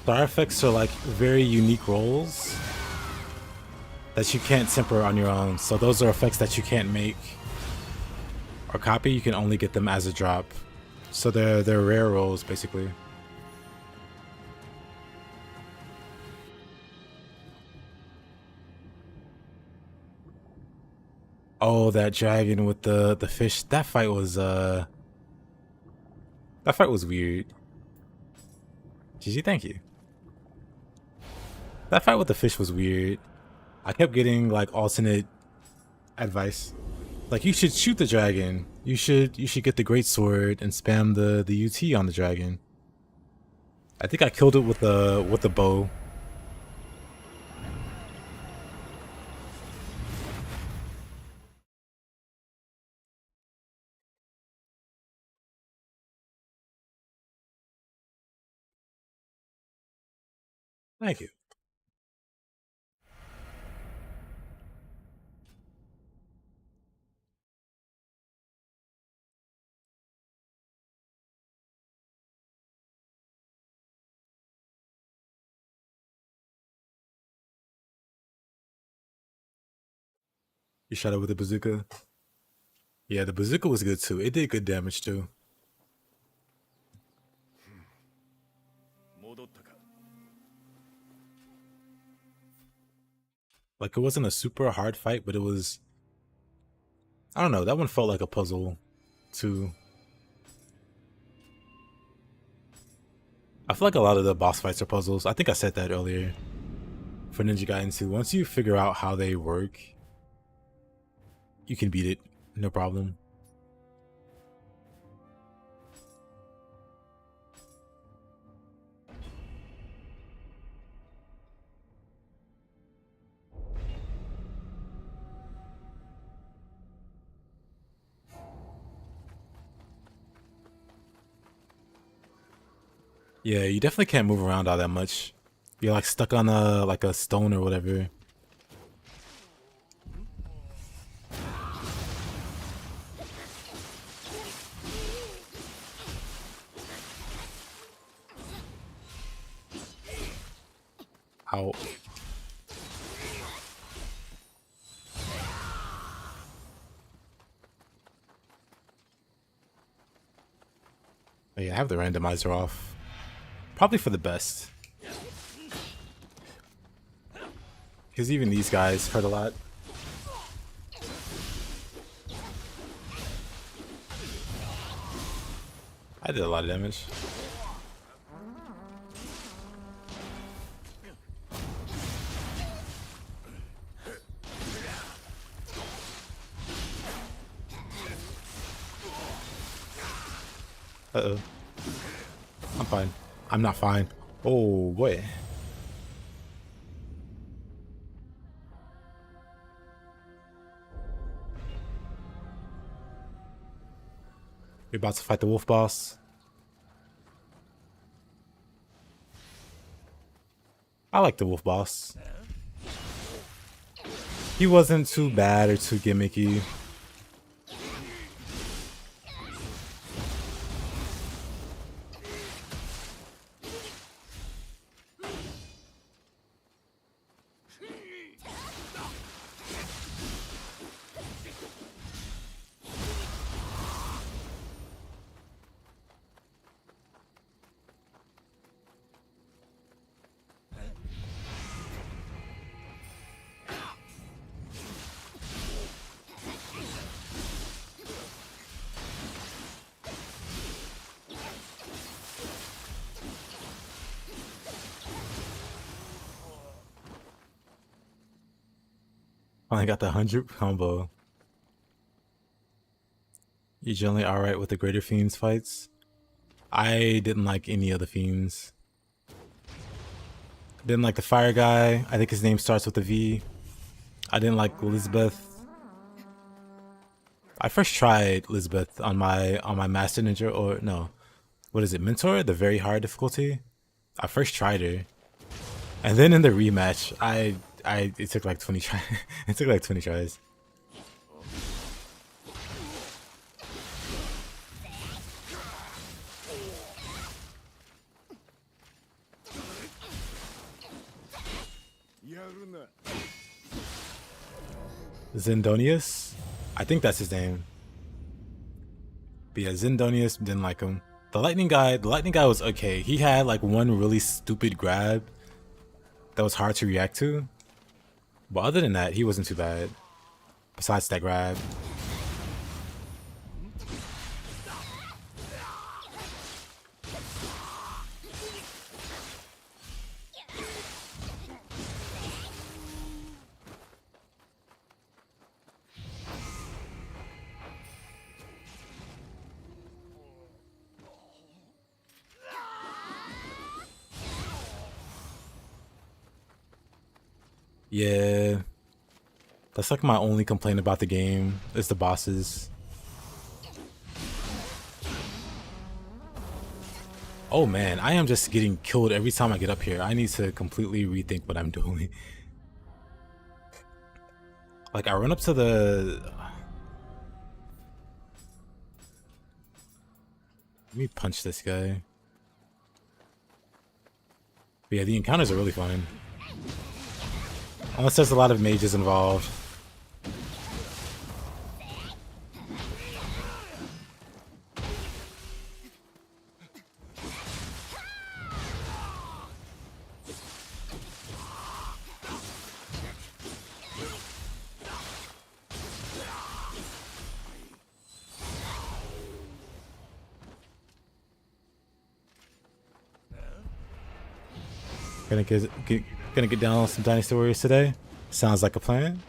Star effects are like very unique rolls that you can't temper on your own. So those are effects that you can't make or copy. You can only get them as a drop. So they're rare rolls basically. Oh, that dragon with the fish. That fight was weird. GG, thank you. That fight with the fish was weird. I kept getting like alternate advice. Like you should shoot the dragon. You should get the great sword and spam the UT on the dragon. I think I killed it with the bow. Thank you. You shot it with the bazooka. Yeah, the bazooka was good too. It did good damage too. Like it wasn't a super hard fight, but it was, I don't know, that one felt like a puzzle too. I feel like a lot of the boss fights are puzzles. I think I said that earlier for Ninja Gaiden 2. Once you figure out how they work, you can beat it, no problem. Yeah, you definitely can't move around all that much. You're like stuck on a stone or whatever. Ow. Oh, yeah, I have the randomizer off. Probably for the best. Because even these guys hurt a lot. I did a lot of damage. Uh-oh. I'm fine. I'm not fine. Oh, boy. You're about to fight the wolf boss. I like the wolf boss. He wasn't too bad or too gimmicky. Finally got the 100 combo. You generally alright with the greater fiends fights? I didn't like any of the fiends. Didn't like the fire guy. I think his name starts with a V. I didn't like Elizabeth. I first tried Elizabeth on my Master Ninja, or no, what is it, Mentor? The very hard difficulty. I first tried her, and then in the rematch, it took like 20 tries. It took like 20 tries. Zindonius? I think that's his name. But yeah, Zindonius, didn't like him. The lightning guy was okay. He had like one really stupid grab that was hard to react to. But other than that, he wasn't too bad. Besides that grab. Yeah. That's like my only complaint about the game, is the bosses. Oh man, I am just getting killed every time I get up here. I need to completely rethink what I'm doing. Like, I run up to the... Let me punch this guy. But yeah, the encounters are really fun. Unless there's a lot of mages involved. Gonna get down on some Dynasty Warriors today? Sounds like a plan.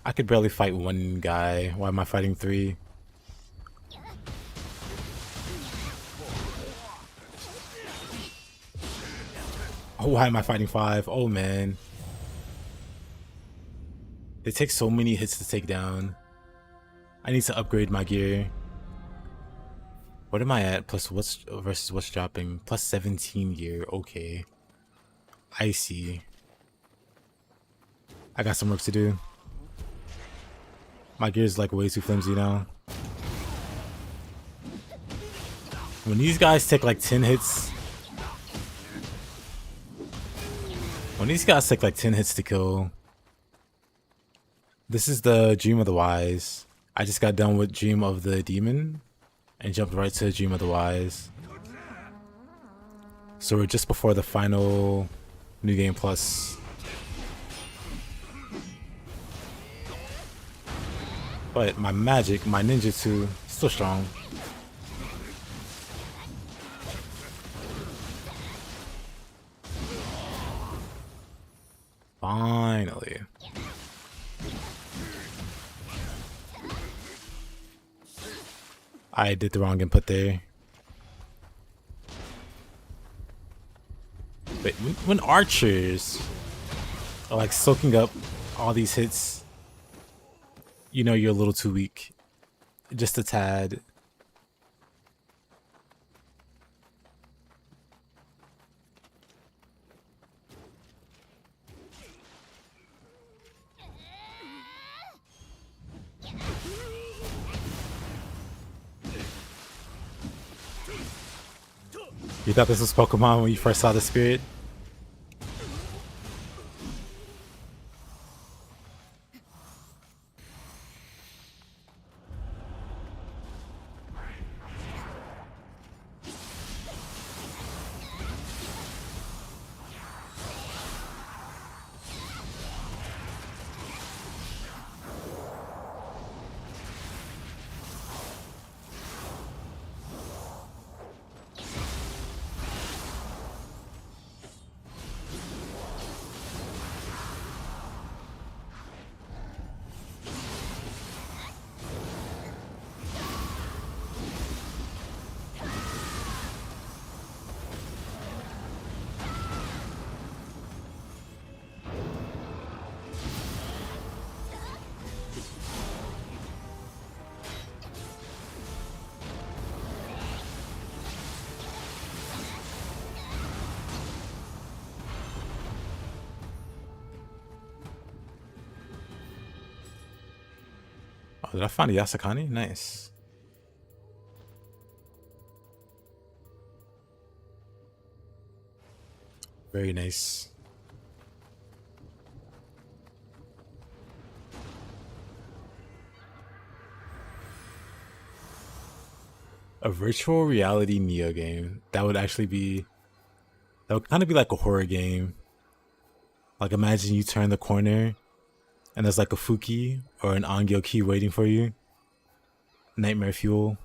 I could barely fight one guy. Why am I fighting three? Oh, why am I fighting five? Oh man. It takes so many hits to take down. I need to upgrade my gear. What am I at? Plus what's versus what's dropping? Plus 17 gear. Okay. I see. I got some work to do. My gear is like way too flimsy now. When these guys take like 10 hits. When these guys take like 10 hits to kill. This is the Dream of the Wise. I just got done with Dream of the Demon and jumped right to Dream of the Wise. So we're just before the final New Game Plus. But my magic, my ninjutsu, still strong. Finally. I did the wrong input there. But when archers are like soaking up all these hits, you know you're a little too weak. Just a tad. You thought this was Pokemon when you first saw the spirit? Did I find a Yasakani? Nice. Very nice. A virtual reality Nioh game. That would actually be... That would kind of be like a horror game. Like imagine you turn the corner and there's like a Fuki or an Angyo key waiting for you. Nightmare fuel.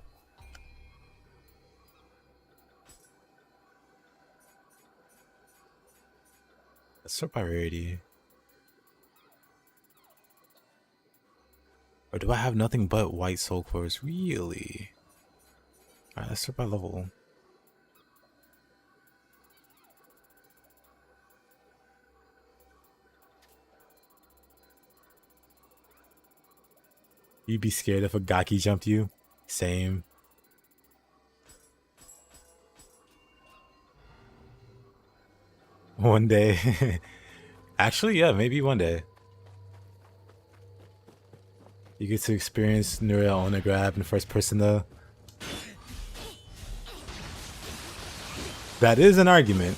Let's sort by rarity. Or do I have nothing but white soul cores? Really? Alright, let's sort by level. You'd be scared if a Gaki jumped you? Same. One day. Actually, yeah, maybe one day. You get to experience Nuria on a grab in first person though. That is an argument.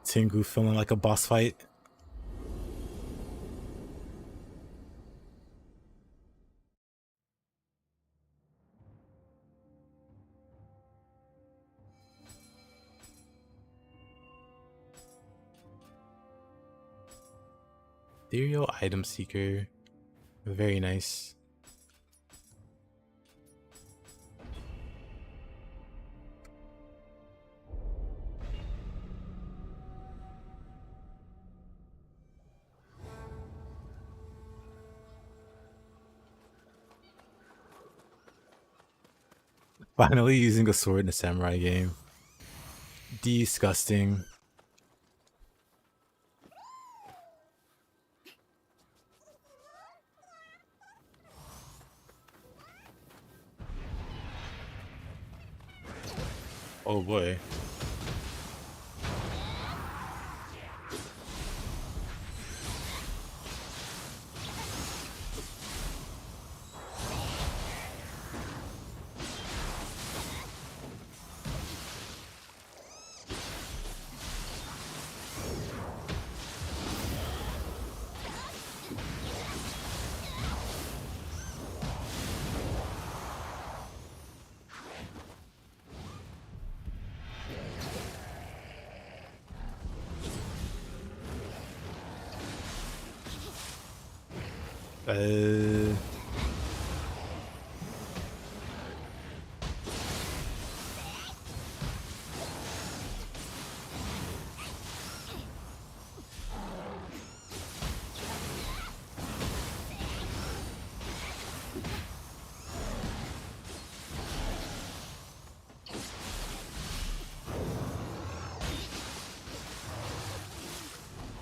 Tengu feeling like a boss fight. Ethereal item seeker. Very nice. Finally using a sword in a samurai game. Disgusting. Oh boy. Uh...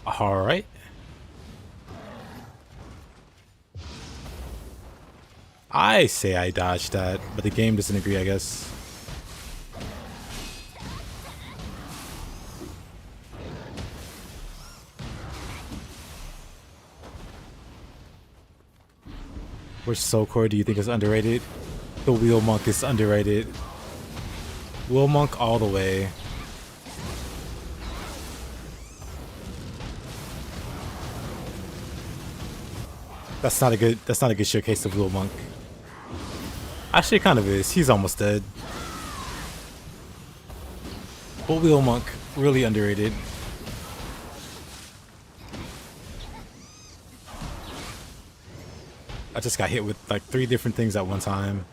Alright. I say I dodged that, but the game doesn't agree, I guess. Which soul core do you think is underrated? The Wheel Monk is underrated. Wheel Monk all the way. That's not a good showcase of Wheel Monk. Actually it kind of is. He's almost dead. But Wheel Monk, really underrated. I just got hit with like 3 different things at one time.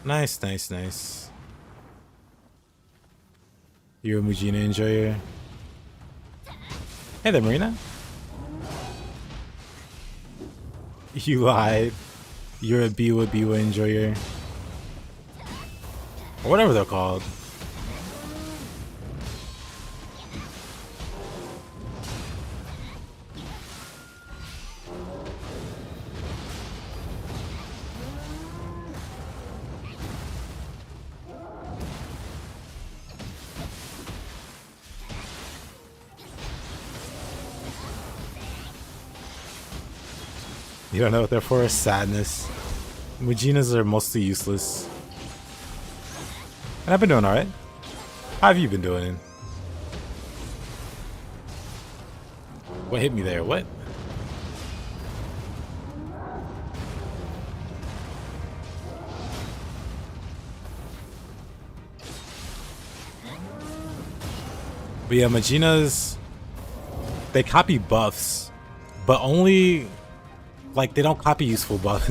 Nice, nice, nice. You're a Mujina enjoyer. Hey there, Marina. You lied. You're a Biwa Biwa enjoyer. Or whatever they're called. You don't know what they're for? Sadness. Mujinas are mostly useless. And I've been doing alright. How have you been doing? What hit me there? What? But yeah, Mujinas, they copy buffs, but only, like, they don't copy useful buffs.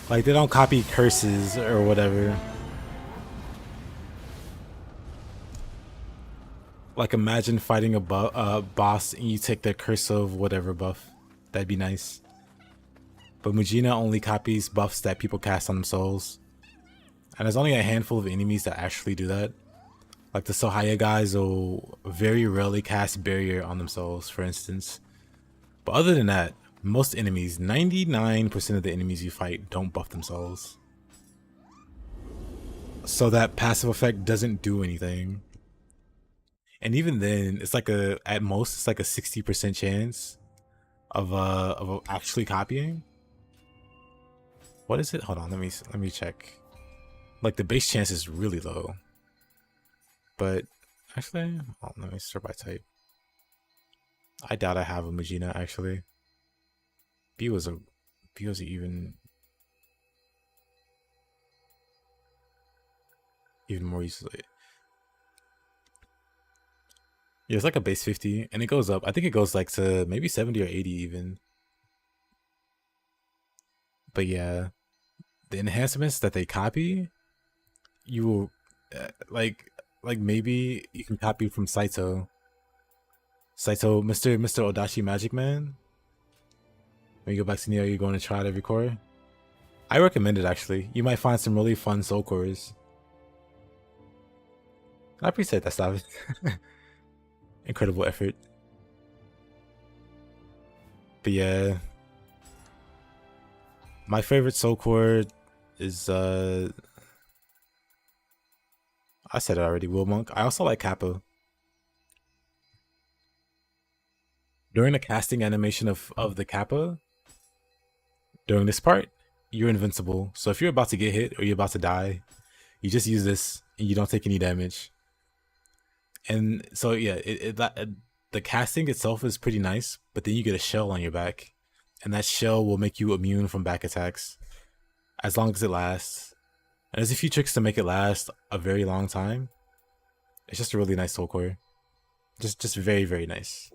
Like, they don't copy curses or whatever. Like, imagine fighting a boss and you take the curse of whatever buff. That'd be nice. But Mujina only copies buffs that people cast on themselves. And there's only a handful of enemies that actually do that. Like, the Sohaya guys will very rarely cast Barrier on themselves, for instance. But other than that, most enemies, 99% of the enemies you fight don't buff themselves. So that passive effect doesn't do anything. And even then, it's like at most, it's like a 60% chance of actually copying. What is it? Hold on, let me check. Like, the base chance is really low. But actually, let me start by type. I doubt I have a Mujina actually. B was even more useless. Yeah, it's like a base 50 and it goes up. I think it goes like to maybe 70 or 80 even. But yeah, the enhancements that they copy, you will like maybe you can copy from Saito, Mr. Odashi Magic Man. When you go back to Nioh, you're going to try it every core. I recommend it actually. You might find some really fun soul cores. I appreciate that stuff. Incredible effort. But yeah, my favorite soul core is I said it already, Will Monk. I also like Kappa. During the casting animation of the Kappa, during this part, you're invincible. So if you're about to get hit or you're about to die, you just use this and you don't take any damage. And so yeah, the casting itself is pretty nice, but then you get a shell on your back, and that shell will make you immune from back attacks as long as it lasts. And there's a few tricks to make it last a very long time. It's just a really nice soul core. Just very, very nice.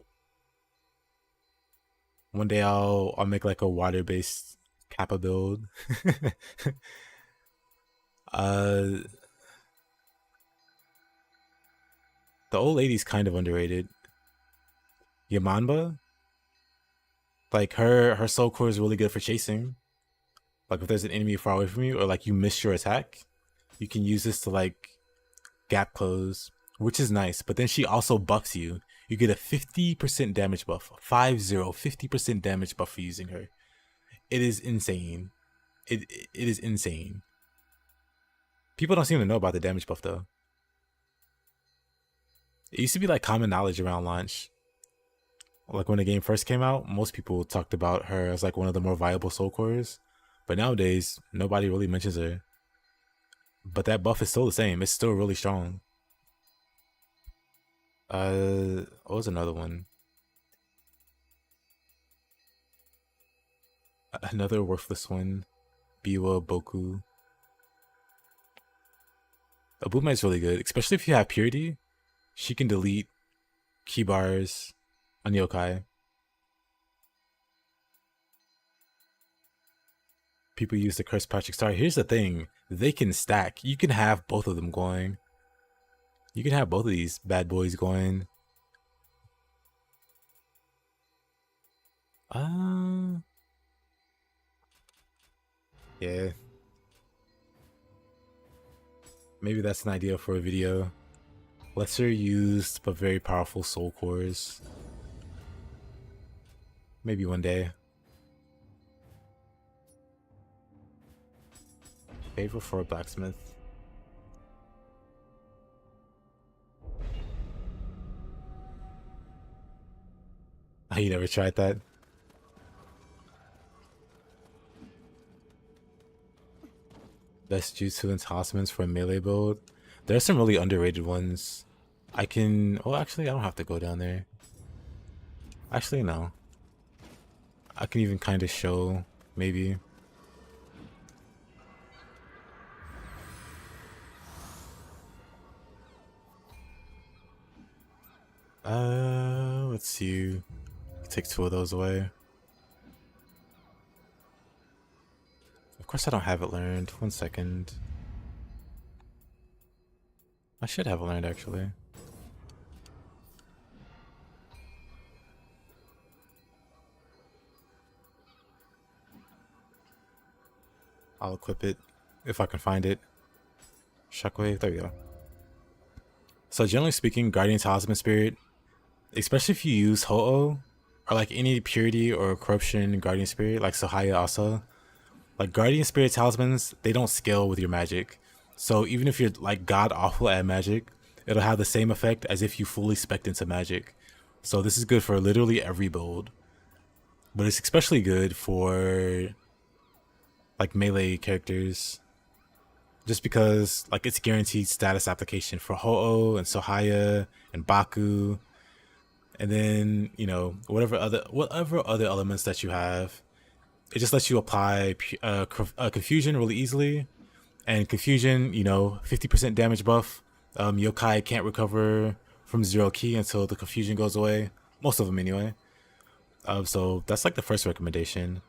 One day I'll make like a water-based Kappa build. The old lady's kind of underrated. Yamanba. Like her soul core is really good for chasing. Like if there's an enemy far away from you, or like you miss your attack, you can use this to like gap close, which is nice. But then she also buffs you. You get a 50% damage buff. 50% damage buff for using her. It is insane. It is insane. People don't seem to know about the damage buff though. It used to be like common knowledge around launch. Like when the game first came out, most people talked about her as like one of the more viable soul cores. But nowadays, nobody really mentions her. But that buff is still the same. It's still really strong. What was another one? Another worthless one. Biwa Boku. Abuma is really good, especially if you have Purity. She can delete key bars on yokai. People use the Curse Patrick Star. Here's the thing. They can stack. You can have both of them going. You can have both of these bad boys going. Yeah. Maybe that's an idea for a video. Lesser used but very powerful soul cores. Maybe one day. Favor for a blacksmith. Oh, you never tried that? Best jutsu and talismans for a melee build. There are some really underrated ones. I can... Oh, actually, I don't have to go down there. Actually, no. I can even kind of show, maybe. Let's see. Take two of those away. Of course I don't have it learned. 1 second. I should have it learned, actually. I'll equip it if I can find it. Shockwave, there we go. So generally speaking, Guardian Talisman Spirit, especially if you use Ho-Oh, or like any Purity or Corruption Guardian Spirit, like Sahaya also, like Guardian Spirit Talismans, they don't scale with your magic. So even if you're like god awful at magic, it'll have the same effect as if you fully spec'd into magic. So this is good for literally every build. But it's especially good for like melee characters. Just because like it's guaranteed status application for Ho-Oh and Sahaya and Baku. And then, you know, whatever other elements that you have. It just lets you apply confusion really easily. And confusion, you know, 50% damage buff. Yokai can't recover from 0 ki until the confusion goes away. Most of them anyway. So that's like the first recommendation.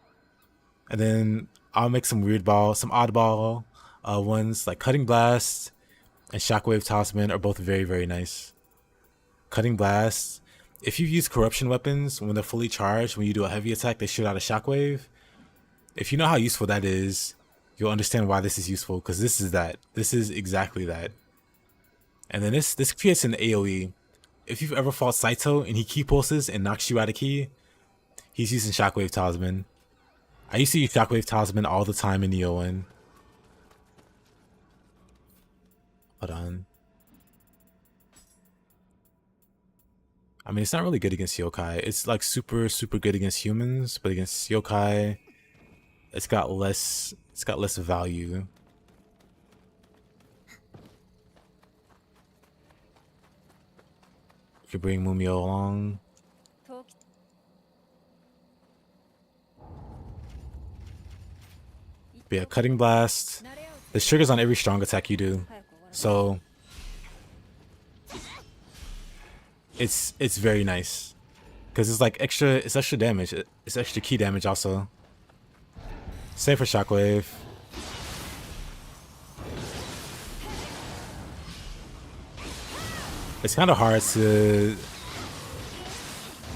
And then I'll make some oddball ones like Cutting Blast and Shockwave Talisman are both very, very nice. Cutting Blast, if you use corruption weapons when they're fully charged, when you do a heavy attack, they shoot out a shockwave. If you know how useful that is, you'll understand why this is useful, because this is that. This is exactly that. And then this creates an AoE. If you've ever fought Saito and he ki pulses and knocks you out of ki, he's using Shockwave Talisman. I used to use Shockwave Talisman all the time in Nioh 1. Hold on. I mean, it's not really good against yokai. It's like super, super good against humans, but against yokai, it's got less value. If you bring Mumio along. But yeah, Cutting Blast. This triggers on every strong attack you do. So it's very nice. Because it's like extra damage. It's extra ki damage also. Same for Shockwave. It's kind of hard to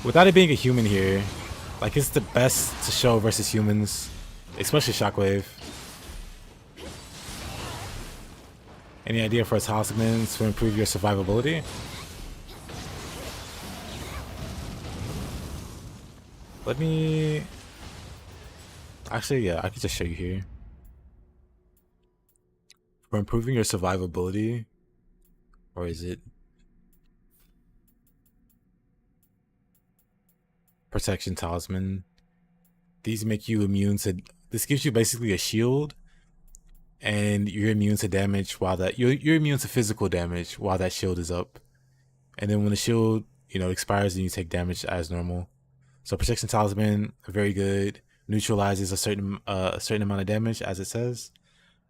Without it being a human here, like it's the best to show versus humans, especially Shockwave. Any idea for a talisman to improve your survivability? Let me... Actually, yeah, I could just show you here. For improving your survivability, or is it protection talisman? These make you immune to... This gives you basically a shield, and you're immune to damage while that... You're immune to physical damage while that shield is up. And then when the shield, you know, expires, then you take damage as normal. So protection talisman, very good. Neutralizes a certain amount of damage, as it says.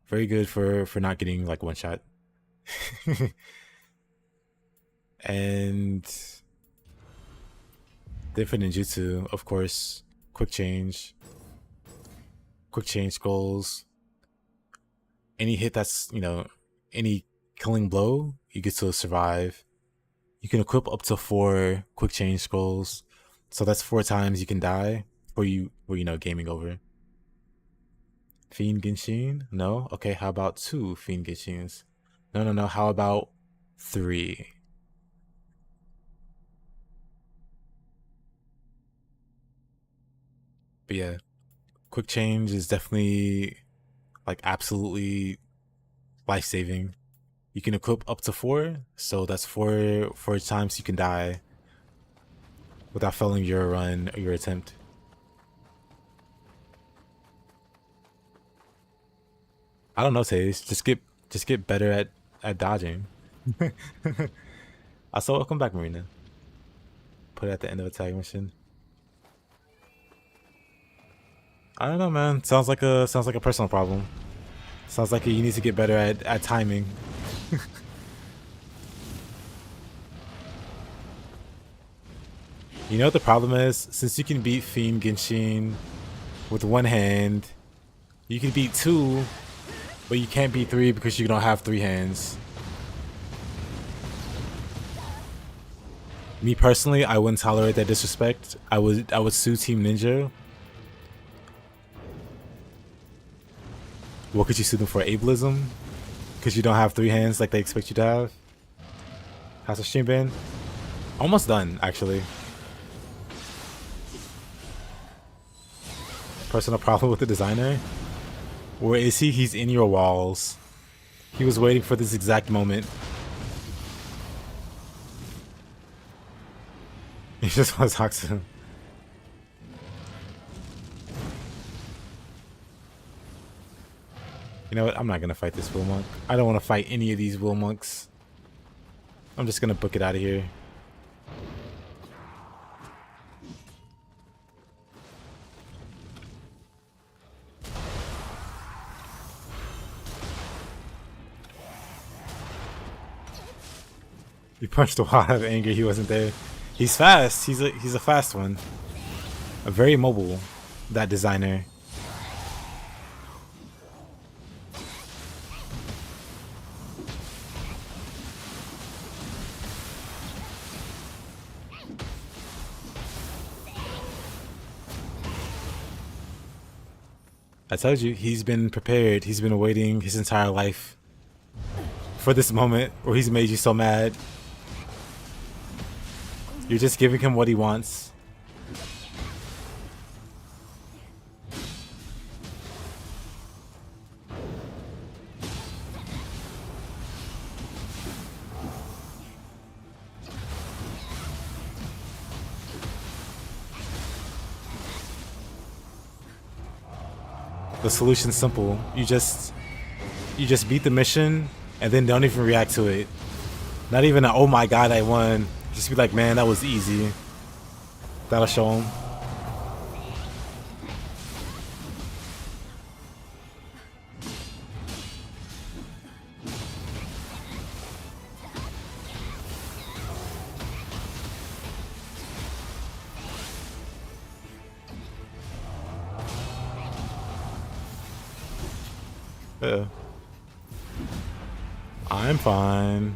Very good for not getting like one shot. And different ninjutsu, of course. Quick change scrolls. Any hit that's, you know, any killing blow, you get to survive. You can equip up to 4 quick change scrolls. So that's 4 times you can die before you know, gaming over. Fiend Genshin? No? Okay, how about 2 Fiend Genshins? No. How about 3? But yeah, quick change is definitely like absolutely life-saving. You can equip up to 4, so that's 4 times you can die without failing your run or your attempt. I don't know, Taze. Just get better at dodging. Also, welcome back, Marina. Put it at the end of a tag mission. I don't know, man. Sounds like a personal problem. Sounds like you need to get better at timing. You know what the problem is? Since you can beat Fiend Genshin with one hand, you can beat 2, but you can't beat 3 because you don't have 3 hands. Me personally, I wouldn't tolerate that disrespect. I would sue Team Ninja. What could you sue them for? Ableism? Because you don't have 3 hands like they expect you to have? How's the stream been? Almost done, actually. Personal problem with the designer? Where is he? He's in your walls. He was waiting for this exact moment. He just wants to talk to him. You know what? I'm not gonna fight this Will Monk. I don't want to fight any of these Will Monks. I'm just gonna book it out of here. He punched a lot of anger. He wasn't there. He's fast. He's a fast one. A very mobile. That designer. I told you, he's been prepared. He's been waiting his entire life for this moment where he's made you so mad. You're just giving him what he wants. The solution's simple. You just beat the mission and then don't even react to it. Not even a, oh my god, I won. Just be like, man, that was easy. That'll show him. I'm fine.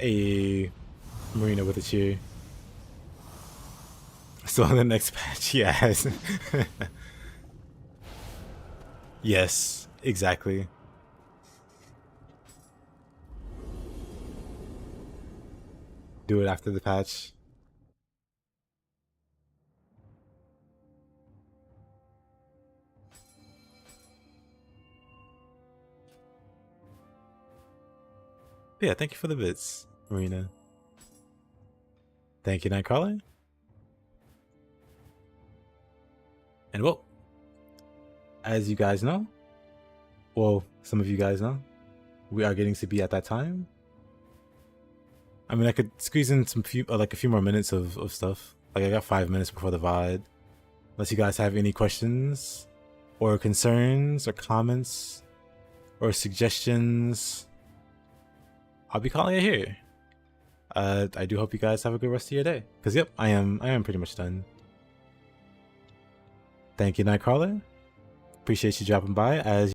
A Marina with a cheer. So on the next patch, yes. Yes, exactly. Do it after the patch. Yeah, thank you for the bits, Marina. Thank you, Nightcrawler. And well, as you guys know, well, some of you guys know, we are getting to be at that time. I mean, I could squeeze in some few, like a few more minutes of stuff. Like I got 5 minutes before the VOD. Unless you guys have any questions, or concerns, or comments, or suggestions, I'll be calling it here. I do hope you guys have a good rest of your day. Cause yep, I am pretty much done. Thank you, Nightcrawler. Appreciate you dropping by as